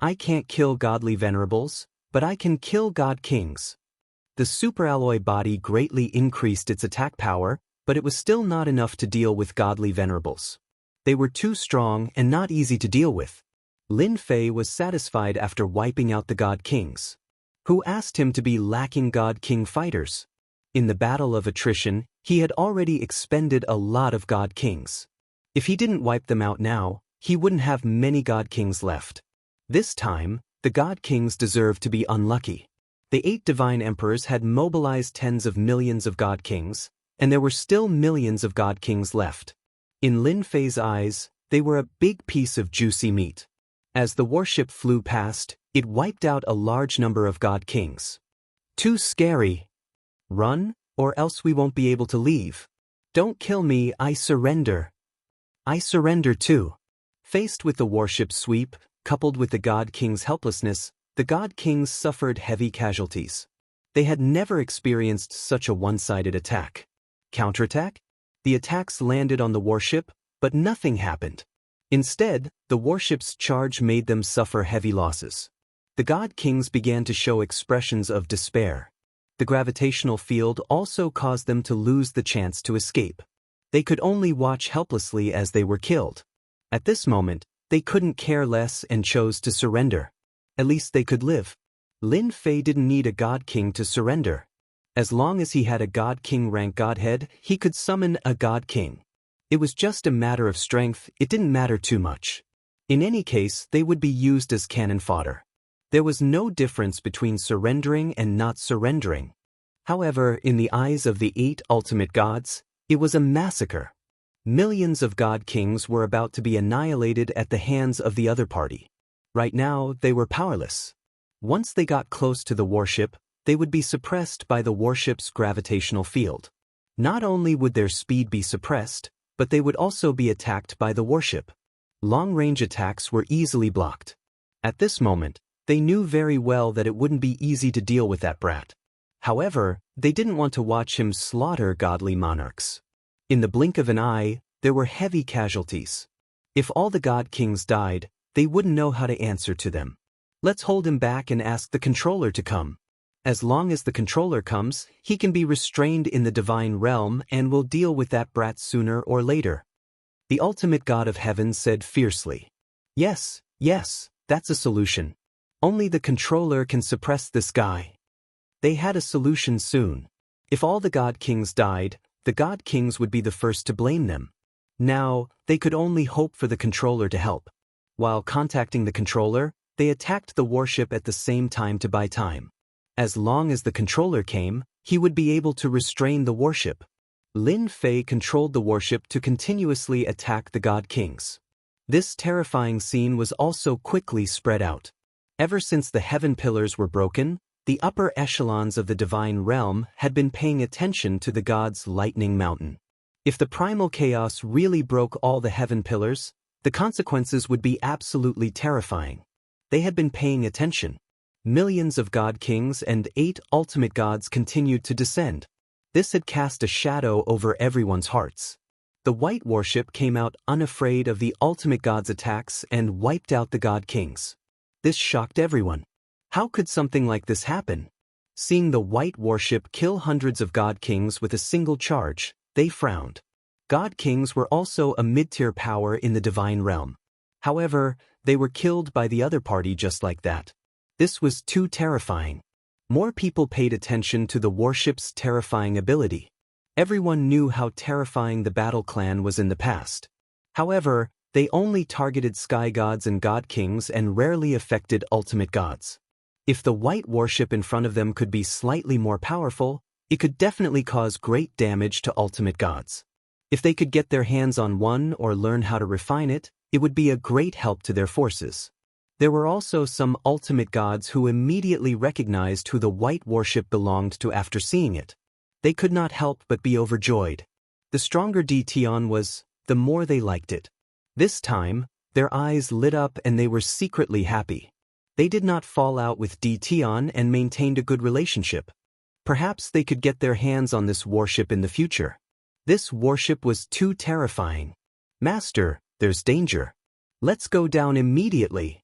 I can't kill godly venerables, but I can kill god kings. The superalloy body greatly increased its attack power, but it was still not enough to deal with godly venerables. They were too strong and not easy to deal with. Lin Fei was satisfied after wiping out the god kings. Who asked him to be lacking god king fighters? In the battle of attrition, he had already expended a lot of god kings. If he didn't wipe them out now, he wouldn't have many god kings left. This time, the god kings deserved to be unlucky. The 8 divine emperors had mobilized tens of millions of god kings, and there were still millions of god kings left. In Lin Fei's eyes, they were a big piece of juicy meat. As the warship flew past, it wiped out a large number of god kings. Too scary. Run, or else we won't be able to leave. Don't kill me, I surrender. I surrender too. Faced with the warship's sweep, coupled with the god king's helplessness, the god kings suffered heavy casualties. They had never experienced such a one-sided attack. Counterattack? The attacks landed on the warship, but nothing happened. Instead, the warship's charge made them suffer heavy losses. The god kings began to show expressions of despair. The gravitational field also caused them to lose the chance to escape. They could only watch helplessly as they were killed. At this moment, they couldn't care less and chose to surrender. At least they could live. Lin Fei didn't need a god king to surrender. As long as he had a god king rank godhead, he could summon a god king. It was just a matter of strength, it didn't matter too much. In any case, they would be used as cannon fodder. There was no difference between surrendering and not surrendering. However, in the eyes of the 8 ultimate gods, it was a massacre. Millions of god kings were about to be annihilated at the hands of the other party. Right now, they were powerless. Once they got close to the warship, they would be suppressed by the warship's gravitational field. Not only would their speed be suppressed, but they would also be attacked by the warship. Long-range attacks were easily blocked. At this moment, they knew very well that it wouldn't be easy to deal with that brat. However, they didn't want to watch him slaughter godly monarchs. In the blink of an eye, there were heavy casualties. If all the god kings died, they wouldn't know how to answer to them. Let's hold him back and ask the controller to come. As long as the controller comes, he can be restrained in the divine realm and will deal with that brat sooner or later. The ultimate god of heaven said fiercely. Yes, that's a solution. Only the controller can suppress this guy. They had a solution soon. If all the god kings died, the god kings would be the first to blame them. Now, they could only hope for the controller to help. While contacting the controller, they attacked the warship at the same time to buy time. As long as the controller came, he would be able to restrain the warship. Lin Fei controlled the warship to continuously attack the god kings. This terrifying scene was also quickly spread out. Ever since the heaven pillars were broken, the upper echelons of the divine realm had been paying attention to the god's lightning mountain. If the primal chaos really broke all the heaven pillars, the consequences would be absolutely terrifying. They had been paying attention. Millions of god kings and 8 ultimate gods continued to descend. This had cast a shadow over everyone's hearts. The white warship came out unafraid of the ultimate god's attacks and wiped out the god kings. This shocked everyone. How could something like this happen? Seeing the white warship kill hundreds of god kings with a single charge, they frowned. God kings were also a mid-tier power in the divine realm. However, they were killed by the other party just like that. This was too terrifying. More people paid attention to the warship's terrifying ability. Everyone knew how terrifying the battle clan was in the past. However, they only targeted sky gods and god kings and rarely affected ultimate gods. If the white warship in front of them could be slightly more powerful, it could definitely cause great damage to ultimate gods. If they could get their hands on one or learn how to refine it, it would be a great help to their forces. There were also some ultimate gods who immediately recognized who the white warship belonged to after seeing it. They could not help but be overjoyed. The stronger Tion was, the more they liked it. This time, their eyes lit up and they were secretly happy. They did not fall out with Tion and maintained a good relationship. Perhaps they could get their hands on this warship in the future. This warship was too terrifying. Master, there's danger. Let's go down immediately.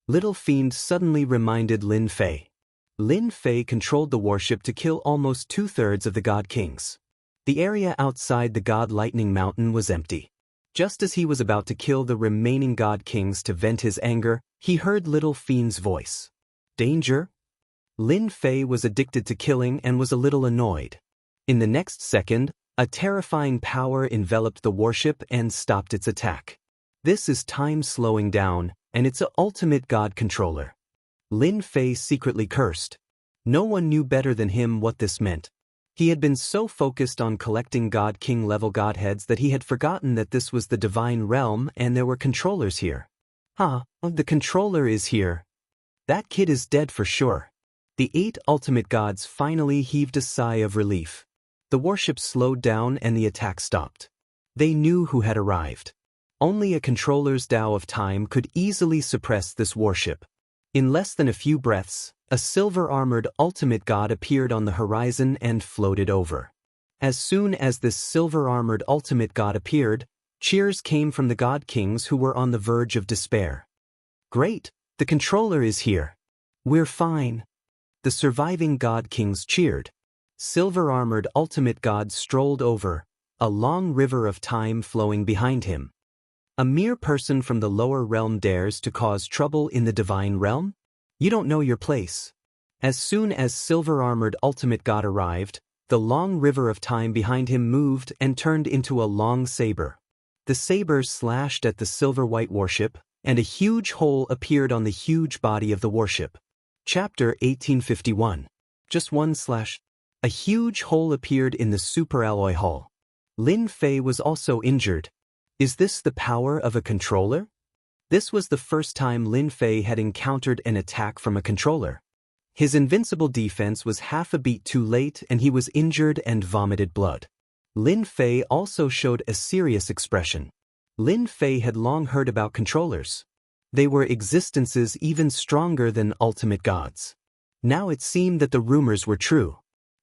Little Fiend suddenly reminded Lin Fei. Lin Fei controlled the warship to kill almost 2/3 of the god kings. The area outside the god lightning mountain was empty. Just as he was about to kill the remaining god kings to vent his anger, he heard Little Fiend's voice. Danger? Lin Fei was addicted to killing and was a little annoyed. In the next second, a terrifying power enveloped the warship and stopped its attack. This is time slowing down, and it's an ultimate god controller. Lin Fei secretly cursed. No one knew better than him what this meant. He had been so focused on collecting god king level godheads that he had forgotten that this was the divine realm and there were controllers here. The controller is here. That kid is dead for sure. The 8 ultimate gods finally heaved a sigh of relief. The warship slowed down and the attack stopped. They knew who had arrived. Only a controller's Tao of Time could easily suppress this warship. In less than a few breaths, a silver-armored ultimate god appeared on the horizon and floated over. As soon as this silver-armored ultimate god appeared, cheers came from the god kings who were on the verge of despair. Great, the controller is here. We're fine. The surviving god kings cheered. Silver-armored ultimate god strolled over, a long river of time flowing behind him. A mere person from the lower realm dares to cause trouble in the divine realm? You don't know your place. As soon as silver-armored ultimate god arrived, the long river of time behind him moved and turned into a long saber. The saber slashed at the silver-white warship, and a huge hole appeared on the huge body of the warship. Chapter 1851. Just one slash. A huge hole appeared in the superalloy hull. Lin Fei was also injured. Is this the power of a controller? This was the first time Lin Fei had encountered an attack from a controller. His invincible defense was half a beat too late and he was injured and vomited blood. Lin Fei also showed a serious expression. Lin Fei had long heard about controllers. They were existences even stronger than ultimate gods. Now it seemed that the rumors were true.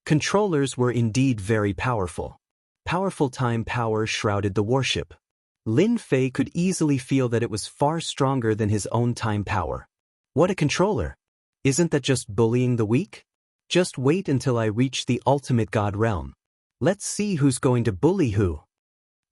Controllers were indeed very powerful. Powerful time power shrouded the warship. Lin Fei could easily feel that it was far stronger than his own time power. What a controller! Isn't that just bullying the weak? Just wait until I reach the ultimate god realm. Let's see who's going to bully who.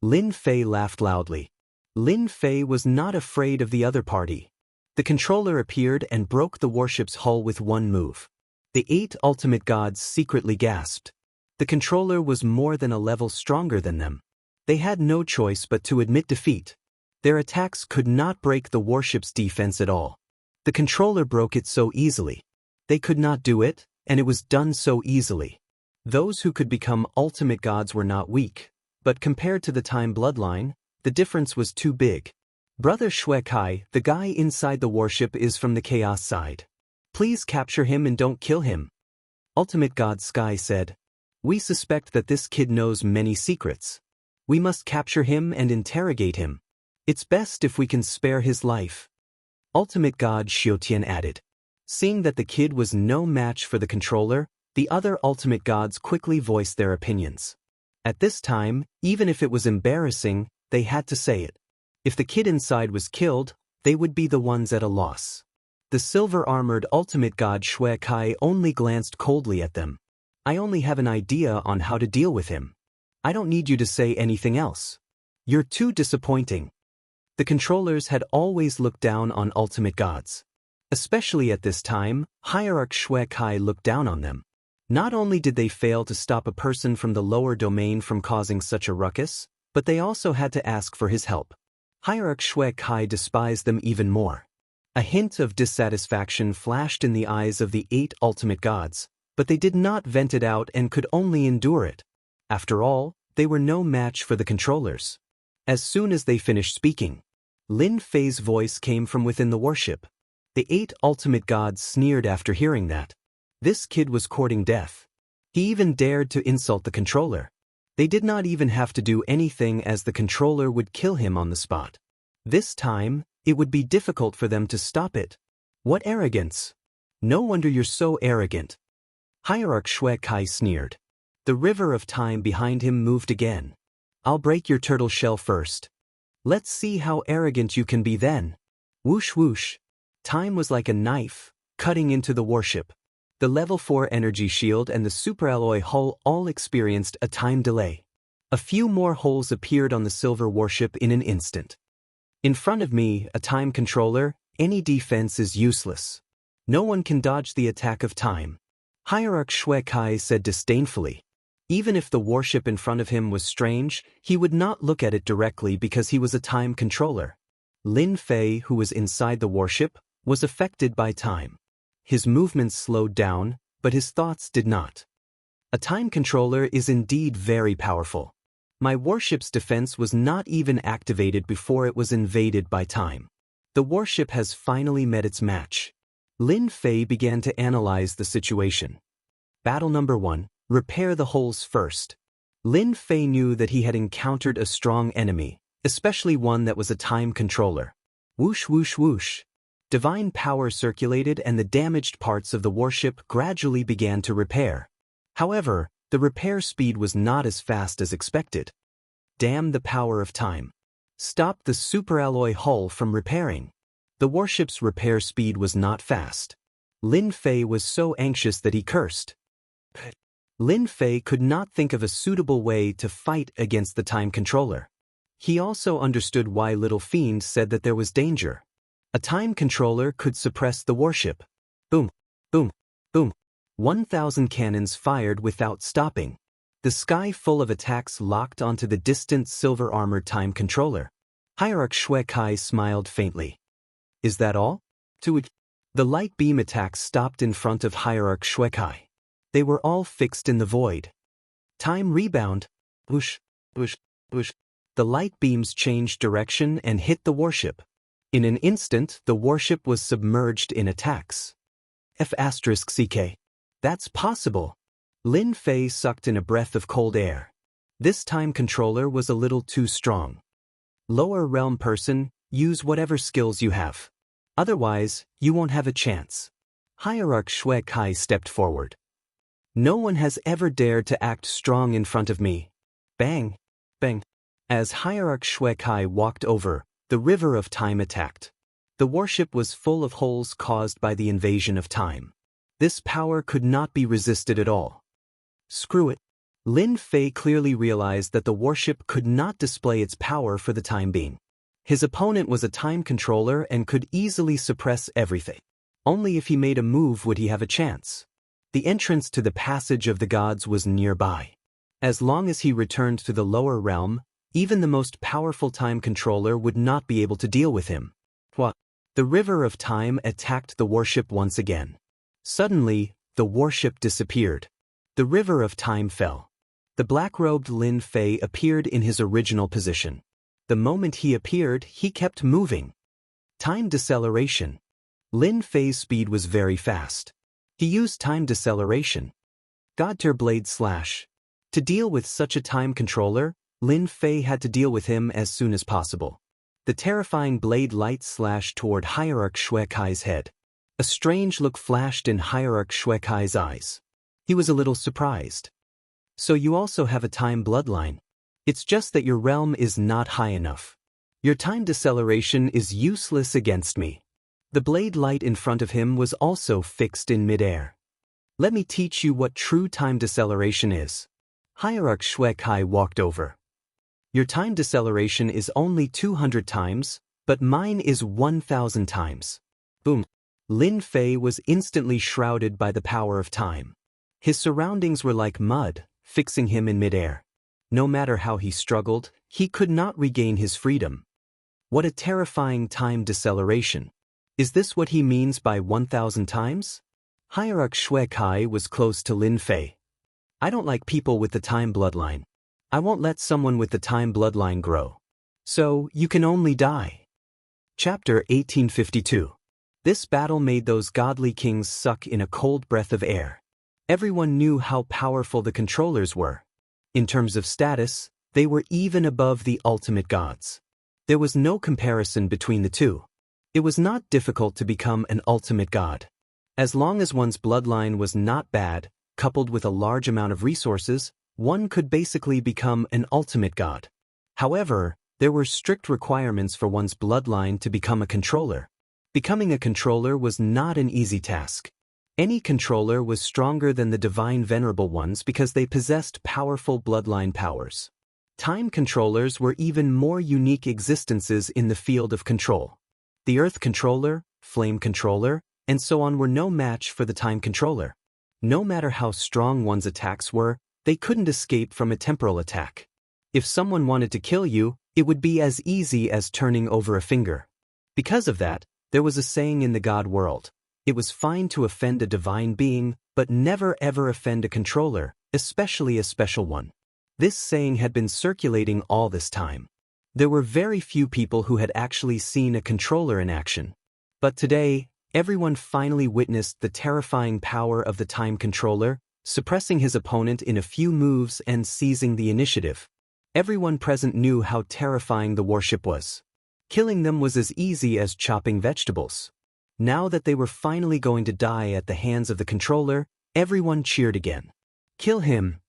Lin Fei laughed loudly. Lin Fei was not afraid of the other party. The controller appeared and broke the warship's hull with one move. The 8 ultimate gods secretly gasped. The controller was more than a level stronger than them. They had no choice but to admit defeat. Their attacks could not break the warship's defense at all. The controller broke it so easily. They could not do it, and it was done so easily. Those who could become ultimate gods were not weak, but compared to the time bloodline, the difference was too big. Brother Xue Kai, the guy inside the warship, is from the chaos side. Please capture him and don't kill him. Ultimate God Sky said. We suspect that this kid knows many secrets. We must capture him and interrogate him. It's best if we can spare his life. Ultimate God Xiutian added. Seeing that the kid was no match for the controller, the other ultimate gods quickly voiced their opinions. At this time, even if it was embarrassing, they had to say it. If the kid inside was killed, they would be the ones at a loss. The The silver-armored ultimate god Xue Kai only glanced coldly at them. I only have an idea on how to deal with him. I don't need you to say anything else. You're too disappointing. The controllers had always looked down on ultimate gods. Especially at this time, Hierarch Xue Kai looked down on them. Not only did they fail to stop a person from the lower domain from causing such a ruckus, but they also had to ask for his help. Hierarch Xue Kai despised them even more. A hint of dissatisfaction flashed in the eyes of the 8 ultimate gods, but they did not vent it out and could only endure it. After all, they were no match for the controllers. As soon as they finished speaking, Lin Fei's voice came from within the warship. The 8 ultimate gods sneered after hearing that. This kid was courting death. He even dared to insult the controller. They did not even have to do anything, as the controller would kill him on the spot. This time, it would be difficult for them to stop it. What arrogance! No wonder you're so arrogant. Hierarch Xue Kai sneered. The river of time behind him moved again. I'll break your turtle shell first. Let's see how arrogant you can be then. Whoosh whoosh. Time was like a knife, cutting into the warship. The level 4 energy shield and the superalloy hull all experienced a time delay. A few more holes appeared on the silver warship in an instant. In front of me, a time controller, any defense is useless. No one can dodge the attack of time. Hierarch Xue Kai said disdainfully. Even if the warship in front of him was strange, he would not look at it directly because he was a time controller. Lin Fei, who was inside the warship, was affected by time. His movements slowed down, but his thoughts did not. A time controller is indeed very powerful. My warship's defense was not even activated before it was invaded by time. The warship has finally met its match. Lin Fei began to analyze the situation. Battle number 1, repair the holes first. Lin Fei knew that he had encountered a strong enemy, especially one that was a time controller. Whoosh whoosh whoosh. Divine power circulated and the damaged parts of the warship gradually began to repair. However, the repair speed was not as fast as expected. Damn the power of time. Stop the superalloy hull from repairing. The warship's repair speed was not fast. Lin Fei was so anxious that he cursed. Lin Fei could not think of a suitable way to fight against the time controller. He also understood why Little Fiend said that there was danger. A time controller could suppress the warship. Boom, boom, boom. 1,000 cannons fired without stopping. The sky full of attacks locked onto the distant silver-armored time controller. Hierarch Xue Kai smiled faintly. Is that all? The light beam attacks stopped in front of Hierarch Xue Kai. They were all fixed in the void. Time rebound. Whoosh, whoosh, whoosh. The light beams changed direction and hit the warship. In an instant, the warship was submerged in attacks. F***CK. That's possible. Lin Fei sucked in a breath of cold air. This time controller was a little too strong. Lower realm person, use whatever skills you have. Otherwise, you won't have a chance. Hierarch Xue Kai stepped forward. No one has ever dared to act strong in front of me. Bang! Bang! As Hierarch Xue Kai walked over, the river of time attacked. The warship was full of holes caused by the invasion of time. This power could not be resisted at all. Screw it. Lin Fei clearly realized that the warship could not display its power for the time being. His opponent was a time controller and could easily suppress everything. Only if he made a move would he have a chance. The entrance to the passage of the gods was nearby. As long as he returned to the lower realm, even the most powerful time controller would not be able to deal with him. What? The river of time attacked the warship once again. Suddenly, the warship disappeared. The river of time fell. The black-robed Lin Fei appeared in his original position. The moment he appeared, he kept moving. Time deceleration. Lin Fei's speed was very fast. He used time deceleration. Godtier blade slash. To deal with such a time controller, Lin Fei had to deal with him as soon as possible. The terrifying blade light slashed toward Hierarch Xue Kai's head. A strange look flashed in Hierarch Xue Kai's eyes. He was a little surprised. So you also have a time bloodline. It's just that your realm is not high enough. Your time deceleration is useless against me. The blade light in front of him was also fixed in midair. Let me teach you what true time deceleration is. Hierarch Shuekai walked over. Your time deceleration is only 200 times, but mine is 1,000 times. Boom. Lin Fei was instantly shrouded by the power of time. His surroundings were like mud, fixing him in midair. No matter how he struggled, he could not regain his freedom. What a terrifying time deceleration. Is this what he means by 1,000 times? Hierarch Shuekai was close to Lin Fei. I don't like people with the time bloodline. I won't let someone with the time bloodline grow. So, you can only die. Chapter 1852. This battle made those godly kings suck in a cold breath of air. Everyone knew how powerful the controllers were. In terms of status, they were even above the ultimate gods. There was no comparison between the two. It was not difficult to become an ultimate god. As long as one's bloodline was not bad, coupled with a large amount of resources, one could basically become an ultimate god. However, there were strict requirements for one's bloodline to become a controller. Becoming a controller was not an easy task. Any controller was stronger than the divine venerable ones because they possessed powerful bloodline powers. Time controllers were even more unique existences in the field of control. The earth controller, flame controller, and so on were no match for the time controller. No matter how strong one's attacks were, they couldn't escape from a temporal attack. If someone wanted to kill you, it would be as easy as turning over a finger. Because of that, there was a saying in the god world: it was fine to offend a divine being, but never ever offend a controller, especially a special one. This saying had been circulating all this time. There were very few people who had actually seen a controller in action. But today, everyone finally witnessed the terrifying power of the time controller, suppressing his opponent in a few moves and seizing the initiative. Everyone present knew how terrifying the warship was. Killing them was as easy as chopping vegetables. Now that they were finally going to die at the hands of the controller, everyone cheered again. Kill him!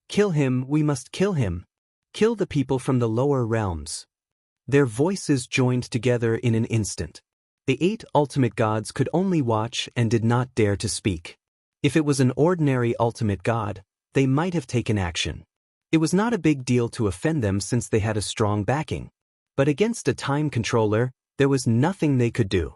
Kill him, we must kill him! Kill the people from the lower realms! Their voices joined together in an instant. The 8 ultimate gods could only watch and did not dare to speak. If it was an ordinary ultimate god, they might have taken action. It was not a big deal to offend them since they had a strong backing. But against a time controller, there was nothing they could do.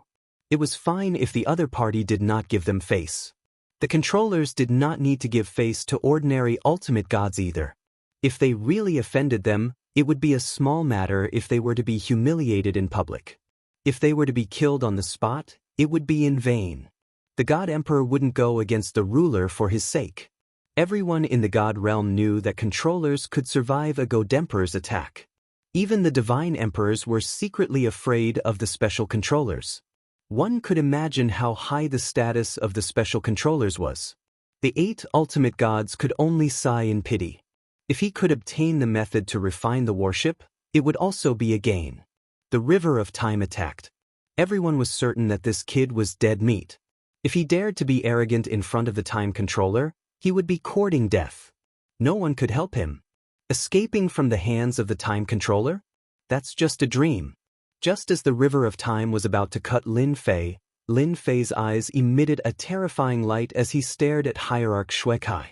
It was fine if the other party did not give them face. The controllers did not need to give face to ordinary ultimate gods either. If they really offended them, it would be a small matter if they were to be humiliated in public. If they were to be killed on the spot, it would be in vain. The God Emperor wouldn't go against the ruler for his sake. Everyone in the God realm knew that controllers could survive a God Emperor's attack. Even the divine emperors were secretly afraid of the special controllers. One could imagine how high the status of the special controllers was. The 8 ultimate gods could only sigh in pity. If he could obtain the method to refine the warship, it would also be a gain. The river of time attacked. Everyone was certain that this kid was dead meat. If he dared to be arrogant in front of the time controller, he would be courting death. No one could help him. Escaping from the hands of the time controller? That's just a dream. Just as the river of time was about to cut Lin Fei's eyes emitted a terrifying light as he stared at Hierarch Shuekai.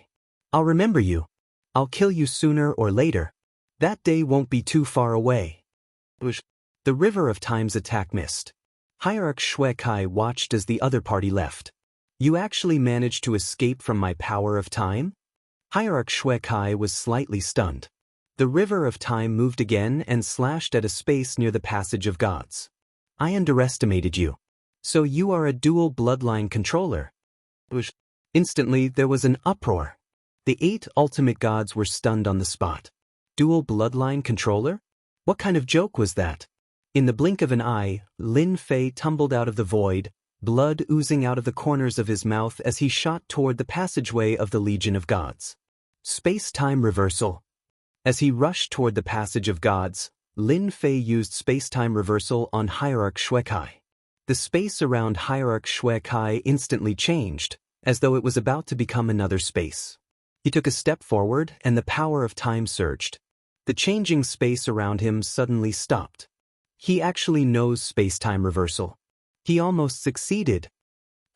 I'll remember you. I'll kill you sooner or later. That day won't be too far away. The river of time's attack missed. Hierarch Shuekai watched as the other party left. You actually managed to escape from my power of time? Hierarch Shuekai was slightly stunned. The river of time moved again and slashed at a space near the passage of gods. I underestimated you. So you are a dual bloodline controller. Instantly there was an uproar. The 8 ultimate gods were stunned on the spot. Dual bloodline controller? What kind of joke was that? In the blink of an eye, Lin Fei tumbled out of the void, blood oozing out of the corners of his mouth as he shot toward the passageway of the Legion of Gods. Space-time reversal. As he rushed toward the passage of gods, Lin Fei used space-time reversal on Hierarch Shuekai. The space around Hierarch Shuekai instantly changed, as though it was about to become another space. He took a step forward and the power of time surged. The changing space around him suddenly stopped. He actually knows space-time reversal. He almost succeeded.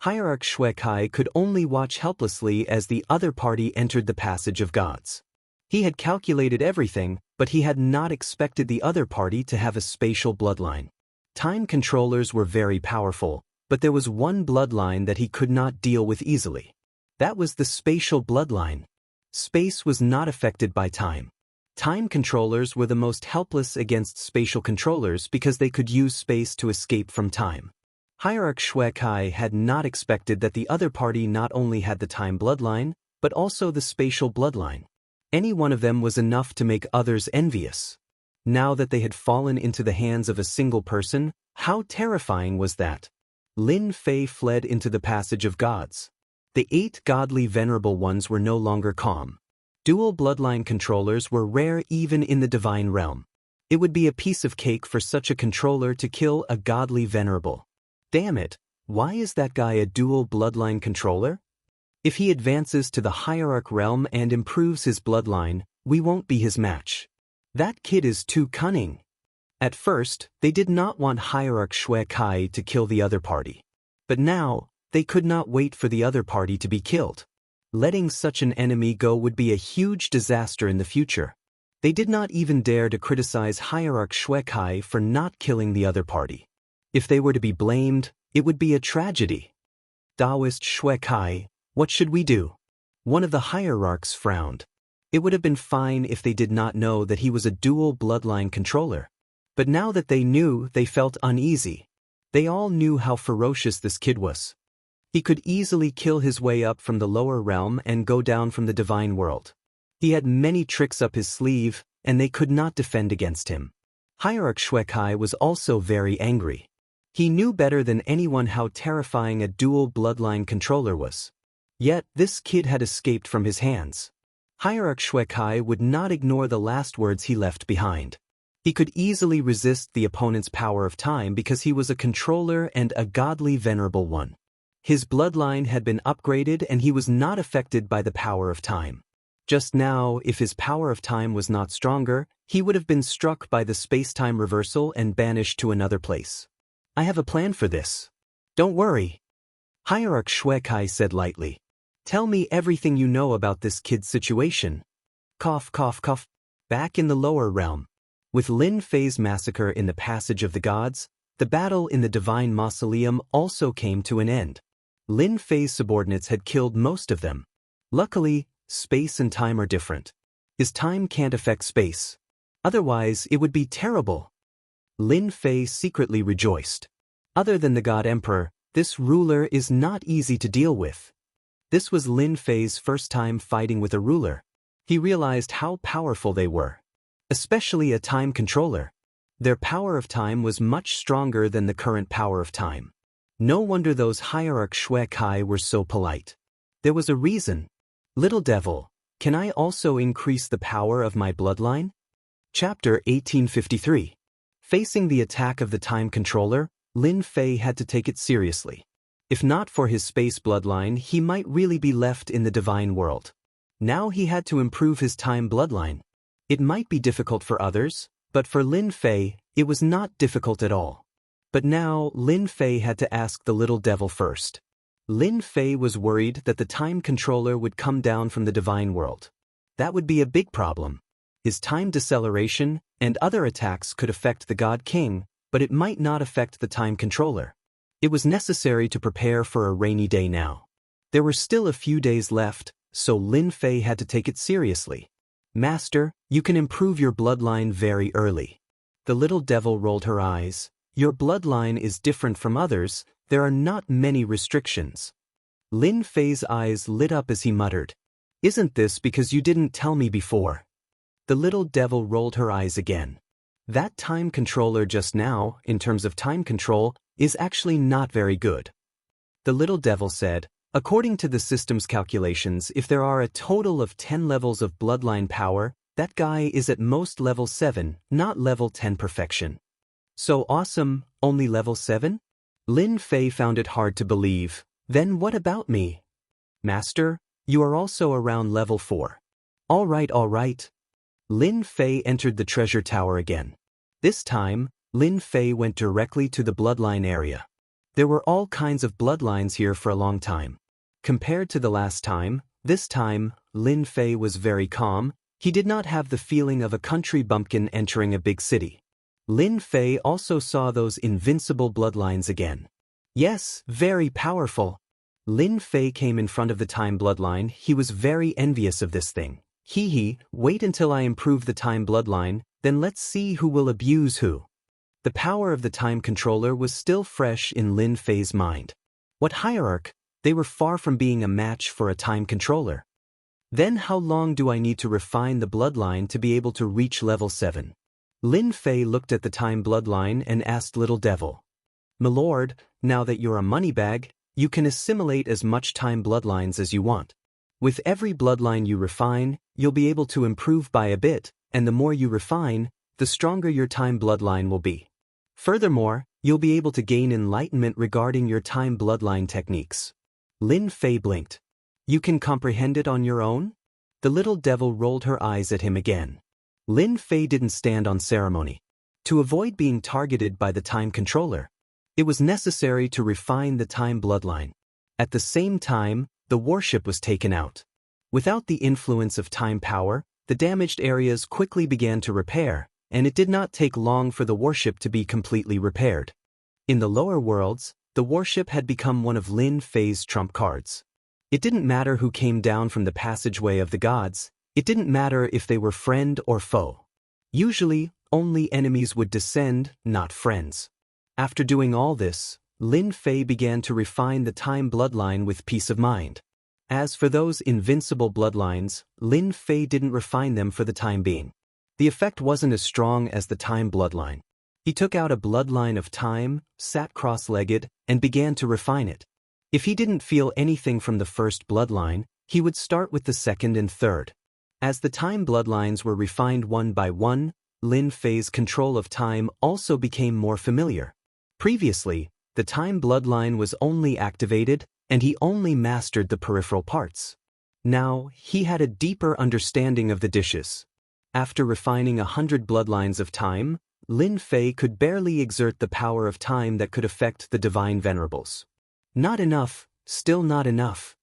Hierarch Shuekai could only watch helplessly as the other party entered the passage of gods. He had calculated everything, but he had not expected the other party to have a spatial bloodline. Time controllers were very powerful, but there was one bloodline that he could not deal with easily. That was the spatial bloodline. Space was not affected by time. Time controllers were the most helpless against spatial controllers because they could use space to escape from time. Hierarch Shuekai had not expected that the other party not only had the time bloodline, but also the spatial bloodline. Any one of them was enough to make others envious. Now that they had fallen into the hands of a single person, how terrifying was that? Lin Fei fled into the passage of gods. The 8 godly venerable ones were no longer calm. Dual bloodline controllers were rare even in the divine realm. It would be a piece of cake for such a controller to kill a godly venerable. Damn it, why is that guy a dual bloodline controller? If he advances to the hierarch realm and improves his bloodline, we won't be his match. That kid is too cunning. At first, they did not want Hierarch Shuekai to kill the other party. But now, they could not wait for the other party to be killed. Letting such an enemy go would be a huge disaster in the future. They did not even dare to criticize Hierarch Shuekai for not killing the other party. If they were to be blamed, it would be a tragedy. Taoist Shuekai, what should we do? One of the hierarchs frowned. It would have been fine if they did not know that he was a dual bloodline controller. But now that they knew, they felt uneasy. They all knew how ferocious this kid was. He could easily kill his way up from the lower realm and go down from the divine world. He had many tricks up his sleeve, and they could not defend against him. Hierarch Shuekai was also very angry. He knew better than anyone how terrifying a dual bloodline controller was. Yet, this kid had escaped from his hands. Hierarch Shuekai would not ignore the last words he left behind. He could easily resist the opponent's power of time because he was a controller and a godly venerable one. His bloodline had been upgraded and he was not affected by the power of time. Just now, if his power of time was not stronger, he would have been struck by the space-time reversal and banished to another place. I have a plan for this. Don't worry. Hierarch Shuekai said lightly. Tell me everything you know about this kid's situation. Cough, cough, cough. Back in the lower realm. With Lin Fei's massacre in the Passage of the Gods, the battle in the Divine Mausoleum also came to an end. Lin Fei's subordinates had killed most of them. Luckily, space and time are different. His time can't affect space. Otherwise, it would be terrible. Lin Fei secretly rejoiced. Other than the God Emperor, this ruler is not easy to deal with. This was Lin Fei's first time fighting with a ruler. He realized how powerful they were. Especially a time controller. Their power of time was much stronger than the current power of time. No wonder those Hierarch Shuekai were so polite. There was a reason. Little devil, can I also increase the power of my bloodline? Chapter 1853. Facing the attack of the time controller, Lin Fei had to take it seriously. If not for his space bloodline, he might really be left in the divine world. Now he had to improve his time bloodline. It might be difficult for others, but for Lin Fei, it was not difficult at all. But now, Lin Fei had to ask the little devil first. Lin Fei was worried that the time controller would come down from the divine world. That would be a big problem. His time deceleration and other attacks could affect the God King, but it might not affect the time controller. It was necessary to prepare for a rainy day now. There were still a few days left, so Lin Fei had to take it seriously. Master, you can improve your bloodline very early. The little devil rolled her eyes. Your bloodline is different from others, there are not many restrictions. Lin Fei's eyes lit up as he muttered. Isn't this because you didn't tell me before? The little devil rolled her eyes again. That time controller just now, in terms of time control, is actually not very good. The little devil said, according to the system's calculations, if there are a total of 10 levels of bloodline power, that guy is at most level 7, not level 10 perfection. So awesome, only level 7? Lin Fei found it hard to believe. Then what about me? Master, you are also around level 4. All right. Lin Fei entered the treasure tower again. This time, Lin Fei went directly to the bloodline area. There were all kinds of bloodlines here for a long time. Compared to the last time, this time, Lin Fei was very calm. He did not have the feeling of a country bumpkin entering a big city. Lin Fei also saw those invincible bloodlines again. Yes, very powerful. Lin Fei came in front of the time bloodline. He was very envious of this thing. Wait until I improve the time bloodline, then let's see who will abuse who. The power of the time controller was still fresh in Lin Fei's mind. What hierarch? They were far from being a match for a time controller. Then how long do I need to refine the bloodline to be able to reach level 7? Lin Fei looked at the time bloodline and asked Little Devil. "Milord, now that you're a moneybag, you can assimilate as much time bloodlines as you want. With every bloodline you refine, you'll be able to improve by a bit, and the more you refine, the stronger your time bloodline will be. Furthermore, you'll be able to gain enlightenment regarding your time bloodline techniques." Lin Fei blinked. "You can comprehend it on your own?" The Little Devil rolled her eyes at him again. Lin Fei didn't stand on ceremony. To avoid being targeted by the time controller, it was necessary to refine the time bloodline. At the same time, the warship was taken out. Without the influence of time power, the damaged areas quickly began to repair, and it did not take long for the warship to be completely repaired. In the lower worlds, the warship had become one of Lin Fei's trump cards. It didn't matter who came down from the passageway of the gods. It didn't matter if they were friend or foe. Usually, only enemies would descend, not friends. After doing all this, Lin Fei began to refine the time bloodline with peace of mind. As for those invincible bloodlines, Lin Fei didn't refine them for the time being. The effect wasn't as strong as the time bloodline. He took out a bloodline of time, sat cross-legged, and began to refine it. If he didn't feel anything from the first bloodline, he would start with the second and third. As the time bloodlines were refined one by one, Lin Fei's control of time also became more familiar. Previously, the time bloodline was only activated, and he only mastered the peripheral parts. Now, he had a deeper understanding of the dishes. After refining 100 bloodlines of time, Lin Fei could barely exert the power of time that could affect the divine venerables. Not enough, still not enough.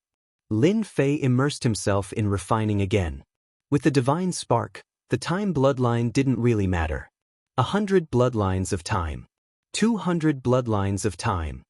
Lin Fei immersed himself in refining again. With the divine spark, the time bloodline didn't really matter. 100 bloodlines of time. 200 bloodlines of time.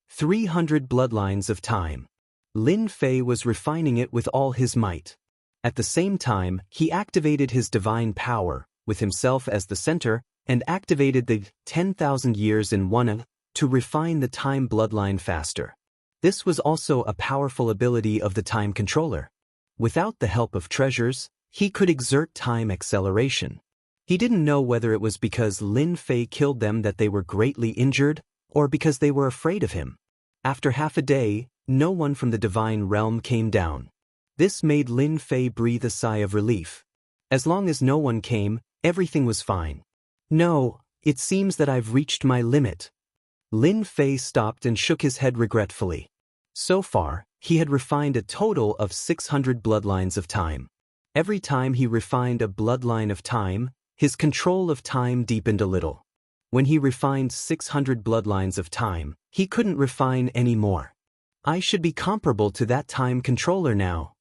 300 bloodlines of time. Lin Fei was refining it with all his might. At the same time, he activated his divine power, with himself as the center, and activated the 10,000 years in one to refine the time bloodline faster. This was also a powerful ability of the time controller. Without the help of treasures, he could exert time acceleration. He didn't know whether it was because Lin Fei killed them that they were greatly injured, or because they were afraid of him. After half a day, no one from the divine realm came down. This made Lin Fei breathe a sigh of relief. As long as no one came, everything was fine. "No, it seems that I've reached my limit." Lin Fei stopped and shook his head regretfully. So far, he had refined a total of 600 bloodlines of time. Every time he refined a bloodline of time, his control of time deepened a little. When he refined 600 bloodlines of time, he couldn't refine any more. "I should be comparable to that time controller now."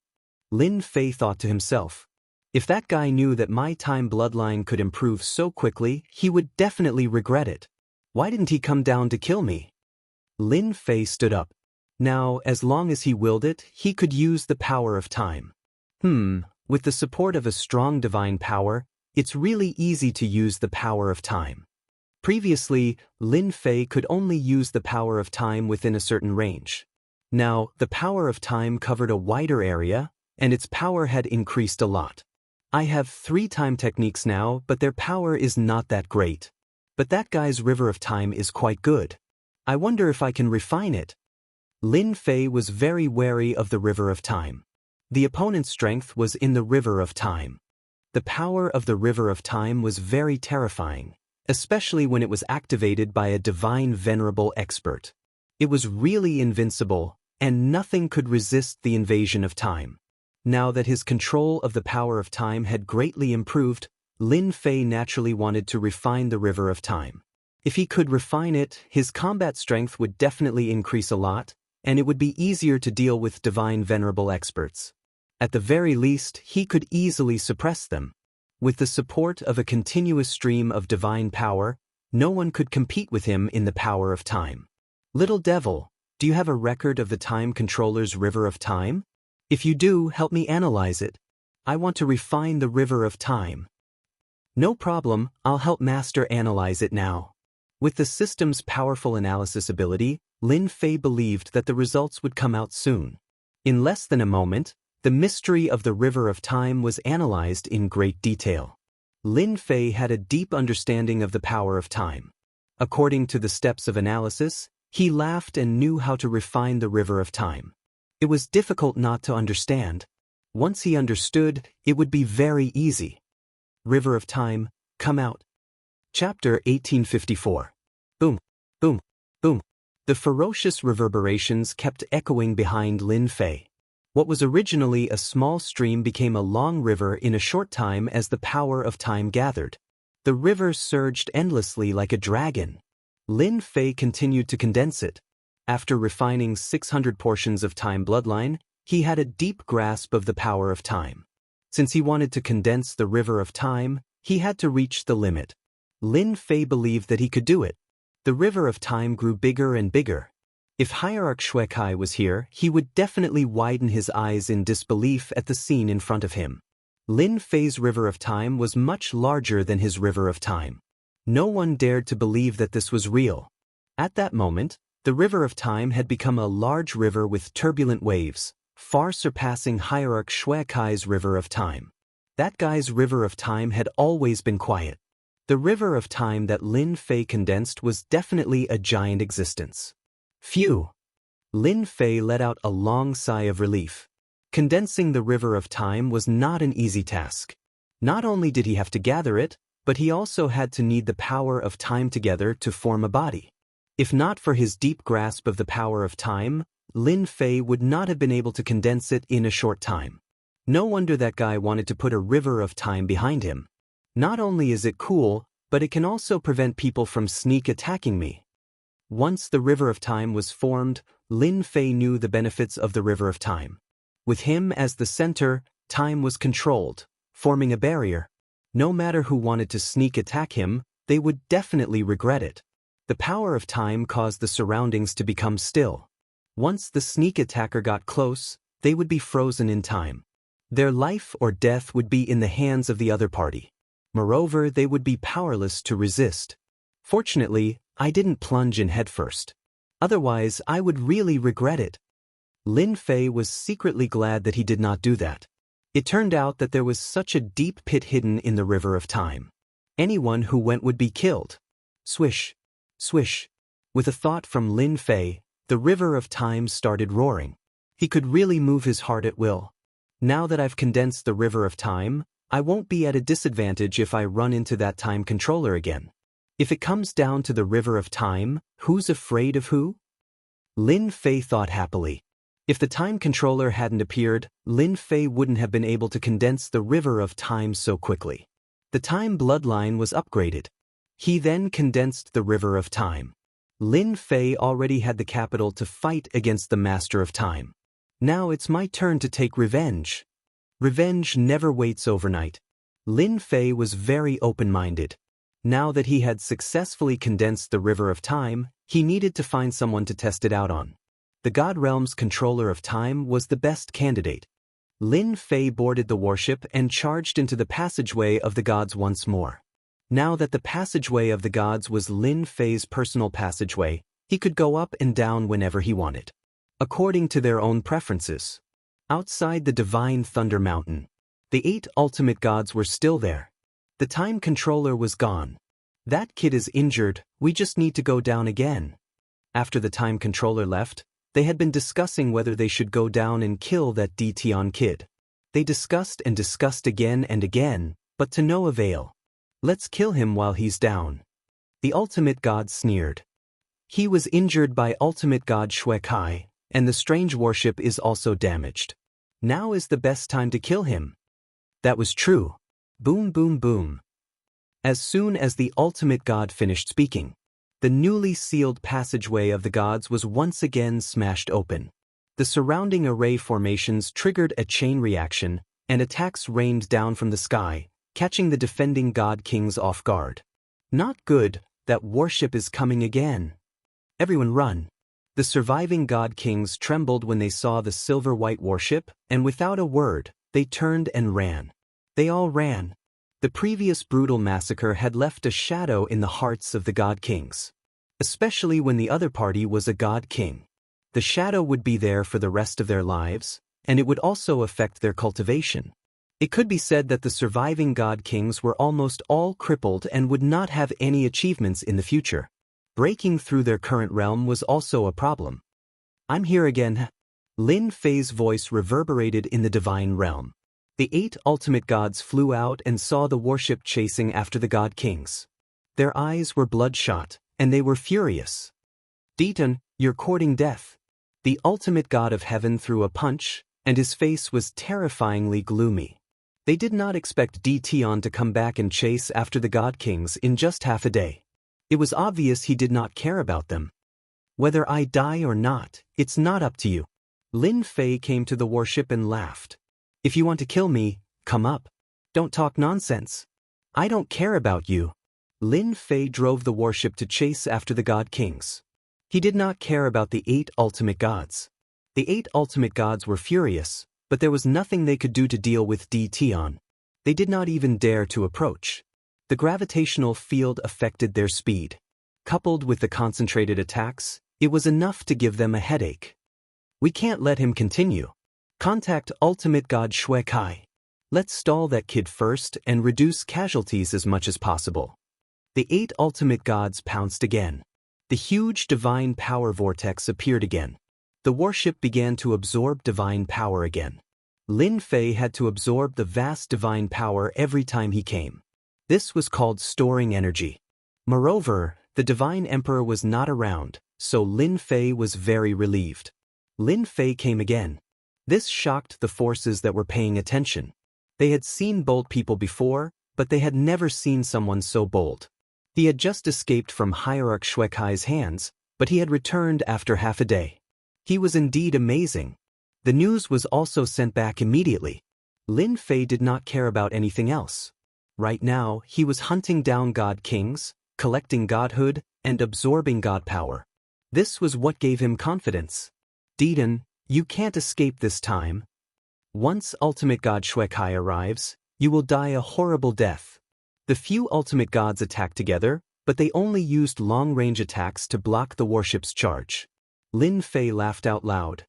Lin Fei thought to himself. If that guy knew that my time bloodline could improve so quickly, he would definitely regret it. Why didn't he come down to kill me? Lin Fei stood up. Now, as long as he willed it, he could use the power of time. With the support of a strong divine power, it's really easy to use the power of time. Previously, Lin Fei could only use the power of time within a certain range. Now, the power of time covered a wider area, and its power had increased a lot. I have 3 time techniques now, but their power is not that great. But that guy's river of time is quite good. I wonder if I can refine it. Lin Fei was very wary of the river of time. The opponent's strength was in the river of time. The power of the river of time was very terrifying, especially when it was activated by a divine venerable expert. It was really invincible, and nothing could resist the invasion of time. Now that his control of the power of time had greatly improved, Lin Fei naturally wanted to refine the river of time. If he could refine it, his combat strength would definitely increase a lot, and it would be easier to deal with divine venerable experts. At the very least, he could easily suppress them. With the support of a continuous stream of divine power, no one could compete with him in the power of time. Little devil, do you have a record of the time controller's river of time? If you do, help me analyze it. I want to refine the river of time. No problem, I'll help Master analyze it now. With the system's powerful analysis ability, Lin Fei believed that the results would come out soon. In less than a moment, the mystery of the river of time was analyzed in great detail. Lin Fei had a deep understanding of the power of time. According to the steps of analysis, he laughed and knew how to refine the river of time. It was difficult not to understand. Once he understood, it would be very easy. River of Time, come out. Chapter 1854. Boom, boom, boom. The ferocious reverberations kept echoing behind Lin Fei. What was originally a small stream became a long river in a short time as the power of time gathered. The river surged endlessly like a dragon. Lin Fei continued to condense it. After refining 600 portions of time bloodline, he had a deep grasp of the power of time. Since he wanted to condense the river of time, he had to reach the limit. Lin Fei believed that he could do it. The river of time grew bigger and bigger. If Hierarch Xuekai was here, he would definitely widen his eyes in disbelief at the scene in front of him. Lin Fei's river of time was much larger than his river of time. No one dared to believe that this was real. At that moment, the river of time had become a large river with turbulent waves, far surpassing Hierarch Xuekai's river of time. That guy's river of time had always been quiet. The river of time that Lin Fei condensed was definitely a giant existence. Phew! Lin Fei let out a long sigh of relief. Condensing the river of time was not an easy task. Not only did he have to gather it, but he also had to knead the power of time together to form a body. If not for his deep grasp of the power of time, Lin Fei would not have been able to condense it in a short time. No wonder that guy wanted to put a river of time behind him. Not only is it cool, but it can also prevent people from sneak attacking me. Once the river of time was formed, Lin Fei knew the benefits of the river of time. With him as the center, time was controlled, forming a barrier. No matter who wanted to sneak attack him, they would definitely regret it. The power of time caused the surroundings to become still. Once the sneak attacker got close, they would be frozen in time. Their life or death would be in the hands of the other party. Moreover, they would be powerless to resist. Fortunately, I didn't plunge in headfirst. Otherwise, I would really regret it. Lin Fei was secretly glad that he did not do that. It turned out that there was such a deep pit hidden in the river of time. Anyone who went would be killed. Swish, swish. With a thought from Lin Fei, the river of time started roaring. He could really move his heart at will. Now that I've condensed the river of time, I won't be at a disadvantage if I run into that time controller again. If it comes down to the river of time, who's afraid of who? Lin Fei thought happily. If the time controller hadn't appeared, Lin Fei wouldn't have been able to condense the river of time so quickly. The time bloodline was upgraded. He then condensed the river of time. Lin Fei already had the capital to fight against the master of time. Now it's my turn to take revenge. Revenge never waits overnight. Lin Fei was very open-minded. Now that he had successfully condensed the river of time, he needed to find someone to test it out on. The God Realm's controller of time was the best candidate. Lin Fei boarded the warship and charged into the passageway of the gods once more. Now that the passageway of the gods was Lin Fei's personal passageway, he could go up and down whenever he wanted, according to their own preferences. Outside the divine Thunder Mountain, the 8 ultimate gods were still there. The time controller was gone. That kid is injured, we just need to go down again. After the time controller left, they had been discussing whether they should go down and kill that Dtion kid. They discussed and discussed again and again, but to no avail. Let's kill him while he's down. The ultimate god sneered. He was injured by ultimate god Xuekai, and the strange warship is also damaged. Now is the best time to kill him. That was true. Boom, boom, boom. As soon as the ultimate god finished speaking, The newly sealed passageway of the gods was once again smashed open. The surrounding array formations triggered a chain reaction, and attacks rained down from the sky, catching the defending god kings off guard. Not good, that warship is coming again. Everyone run. The surviving god kings trembled when they saw the silver-white warship, and without a word, they turned and ran. They all ran. The previous brutal massacre had left a shadow in the hearts of the god kings. Especially when the other party was a god king. The shadow would be there for the rest of their lives, and it would also affect their cultivation. It could be said that the surviving god kings were almost all crippled and would not have any achievements in the future. Breaking through their current realm was also a problem. I'm here again. Lin Fei's voice reverberated in the divine realm. The 8 ultimate gods flew out and saw the warship chasing after the god kings. Their eyes were bloodshot, and they were furious. Deton, you're courting death. The ultimate god of heaven threw a punch, and his face was terrifyingly gloomy. They did not expect Deton to come back and chase after the god kings in just half a day. It was obvious he did not care about them. Whether I die or not, it's not up to you. Lin Fei came to the warship and laughed. If you want to kill me, come up. Don't talk nonsense. I don't care about you. Lin Fei drove the warship to chase after the god kings. He did not care about the 8 ultimate gods. The 8 ultimate gods were furious, but there was nothing they could do to deal with Deton. They did not even dare to approach. The gravitational field affected their speed. Coupled with the concentrated attacks, it was enough to give them a headache. We can't let him continue. Contact Ultimate God Shui Kai. Let's stall that kid first and reduce casualties as much as possible. The 8 ultimate gods pounced again. The huge divine power vortex appeared again. The warship began to absorb divine power again. Lin Fei had to absorb the vast divine power every time he came. This was called storing energy. Moreover, the divine emperor was not around, so Lin Fei was very relieved. Lin Fei came again. This shocked the forces that were paying attention. They had seen bold people before, but they had never seen someone so bold. He had just escaped from Hierarch Shui Kai's hands, but he had returned after half a day. He was indeed amazing. The news was also sent back immediately. Lin Fei did not care about anything else. Right now, he was hunting down god kings, collecting godhood, and absorbing god power. This was what gave him confidence. Deton, you can't escape this time. Once ultimate god Shui Kai arrives, you will die a horrible death. The few ultimate gods attacked together, but they only used long-range attacks to block the warship's charge. Lin Fei laughed out loud.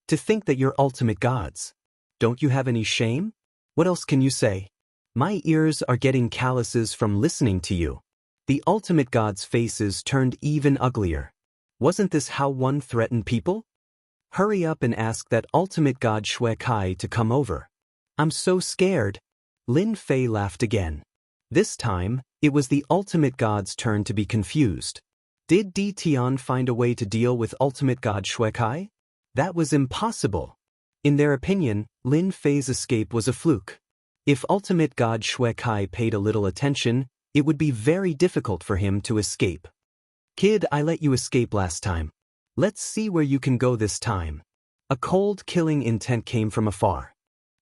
To think that you're ultimate gods. Don't you have any shame? What else can you say? My ears are getting calluses from listening to you. The ultimate gods' faces turned even uglier. Wasn't this how one threatened people? Hurry up and ask that ultimate god Shui Kai to come over. I'm so scared. Lin Fei laughed again. This time, it was the ultimate god's turn to be confused. Did Deton find a way to deal with ultimate god Shui Kai? That was impossible. In their opinion, Lin Fei's escape was a fluke. If ultimate god Shui Kai paid a little attention, it would be very difficult for him to escape. Kid, I let you escape last time. Let's see where you can go this time. A cold, killing intent came from afar.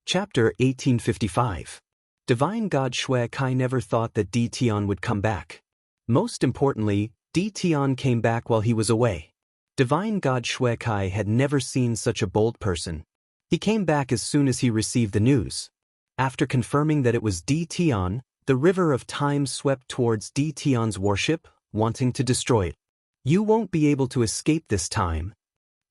Chapter 1855. Divine God Shui Kai never thought that Deton would come back. Most importantly, Deton came back while he was away. Divine God Shui Kai had never seen such a bold person. He came back as soon as he received the news. After confirming that it was Deton, the river of time swept towards Deton's warship, wanting to destroy it. You won't be able to escape this time.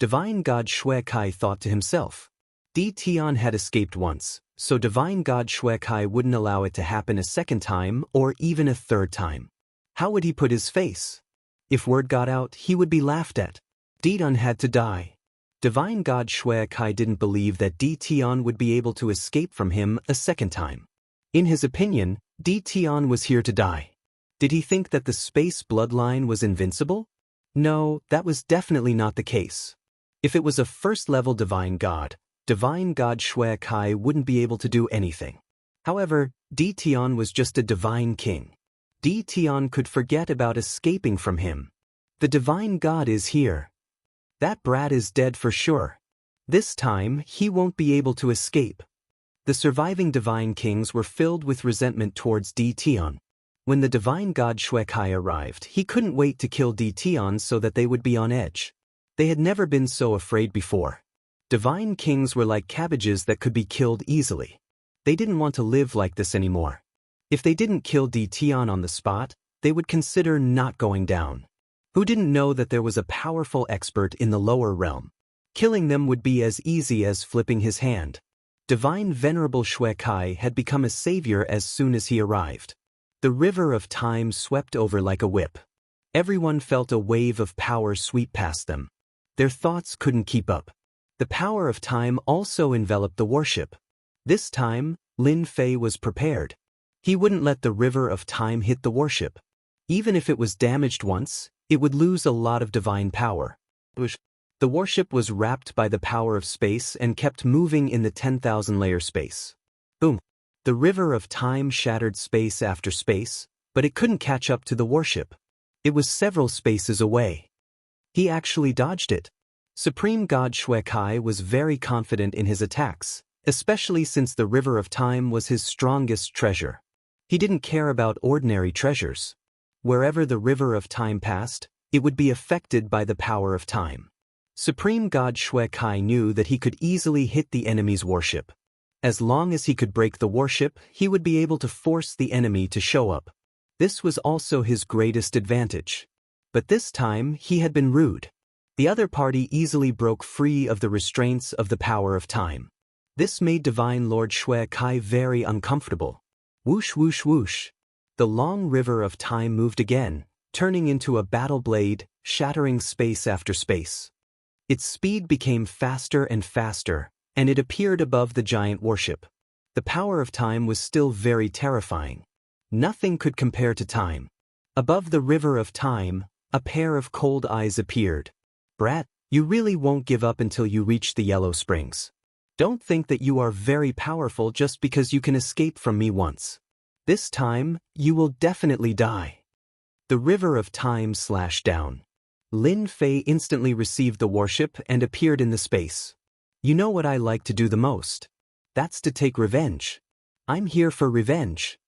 Divine God Shui Kai thought to himself. Deton had escaped once, so Divine God Shui Kai wouldn't allow it to happen a second time or even a third time. How would he put his face? If word got out, he would be laughed at. Deton had to die. Divine God Shui Kai didn't believe that Deton would be able to escape from him a second time. In his opinion, Deton was here to die. Did he think that the space bloodline was invincible? No, that was definitely not the case. If it was a first-level Divine God Shui Kai wouldn't be able to do anything. However, Deton was just a divine king. Deton could forget about escaping from him. The divine god is here. That brat is dead for sure. This time, he won't be able to escape. The surviving divine kings were filled with resentment towards Di Tian. When the divine god Xuekai arrived, he couldn't wait to kill Di Tian so that they would be on edge. They had never been so afraid before. Divine kings were like cabbages that could be killed easily. They didn't want to live like this anymore. If they didn't kill Di Tian on the spot, they would consider not going down. Who didn't know that there was a powerful expert in the lower realm? Killing them would be as easy as flipping his hand. Divine Venerable Xuekai had become a savior as soon as he arrived. The river of time swept over like a whip. Everyone felt a wave of power sweep past them. Their thoughts couldn't keep up. The power of time also enveloped the warship. This time, Lin Fei was prepared. He wouldn't let the river of time hit the warship. Even if it was damaged once, it would lose a lot of divine power. The warship was wrapped by the power of space and kept moving in the 10,000-layer space. Boom! The river of time shattered space after space, but it couldn't catch up to the warship. It was several spaces away. He actually dodged it. Supreme God Xuekai was very confident in his attacks, especially since the river of time was his strongest treasure. He didn't care about ordinary treasures. Wherever the river of time passed, it would be affected by the power of time. Supreme God Xuekai knew that he could easily hit the enemy's warship. As long as he could break the warship, he would be able to force the enemy to show up. This was also his greatest advantage. But this time, he had been rude. The other party easily broke free of the restraints of the power of time. This made Divine Lord Xuekai very uncomfortable. Whoosh whoosh whoosh. The long river of time moved again, turning into a battle blade, shattering space after space. Its speed became faster and faster, and it appeared above the giant warship. The power of time was still very terrifying. Nothing could compare to time. Above the river of time, a pair of cold eyes appeared. Brat, you really won't give up until you reach the Yellow Springs. Don't think that you are very powerful just because you can escape from me once. This time, you will definitely die. The river of time slashed down. Lin Fei instantly received the warship and appeared in the space. You know what I like to do the most? That's to take revenge. I'm here for revenge.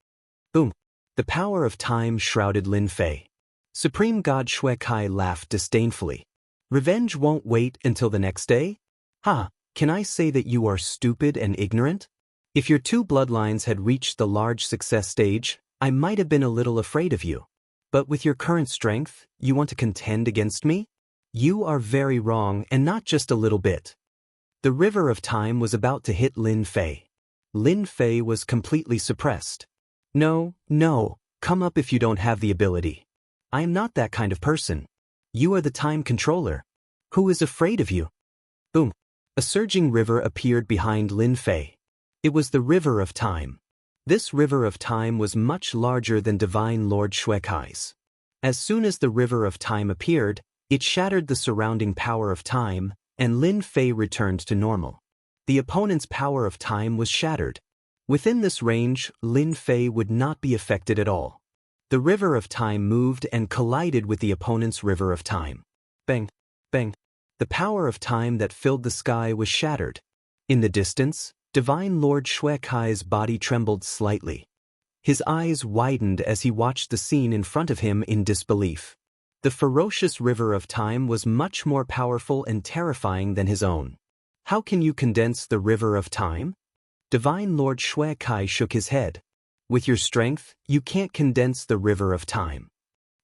Boom. The power of time shrouded Lin Fei. Supreme God Xuekai laughed disdainfully. Revenge won't wait until the next day? Ha, can I say that you are stupid and ignorant? If your two bloodlines had reached the large success stage, I might have been a little afraid of you. But with your current strength, you want to contend against me? You are very wrong, and not just a little bit. The river of time was about to hit Lin Fei. Lin Fei was completely suppressed. No, come up if you don't have the ability. I am not that kind of person. You are the time controller. Who is afraid of you? Boom. A surging river appeared behind Lin Fei. It was the river of time. This river of time was much larger than Divine Lord Xuekai's. As soon as the river of time appeared, it shattered the surrounding power of time, and Lin Fei returned to normal. The opponent's power of time was shattered. Within this range, Lin Fei would not be affected at all. The river of time moved and collided with the opponent's river of time. Bang, bang. The power of time that filled the sky was shattered. In the distance, Divine Lord Xuekai's body trembled slightly. His eyes widened as he watched the scene in front of him in disbelief. The ferocious river of time was much more powerful and terrifying than his own. How can you condense the river of time? Divine Lord Xuekai shook his head. With your strength, you can't condense the river of time.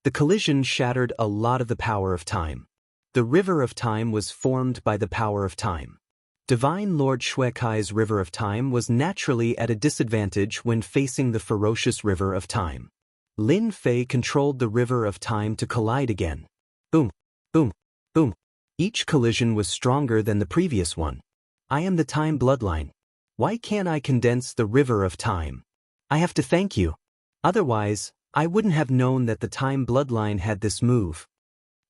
The collision shattered a lot of the power of time. The river of time was formed by the power of time. Divine Lord Xuekai's river of time was naturally at a disadvantage when facing the ferocious river of time. Lin Fei controlled the river of time to collide again. Boom, boom, boom. Each collision was stronger than the previous one. I am the time bloodline. Why can't I condense the river of time? I have to thank you. Otherwise, I wouldn't have known that the time bloodline had this move.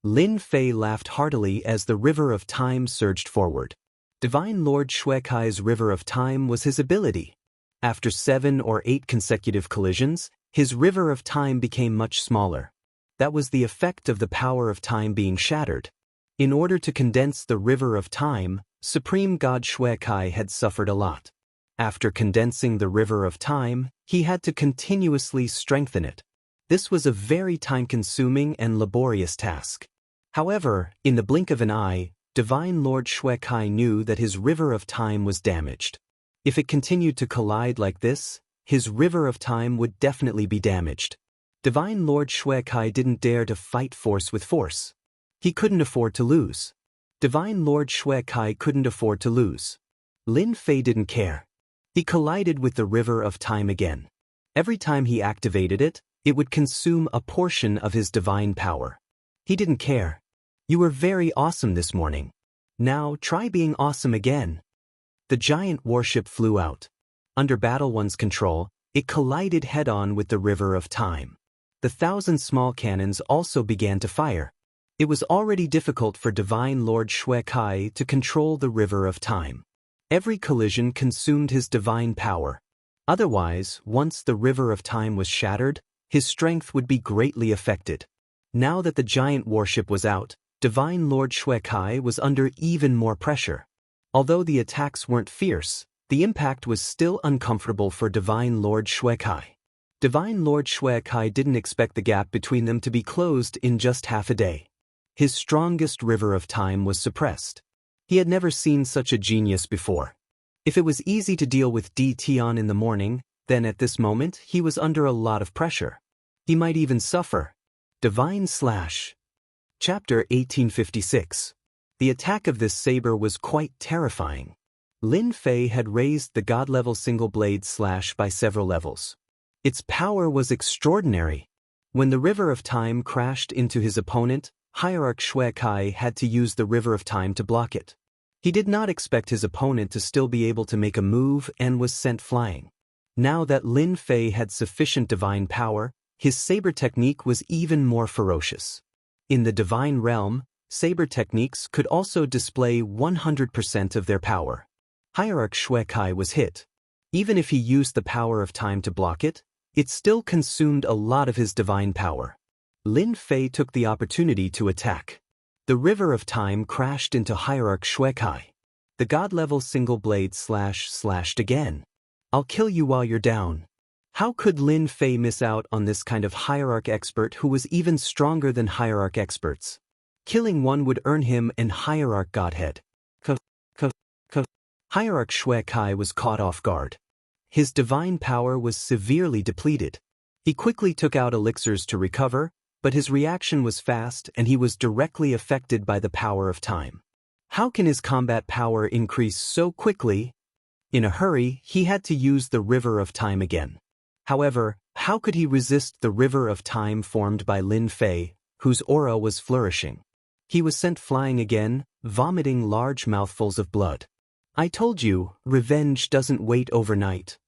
Lin Fei laughed heartily as the river of time surged forward. Divine Lord Xuekai's river of time was his ability. After 7 or 8 consecutive collisions, his river of time became much smaller. That was the effect of the power of time being shattered. In order to condense the river of time, Supreme God Shuekai had suffered a lot. After condensing the river of time, he had to continuously strengthen it. This was a very time-consuming and laborious task. However, in the blink of an eye, Divine Lord Shuekai knew that his river of time was damaged. If it continued to collide like this, his river of time would definitely be damaged. Divine Lord Shuekai didn't dare to fight force with force. He couldn't afford to lose. Divine Lord Shuekai couldn't afford to lose. Lin Fei didn't care. He collided with the river of time again. Every time he activated it, it would consume a portion of his divine power. He didn't care. You were very awesome this morning. Now try being awesome again. The giant warship flew out. Under Battle One's control, it collided head-on with the river of time. The 1,000 small cannons also began to fire. It was already difficult for Divine Lord Shuekai to control the river of time. Every collision consumed his divine power. Otherwise, once the river of time was shattered, his strength would be greatly affected. Now that the giant warship was out, Divine Lord Shuekai was under even more pressure. Although the attacks weren't fierce, the impact was still uncomfortable for Divine Lord Shuekai. Divine Lord Shuekai didn't expect the gap between them to be closed in just half a day. His strongest river of time was suppressed. He had never seen such a genius before. If it was easy to deal with Tion in the morning, then at this moment he was under a lot of pressure. He might even suffer. Divine Slash. Chapter 1856. The attack of this saber was quite terrifying. Lin Fei had raised the god-level single-blade slash by several levels. Its power was extraordinary. When the river of time crashed into his opponent, Hierarch Shuekai had to use the river of time to block it. He did not expect his opponent to still be able to make a move and was sent flying. Now that Lin Fei had sufficient divine power, his saber technique was even more ferocious. In the divine realm, saber techniques could also display 100% of their power. Hierarch Shuekai was hit. Even if he used the power of time to block it, it still consumed a lot of his divine power. Lin Fei took the opportunity to attack. The river of time crashed into Hierarch Shuekai. The god-level single-blade slash slashed again. I'll kill you while you're down. How could Lin Fei miss out on this kind of Hierarch expert who was even stronger than Hierarch experts? Killing one would earn him an Hierarch Godhead. Hierarch Shuekai was caught off guard. His divine power was severely depleted. He quickly took out elixirs to recover, but his reaction was fast and he was directly affected by the power of time. How can his combat power increase so quickly? In a hurry, he had to use the river of time again. However, how could he resist the river of time formed by Lin Fei, whose aura was flourishing? He was sent flying again, vomiting large mouthfuls of blood. I told you, revenge doesn't wait overnight.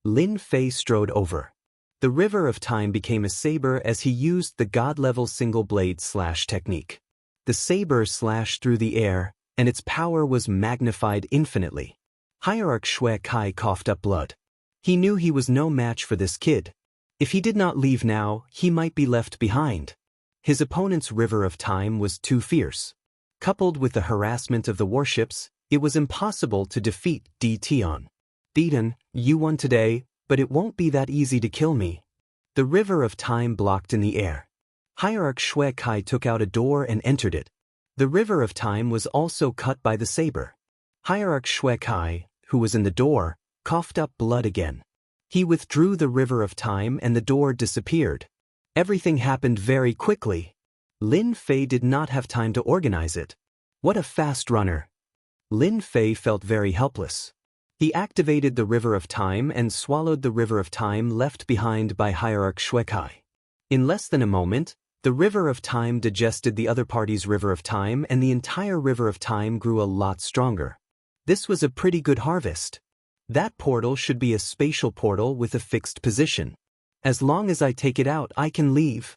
Lin Fei strode over. The river of time became a saber as he used the god-level single-blade slash technique. The saber slashed through the air, and its power was magnified infinitely. Hierarch Shuekai coughed up blood. He knew he was no match for this kid. If he did not leave now, he might be left behind. His opponent's river of time was too fierce. Coupled with the harassment of the warships, it was impossible to defeat Tion. Deaton, you won today, but it won't be that easy to kill me. The river of time blocked in the air. Hierarch Shuekai took out a door and entered it. The river of time was also cut by the saber. Hierarch Shuekai, who was in the door, coughed up blood again. He withdrew the river of time and the door disappeared. Everything happened very quickly. Lin Fei did not have time to organize it. What a fast runner. Lin Fei felt very helpless. He activated the river of time and swallowed the river of time left behind by Hierarch Shuekai. In less than a moment, the river of time digested the other party's river of time and the entire river of time grew a lot stronger. This was a pretty good harvest. That portal should be a spatial portal with a fixed position. As long as I take it out, I can leave.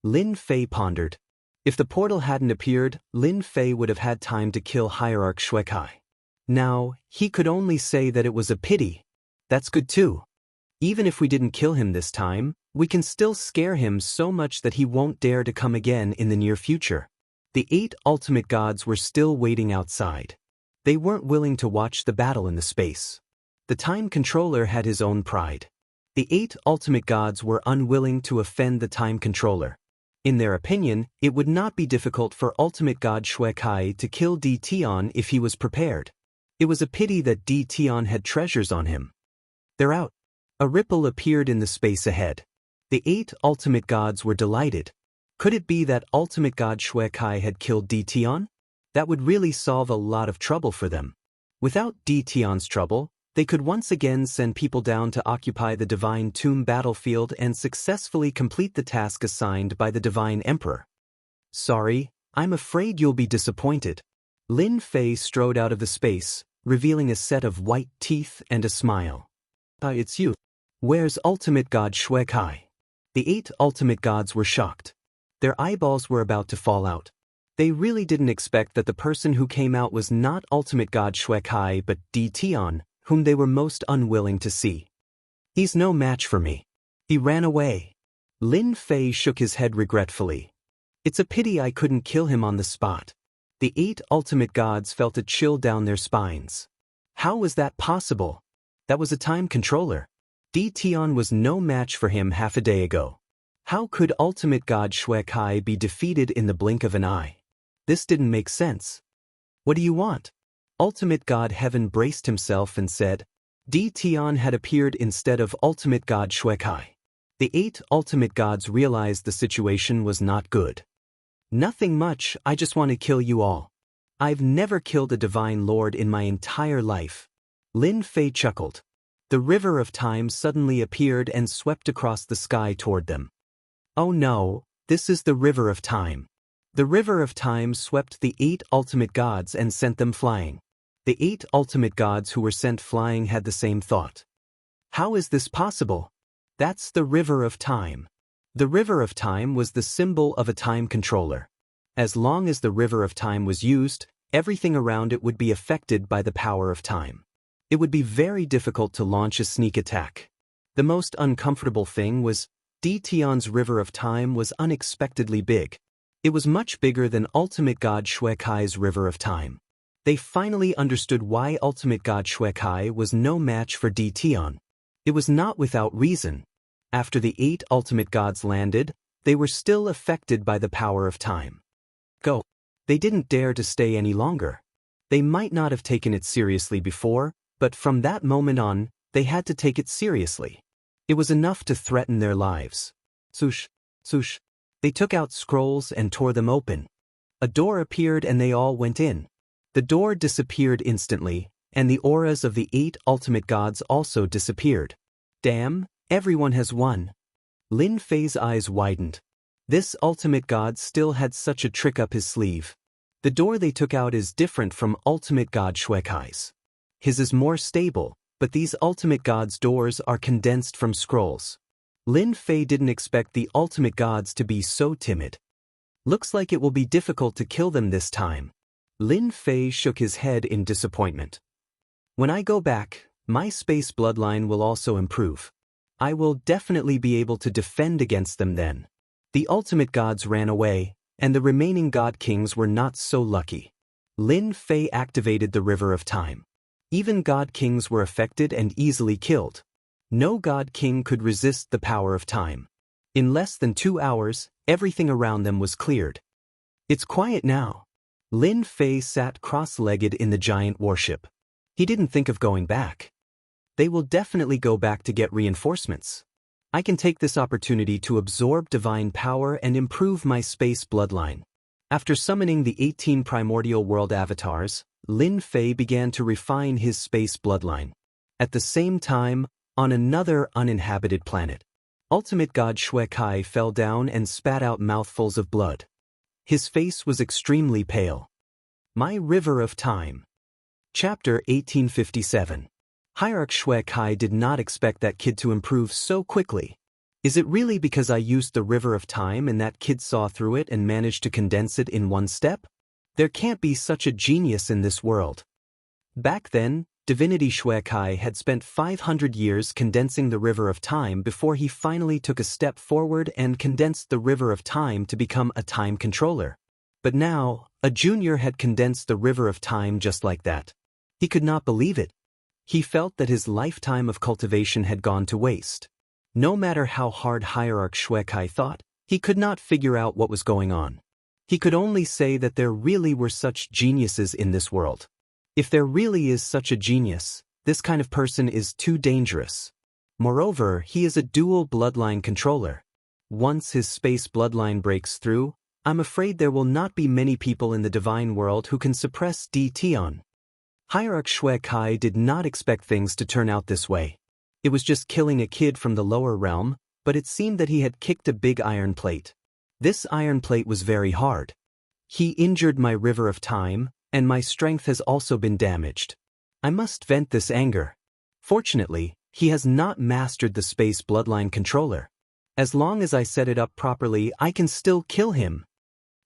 Lin Fei pondered. If the portal hadn't appeared, Lin Fei would have had time to kill Hierarch Shuekai. Now, he could only say that it was a pity. That's good too. Even if we didn't kill him this time, we can still scare him so much that he won't dare to come again in the near future. The 8 ultimate gods were still waiting outside. They weren't willing to watch the battle in the space. The time controller had his own pride. The 8 ultimate gods were unwilling to offend the time controller. In their opinion, it would not be difficult for ultimate god Shui Kai to kill Di Tian if he was prepared. It was a pity that Di Tian had treasures on him. They're out. A ripple appeared in the space ahead. The 8 ultimate gods were delighted. Could it be that ultimate god Shui Kai had killed Di Tian? That would really solve a lot of trouble for them. Without Di Tian's trouble, they could once again send people down to occupy the Divine Tomb battlefield and successfully complete the task assigned by the Divine Emperor. Sorry, I'm afraid you'll be disappointed. Lin Fei strode out of the space, revealing a set of white teeth and a smile. It's you. Where's ultimate god Shui Kai? The 8 ultimate gods were shocked. Their eyeballs were about to fall out. They really didn't expect that the person who came out was not ultimate god Shui Kai but Di Tian, whom they were most unwilling to see. He's no match for me. He ran away. Lin Fei shook his head regretfully. It's a pity I couldn't kill him on the spot. The 8 ultimate gods felt a chill down their spines. How was that possible? That was a time controller. Di Tian was no match for him half a day ago. How could ultimate god Shui Kai be defeated in the blink of an eye? This didn't make sense. What do you want? Ultimate god Heaven braced himself and said. Di Tian had appeared instead of ultimate god Shui Kai. The 8 ultimate gods realized the situation was not good. Nothing much, I just want to kill you all. I've never killed a divine lord in my entire life. Lin Fei chuckled. The river of time suddenly appeared and swept across the sky toward them. Oh no, this is the river of time. The river of time swept the 8 ultimate gods and sent them flying. The 8 ultimate gods who were sent flying had the same thought. How is this possible? That's the river of time. The river of time was the symbol of a time controller. As long as the river of time was used, everything around it would be affected by the power of time. It would be very difficult to launch a sneak attack. The most uncomfortable thing was, Di Tian's river of time was unexpectedly big. It was much bigger than ultimate god Shui Kai's river of time. They finally understood why ultimate god Shui Kai was no match for Di Tian. It was not without reason. After the 8 ultimate gods landed, they were still affected by the power of time. Go. They didn't dare to stay any longer. They might not have taken it seriously before, but from that moment on, they had to take it seriously. It was enough to threaten their lives. Swoosh, swoosh. They took out scrolls and tore them open. A door appeared and they all went in. The door disappeared instantly, and the auras of the 8 ultimate gods also disappeared. Damn, everyone has won. Lin Fei's eyes widened. This ultimate god still had such a trick up his sleeve. The door they took out is different from ultimate god Shui Kai's. His is more stable, but these ultimate gods' doors are condensed from scrolls. Lin Fei didn't expect the ultimate gods to be so timid. Looks like it will be difficult to kill them this time. Lin Fei shook his head in disappointment. When I go back, my space bloodline will also improve. I will definitely be able to defend against them then. The ultimate gods ran away, and the remaining god kings were not so lucky. Lin Fei activated the river of time. Even god kings were affected and easily killed. No god king could resist the power of time. In less than 2 hours, everything around them was cleared. It's quiet now. Lin Fei sat cross-legged in the giant warship. He didn't think of going back. They will definitely go back to get reinforcements. I can take this opportunity to absorb divine power and improve my space bloodline. After summoning the 18 primordial world avatars, Lin Fei began to refine his space bloodline. At the same time, on another uninhabited planet, ultimate god Shui Kai fell down and spat out mouthfuls of blood. His face was extremely pale. My River of Time. Chapter 1857. Hierarch Shui Kai did not expect that kid to improve so quickly. Is it really because I used the River of Time and that kid saw through it and managed to condense it in one step? There can't be such a genius in this world. Back then, Divinity Xuekai had spent 500 years condensing the river of time before he finally took a step forward and condensed the river of time to become a time controller. But now, a junior had condensed the river of time just like that. He could not believe it. He felt that his lifetime of cultivation had gone to waste. No matter how hard Hierarch Xuekai thought, he could not figure out what was going on. He could only say that there really were such geniuses in this world. If there really is such a genius, this kind of person is too dangerous. Moreover, he is a dual bloodline controller. Once his space bloodline breaks through, I'm afraid there will not be many people in the divine world who can suppress Tion. Hierarch Xuekai did not expect things to turn out this way. It was just killing a kid from the lower realm, but it seemed that he had kicked a big iron plate. This iron plate was very hard. He injured my river of time, and my strength has also been damaged. I must vent this anger. Fortunately, he has not mastered the space bloodline controller. As long as I set it up properly, I can still kill him.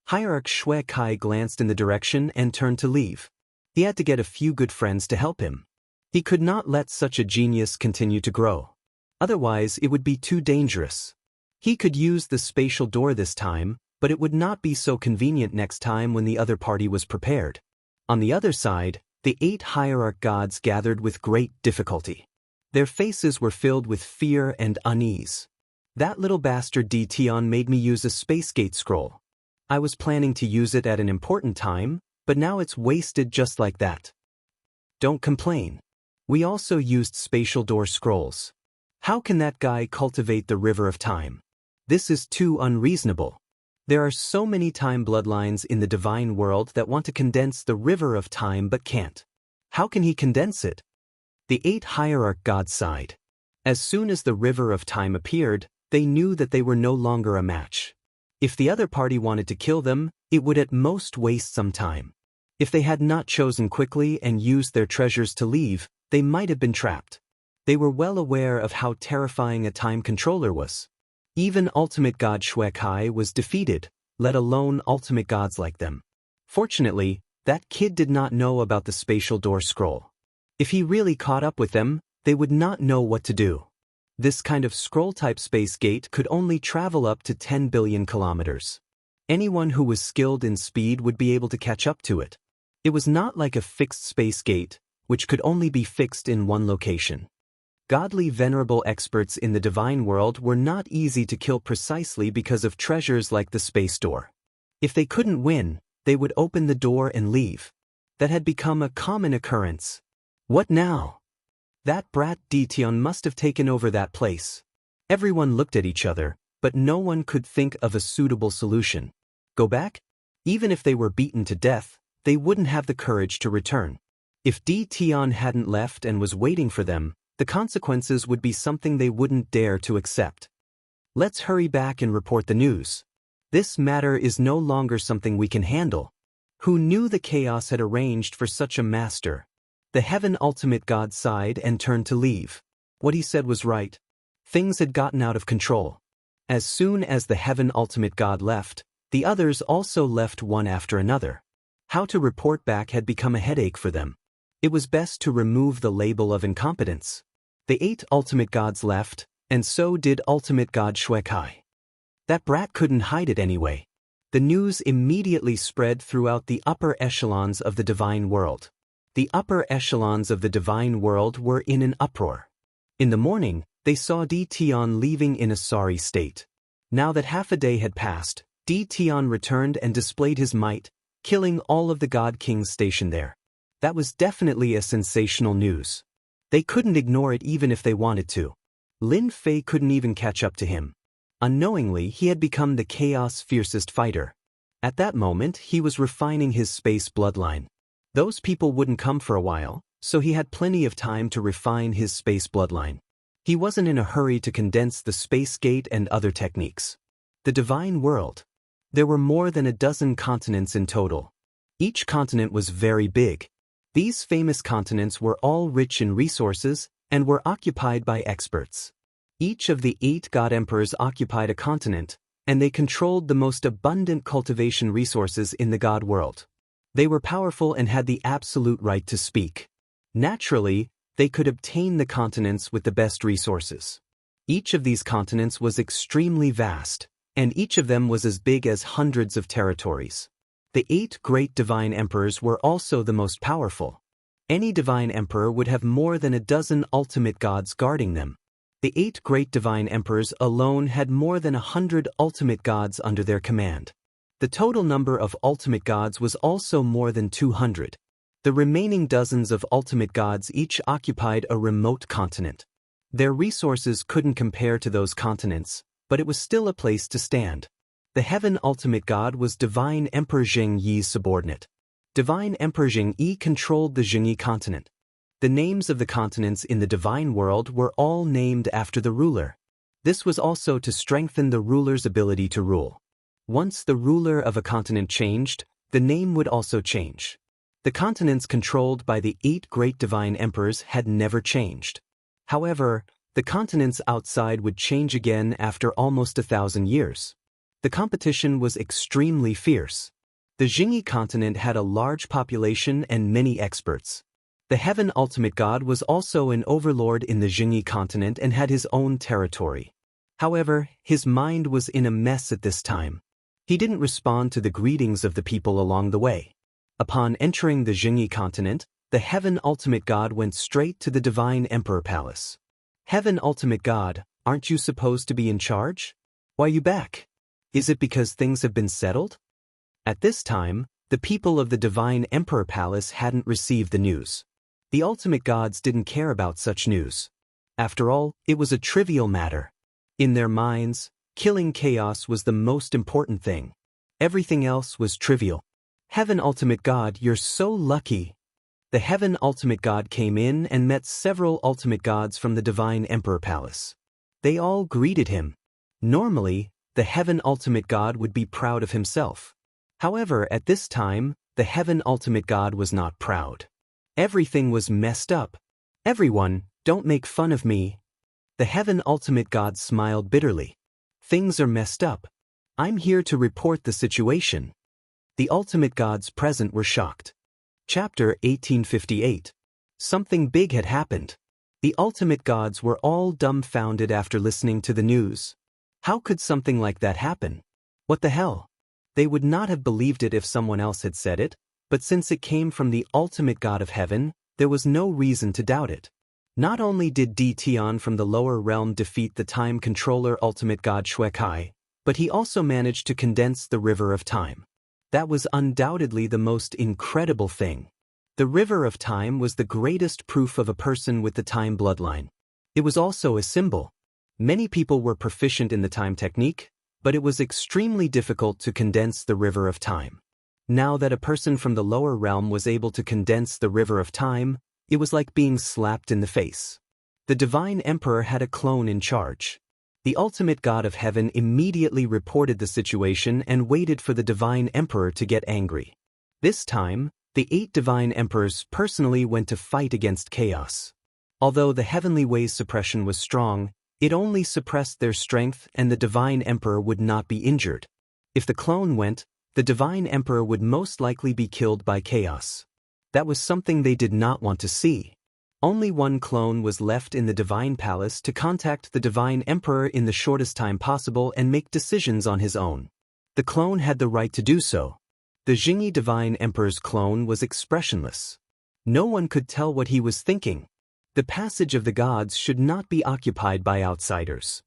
Hierarch Xuekai glanced in the direction and turned to leave. He had to get a few good friends to help him. He could not let such a genius continue to grow. Otherwise, it would be too dangerous. He could use the spatial door this time, but it would not be so convenient next time when the other party was prepared. On the other side, the 8 hierarch gods gathered with great difficulty. Their faces were filled with fear and unease. That little bastard Tion made me use a space gate scroll. I was planning to use it at an important time, but now it's wasted just like that. Don't complain. We also used spatial door scrolls. How can that guy cultivate the river of time? This is too unreasonable. There are so many time bloodlines in the divine world that want to condense the river of time but can't. How can he condense it? The 8 hierarch gods sighed. As soon as the river of time appeared, they knew that they were no longer a match. If the other party wanted to kill them, it would at most waste some time. If they had not chosen quickly and used their treasures to leave, they might have been trapped. They were well aware of how terrifying a time controller was. Even ultimate god Xuekai was defeated, let alone ultimate gods like them. Fortunately, that kid did not know about the spatial door scroll. If he really caught up with them, they would not know what to do. This kind of scroll-type space gate could only travel up to 10 billion kilometers. Anyone who was skilled in speed would be able to catch up to it. It was not like a fixed space gate, which could only be fixed in one location. Godly venerable experts in the divine world were not easy to kill precisely because of treasures like the space door. If they couldn't win, they would open the door and leave. That had become a common occurrence. What now? That brat Tion must have taken over that place. Everyone looked at each other, but no one could think of a suitable solution. Go back? Even if they were beaten to death, they wouldn't have the courage to return. If Tion hadn't left and was waiting for them, the consequences would be something they wouldn't dare to accept. Let's hurry back and report the news. This matter is no longer something we can handle. Who knew the chaos had arranged for such a master? The heaven ultimate god sighed and turned to leave. What he said was right. Things had gotten out of control. As soon as the heaven ultimate god left, the others also left one after another. How to report back had become a headache for them. It was best to remove the label of incompetence. The 8 ultimate gods left, and so did ultimate god Xuekai. That brat couldn't hide it anyway. The news immediately spread throughout the upper echelons of the divine world. The upper echelons of the divine world were in an uproar. In the morning, they saw Tion leaving in a sorry state. Now that half a day had passed, Tion returned and displayed his might, killing all of the god kings stationed there. That was definitely a sensational news. They couldn't ignore it even if they wanted to. Lin Fei couldn't even catch up to him. Unknowingly, he had become the chaos' fiercest fighter. At that moment, he was refining his space bloodline. Those people wouldn't come for a while, so he had plenty of time to refine his space bloodline. He wasn't in a hurry to condense the space gate and other techniques. The divine world. There were more than a dozen continents in total. Each continent was very big. These famous continents were all rich in resources and were occupied by experts. Each of the 8 god emperors occupied a continent, and they controlled the most abundant cultivation resources in the god world. They were powerful and had the absolute right to speak. Naturally, they could obtain the continents with the best resources. Each of these continents was extremely vast, and each of them was as big as hundreds of territories. The 8 great divine emperors were also the most powerful. Any divine emperor would have more than a dozen ultimate gods guarding them. The 8 great divine emperors alone had more than 100 ultimate gods under their command. The total number of ultimate gods was also more than 200. The remaining dozens of ultimate gods each occupied a remote continent. Their resources couldn't compare to those continents, but it was still a place to stand. The heaven ultimate god was Divine Emperor Zheng Yi's subordinate. Divine Emperor Zheng Yi controlled the Zhengyi continent. The names of the continents in the divine world were all named after the ruler. This was also to strengthen the ruler's ability to rule. Once the ruler of a continent changed, the name would also change. The continents controlled by the 8 great divine emperors had never changed. However, the continents outside would change again after almost 1,000 years. The competition was extremely fierce. The Zhengyi continent had a large population and many experts. The heaven ultimate god was also an overlord in the Zhengyi continent and had his own territory. However, his mind was in a mess at this time. He didn't respond to the greetings of the people along the way. Upon entering the Zhengyi continent, the heaven ultimate god went straight to the divine emperor palace. Heaven ultimate god, aren't you supposed to be in charge? Why are you back? Is it because things have been settled? At this time, the people of the divine emperor palace hadn't received the news. The ultimate gods didn't care about such news. After all, it was a trivial matter. In their minds, killing chaos was the most important thing. Everything else was trivial. Heaven ultimate god, you're so lucky. The heaven ultimate god came in and met several ultimate gods from the divine emperor palace. They all greeted him. Normally, the heaven ultimate god would be proud of himself. However, at this time, the heaven ultimate god was not proud. Everything was messed up. Everyone, don't make fun of me. The heaven ultimate god smiled bitterly. Things are messed up. I'm here to report the situation. The ultimate gods present were shocked. Chapter 1858. Something big had happened. The ultimate gods were all dumbfounded after listening to the news. How could something like that happen? What the hell? They would not have believed it if someone else had said it, but since it came from the ultimate god of heaven, there was no reason to doubt it. Not only did Di Tian from the lower realm defeat the time controller ultimate god Shui Kai, but he also managed to condense the river of time. That was undoubtedly the most incredible thing. The river of time was the greatest proof of a person with the time bloodline. It was also a symbol. Many people were proficient in the time technique, but it was extremely difficult to condense the river of time. Now that a person from the lower realm was able to condense the river of time, it was like being slapped in the face. The divine emperor had a clone in charge. The ultimate god of heaven immediately reported the situation and waited for the divine emperor to get angry. This time, the 8 divine emperors personally went to fight against chaos. Although the heavenly ways suppression was strong, it only suppressed their strength and the divine emperor would not be injured. If the clone went, the divine emperor would most likely be killed by chaos. That was something they did not want to see. Only one clone was left in the divine palace to contact the divine emperor in the shortest time possible and make decisions on his own. The clone had the right to do so. The Zhengyi divine emperor's clone was expressionless. No one could tell what he was thinking. The passage of the gods should not be occupied by outsiders.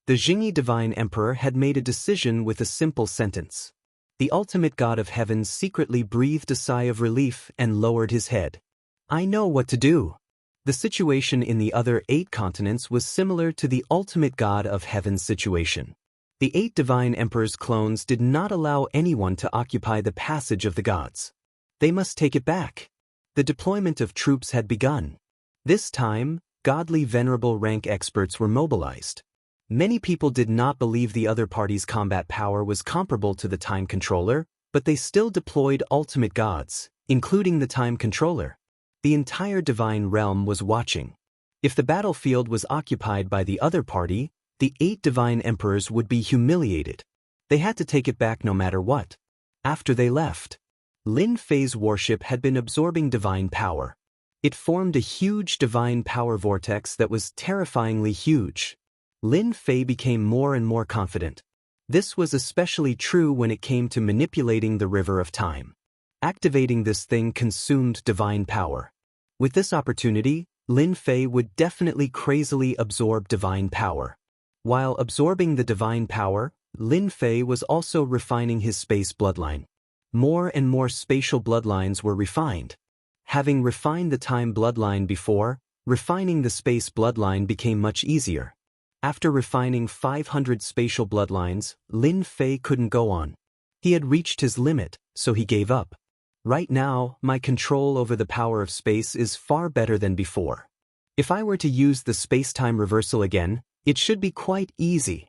The Zhengyi divine emperor had made a decision with a simple sentence. The ultimate god of heaven secretly breathed a sigh of relief and lowered his head. I know what to do. The situation in the other 8 continents was similar to the ultimate god of heaven's situation. The 8 divine emperor's clones did not allow anyone to occupy the passage of the gods. They must take it back. The deployment of troops had begun. This time, godly venerable rank experts were mobilized. Many people did not believe the other party's combat power was comparable to the time controller, but they still deployed ultimate gods, including the time controller. The entire divine realm was watching. If the battlefield was occupied by the other party, the 8 divine emperors would be humiliated. They had to take it back no matter what. After they left, Lin Fei's warship had been absorbing divine power. It formed a huge divine power vortex that was terrifyingly huge. Lin Fei became more and more confident. This was especially true when it came to manipulating the river of time. Activating this thing consumed divine power. With this opportunity, Lin Fei would definitely crazily absorb divine power. While absorbing the divine power, Lin Fei was also refining his space bloodline. More and more spatial bloodlines were refined. Having refined the time bloodline before, refining the space bloodline became much easier. After refining 500 spatial bloodlines, Lin Fei couldn't go on. He had reached his limit, so he gave up. Right now, my control over the power of space is far better than before. If I were to use the space-time reversal again, it should be quite easy.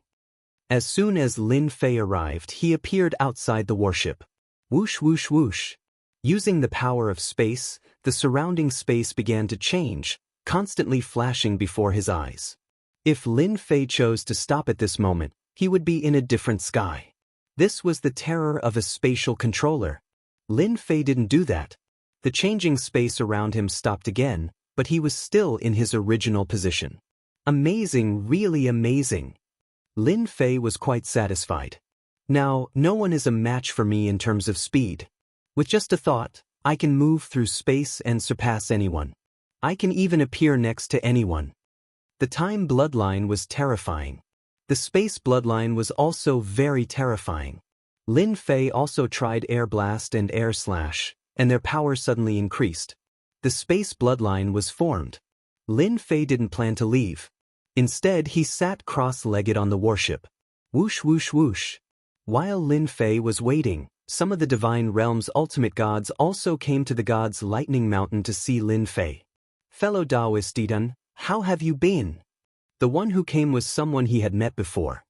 As soon as Lin Fei arrived, he appeared outside the warship. Whoosh whoosh whoosh. Using the power of space, the surrounding space began to change, constantly flashing before his eyes. If Lin Fei chose to stop at this moment, he would be in a different sky. This was the terror of a spatial controller. Lin Fei didn't do that. The changing space around him stopped again, but he was still in his original position. Amazing, really amazing. Lin Fei was quite satisfied. Now, no one is a match for me in terms of speed. With just a thought, I can move through space and surpass anyone. I can even appear next to anyone. The time bloodline was terrifying. The space bloodline was also very terrifying. Lin Fei also tried Air Blast and Air Slash, and their power suddenly increased. The space bloodline was formed. Lin Fei didn't plan to leave. Instead, he sat cross-legged on the warship. Whoosh whoosh whoosh. While Lin Fei was waiting, some of the Divine Realm's ultimate gods also came to the gods' Lightning Mountain to see Lin Fei. Fellow Taoist Didan, how have you been? The one who came was someone he had met before.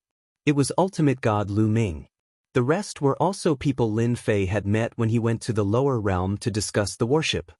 It was ultimate god Lu Ming. The rest were also people Lin Fei had met when he went to the lower realm to discuss the warship.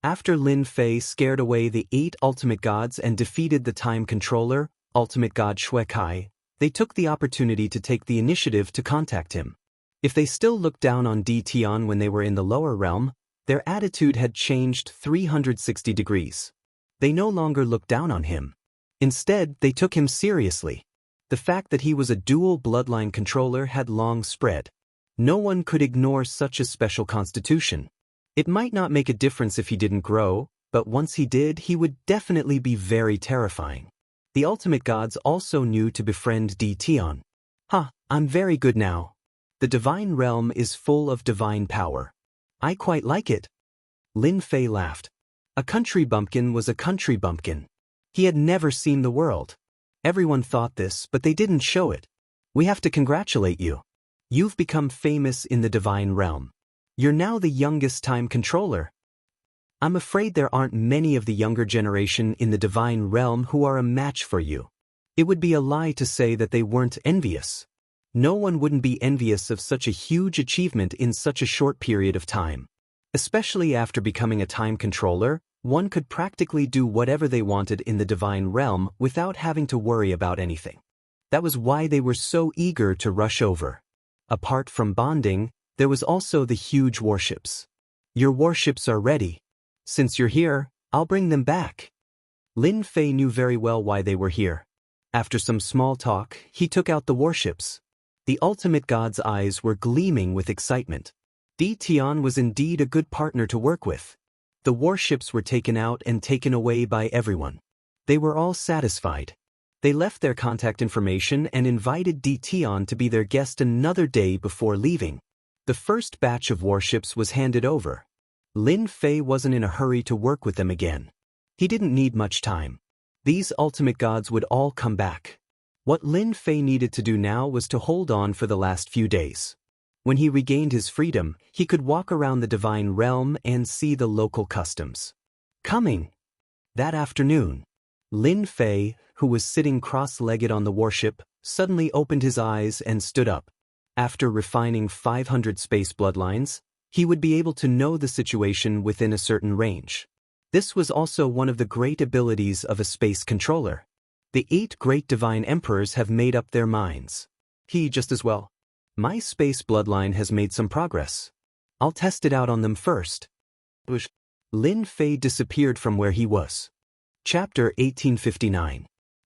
After Lin Fei scared away the 8 ultimate gods and defeated the time controller, ultimate god Shui Kai, they took the opportunity to take the initiative to contact him. If they still looked down on Di Tian when they were in the lower realm, their attitude had changed 360 degrees. They no longer looked down on him. Instead, they took him seriously. The fact that he was a dual bloodline controller had long spread. No one could ignore such a special constitution. It might not make a difference if he didn't grow, but once he did, he would definitely be very terrifying. The ultimate gods also knew to befriend Di Tian. I'm very good now. The divine realm is full of divine power. I quite like it. Lin Fei laughed. A country bumpkin was a country bumpkin. He had never seen the world. Everyone thought this, but they didn't show it. We have to congratulate you. You've become famous in the divine realm. You're now the youngest time controller. I'm afraid there aren't many of the younger generation in the divine realm who are a match for you. It would be a lie to say that they weren't envious. No one wouldn't be envious of such a huge achievement in such a short period of time. Especially after becoming a time controller, one could practically do whatever they wanted in the divine realm without having to worry about anything. That was why they were so eager to rush over. Apart from bonding, there was also the huge warships. Your warships are ready. Since you're here, I'll bring them back. Lin Fei knew very well why they were here. After some small talk, he took out the warships. The ultimate god's eyes were gleaming with excitement. Di Tian was indeed a good partner to work with. The warships were taken out and taken away by everyone. They were all satisfied. They left their contact information and invited Di Tian to be their guest another day before leaving. The first batch of warships was handed over. Lin Fei wasn't in a hurry to work with them again. He didn't need much time. These ultimate gods would all come back. What Lin Fei needed to do now was to hold on for the last few days. When he regained his freedom, he could walk around the divine realm and see the local customs. That afternoon, Lin Fei, who was sitting cross-legged on the warship, suddenly opened his eyes and stood up. After refining 500 space bloodlines, he would be able to know the situation within a certain range. This was also one of the great abilities of a space controller. The 8 great divine emperors have made up their minds. He just as well. My space bloodline has made some progress. I'll test it out on them first. Lin Fei disappeared from where he was. Chapter 1859.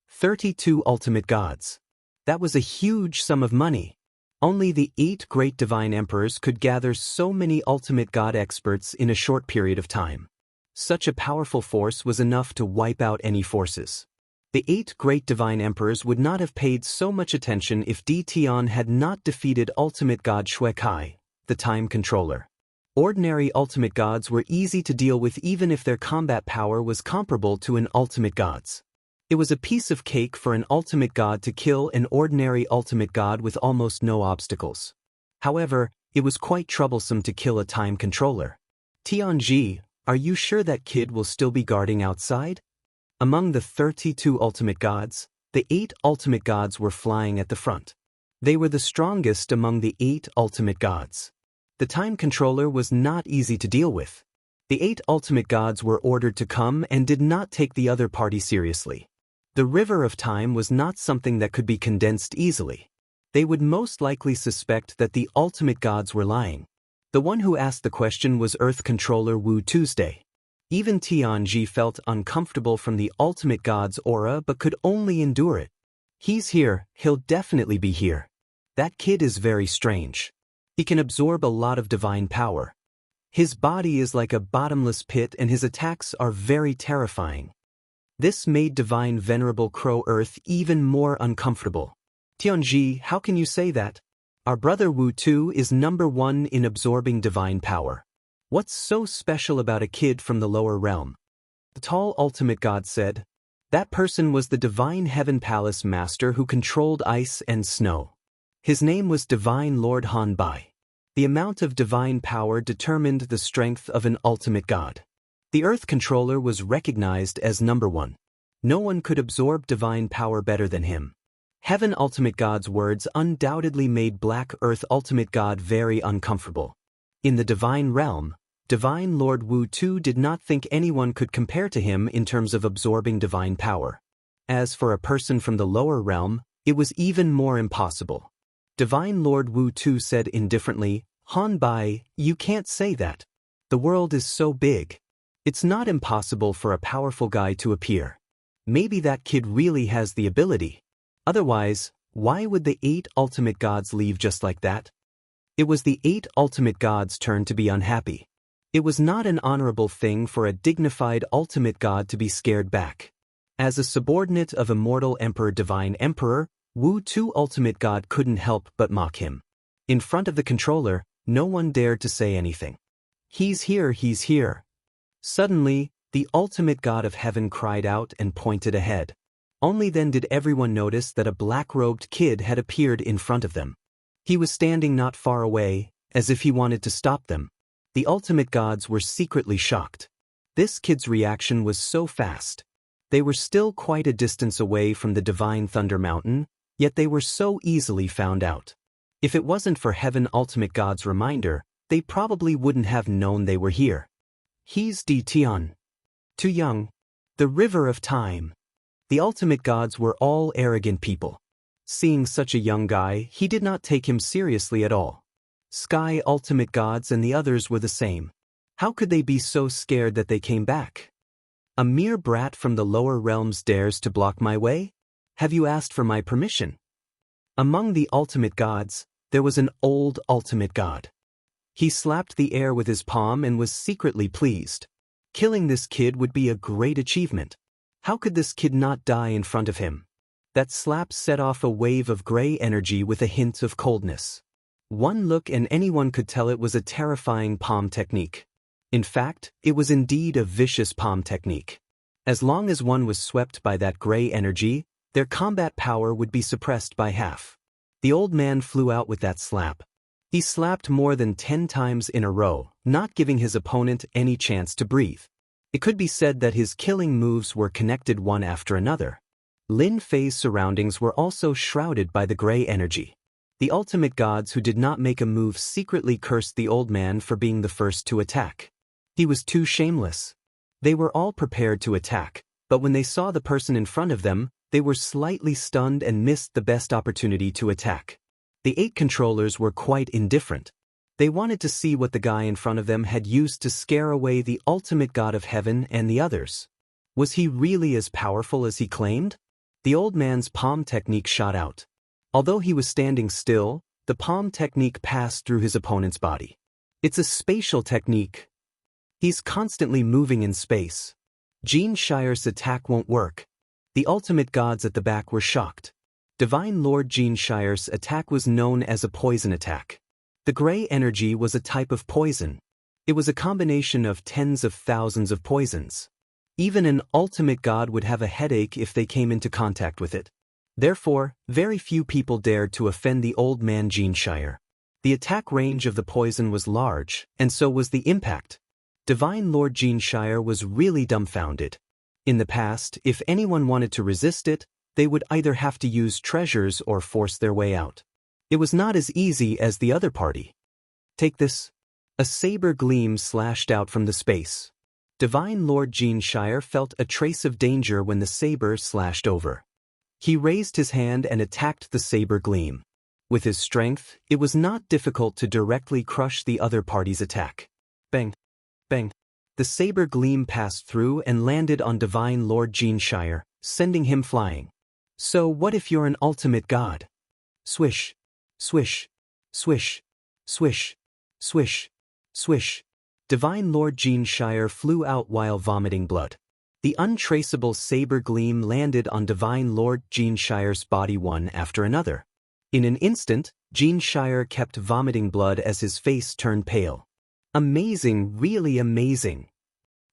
32 Ultimate Gods. That was a huge sum of money. Only the 8 great divine emperors could gather so many ultimate god experts in a short period of time. Such a powerful force was enough to wipe out any forces. The 8 great divine emperors would not have paid so much attention if Di Tian had not defeated ultimate god Shui Kai, the time controller. Ordinary ultimate gods were easy to deal with even if their combat power was comparable to an ultimate god's. It was a piece of cake for an ultimate god to kill an ordinary ultimate god with almost no obstacles. However, it was quite troublesome to kill a time controller. Tianji, are you sure that kid will still be guarding outside? Among the 32 ultimate gods, the 8 ultimate gods were flying at the front. They were the strongest among the 8 ultimate gods. The time controller was not easy to deal with. The 8 ultimate gods were ordered to come and did not take the other party seriously. The river of time was not something that could be condensed easily. They would most likely suspect that the ultimate gods were lying. The one who asked the question was Earth Controller Wu Tuesday. Even Tianji felt uncomfortable from the ultimate god's aura but could only endure it. He's here, he'll definitely be here. That kid is very strange. He can absorb a lot of divine power. His body is like a bottomless pit and his attacks are very terrifying. This made Divine Venerable Crow Earth even more uncomfortable. Tianji, how can you say that? Our brother Wu Tu is number 1 in absorbing divine power. What's so special about a kid from the lower realm? The tall ultimate god said. That person was the Divine Heaven Palace Master who controlled ice and snow. His name was Divine Lord Han Bai. The amount of divine power determined the strength of an ultimate god. The Earth Controller was recognized as number 1. No one could absorb divine power better than him. Heaven Ultimate God's words undoubtedly made Black Earth Ultimate God very uncomfortable. In the divine realm, Divine Lord Wu Tu did not think anyone could compare to him in terms of absorbing divine power. As for a person from the lower realm, it was even more impossible. Divine Lord Wu Tu said indifferently, Han Bai, you can't say that. The world is so big. It's not impossible for a powerful guy to appear. Maybe that kid really has the ability. Otherwise, why would the 8 ultimate gods leave just like that? It was the 8 ultimate gods' turn to be unhappy. It was not an honorable thing for a dignified ultimate god to be scared back. As a subordinate of immortal Emperor Divine Emperor, Wu Tu ultimate god couldn't help but mock him. In front of the controller, no one dared to say anything. He's here, he's here. Suddenly, the ultimate god of heaven cried out and pointed ahead. Only then did everyone notice that a black-robed kid had appeared in front of them. He was standing not far away, as if he wanted to stop them. The ultimate gods were secretly shocked. This kid's reaction was so fast. They were still quite a distance away from the divine Thunder Mountain, yet they were so easily found out. If it wasn't for Heaven Ultimate God's reminder, they probably wouldn't have known they were here. He's Di Tian. Too young. The river of time. The ultimate gods were all arrogant people. Seeing such a young guy, he did not take him seriously at all. Sky ultimate gods and the others were the same. How could they be so scared that they came back? A mere brat from the lower realms dares to block my way? Have you asked for my permission? Among the ultimate gods, there was an old ultimate god. He slapped the air with his palm and was secretly pleased. Killing this kid would be a great achievement. How could this kid not die in front of him? That slap set off a wave of gray energy with a hint of coldness. One look and anyone could tell it was a terrifying palm technique. In fact, it was indeed a vicious palm technique. As long as one was swept by that gray energy, their combat power would be suppressed by half. The old man flew out with that slap. He slapped more than 10 times in a row, not giving his opponent any chance to breathe. It could be said that his killing moves were connected one after another. Lin Fei's surroundings were also shrouded by the gray energy. The ultimate gods who did not make a move secretly cursed the old man for being the first to attack. He was too shameless. They were all prepared to attack, but when they saw the person in front of them, they were slightly stunned and missed the best opportunity to attack. The 8 controllers were quite indifferent. They wanted to see what the guy in front of them had used to scare away the ultimate god of heaven and the others. Was he really as powerful as he claimed? The old man's palm technique shot out. Although he was standing still, the palm technique passed through his opponent's body. It's a spatial technique. He's constantly moving in space. Gene Shire's attack won't work. The ultimate gods at the back were shocked. Divine Lord Gene Shire's attack was known as a poison attack. The gray energy was a type of poison. It was a combination of tens of thousands of poisons. Even an ultimate god would have a headache if they came into contact with it. Therefore, very few people dared to offend the old man Gene Shire. The attack range of the poison was large, and so was the impact. Divine Lord Gene Shire was really dumbfounded. In the past, if anyone wanted to resist it, they would either have to use treasures or force their way out. It was not as easy as the other party. Take this. A saber gleam slashed out from the space. Divine Lord Gene Shire felt a trace of danger when the saber slashed over. He raised his hand and attacked the saber gleam. With his strength, it was not difficult to directly crush the other party's attack. Bang! Bang! The saber gleam passed through and landed on Divine Lord Gene Shire, sending him flying. So what if you're an ultimate god? Swish! Swish! Swish! Swish! Swish! Swish! Divine Lord Gene Shire flew out while vomiting blood. The untraceable saber gleam landed on Divine Lord Gene Shire's body one after another. In an instant, Gene Shire kept vomiting blood as his face turned pale. Amazing, really amazing.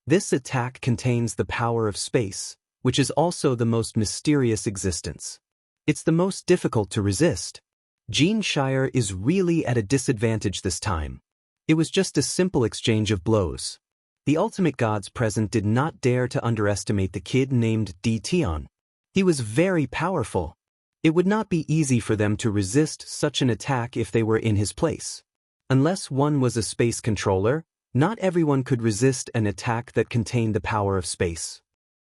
This attack contains the power of space, which is also the most mysterious existence. It's the most difficult to resist. Gene Shire is really at a disadvantage this time. It was just a simple exchange of blows. The ultimate gods present did not dare to underestimate the kid named Tion. He was very powerful. It would not be easy for them to resist such an attack if they were in his place. Unless one was a space controller, not everyone could resist an attack that contained the power of space.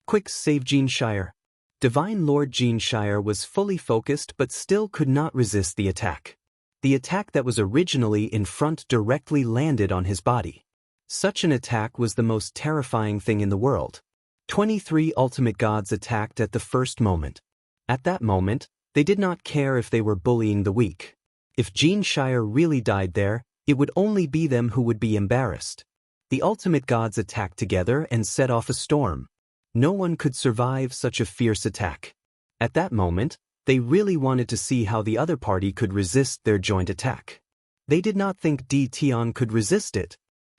Quick, save Gene Shire. Divine Lord Gene Shire was fully focused but still could not resist the attack. The attack that was originally in front directly landed on his body. Such an attack was the most terrifying thing in the world. 23 ultimate gods attacked at the first moment. At that moment, they did not care if they were bullying the weak. If Gene Shire really died there, it would only be them who would be embarrassed. The ultimate gods attacked together and set off a storm. No one could survive such a fierce attack. At that moment, they really wanted to see how the other party could resist their joint attack. They did not think Tion could resist it.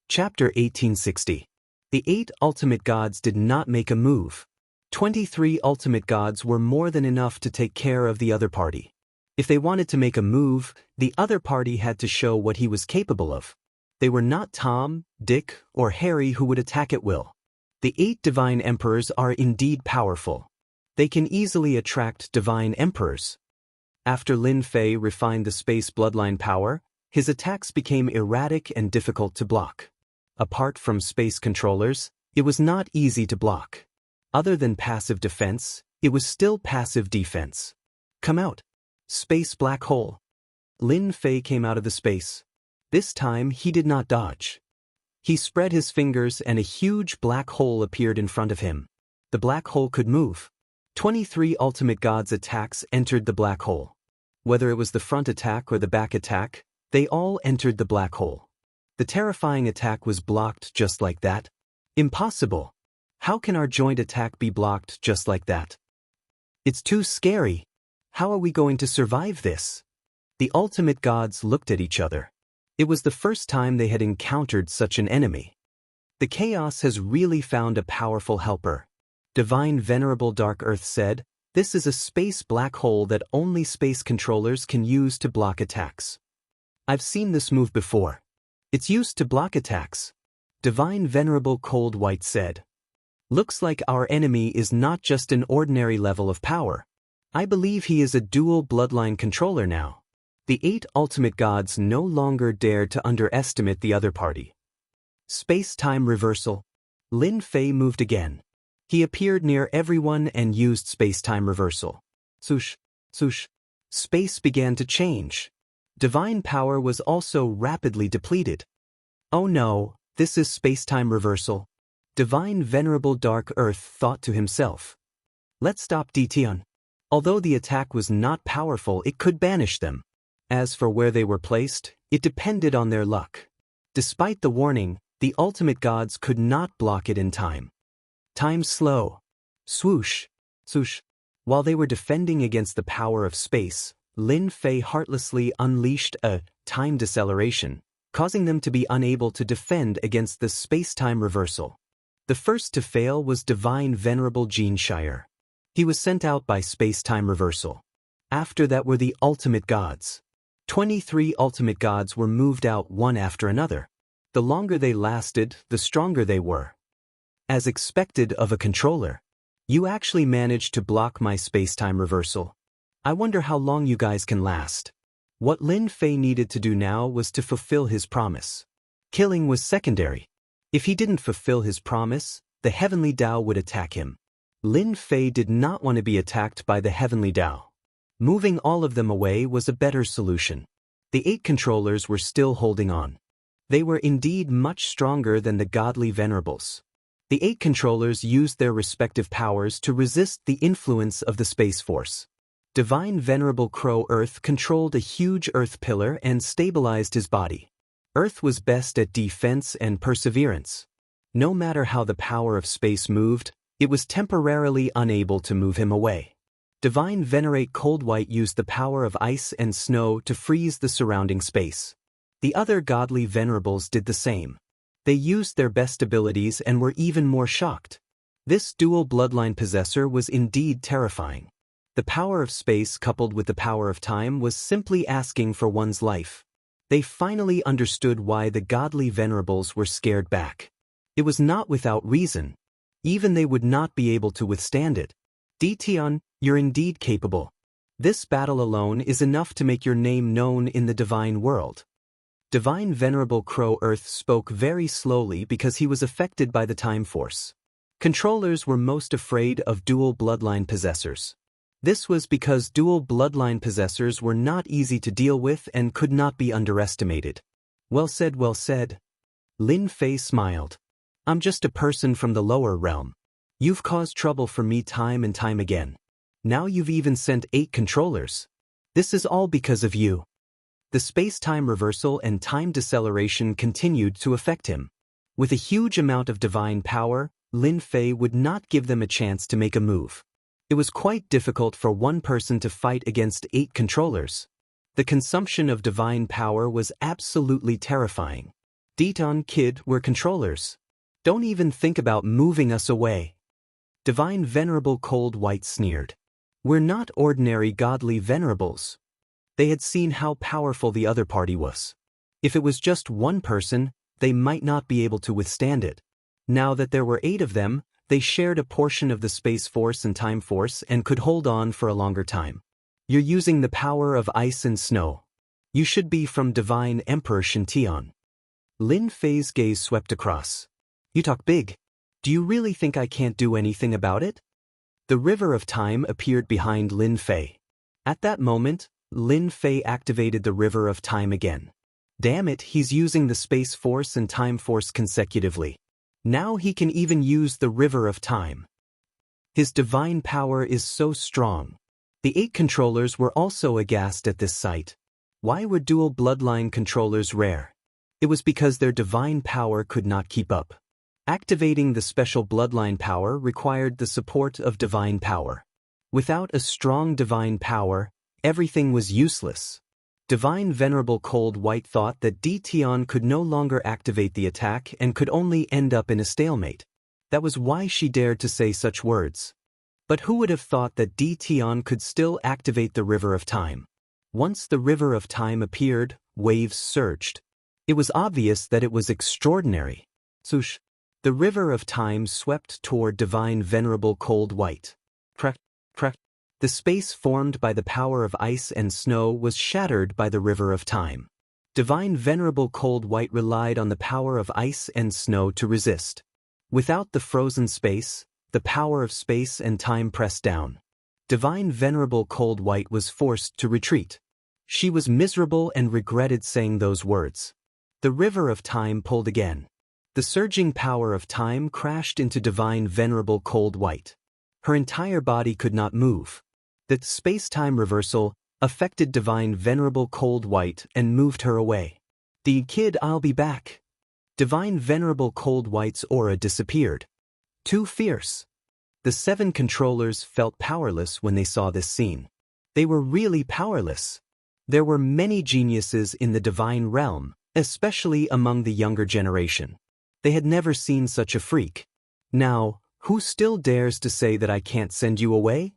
Chapter 1860. The 8 ultimate gods did not make a move. 23 ultimate gods were more than enough to take care of the other party. If they wanted to make a move, the other party had to show what he was capable of. They were not Tom, Dick, or Harry who would attack at will. The 8 divine emperors are indeed powerful. They can easily attract divine emperors. After Lin Fei refined the space bloodline power, his attacks became erratic and difficult to block. Apart from space controllers, it was not easy to block. Other than passive defense, it was still passive defense. Come out. Space black hole. Lin Fei came out of the space. This time he did not dodge. He spread his fingers and a huge black hole appeared in front of him. The black hole could move. 23 ultimate gods' attacks entered the black hole. Whether it was the front attack or the back attack, they all entered the black hole. The terrifying attack was blocked just like that. Impossible. How can our joint attack be blocked just like that? It's too scary. How are we going to survive this? The ultimate gods looked at each other. It was the first time they had encountered such an enemy. The chaos has really found a powerful helper. Divine Venerable Dark Earth said, "This is a space black hole that only space controllers can use to block attacks." I've seen this move before. It's used to block attacks. Divine Venerable Cold White said, "Looks like our enemy is not just an ordinary level of power. I believe he is a dual bloodline controller now." The 8 ultimate gods no longer dared to underestimate the other party. Space-time reversal. Lin Fei moved again. He appeared near everyone and used space-time reversal. Swoosh, swoosh. Space began to change. Divine power was also rapidly depleted. Oh no, this is space-time reversal. Divine Venerable Dark Earth thought to himself. Let's stop Dtion. Although the attack was not powerful, it could banish them. As for where they were placed, it depended on their luck. Despite the warning, the ultimate gods could not block it in time. Time slow. Swoosh. Swoosh. While they were defending against the power of space, Lin Fei heartlessly unleashed a time deceleration, causing them to be unable to defend against the space-time reversal. The first to fail was Divine Venerable Geneshire. He was sent out by space-time reversal. After that were the ultimate gods. 23 ultimate gods were moved out one after another. The longer they lasted, the stronger they were. As expected of a controller, you actually managed to block my space-time reversal. I wonder how long you guys can last. What Lin Fei needed to do now was to fulfill his promise. Killing was secondary. If he didn't fulfill his promise, the Heavenly Tao would attack him. Lin Fei did not want to be attacked by the Heavenly Tao. Moving all of them away was a better solution. The 8 controllers were still holding on. They were indeed much stronger than the godly venerables. The 8 controllers used their respective powers to resist the influence of the Space Force. Divine Venerable Crow Earth controlled a huge earth pillar and stabilized his body. Earth was best at defense and perseverance. No matter how the power of space moved, it was temporarily unable to move him away. Divine Venerate Cold White used the power of ice and snow to freeze the surrounding space. The other godly venerables did the same. They used their best abilities and were even more shocked. This dual bloodline possessor was indeed terrifying. The power of space coupled with the power of time was simply asking for one's life. They finally understood why the godly venerables were scared back. It was not without reason. Even they would not be able to withstand it. Dtion, you're indeed capable. This battle alone is enough to make your name known in the divine world. Divine Venerable Crow Earth spoke very slowly because he was affected by the time force. Controllers were most afraid of dual bloodline possessors. This was because dual bloodline possessors were not easy to deal with and could not be underestimated. Well said, well said. Lin Fei smiled. I'm just a person from the lower realm. You've caused trouble for me time and time again. Now you've even sent 8 controllers. This is all because of you. The space-time reversal and time deceleration continued to affect him. With a huge amount of divine power, Lin Fei would not give them a chance to make a move. It was quite difficult for one person to fight against 8 controllers. The consumption of divine power was absolutely terrifying. Dton, kid, we're controllers. Don't even think about moving us away. Divine Venerable Cold White sneered. We're not ordinary godly venerables. They had seen how powerful the other party was. If it was just one person, they might not be able to withstand it. Now that there were 8 of them, they shared a portion of the Space Force and Time Force and could hold on for a longer time. You're using the power of ice and snow. You should be from Divine Emperor Shintian. Lin Fei's gaze swept across. You talk big. Do you really think I can't do anything about it? The River of Time appeared behind Lin Fei. At that moment, Lin Fei activated the River of Time again. Damn it, he's using the Space Force and Time Force consecutively. Now he can even use the River of Time. His divine power is so strong. The 8 controllers were also aghast at this sight. Why were dual bloodline controllers rare? It was because their divine power could not keep up. Activating the special bloodline power required the support of divine power. Without a strong divine power, everything was useless. Divine Venerable Cold White thought that Dtion could no longer activate the attack and could only end up in a stalemate. That was why she dared to say such words. But who would have thought that Dtion could still activate the River of Time? Once the River of Time appeared, waves surged. It was obvious that it was extraordinary. Swoosh. The River of Time swept toward Divine Venerable Cold White. Crack, crack. The space formed by the power of ice and snow was shattered by the River of Time. Divine Venerable Cold White relied on the power of ice and snow to resist. Without the frozen space, the power of space and time pressed down. Divine Venerable Cold White was forced to retreat. She was miserable and regretted saying those words. The river of time pulled again. The surging power of time crashed into divine venerable cold white. Her entire body could not move. The space-time reversal affected divine venerable cold white and moved her away. "The kid, I'll be back." Divine venerable cold white's aura disappeared. Too fierce. The 7 controllers felt powerless when they saw this scene. They were really powerless. There were many geniuses in the divine realm, especially among the younger generation. They had never seen such a freak. Now, who still dares to say that I can't send you away?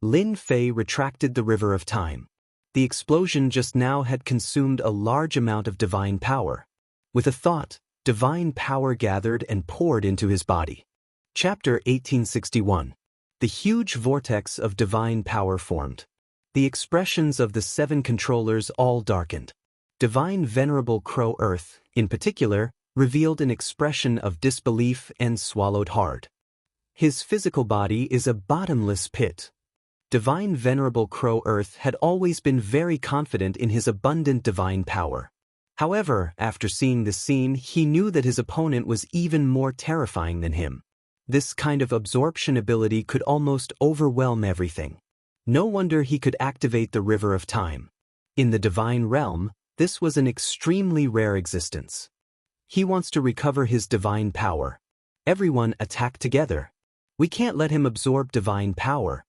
Lin Fei retracted the river of time. The explosion just now had consumed a large amount of divine power. With a thought, divine power gathered and poured into his body. Chapter 1861. The huge vortex of divine power formed. The expressions of the 7 controllers all darkened. Divine Venerable Crow Earth, in particular, revealed an expression of disbelief and swallowed hard. His physical body is a bottomless pit. Divine Venerable Crow Earth had always been very confident in his abundant divine power. However, after seeing this scene, he knew that his opponent was even more terrifying than him. This kind of absorption ability could almost overwhelm everything. No wonder he could activate the river of time. In the divine realm, this was an extremely rare existence. He wants to recover his divine power. Everyone attack together. We can't let him absorb divine power.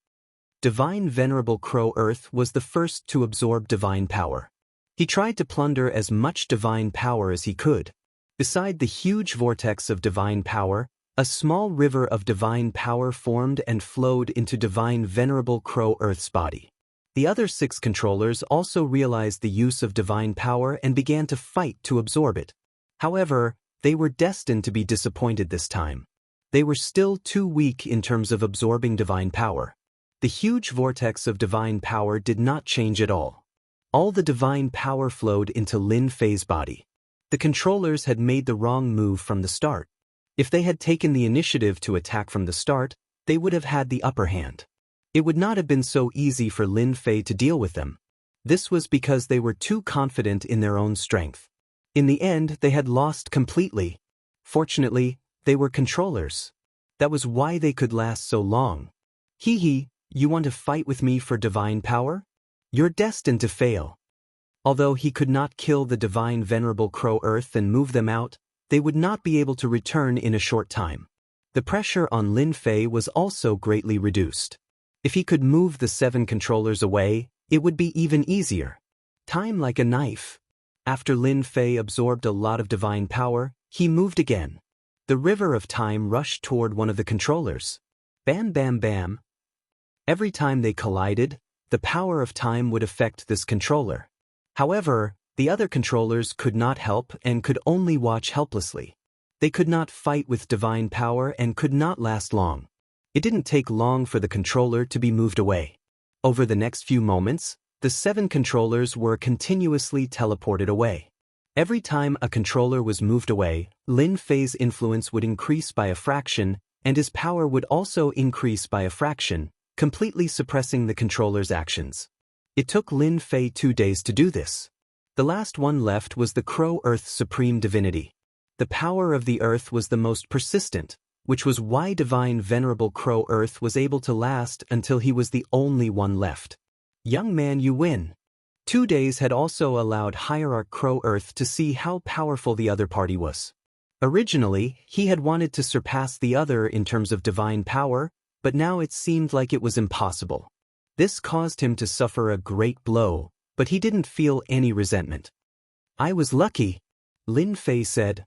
Divine Venerable Crow Earth was the first to absorb divine power. He tried to plunder as much divine power as he could. Beside the huge vortex of divine power, a small river of divine power formed and flowed into Divine Venerable Crow Earth's body. The other 6 controllers also realized the use of divine power and began to fight to absorb it. However, they were destined to be disappointed this time. They were still too weak in terms of absorbing divine power. The huge vortex of divine power did not change at all. All the divine power flowed into Lin Fei's body. The controllers had made the wrong move from the start. If they had taken the initiative to attack from the start, they would have had the upper hand. It would not have been so easy for Lin Fei to deal with them. This was because they were too confident in their own strength. In the end, they had lost completely. Fortunately, they were controllers. That was why they could last so long. Hee, you want to fight with me for divine power? You're destined to fail. Although he could not kill the divine Venerable Crow Earth and move them out, they would not be able to return in a short time. The pressure on Lin Fei was also greatly reduced. If he could move the 7 controllers away, it would be even easier. Time like a knife. After Lin Fei absorbed a lot of divine power, he moved again. The river of time rushed toward one of the controllers. Bam bam bam. Every time they collided, the power of time would affect this controller. However, the other controllers could not help and could only watch helplessly. They could not fight with divine power and could not last long. It didn't take long for the controller to be moved away. Over the next few moments, the 7 controllers were continuously teleported away. Every time a controller was moved away, Lin Fei's influence would increase by a fraction, and his power would also increase by a fraction, completely suppressing the controller's actions. It took Lin Fei 2 days to do this. The last one left was the Crow Earth's supreme divinity. The power of the Earth was the most persistent, which was why Divine Venerable Crow Earth was able to last until he was the only one left. Young man, you win. 2 days had also allowed Hierarch Crow Earth to see how powerful the other party was. Originally, he had wanted to surpass the other in terms of divine power, but now it seemed like it was impossible. This caused him to suffer a great blow, but he didn't feel any resentment. I was lucky, Lin Fei said.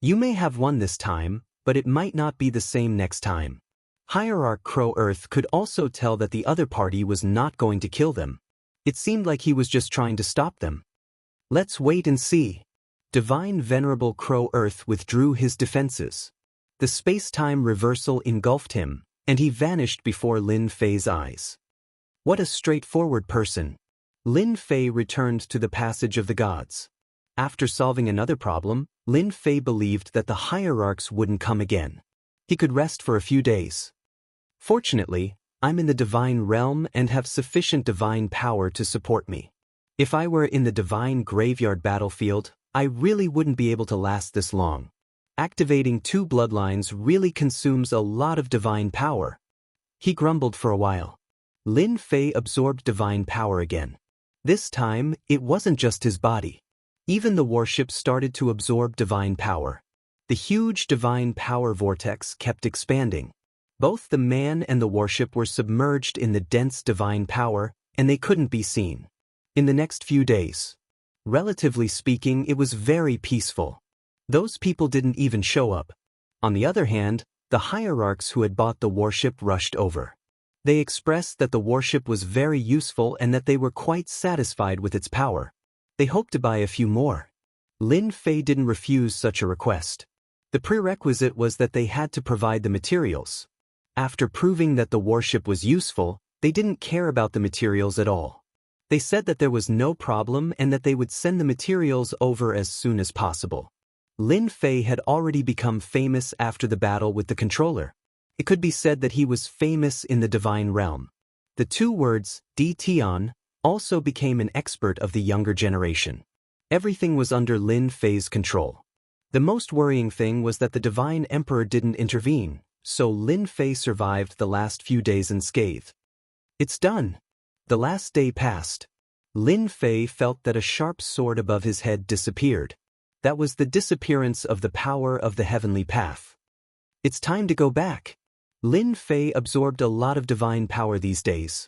You may have won this time, but it might not be the same next time. Hierarch Crow Earth could also tell that the other party was not going to kill them. It seemed like he was just trying to stop them. Let's wait and see. Divine Venerable Crow Earth withdrew his defenses. The space-time reversal engulfed him, and he vanished before Lin Fei's eyes. What a straightforward person. Lin Fei returned to the Passage of the Gods. After solving another problem, Lin Fei believed that the hierarchs wouldn't come again. He could rest for a few days. Fortunately, I'm in the divine realm and have sufficient divine power to support me. If I were in the divine graveyard battlefield, I really wouldn't be able to last this long. Activating 2 bloodlines really consumes a lot of divine power. He grumbled for a while. Lin Fei absorbed divine power again. This time, it wasn't just his body. Even the warship started to absorb divine power. The huge divine power vortex kept expanding. Both the man and the warship were submerged in the dense divine power, and they couldn't be seen. In the next few days, relatively speaking, it was very peaceful. Those people didn't even show up. On the other hand, the hierarchs who had bought the warship rushed over. They expressed that the warship was very useful and that they were quite satisfied with its power. They hoped to buy a few more. Lin Fei didn't refuse such a request. The prerequisite was that they had to provide the materials. After proving that the warship was useful, they didn't care about the materials at all. They said that there was no problem and that they would send the materials over as soon as possible. Lin Fei had already become famous after the battle with the controller. It could be said that he was famous in the divine realm. The 2 words, Di Tian, also became an expert of the younger generation. Everything was under Lin Fei's control. The most worrying thing was that the divine emperor didn't intervene, so Lin Fei survived the last few days unscathed. It's done. The last day passed. Lin Fei felt that a sharp sword above his head disappeared. That was the disappearance of the power of the heavenly path. It's time to go back. Lin Fei absorbed a lot of divine power these days.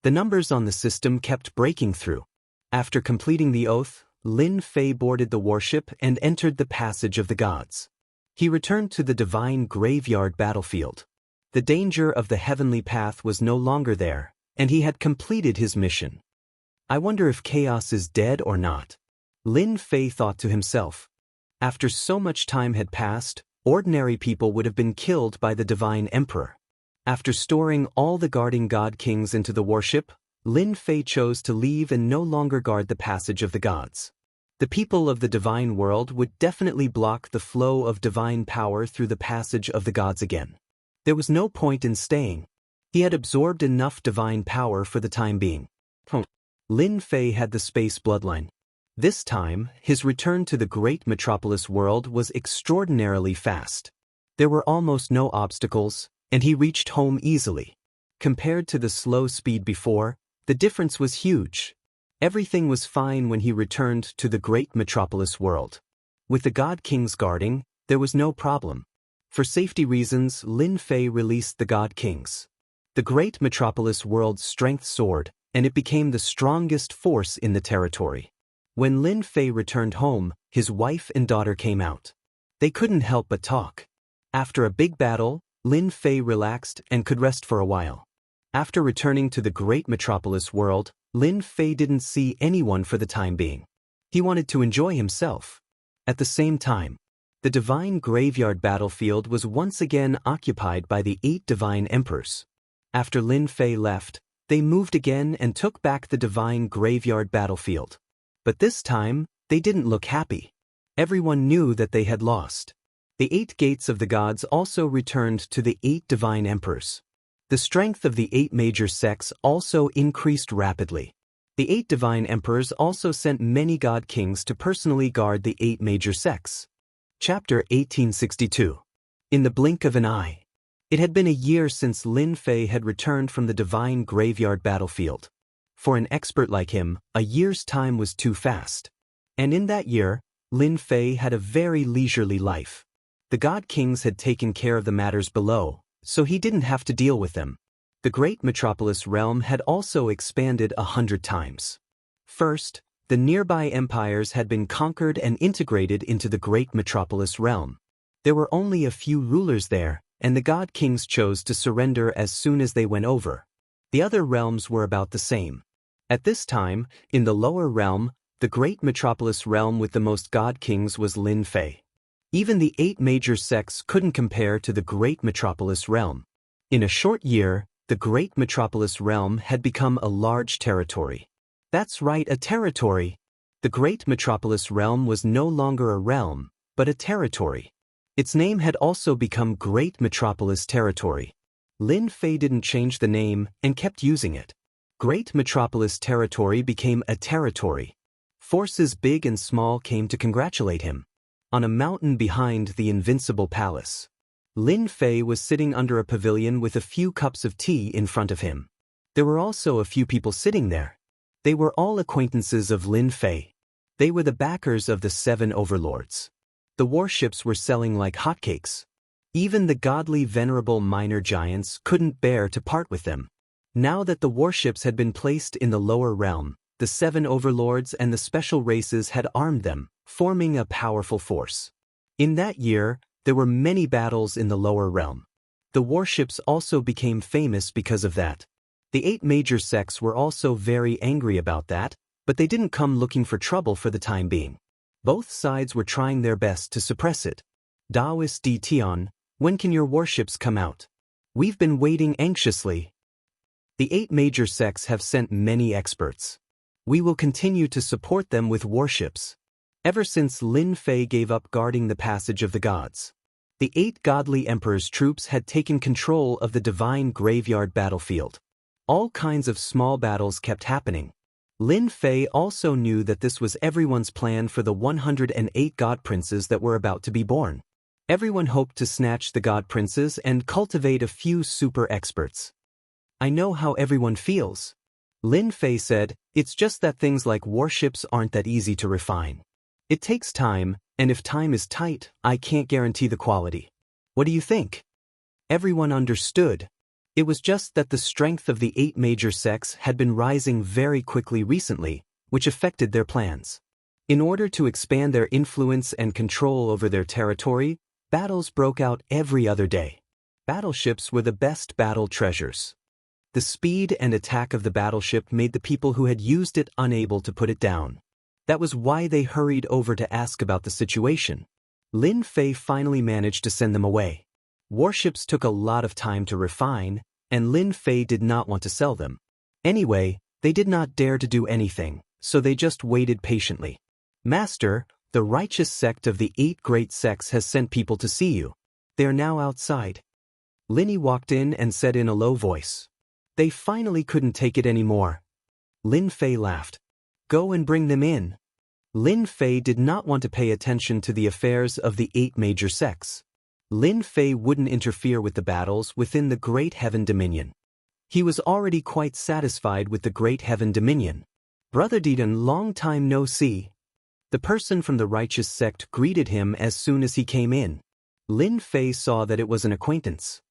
The numbers on the system kept breaking through. After completing the oath, Lin Fei boarded the warship and entered the passage of the gods. He returned to the divine graveyard battlefield. The danger of the heavenly path was no longer there, and he had completed his mission. I wonder if chaos is dead or not. Lin Fei thought to himself. After so much time had passed, ordinary people would have been killed by the divine emperor. After storing all the guarding god kings into the warship, Lin Fei chose to leave and no longer guard the passage of the gods. The people of the divine world would definitely block the flow of divine power through the passage of the gods again. There was no point in staying. He had absorbed enough divine power for the time being. Lin Fei had the space bloodline. This time, his return to the great metropolis world was extraordinarily fast. There were almost no obstacles, and he reached home easily. Compared to the slow speed before, the difference was huge. Everything was fine when he returned to the great metropolis world. With the god kings guarding, there was no problem. For safety reasons, Lin Fei released the god kings. The great metropolis world's strength soared, and it became the strongest force in the territory. When Lin Fei returned home, his wife and daughter came out. They couldn't help but talk. After a big battle, Lin Fei relaxed and could rest for a while. After returning to the great metropolis world, Lin Fei didn't see anyone for the time being. He wanted to enjoy himself. At the same time, the divine graveyard battlefield was once again occupied by the 8 divine emperors. After Lin Fei left, they moved again and took back the divine graveyard battlefield. But this time, they didn't look happy. Everyone knew that they had lost. The 8 gates of the gods also returned to the 8 divine emperors. The strength of the 8 major sects also increased rapidly. The 8 divine emperors also sent many god kings to personally guard the 8 major sects. Chapter 1862. In the blink of an eye. It had been a year since Lin Fei had returned from the divine graveyard battlefield. For an expert like him, a year's time was too fast. And in that year, Lin Fei had a very leisurely life. The god kings had taken care of the matters below, so he didn't have to deal with them. The great metropolis realm had also expanded 100 times. First, the nearby empires had been conquered and integrated into the great metropolis realm. There were only a few rulers there, and the god kings chose to surrender as soon as they went over. The other realms were about the same. At this time, in the lower realm, the great metropolis realm with the most god kings was Lin Fei. Even the 8 major sects couldn't compare to the great metropolis realm. In a short year, the great metropolis realm had become a large territory. That's right, a territory. The great metropolis realm was no longer a realm, but a territory. Its name had also become Great Metropolis Territory. Lin Fei didn't change the name and kept using it. Great metropolis territory became a territory. Forces big and small came to congratulate him. On a mountain behind the invincible palace, Lin Fei was sitting under a pavilion with a few cups of tea in front of him. There were also a few people sitting there. They were all acquaintances of Lin Fei. They were the backers of the 7 overlords. The warships were selling like hotcakes. Even the godly venerable minor giants couldn't bear to part with them. Now that the warships had been placed in the lower realm, the 7 overlords and the special races had armed them, forming a powerful force. In that year, there were many battles in the lower realm. The warships also became famous because of that. The 8 major sects were also very angry about that, but they didn't come looking for trouble for the time being. Both sides were trying their best to suppress it. Daoist Di Tian, when can your warships come out? We've been waiting anxiously. The 8 major sects have sent many experts. We will continue to support them with warships. Ever since Lin Fei gave up guarding the passage of the gods, the 8 godly emperors' troops had taken control of the divine graveyard battlefield. All kinds of small battles kept happening. Lin Fei also knew that this was everyone's plan for the 108 god princes that were about to be born. Everyone hoped to snatch the god princes and cultivate a few super experts. I know how everyone feels. Lin Fei said, it's just that things like warships aren't that easy to refine. It takes time, and if time is tight, I can't guarantee the quality. What do you think? Everyone understood. It was just that the strength of the 8 major sects had been rising very quickly recently, which affected their plans. In order to expand their influence and control over their territory, battles broke out every other day. Battleships were the best battle treasures. The speed and attack of the battleship made the people who had used it unable to put it down. That was why they hurried over to ask about the situation. Lin Fei finally managed to send them away. Warships took a lot of time to refine, and Lin Fei did not want to sell them. Anyway, they did not dare to do anything, so they just waited patiently. Master, the righteous sect of the 8 great sects has sent people to see you. They are now outside. Linny walked in and said in a low voice. They finally couldn't take it anymore. Lin Fei laughed. Go and bring them in. Lin Fei did not want to pay attention to the affairs of the 8 major sects. Lin Fei wouldn't interfere with the battles within the Great Heaven Dominion. He was already quite satisfied with the Great Heaven Dominion. Brother Dedan, long time no see. The person from the righteous sect greeted him as soon as he came in. Lin Fei saw that it was an acquaintance.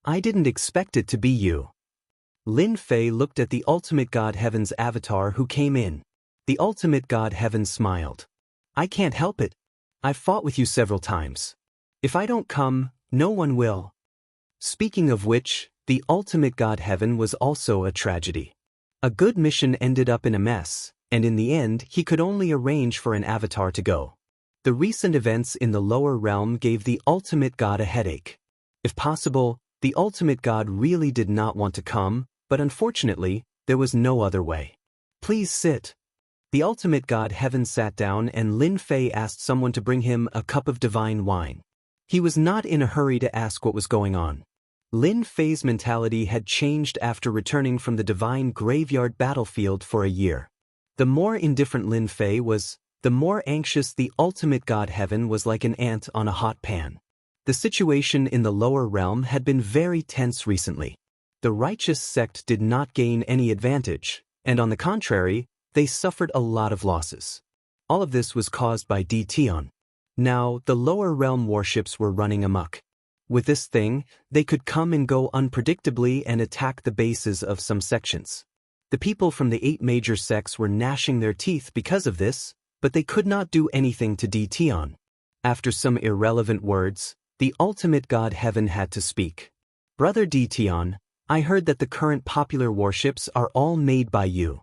I didn't expect it to be you. Lin Fei looked at the ultimate God Heaven's avatar who came in. The ultimate God Heaven smiled. I can't help it. I've fought with you several times. If I don't come, no one will. Speaking of which, the ultimate God Heaven was also a tragedy. A good mission ended up in a mess, and in the end he could only arrange for an avatar to go. The recent events in the lower realm gave the ultimate God a headache. If possible, the ultimate God really did not want to come, but unfortunately, there was no other way. Please sit. The ultimate God Heaven sat down and Lin Fei asked someone to bring him a cup of divine wine. He was not in a hurry to ask what was going on. Lin Fei's mentality had changed after returning from the divine graveyard battlefield for a year. The more indifferent Lin Fei was, the more anxious the ultimate God Heaven was, like an ant on a hot pan. The situation in the lower realm had been very tense recently. The righteous sect did not gain any advantage, and on the contrary, they suffered a lot of losses. All of this was caused by Di Tian. Now, the lower realm warships were running amok. With this thing, they could come and go unpredictably and attack the bases of some sections. The people from the 8 major sects were gnashing their teeth because of this, but they could not do anything to Di Tian. After some irrelevant words, the ultimate God Heaven had to speak. Brother Di Tian, I heard that the current popular warships are all made by you.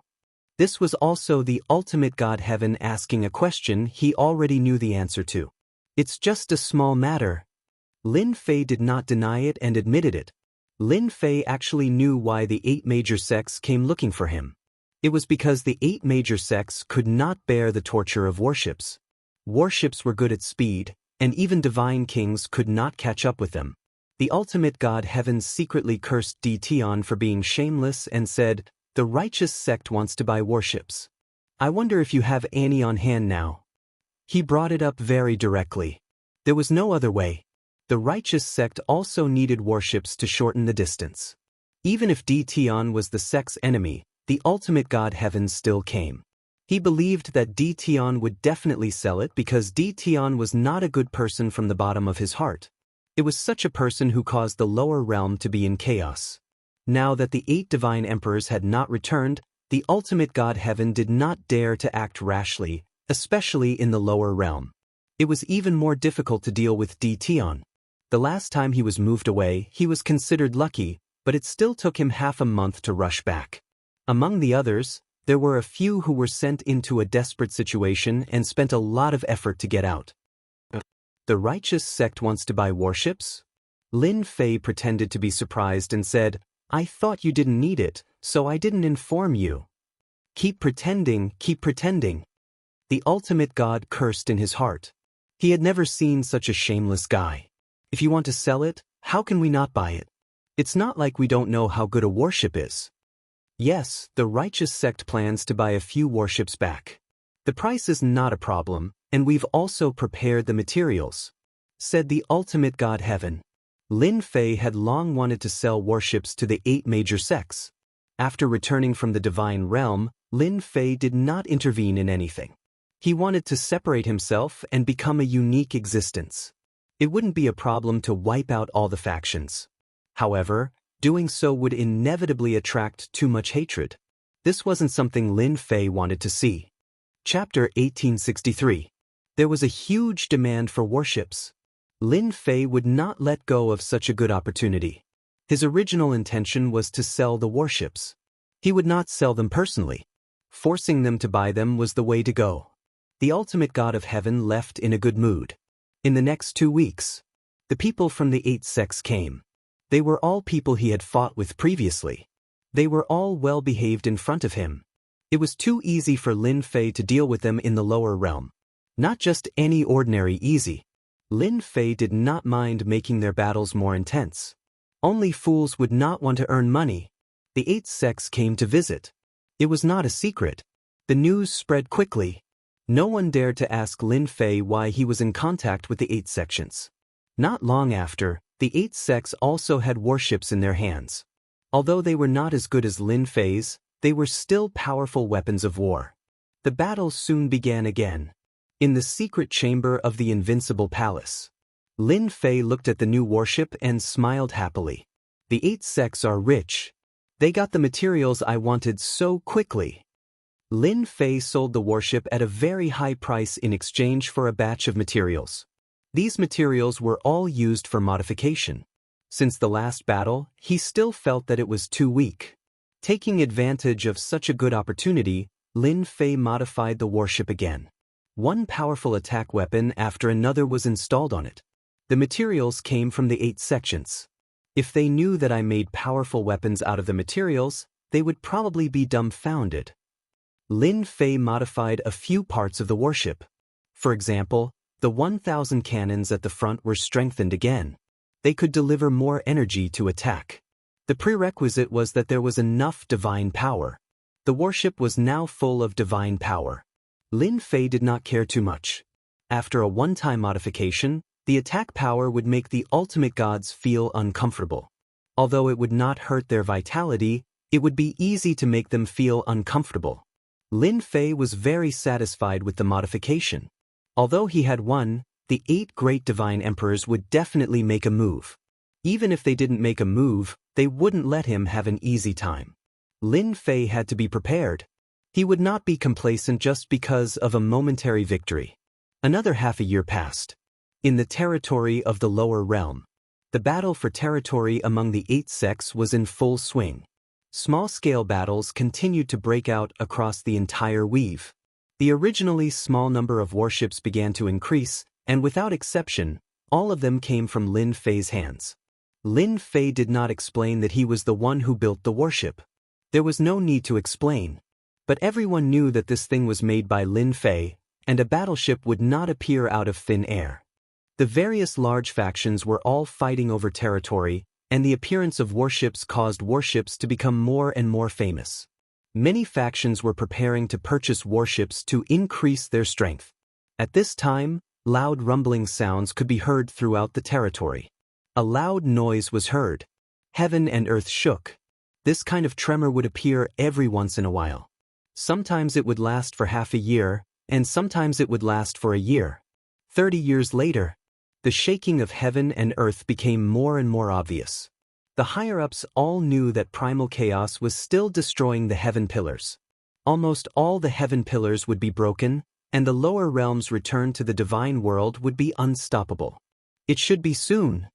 This was also the ultimate God Heaven asking a question he already knew the answer to. It's just a small matter. Lin Fei did not deny it and admitted it. Lin Fei actually knew why the 8 major sects came looking for him. It was because the 8 major sects could not bear the torture of warships. Warships were good at speed, and even divine kings could not catch up with them. The ultimate God Heaven secretly cursed Di Tian for being shameless and said, The righteous sect wants to buy warships. I wonder if you have any on hand now. He brought it up very directly. There was no other way. The righteous sect also needed warships to shorten the distance. Even if Dtion was the sect's enemy, the ultimate god Heaven still came. He believed that Dtion would definitely sell it because Dtion was not a good person from the bottom of his heart. It was such a person who caused the lower realm to be in chaos. Now that the 8 divine emperors had not returned, the ultimate god Heaven did not dare to act rashly, especially in the lower realm. It was even more difficult to deal with Dtion. The last time he was moved away, he was considered lucky, but it still took him half a month to rush back. Among the others, there were a few who were sent into a desperate situation and spent a lot of effort to get out. The righteous sect wants to buy warships? Lin Fei pretended to be surprised and said, I thought you didn't need it, so I didn't inform you. Keep pretending, keep pretending. The ultimate god cursed in his heart. He had never seen such a shameless guy. If you want to sell it, how can we not buy it? It's not like we don't know how good a warship is. Yes, the righteous sect plans to buy a few warships back. The price is not a problem, and we've also prepared the materials, said the ultimate god Heaven. Lin Fei had long wanted to sell warships to the 8 major sects. After returning from the divine realm, Lin Fei did not intervene in anything. He wanted to separate himself and become a unique existence. It wouldn't be a problem to wipe out all the factions. However, doing so would inevitably attract too much hatred. This wasn't something Lin Fei wanted to see. Chapter 1863. There was a huge demand for warships. Lin Fei would not let go of such a good opportunity. His original intention was to sell the warships. He would not sell them personally. Forcing them to buy them was the way to go. The ultimate god of Heaven left in a good mood. In the next 2 weeks, the people from the 8 sects came. They were all people he had fought with previously. They were all well behaved in front of him. It was too easy for Lin Fei to deal with them in the lower realm. Not just any ordinary easy. Lin Fei did not mind making their battles more intense. Only fools would not want to earn money. The 8 sects came to visit. It was not a secret. The news spread quickly. No one dared to ask Lin Fei why he was in contact with the 8 sections. Not long after, the 8 sects also had warships in their hands. Although they were not as good as Lin Fei's, they were still powerful weapons of war. The battle soon began again. In the secret chamber of the Invincible Palace, Lin Fei looked at the new warship and smiled happily. The 8 sects are rich. They got the materials I wanted so quickly. Lin Fei sold the warship at a very high price in exchange for a batch of materials. These materials were all used for modification. Since the last battle, he still felt that it was too weak. Taking advantage of such a good opportunity, Lin Fei modified the warship again. One powerful attack weapon after another was installed on it. The materials came from the 8 sections. If they knew that I made powerful weapons out of the materials, they would probably be dumbfounded. Lin Fei modified a few parts of the warship. For example, the 1,000 cannons at the front were strengthened again. They could deliver more energy to attack. The prerequisite was that there was enough divine power. The warship was now full of divine power. Lin Fei did not care too much. After a one-time modification, the attack power would make the ultimate gods feel uncomfortable. Although it would not hurt their vitality, it would be easy to make them feel uncomfortable. Lin Fei was very satisfied with the modification. Although he had won, the 8 great divine emperors would definitely make a move. Even if they didn't make a move, they wouldn't let him have an easy time. Lin Fei had to be prepared. He would not be complacent just because of a momentary victory. Another half a year passed. In the territory of the lower realm, the battle for territory among the 8 sects was in full swing. Small-scale battles continued to break out across the entire weave. The originally small number of warships began to increase, and without exception, all of them came from Lin Fei's hands. Lin Fei did not explain that he was the one who built the warship. There was no need to explain. But everyone knew that this thing was made by Lin Fei, and a battleship would not appear out of thin air. The various large factions were all fighting over territory, and the appearance of warships caused warships to become more and more famous. Many factions were preparing to purchase warships to increase their strength. At this time, loud rumbling sounds could be heard throughout the territory. A loud noise was heard. Heaven and earth shook. This kind of tremor would appear every once in a while. Sometimes it would last for half a year, and sometimes it would last for a year. 30 years later, the shaking of heaven and earth became more and more obvious. The higher-ups all knew that primal chaos was still destroying the heaven pillars. Almost all the heaven pillars would be broken, and the lower realms' return to the divine world would be unstoppable. It should be soon.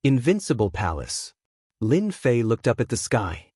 Invincible Palace. Lin Fei looked up at the sky.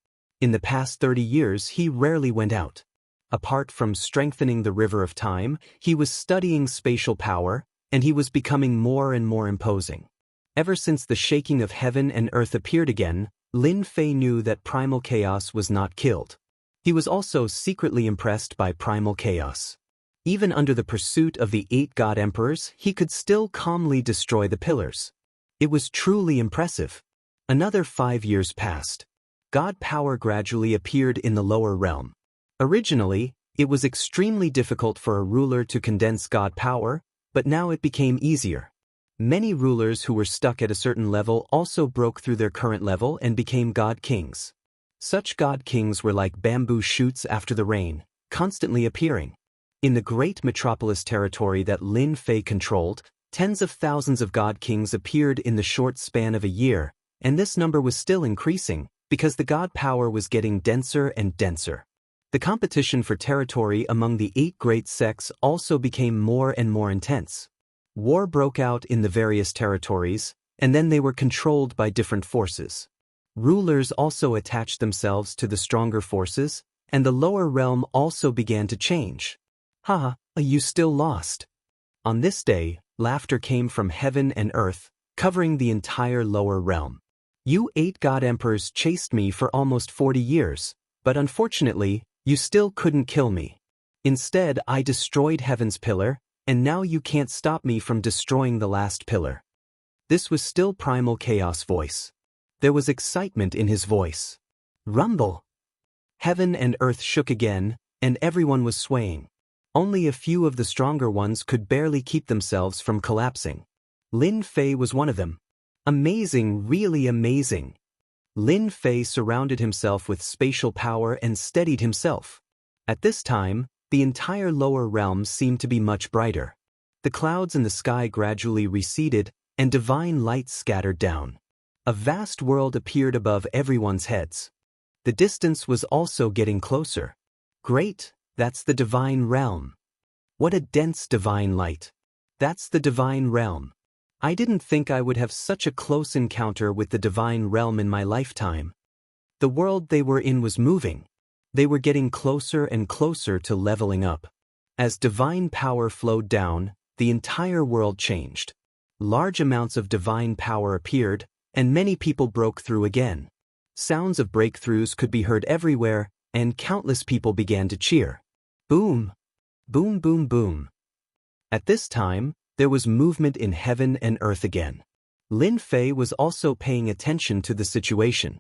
In the past 30 years, he rarely went out. Apart from strengthening the river of time, he was studying spatial power, and he was becoming more and more imposing. Ever since the shaking of heaven and earth appeared again, Lin Fei knew that primal chaos was not killed. He was also secretly impressed by primal chaos. Even under the pursuit of the 8 god emperors, he could still calmly destroy the pillars. It was truly impressive. Another 5 years passed. God power gradually appeared in the lower realm. Originally, it was extremely difficult for a ruler to condense God power, but now it became easier. Many rulers who were stuck at a certain level also broke through their current level and became God kings. Such God kings were like bamboo shoots after the rain, constantly appearing. In the great metropolis territory that Lin Fei controlled, tens of thousands of God kings appeared in the short span of a year, and this number was still increasing, because the God power was getting denser and denser. The competition for territory among the 8 great sects also became more and more intense. War broke out in the various territories, and then they were controlled by different forces. Rulers also attached themselves to the stronger forces, and the lower realm also began to change. "Ha, you still lost." On this day, laughter came from heaven and earth, covering the entire lower realm. "You 8 god emperors chased me for almost 40 years, but unfortunately, you still couldn't kill me. Instead, I destroyed heaven's pillar, and now you can't stop me from destroying the last pillar." This was still primal chaos voice. There was excitement in his voice. Rumble! Heaven and earth shook again, and everyone was swaying. Only a few of the stronger ones could barely keep themselves from collapsing. Lin Fei was one of them. Amazing, really amazing. Lin Fei surrounded himself with spatial power and steadied himself. At this time, the entire lower realm seemed to be much brighter. The clouds in the sky gradually receded, and divine light scattered down. A vast world appeared above everyone's heads. The distance was also getting closer. Great, that's the divine realm. What a dense divine light. That's the divine realm. I didn't think I would have such a close encounter with the divine realm in my lifetime. The world they were in was moving. They were getting closer and closer to leveling up. As divine power flowed down, the entire world changed. Large amounts of divine power appeared, and many people broke through again. Sounds of breakthroughs could be heard everywhere, and countless people began to cheer. Boom! Boom, boom, boom. At this time, there was movement in heaven and earth again. Lin Fei was also paying attention to the situation.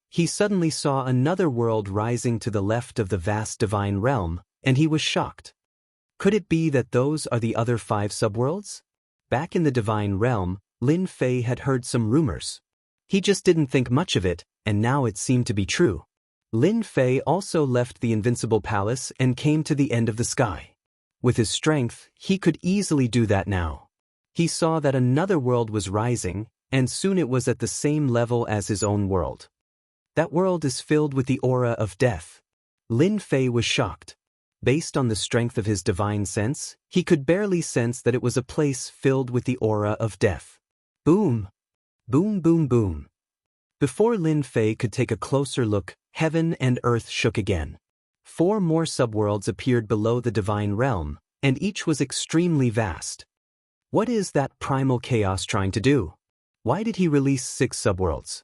He suddenly saw another world rising to the left of the vast divine realm, and he was shocked. Could it be that those are the other 5 subworlds? Back in the divine realm, Lin Fei had heard some rumors. He just didn't think much of it, and now it seemed to be true. Lin Fei also left the invincible palace and came to the end of the sky. With his strength, he could easily do that now. He saw that another world was rising, and soon it was at the same level as his own world. That world is filled with the aura of death. Lin Fei was shocked. Based on the strength of his divine sense, he could barely sense that it was a place filled with the aura of death. Boom! Boom, boom, boom. Before Lin Fei could take a closer look, heaven and earth shook again. 4 more subworlds appeared below the divine realm, and each was extremely vast. What is that primal chaos trying to do? Why did he release 6 subworlds?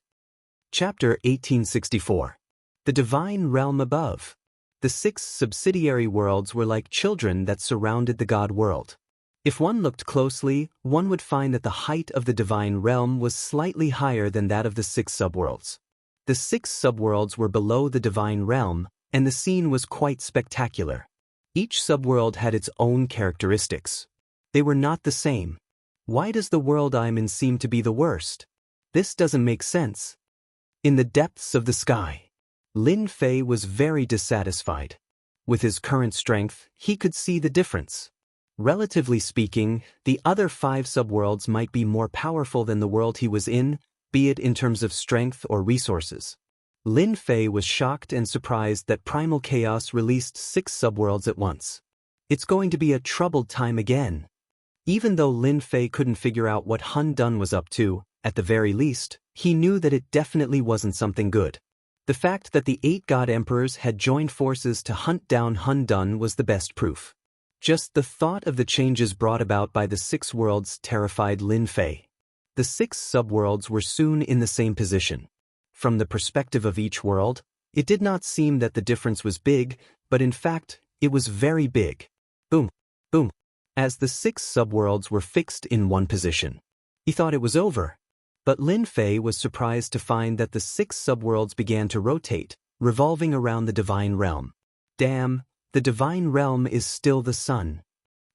Chapter 1864. The Divine Realm Above. The 6 subsidiary worlds were like children that surrounded the God world. If one looked closely, one would find that the height of the divine realm was slightly higher than that of the 6 subworlds. The 6 subworlds were below the divine realm, and the scene was quite spectacular. Each subworld had its own characteristics. They were not the same. Why does the world I'm in seem to be the worst? This doesn't make sense. In the depths of the sky, Lin Fei was very dissatisfied. With his current strength, he could see the difference. Relatively speaking, the other 5 subworlds might be more powerful than the world he was in, be it in terms of strength or resources. Lin Fei was shocked and surprised that Primal Chaos released 6 subworlds at once. It's going to be a troubled time again. Even though Lin Fei couldn't figure out what Hun Dun was up to, at the very least, he knew that it definitely wasn't something good. The fact that the 8 God Emperors had joined forces to hunt down Hun Dun was the best proof. Just the thought of the changes brought about by the 6 worlds terrified Lin Fei. The 6 subworlds were soon in the same position. From the perspective of each world, it did not seem that the difference was big, but in fact, it was very big. Boom, boom. As the 6 subworlds were fixed in one position, he thought it was over. But Lin Fei was surprised to find that the 6 subworlds began to rotate, revolving around the Divine Realm. Damn, the Divine Realm is still the sun.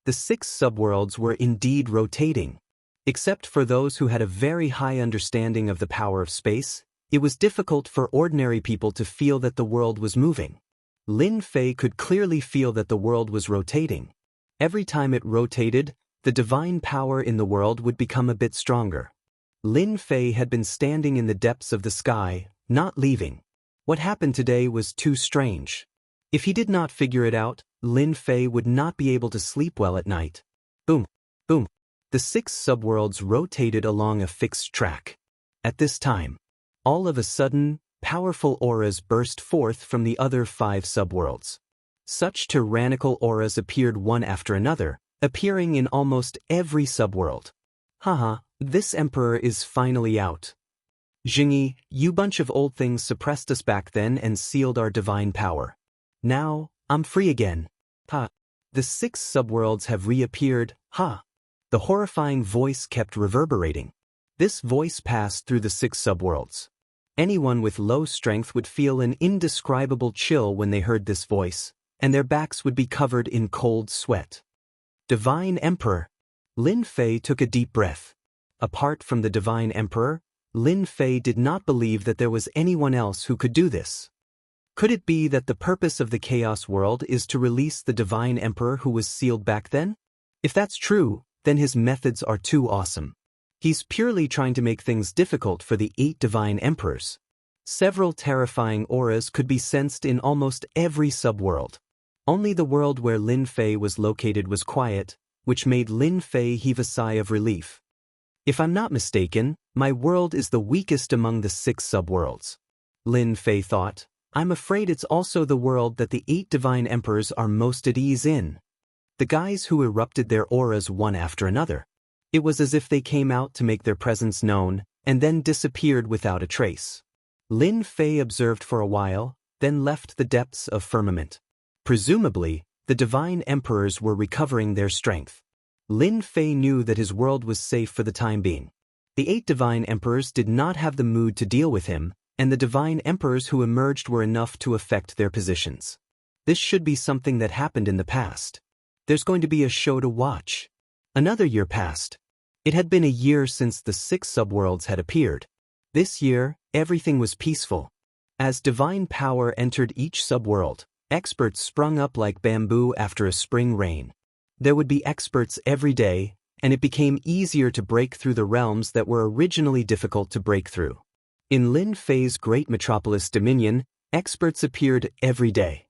The 6 subworlds were indeed rotating. Except for those who had a very high understanding of the power of space, it was difficult for ordinary people to feel that the world was moving. Lin Fei could clearly feel that the world was rotating. Every time it rotated, the divine power in the world would become a bit stronger. Lin Fei had been standing in the depths of the sky, not leaving. What happened today was too strange. If he did not figure it out, Lin Fei would not be able to sleep well at night. Boom, boom. The 6 subworlds rotated along a fixed track. At this time, all of a sudden, powerful auras burst forth from the other 5 subworlds. Such tyrannical auras appeared one after another, appearing in almost every subworld. Haha, this emperor is finally out. Jingyi, you bunch of old things suppressed us back then and sealed our divine power. Now, I'm free again. Ha. The 6 subworlds have reappeared, ha. The horrifying voice kept reverberating. This voice passed through the 6 subworlds. Anyone with low strength would feel an indescribable chill when they heard this voice, and their backs would be covered in cold sweat. Divine Emperor. Lin Fei took a deep breath. Apart from the Divine Emperor, Lin Fei did not believe that there was anyone else who could do this. Could it be that the purpose of the Chaos World is to release the Divine Emperor who was sealed back then? If that's true, then his methods are too awesome. He's purely trying to make things difficult for the 8 Divine Emperors. Several terrifying auras could be sensed in almost every subworld. Only the world where Lin Fei was located was quiet, which made Lin Fei heave a sigh of relief. If I'm not mistaken, my world is the weakest among the 6 subworlds. Lin Fei thought, I'm afraid it's also the world that the 8 Divine Emperors are most at ease in. The guys who erupted their auras one after another. It was as if they came out to make their presence known, and then disappeared without a trace. Lin Fei observed for a while, then left the depths of firmament. Presumably, the Divine Emperors were recovering their strength. Lin Fei knew that his world was safe for the time being. The 8 Divine Emperors did not have the mood to deal with him, and the Divine Emperors who emerged were enough to affect their positions. This should be something that happened in the past. There's going to be a show to watch. Another year passed. It had been a year since the 6 subworlds had appeared. This year, everything was peaceful. As divine power entered each subworld, experts sprung up like bamboo after a spring rain. There would be experts every day, and it became easier to break through the realms that were originally difficult to break through. In Lin Fei's great metropolis dominion, experts appeared every day.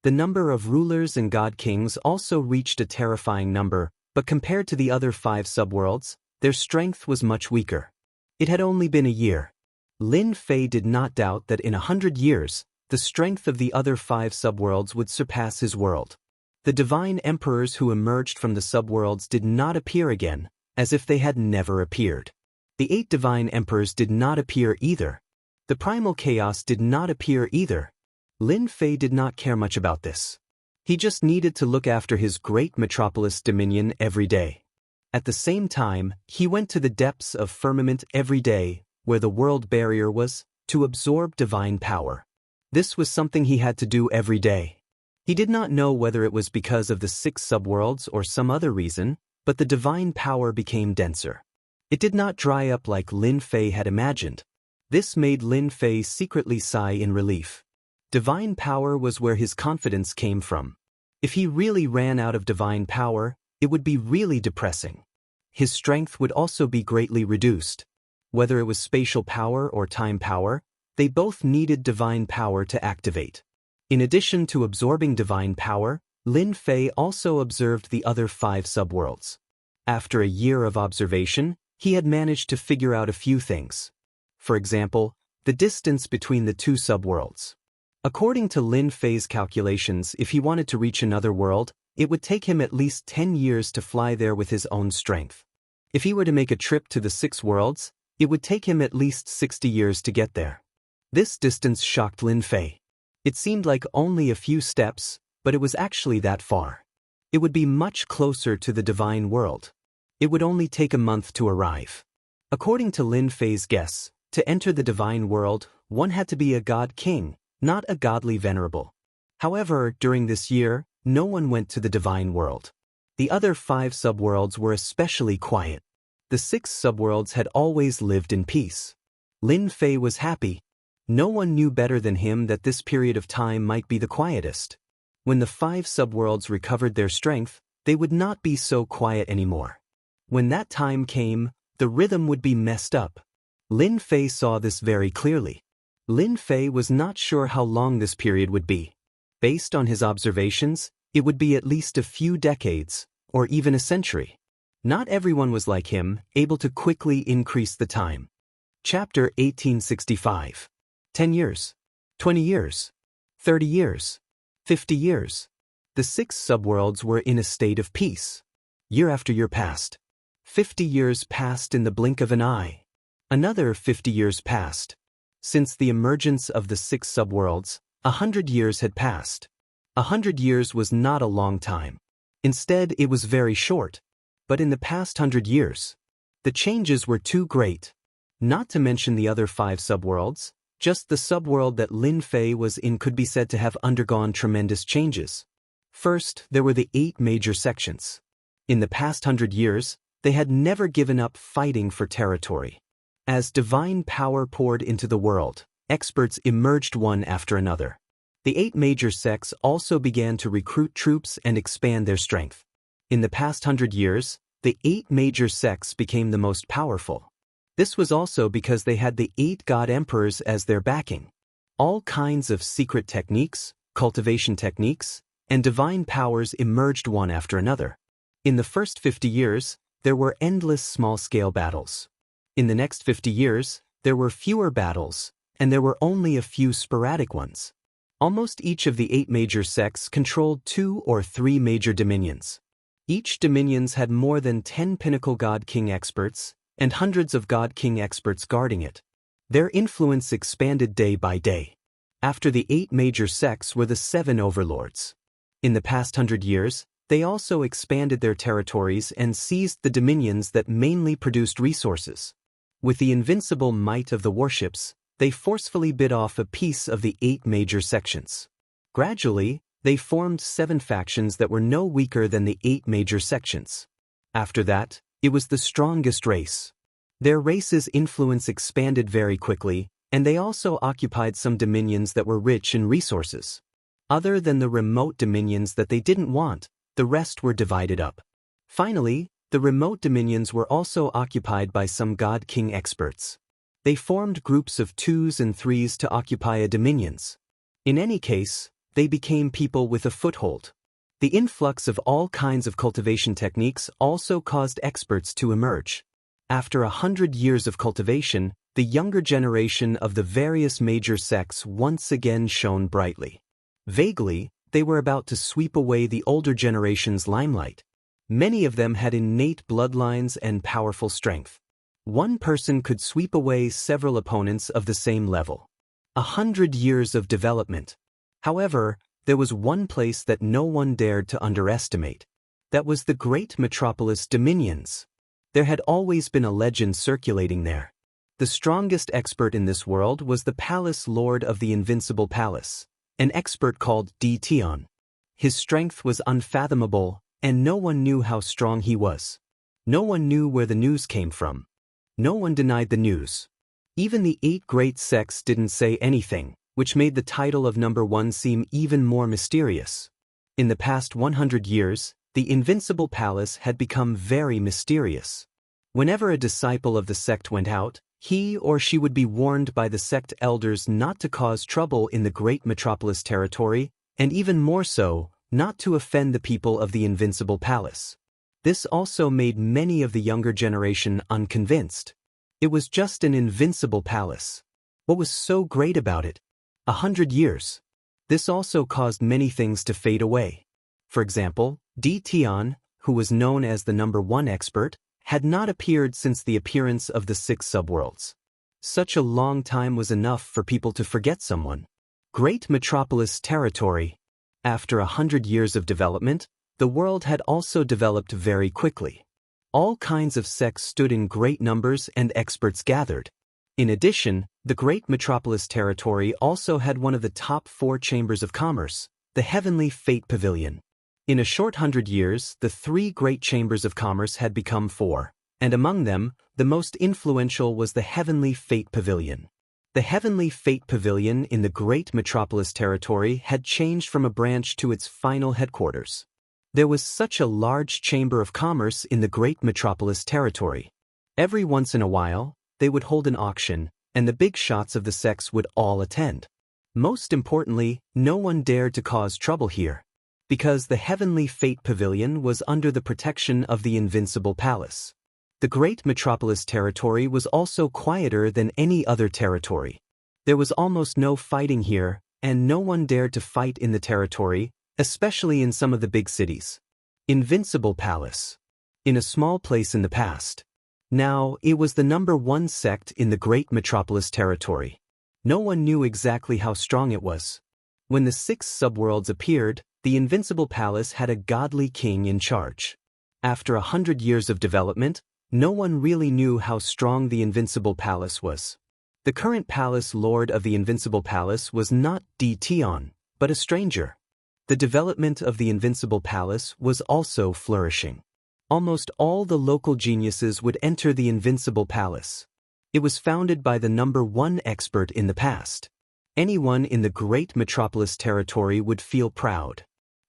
The number of rulers and god kings also reached a terrifying number, but compared to the other 5 subworlds, their strength was much weaker. It had only been a year. Lin Fei did not doubt that in 100 years, the strength of the other 5 subworlds would surpass his world. The Divine Emperors who emerged from the subworlds did not appear again, as if they had never appeared. The 8 Divine Emperors did not appear either. The Primal Chaos did not appear either. Lin Fei did not care much about this. He just needed to look after his great metropolis dominion every day. At the same time, he went to the depths of firmament every day, where the world barrier was, to absorb divine power. This was something he had to do every day. He did not know whether it was because of the 6 subworlds or some other reason, but the divine power became denser. It did not dry up like Lin Fei had imagined. This made Lin Fei secretly sigh in relief. Divine power was where his confidence came from. If he really ran out of divine power, it would be really depressing. His strength would also be greatly reduced. Whether it was spatial power or time power, they both needed divine power to activate. In addition to absorbing divine power, Lin Fei also observed the other 5 subworlds. After a year of observation, he had managed to figure out a few things. For example, the distance between the 2 subworlds. According to Lin Fei's calculations, if he wanted to reach another world, it would take him at least 10 years to fly there with his own strength. If he were to make a trip to the 6 worlds, it would take him at least 60 years to get there. This distance shocked Lin Fei. It seemed like only a few steps, but it was actually that far. It would be much closer to the divine world. It would only take a month to arrive. According to Lin Fei's guess, to enter the divine world, one had to be a god king, not a godly venerable. However, during this year, no one went to the divine world. The other 5 subworlds were especially quiet. The 6 subworlds had always lived in peace. Lin Fei was happy. No one knew better than him that this period of time might be the quietest. When the 5 subworlds recovered their strength, they would not be so quiet anymore. When that time came, the rhythm would be messed up. Lin Fei saw this very clearly. Lin Fei was not sure how long this period would be. Based on his observations, it would be at least a few decades, or even a century. Not everyone was like him, able to quickly increase the time. Chapter 1865. 10 years, 20 years, 30 years, 50 years. The 6 subworlds were in a state of peace. Year after year passed. 50 years passed in the blink of an eye. Another 50 years passed. Since the emergence of the 6 subworlds, 100 years had passed. 100 years was not a long time. Instead, it was very short. But in the past 100 years, the changes were too great. Not to mention the other 5 subworlds, just the subworld that Lin Fei was in could be said to have undergone tremendous changes. First, there were the 8 major sections. In the past 100 years, they had never given up fighting for territory. As divine power poured into the world, experts emerged one after another. The 8 major sects also began to recruit troops and expand their strength. In the past 100 years, the 8 major sects became the most powerful. This was also because they had the 8 god emperors as their backing. All kinds of secret techniques, cultivation techniques, and divine powers emerged one after another. In the first 50 years, there were endless small-scale battles. In the next 50 years, there were fewer battles, and there were only a few sporadic ones. Almost each of the 8 major sects controlled 2 or 3 major dominions. Each dominions had more than 10 pinnacle god king experts, and hundreds of god king experts guarding it. Their influence expanded day by day. After the 8 major sects were the 7 overlords. In the past 100 years, they also expanded their territories and seized the dominions that mainly produced resources. With the invincible might of the warships, they forcefully bit off a piece of the 8 major sections. Gradually, they formed 7 factions that were no weaker than the 8 major sections. After that, it was the strongest race. Their race's influence expanded very quickly, and they also occupied some dominions that were rich in resources. Other than the remote dominions that they didn't want, the rest were divided up. Finally, the remote dominions were also occupied by some god king experts. They formed groups of 2s and 3s to occupy a dominions. In any case, they became people with a foothold. The influx of all kinds of cultivation techniques also caused experts to emerge. After 100 years of cultivation, the younger generation of the various major sects once again shone brightly. Vaguely, they were about to sweep away the older generation's limelight. Many of them had innate bloodlines and powerful strength. One person could sweep away several opponents of the same level. 100 years of development. However, there was one place that no one dared to underestimate. That was the great metropolis Dominions. There had always been a legend circulating there. The strongest expert in this world was the palace lord of the invincible palace, an expert called Tion. His strength was unfathomable, and no one knew how strong he was. No one knew where the news came from. No one denied the news. Even the 8 great sects didn't say anything, which made the title of number 1 seem even more mysterious. In the past 100 years, the invincible palace had become very mysterious. Whenever a disciple of the sect went out, he or she would be warned by the sect elders not to cause trouble in the great metropolis territory, and even more so, not to offend the people of the invincible palace. This also made many of the younger generation unconvinced. It was just an invincible palace. What was so great about it? 100 years. This also caused many things to fade away. For example, Tion, who was known as the number 1 expert, had not appeared since the appearance of the 6 subworlds. Such a long time was enough for people to forget someone. Great metropolis territory. After 100 years of development, the world had also developed very quickly. All kinds of sects stood in great numbers and experts gathered. In addition, the great metropolis territory also had one of the top 4 chambers of commerce, the Heavenly Fate Pavilion. In a short 100 years, the 3 great chambers of commerce had become 4, and among them, the most influential was the Heavenly Fate Pavilion. The Heavenly Fate Pavilion in the great metropolis territory had changed from a branch to its final headquarters. There was such a large chamber of commerce in the great metropolis territory. Every once in a while, they would hold an auction, and the big shots of the sects would all attend. Most importantly, no one dared to cause trouble here, because the Heavenly Fate Pavilion was under the protection of the Invincible Palace. The great metropolis territory was also quieter than any other territory. There was almost no fighting here, and no one dared to fight in the territory, especially in some of the big cities. Invincible Palace. In a small place in the past. Now, it was the number 1 sect in the great metropolis territory. No one knew exactly how strong it was. When the 6 subworlds appeared, the Invincible Palace had a godly king in charge. After 100 years of development, no one really knew how strong the Invincible Palace was. The current palace lord of the Invincible Palace was not Tion, but a stranger. The development of the Invincible Palace was also flourishing. Almost all the local geniuses would enter the Invincible Palace. It was founded by the number 1 expert in the past. Anyone in the great metropolis territory would feel proud.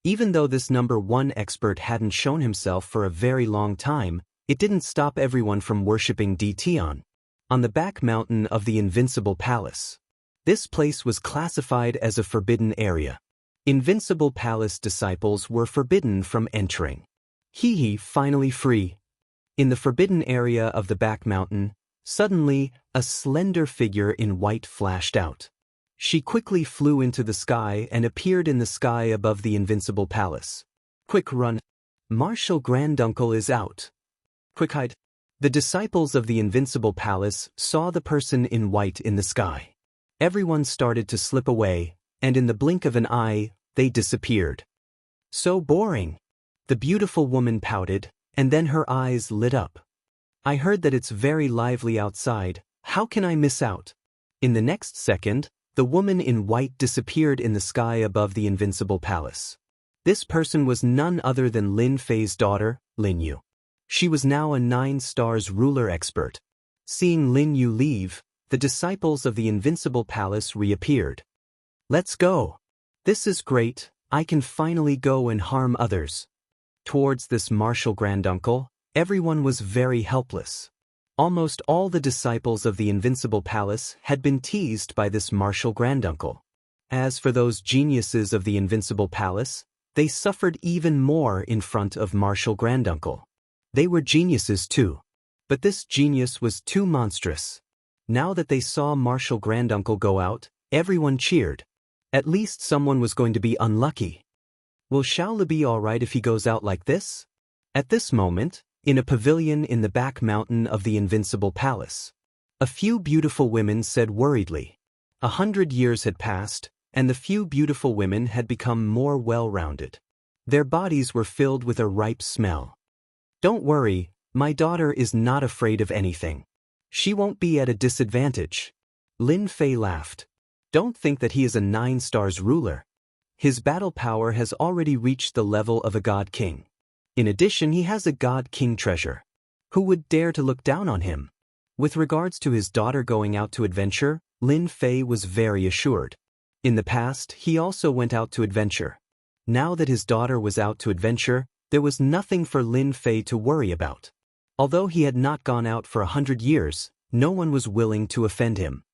Even though this number 1 expert hadn't shown himself for a very long time, it didn't stop everyone from worshipping Tion. On the back mountain of the Invincible Palace. This place was classified as a forbidden area. Invincible Palace disciples were forbidden from entering. Finally free. In the forbidden area of the back mountain, suddenly, a slender figure in white flashed out. She quickly flew into the sky and appeared in the sky above the Invincible Palace. Quick run. Marshal Granduncle is out. Quick hide. The disciples of the Invincible Palace saw the person in white in the sky. Everyone started to slip away, and in the blink of an eye, they disappeared. So boring. The beautiful woman pouted, and then her eyes lit up. I heard that it's very lively outside. How can I miss out? In the next second, the woman in white disappeared in the sky above the Invincible Palace. This person was none other than Lin Fei's daughter, Lin Yu. She was now a 9 stars ruler expert. Seeing Lin Yu leave, the disciples of the Invincible Palace reappeared. Let's go. This is great, I can finally go and harm others. Towards this martial granduncle, everyone was very helpless. Almost all the disciples of the Invincible Palace had been teased by this martial granduncle. As for those geniuses of the Invincible Palace, they suffered even more in front of martial granduncle. They were geniuses too. But this genius was too monstrous. Now that they saw martial granduncle go out, everyone cheered. At least someone was going to be unlucky. Will Shaola be alright if he goes out like this? At this moment, in a pavilion in the back mountain of the Invincible Palace, a few beautiful women said worriedly. 100 years had passed, and the few beautiful women had become more well-rounded. Their bodies were filled with a ripe smell. Don't worry, my daughter is not afraid of anything. She won't be at a disadvantage. Lin Fei laughed. Don't think that he is a 9 stars ruler. His battle power has already reached the level of a god king. In addition, he has a god king treasure. Who would dare to look down on him? With regards to his daughter going out to adventure, Lin Fei was very assured. In the past, he also went out to adventure. Now that his daughter was out to adventure, there was nothing for Lin Fei to worry about. Although he had not gone out for 100 years, no one was willing to offend him.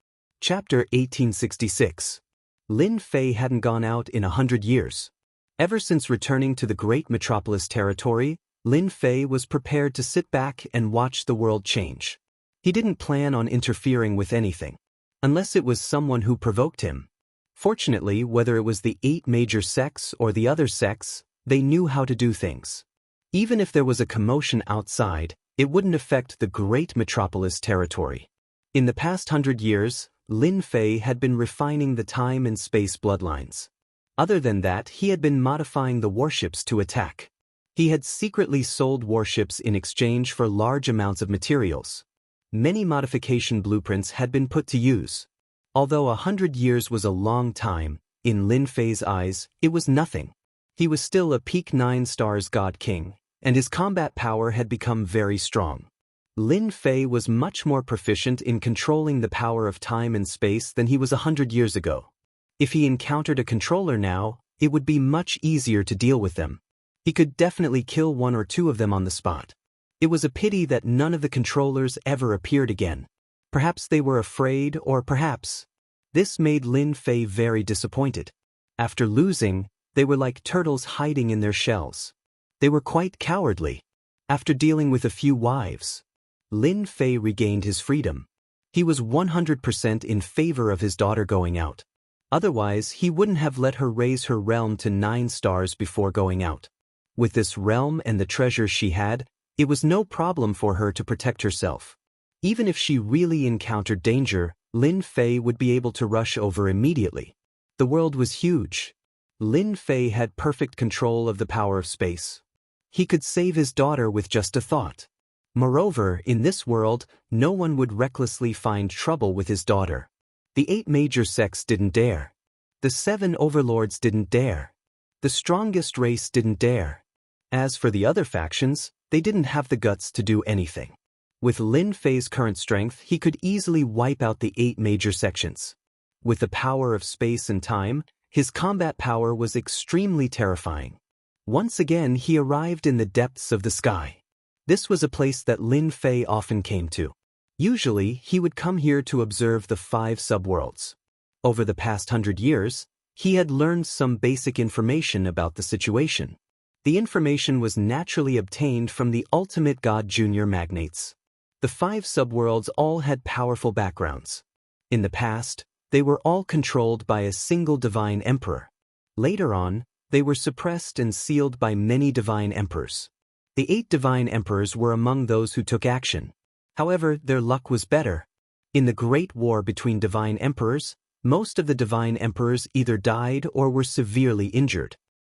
Chapter 1866. Lin Fei hadn't gone out in 100 years. Ever since returning to the great metropolis territory, Lin Fei was prepared to sit back and watch the world change. He didn't plan on interfering with anything, unless it was someone who provoked him. Fortunately, whether it was the 8 major sects or the other sects, they knew how to do things. Even if there was a commotion outside, it wouldn't affect the great metropolis territory. In the past 100 years, Lin Fei had been refining the time and space bloodlines. Other than that, he had been modifying the warships to attack. He had secretly sold warships in exchange for large amounts of materials. Many modification blueprints had been put to use. Although 100 years was a long time, in Lin Fei's eyes, it was nothing. He was still a peak 9 stars god king, and his combat power had become very strong. Lin Fei was much more proficient in controlling the power of time and space than he was 100 years ago. If he encountered a controller now, it would be much easier to deal with them. He could definitely kill 1 or 2 of them on the spot. It was a pity that none of the controllers ever appeared again. Perhaps they were afraid, or perhaps. This made Lin Fei very disappointed. After losing, they were like turtles hiding in their shells. They were quite cowardly. After dealing with a few wives, Lin Fei regained his freedom. He was 100% in favor of his daughter going out. Otherwise, he wouldn't have let her raise her realm to 9 stars before going out. With this realm and the treasures she had, it was no problem for her to protect herself. Even if she really encountered danger, Lin Fei would be able to rush over immediately. The world was huge. Lin Fei had perfect control of the power of space. He could save his daughter with just a thought. Moreover, in this world, no one would recklessly find trouble with his daughter. The 8 major sects didn't dare. The 7 overlords didn't dare. The strongest race didn't dare. As for the other factions, they didn't have the guts to do anything. With Lin Fei's current strength, he could easily wipe out the 8 major sections. With the power of space and time, his combat power was extremely terrifying. Once again, he arrived in the depths of the sky. This was a place that Lin Fei often came to. Usually, he would come here to observe the 5 subworlds. Over the past 100 years, he had learned some basic information about the situation. The information was naturally obtained from the ultimate god junior magnates. The 5 subworlds all had powerful backgrounds. In the past, they were all controlled by a single divine emperor. Later on, they were suppressed and sealed by many divine emperors. The 8 divine emperors were among those who took action. However, their luck was better. In the Great War between divine emperors, most of the divine emperors either died or were severely injured.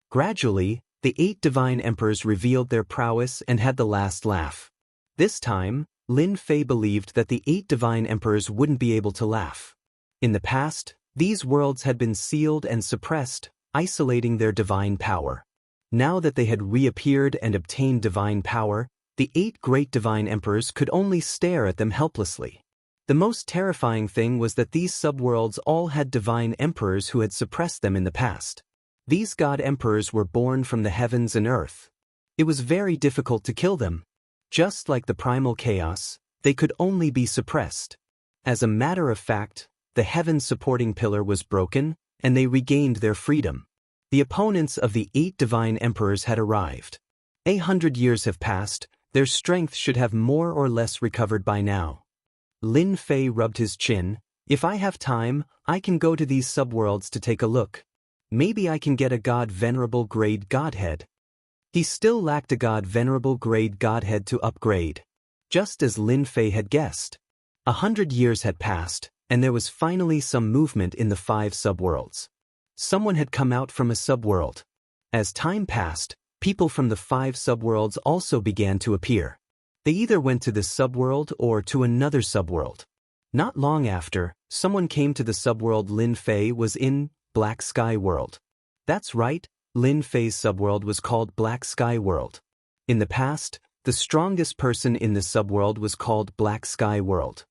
Gradually, the 8 divine emperors revealed their prowess and had the last laugh. This time, Lin Fei believed that the 8 divine emperors wouldn't be able to laugh. In the past, these worlds had been sealed and suppressed, isolating their divine power. Now that they had reappeared and obtained divine power, the 8 great divine emperors could only stare at them helplessly. The most terrifying thing was that these subworlds all had divine emperors who had suppressed them in the past. These god emperors were born from the heavens and earth. It was very difficult to kill them. Just like the primal chaos, they could only be suppressed. As a matter of fact, the heaven's supporting pillar was broken, and they regained their freedom. The opponents of the 8 divine emperors had arrived. 100 years have passed, their strength should have more or less recovered by now. Lin Fei rubbed his chin. If I have time, I can go to these subworlds to take a look. Maybe I can get a god venerable grade godhead. He still lacked a god venerable grade godhead to upgrade. Just as Lin Fei had guessed. 100 years had passed, and there was finally some movement in the 5 subworlds. Someone had come out from a subworld. As time passed, people from the 5 subworlds also began to appear. They either went to this subworld or to another subworld. Not long after, someone came to the subworld Lin Fei was in, Black Sky World. That's right, Lin Fei's subworld was called Black Sky World. In the past, the strongest person in this subworld was called Black Sky World.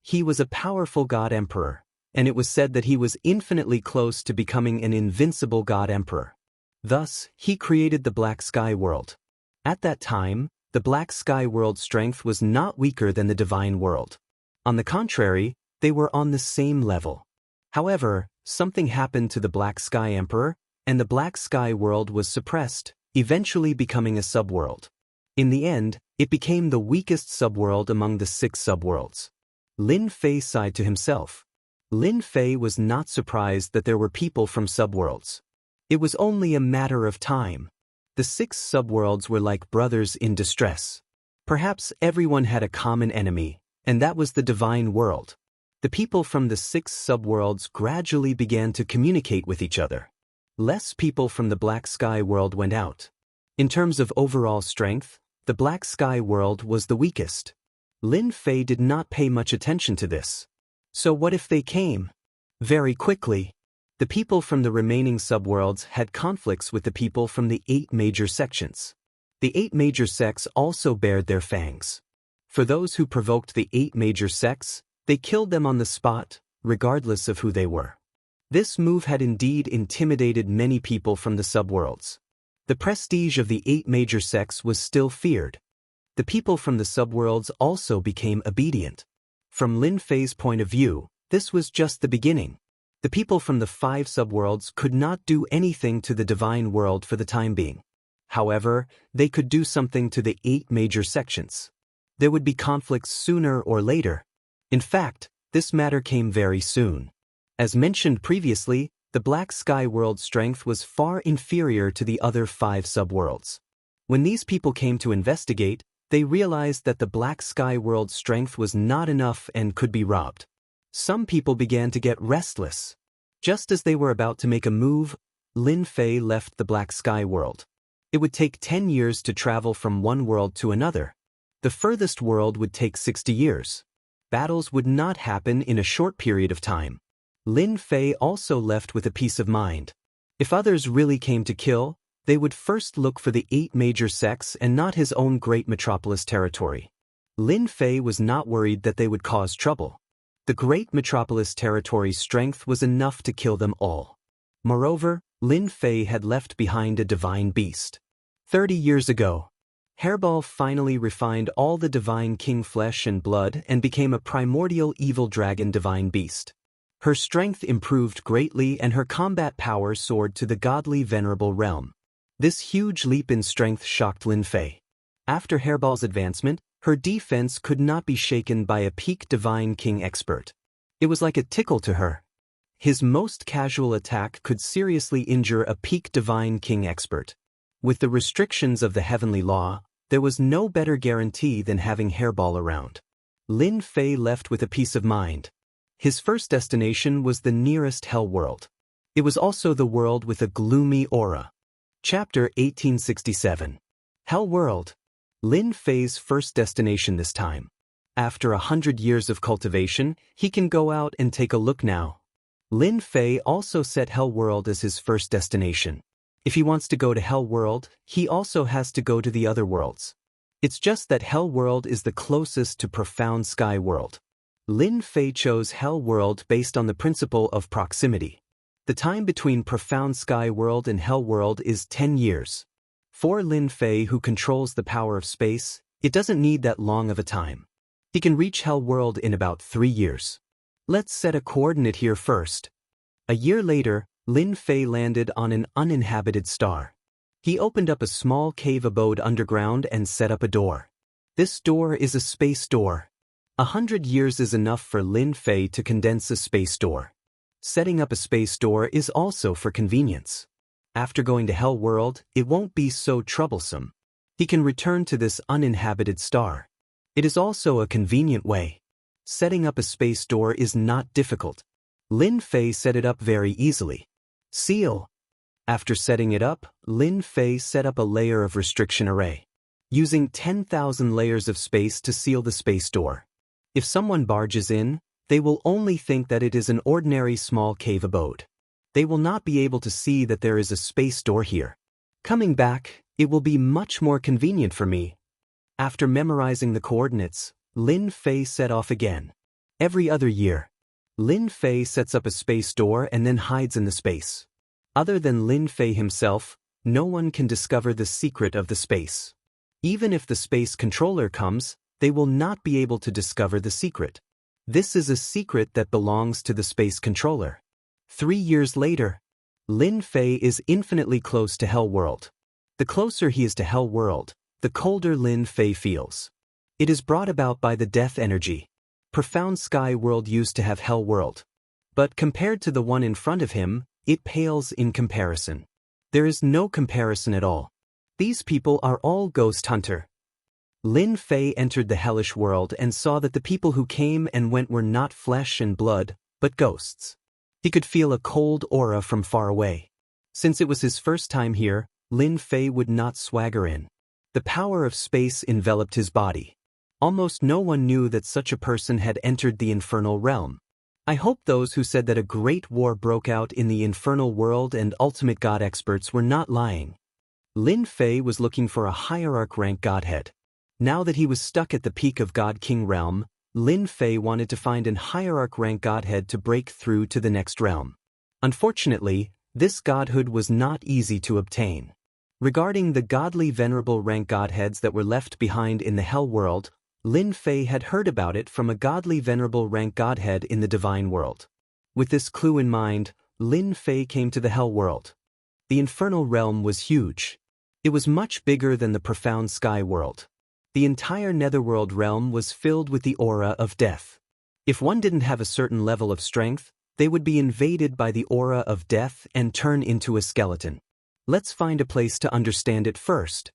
He was a powerful god emperor, and it was said that he was infinitely close to becoming an invincible god emperor. Thus, he created the Black Sky World. At that time, the Black Sky World's strength was not weaker than the Divine World. On the contrary, they were on the same level. However, something happened to the Black Sky Emperor, and the Black Sky World was suppressed, eventually becoming a subworld. In the end, it became the weakest subworld among the 6 subworlds. Lin Fei sighed to himself. Lin Fei was not surprised that there were people from subworlds. It was only a matter of time. The 6 subworlds were like brothers in distress. Perhaps everyone had a common enemy, and that was the Divine World. The people from the 6 subworlds gradually began to communicate with each other. Less people from the Black Sky World went out. In terms of overall strength, the Black Sky World was the weakest. Lin Fei did not pay much attention to this. So what if they came? Very quickly. The people from the remaining subworlds had conflicts with the people from the 8 major sections. The 8 major sects also bared their fangs. For those who provoked the 8 major sects, they killed them on the spot, regardless of who they were. This move had indeed intimidated many people from the subworlds. The prestige of the 8 major sects was still feared. The people from the subworlds also became obedient. From Lin Fei's point of view, this was just the beginning. The people from the 5 subworlds could not do anything to the Divine World for the time being. However, they could do something to the 8 major sections. There would be conflicts sooner or later. In fact, this matter came very soon. As mentioned previously, the Black Sky World's strength was far inferior to the other 5 subworlds. When these people came to investigate, they realized that the Black Sky World's strength was not enough and could be robbed. Some people began to get restless. Just as they were about to make a move, Lin Fei left the Black Sky World. It would take 10 years to travel from one world to another. The furthest world would take 60 years. Battles would not happen in a short period of time. Lin Fei also left with a peace of mind. If others really came to kill, they would first look for the 8 major sects and not his own great metropolis territory. Lin Fei was not worried that they would cause trouble. The great metropolis territory's strength was enough to kill them all. Moreover, Lin Fei had left behind a divine beast. 30 years ago, Hairball finally refined all the divine king flesh and blood and became a primordial evil dragon divine beast. Her strength improved greatly and her combat power soared to the godly venerable realm. This huge leap in strength shocked Lin Fei. After Hairball's advancement, her defense could not be shaken by a peak divine king expert. It was like a tickle to her. His most casual attack could seriously injure a peak divine king expert. With the restrictions of the heavenly law, there was no better guarantee than having Hairball around. Lin Fei left with a peace of mind. His first destination was the nearest Hell World. It was also the world with a gloomy aura. Chapter 1867. Hell World. Lin Fei's first destination this time. After 100 years of cultivation, he can go out and take a look now. Lin Fei also set Hell World as his first destination. If he wants to go to Hell World, he also has to go to the other worlds. It's just that Hell World is the closest to Profound Sky World. Lin Fei chose Hell World based on the principle of proximity. The time between Profound Sky World and Hell World is 10 years. For Lin Fei, who controls the power of space, it doesn't need that long of a time. He can reach Hell World in about 3 years. Let's set a coordinate here first. A year later, Lin Fei landed on an uninhabited star. He opened up a small cave abode underground and set up a door. This door is a space door. 100 years is enough for Lin Fei to condense a space door. Setting up a space door is also for convenience. After going to Hell World, it won't be so troublesome. He can return to this uninhabited star. It is also a convenient way. Setting up a space door is not difficult. Lin Fei set it up very easily. Seal. After setting it up, Lin Fei set up a layer of restriction array. using 10,000 layers of space to seal the space door. If someone barges in, they will only think that it is an ordinary small cave abode. They will not be able to see that there is a space door here. Coming back, it will be much more convenient for me. After memorizing the coordinates, Lin Fei set off again. Every other year, Lin Fei sets up a space door and then hides in the space. Other than Lin Fei himself, no one can discover the secret of the space. Even if the space controller comes, they will not be able to discover the secret. This is a secret that belongs to the space controller. 3 years later, Lin Fei is infinitely close to Hell World. The closer he is to Hell World, the colder Lin Fei feels. It is brought about by the death energy. Profound Sky World used to have Hell World. But compared to the one in front of him, it pales in comparison. There is no comparison at all. These people are all ghost hunter. Lin Fei entered the hellish world and saw that the people who came and went were not flesh and blood, but ghosts. He could feel a cold aura from far away. Since it was his first time here, Lin Fei would not swagger in. The power of space enveloped his body. Almost no one knew that such a person had entered the infernal realm. I hope those who said that a great war broke out in the infernal world and ultimate god experts were not lying. Lin Fei was looking for a hierarch rank godhead. Now that he was stuck at the peak of God King realm, Lin Fei wanted to find an hierarch rank godhead to break through to the next realm. Unfortunately, this godhood was not easy to obtain. Regarding the godly venerable rank godheads that were left behind in the hell world, Lin Fei had heard about it from a godly venerable rank godhead in the divine world. With this clue in mind, Lin Fei came to the hell world. The infernal realm was huge. It was much bigger than the profound sky world. The entire netherworld realm was filled with the aura of death. If one didn't have a certain level of strength, they would be invaded by the aura of death and turn into a skeleton. Let's find a place to understand it first.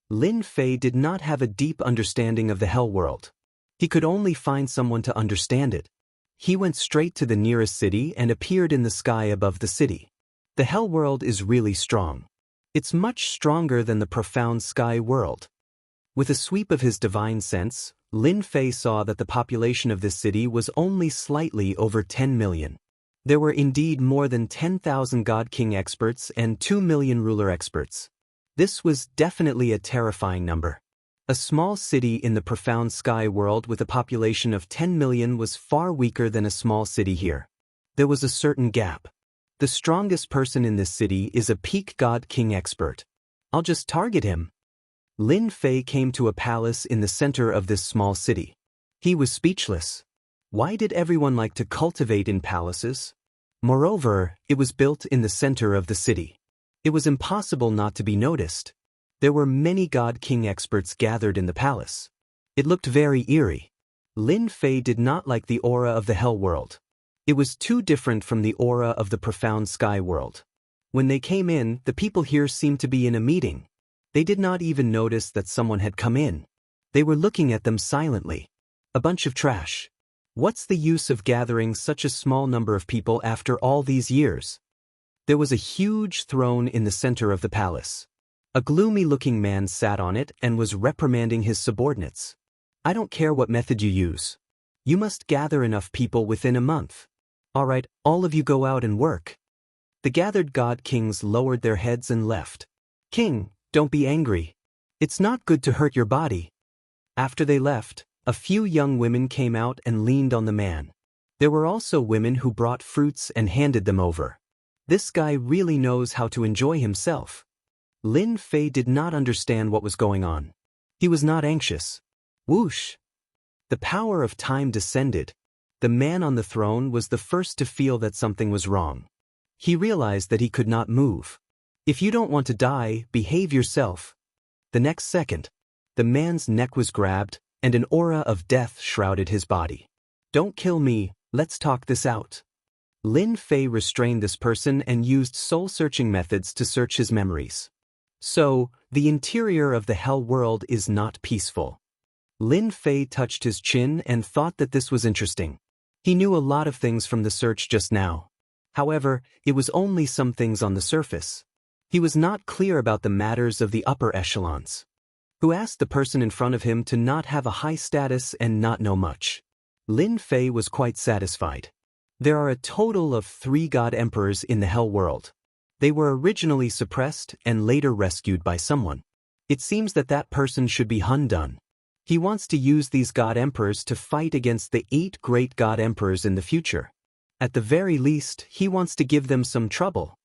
Lin Fei did not have a deep understanding of the hell world. He could only find someone to understand it. He went straight to the nearest city and appeared in the sky above the city. The hell world is really strong. It's much stronger than the profound sky world. With a sweep of his divine sense, Lin Fei saw that the population of this city was only slightly over 10 million. There were indeed more than 10,000 God King experts and 2 million ruler experts. This was definitely a terrifying number. A small city in the profound sky world with a population of 10 million was far weaker than a small city here. There was a certain gap. The strongest person in this city is a peak God King expert. I'll just target him. Lin Fei came to a palace in the center of this small city. He was speechless. Why did everyone like to cultivate in palaces? Moreover, it was built in the center of the city. It was impossible not to be noticed. There were many God King experts gathered in the palace. It looked very eerie. Lin Fei did not like the aura of the hell world. It was too different from the aura of the profound sky world. When they came in, the people here seemed to be in a meeting. They did not even notice that someone had come in. They were looking at them silently. A bunch of trash. What's the use of gathering such a small number of people after all these years? There was a huge throne in the center of the palace. A gloomy-looking man sat on it and was reprimanding his subordinates. I don't care what method you use. You must gather enough people within a month. All right, all of you go out and work. The gathered God Kings lowered their heads and left. King, don't be angry. It's not good to hurt your body. After they left, a few young women came out and leaned on the man. There were also women who brought fruits and handed them over. This guy really knows how to enjoy himself. Lin Fei did not understand what was going on. He was not anxious. Whoosh! The power of time descended. The man on the throne was the first to feel that something was wrong. He realized that he could not move. If you don't want to die, behave yourself. The next second, the man's neck was grabbed, and an aura of death shrouded his body. Don't kill me, let's talk this out. Lin Fei restrained this person and used soul-searching methods to search his memories. So, the interior of the hell world is not peaceful. Lin Fei touched his chin and thought that this was interesting. He knew a lot of things from the search just now. However, it was only some things on the surface. He was not clear about the matters of the upper echelons. who asked the person in front of him to not have a high status and not know much. Lin Fei was quite satisfied. There are a total of 3 god emperors in the Hell world. They were originally suppressed and later rescued by someone. It seems that that person should be Hun Dun. He wants to use these god emperors to fight against the 8 great god emperors in the future. At the very least, he wants to give them some trouble.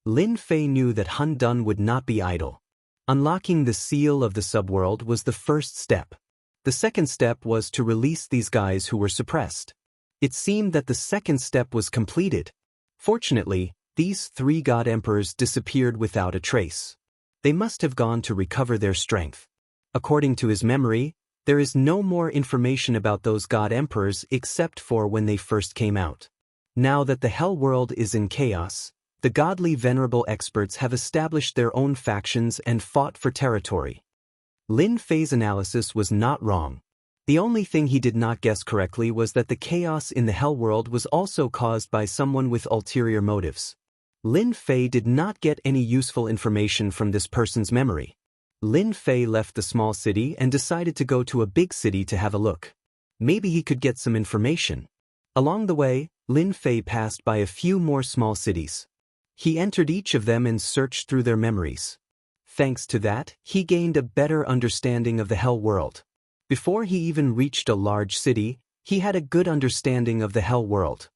Lin Fei knew that Hun Dun would not be idle. Unlocking the seal of the subworld was the first step. The second step was to release these guys who were suppressed. It seemed that the second step was completed. Fortunately, these 3 god emperors disappeared without a trace. They must have gone to recover their strength. According to his memory, there is no more information about those god emperors except for when they first came out. Now that the Hell world is in chaos, the godly venerable experts have established their own factions and fought for territory. Lin Fei's analysis was not wrong. The only thing he did not guess correctly was that the chaos in the Hell world was also caused by someone with ulterior motives. Lin Fei did not get any useful information from this person's memory. Lin Fei left the small city and decided to go to a big city to have a look. Maybe he could get some information. Along the way, Lin Fei passed by a few more small cities. He entered each of them and searched through their memories. Thanks to that, he gained a better understanding of the Hell world. Before he even reached a large city, he had a good understanding of the Hell world.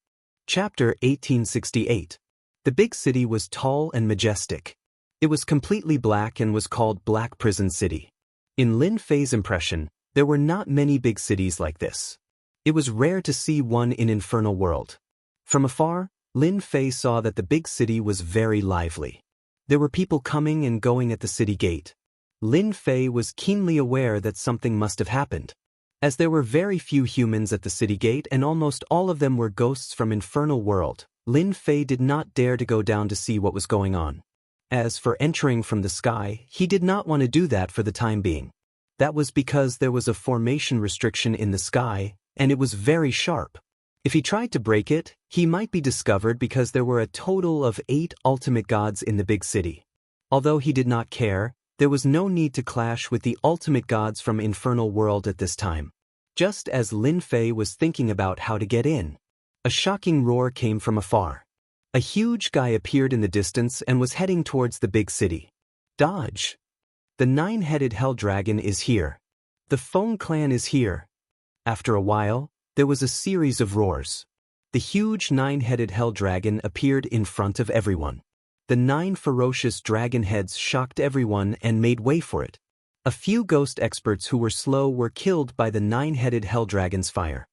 Chapter 1868. The big city was tall and majestic. It was completely black and was called Black Prison City. In Lin Fei's impression, there were not many big cities like this. It was rare to see one in Infernal World. From afar, Lin Fei saw that the big city was very lively. There were people coming and going at the city gate. Lin Fei was keenly aware that something must have happened. As there were very few humans at the city gate and almost all of them were ghosts from Infernal World, Lin Fei did not dare to go down to see what was going on. As for entering from the sky, he did not want to do that for the time being. That was because there was a formation restriction in the sky, and it was very sharp. If he tried to break it, he might be discovered because there were a total of 8 ultimate gods in the big city. Although he did not care, there was no need to clash with the ultimate gods from Infernal World at this time. Just as Lin Fei was thinking about how to get in, a shocking roar came from afar. A huge guy appeared in the distance and was heading towards the big city. Dodge! The 9-headed Hell Dragon is here. The Feng clan is here. After a while, there was a series of roars. The huge 9-headed Hell Dragon appeared in front of everyone. The 9 ferocious dragon heads shocked everyone and made way for it. A few ghost experts who were slow were killed by the 9-headed Hell Dragon's fire.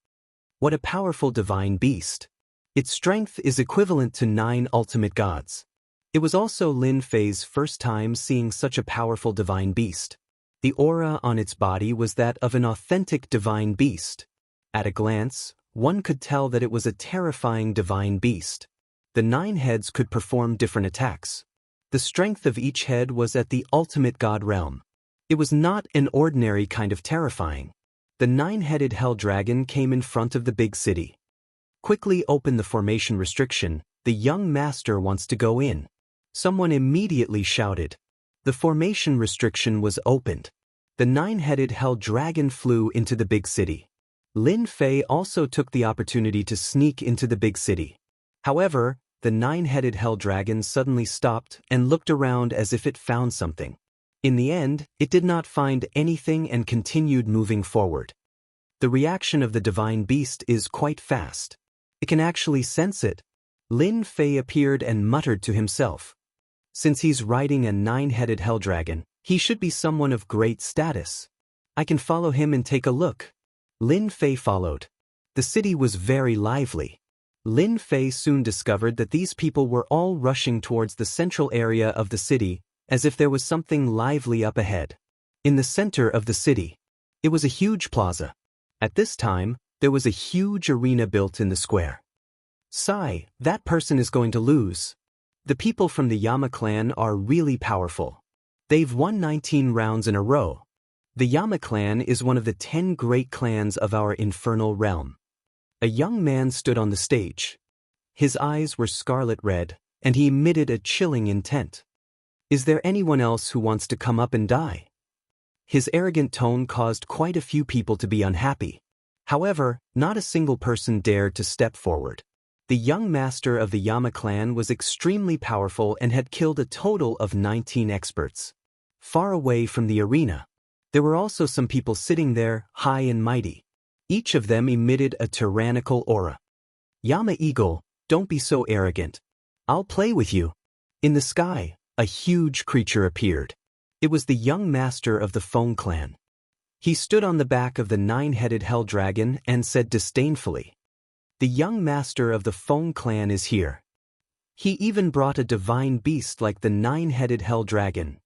What a powerful divine beast! Its strength is equivalent to 9 ultimate gods. It was also Lin Fei's first time seeing such a powerful divine beast. The aura on its body was that of an authentic divine beast. At a glance, one could tell that it was a terrifying divine beast. The 9 heads could perform different attacks. The strength of each head was at the ultimate god realm. It was not an ordinary kind of terrifying. The 9-headed Hell Dragon came in front of the big city. Quickly open the formation restriction, the young master wants to go in. Someone immediately shouted. The formation restriction was opened. The 9-headed Hell Dragon flew into the big city. Lin Fei also took the opportunity to sneak into the big city. However, the 9-headed Hell Dragon suddenly stopped and looked around as if it found something. In the end, it did not find anything and continued moving forward. The reaction of the divine beast is quite fast. It can actually sense it. Lin Fei appeared and muttered to himself. Since he's riding a 9-headed Hell Dragon, he should be someone of great status. I can follow him and take a look. Lin Fei followed. The city was very lively. Lin Fei soon discovered that these people were all rushing towards the central area of the city, as if there was something lively up ahead. In the center of the city, it was a huge plaza. At this time, there was a huge arena built in the square. Sigh, that person is going to lose. The people from the Yama clan are really powerful. They've won 19 rounds in a row. The Yama clan is one of the 10 great clans of our infernal realm. A young man stood on the stage. His eyes were scarlet red, and he emitted a chilling intent. Is there anyone else who wants to come up and die? His arrogant tone caused quite a few people to be unhappy. However, not a single person dared to step forward. The young master of the Yama clan was extremely powerful and had killed a total of 19 experts. Far away from the arena, there were also some people sitting there, high and mighty. Each of them emitted a tyrannical aura. Yama Eagle, don't be so arrogant. I'll play with you. In the sky, a huge creature appeared. It was the young master of the Feng clan. He stood on the back of the 9-headed hell dragon and said disdainfully, "The young master of the Feng clan is here. He even brought a divine beast like the 9-headed hell dragon.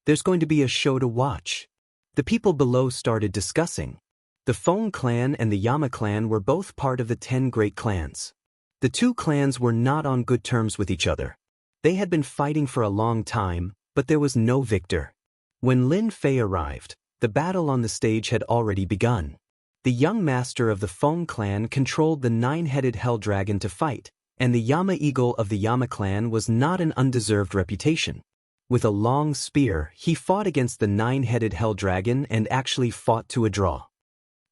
There's going to be a show to watch." The people below started discussing. The Feng clan and the Yama clan were both part of the 10 great clans. The two clans were not on good terms with each other. They had been fighting for a long time, but there was no victor. When Lin Fei arrived, the battle on the stage had already begun. The young master of the Feng clan controlled the 9-headed hell dragon to fight, and the Yama Eagle of the Yama clan was not an undeserved reputation. With a long spear, he fought against the 9-headed hell dragon and actually fought to a draw.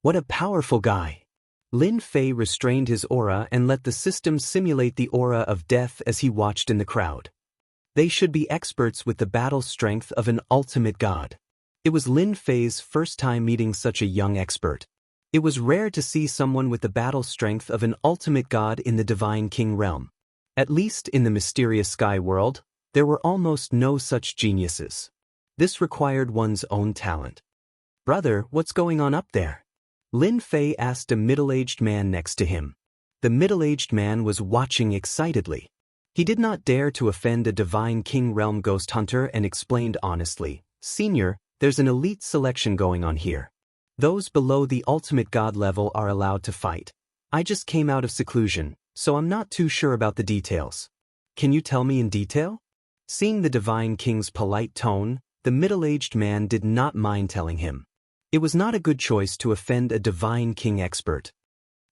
What a powerful guy! Lin Fei restrained his aura and let the system simulate the aura of death as he watched in the crowd. They should be experts with the battle strength of an ultimate god. It was Lin Fei's first time meeting such a young expert. It was rare to see someone with the battle strength of an ultimate god in the Divine King realm. At least in the mysterious sky world, there were almost no such geniuses. This required one's own talent. "Brother, what's going on up there?" Lin Fei asked a middle-aged man next to him. The middle-aged man was watching excitedly. He did not dare to offend a Divine King realm ghost hunter and explained honestly, "Senior, there's an elite selection going on here. Those below the ultimate god level are allowed to fight. I just came out of seclusion, so I'm not too sure about the details. Can you tell me in detail?" Seeing the Divine King's polite tone, the middle-aged man did not mind telling him. It was not a good choice to offend a Divine King expert.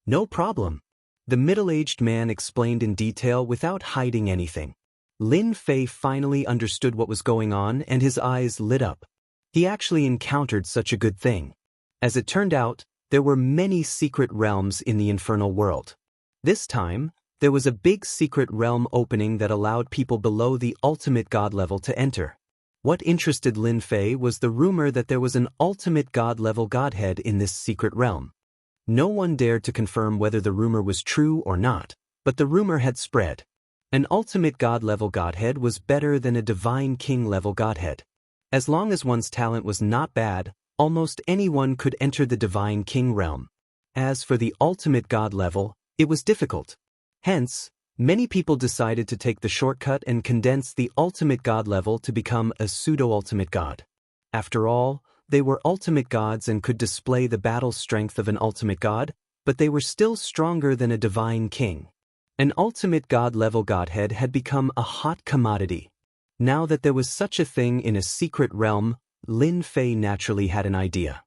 "No problem." The middle-aged man explained in detail without hiding anything. Lin Fei finally understood what was going on and his eyes lit up. He actually encountered such a good thing. As it turned out, there were many secret realms in the infernal world. This time, there was a big secret realm opening that allowed people below the ultimate god level to enter. What interested Lin Fei was the rumor that there was an ultimate god-level godhead in this secret realm. No one dared to confirm whether the rumor was true or not, but the rumor had spread. An ultimate god-level godhead was better than a divine king-level godhead. As long as one's talent was not bad, almost anyone could enter the divine king realm. As for the ultimate god level, it was difficult. Hence, many people decided to take the shortcut and condense the ultimate god level to become a pseudo-ultimate god. After all, they were ultimate gods and could display the battle strength of an ultimate god, but they were still stronger than a divine king. An ultimate god-level godhead had become a hot commodity. Now that there was such a thing in a secret realm, Lin Fei naturally had an idea.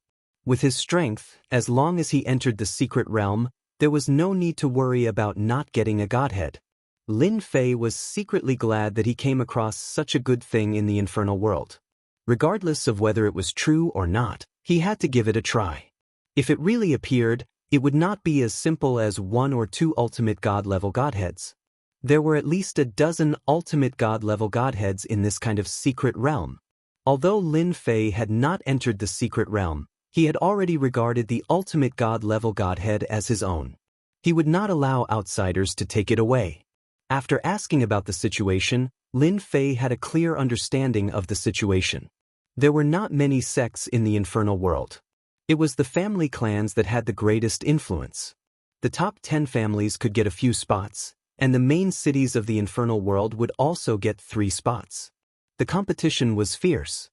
With his strength, as long as he entered the secret realm, there was no need to worry about not getting a godhead. Lin Fei was secretly glad that he came across such a good thing in the infernal world. Regardless of whether it was true or not, he had to give it a try. If it really appeared, it would not be as simple as 1 or 2 ultimate god-level godheads. There were at least a dozen ultimate god-level godheads in this kind of secret realm. Although Lin Fei had not entered the secret realm, he had already regarded the ultimate god-level godhead as his own. He would not allow outsiders to take it away. After asking about the situation, Lin Fei had a clear understanding of the situation. There were not many sects in the infernal world. It was the family clans that had the greatest influence. The top 10 families could get a few spots, and the main cities of the infernal world would also get 3 spots. The competition was fierce.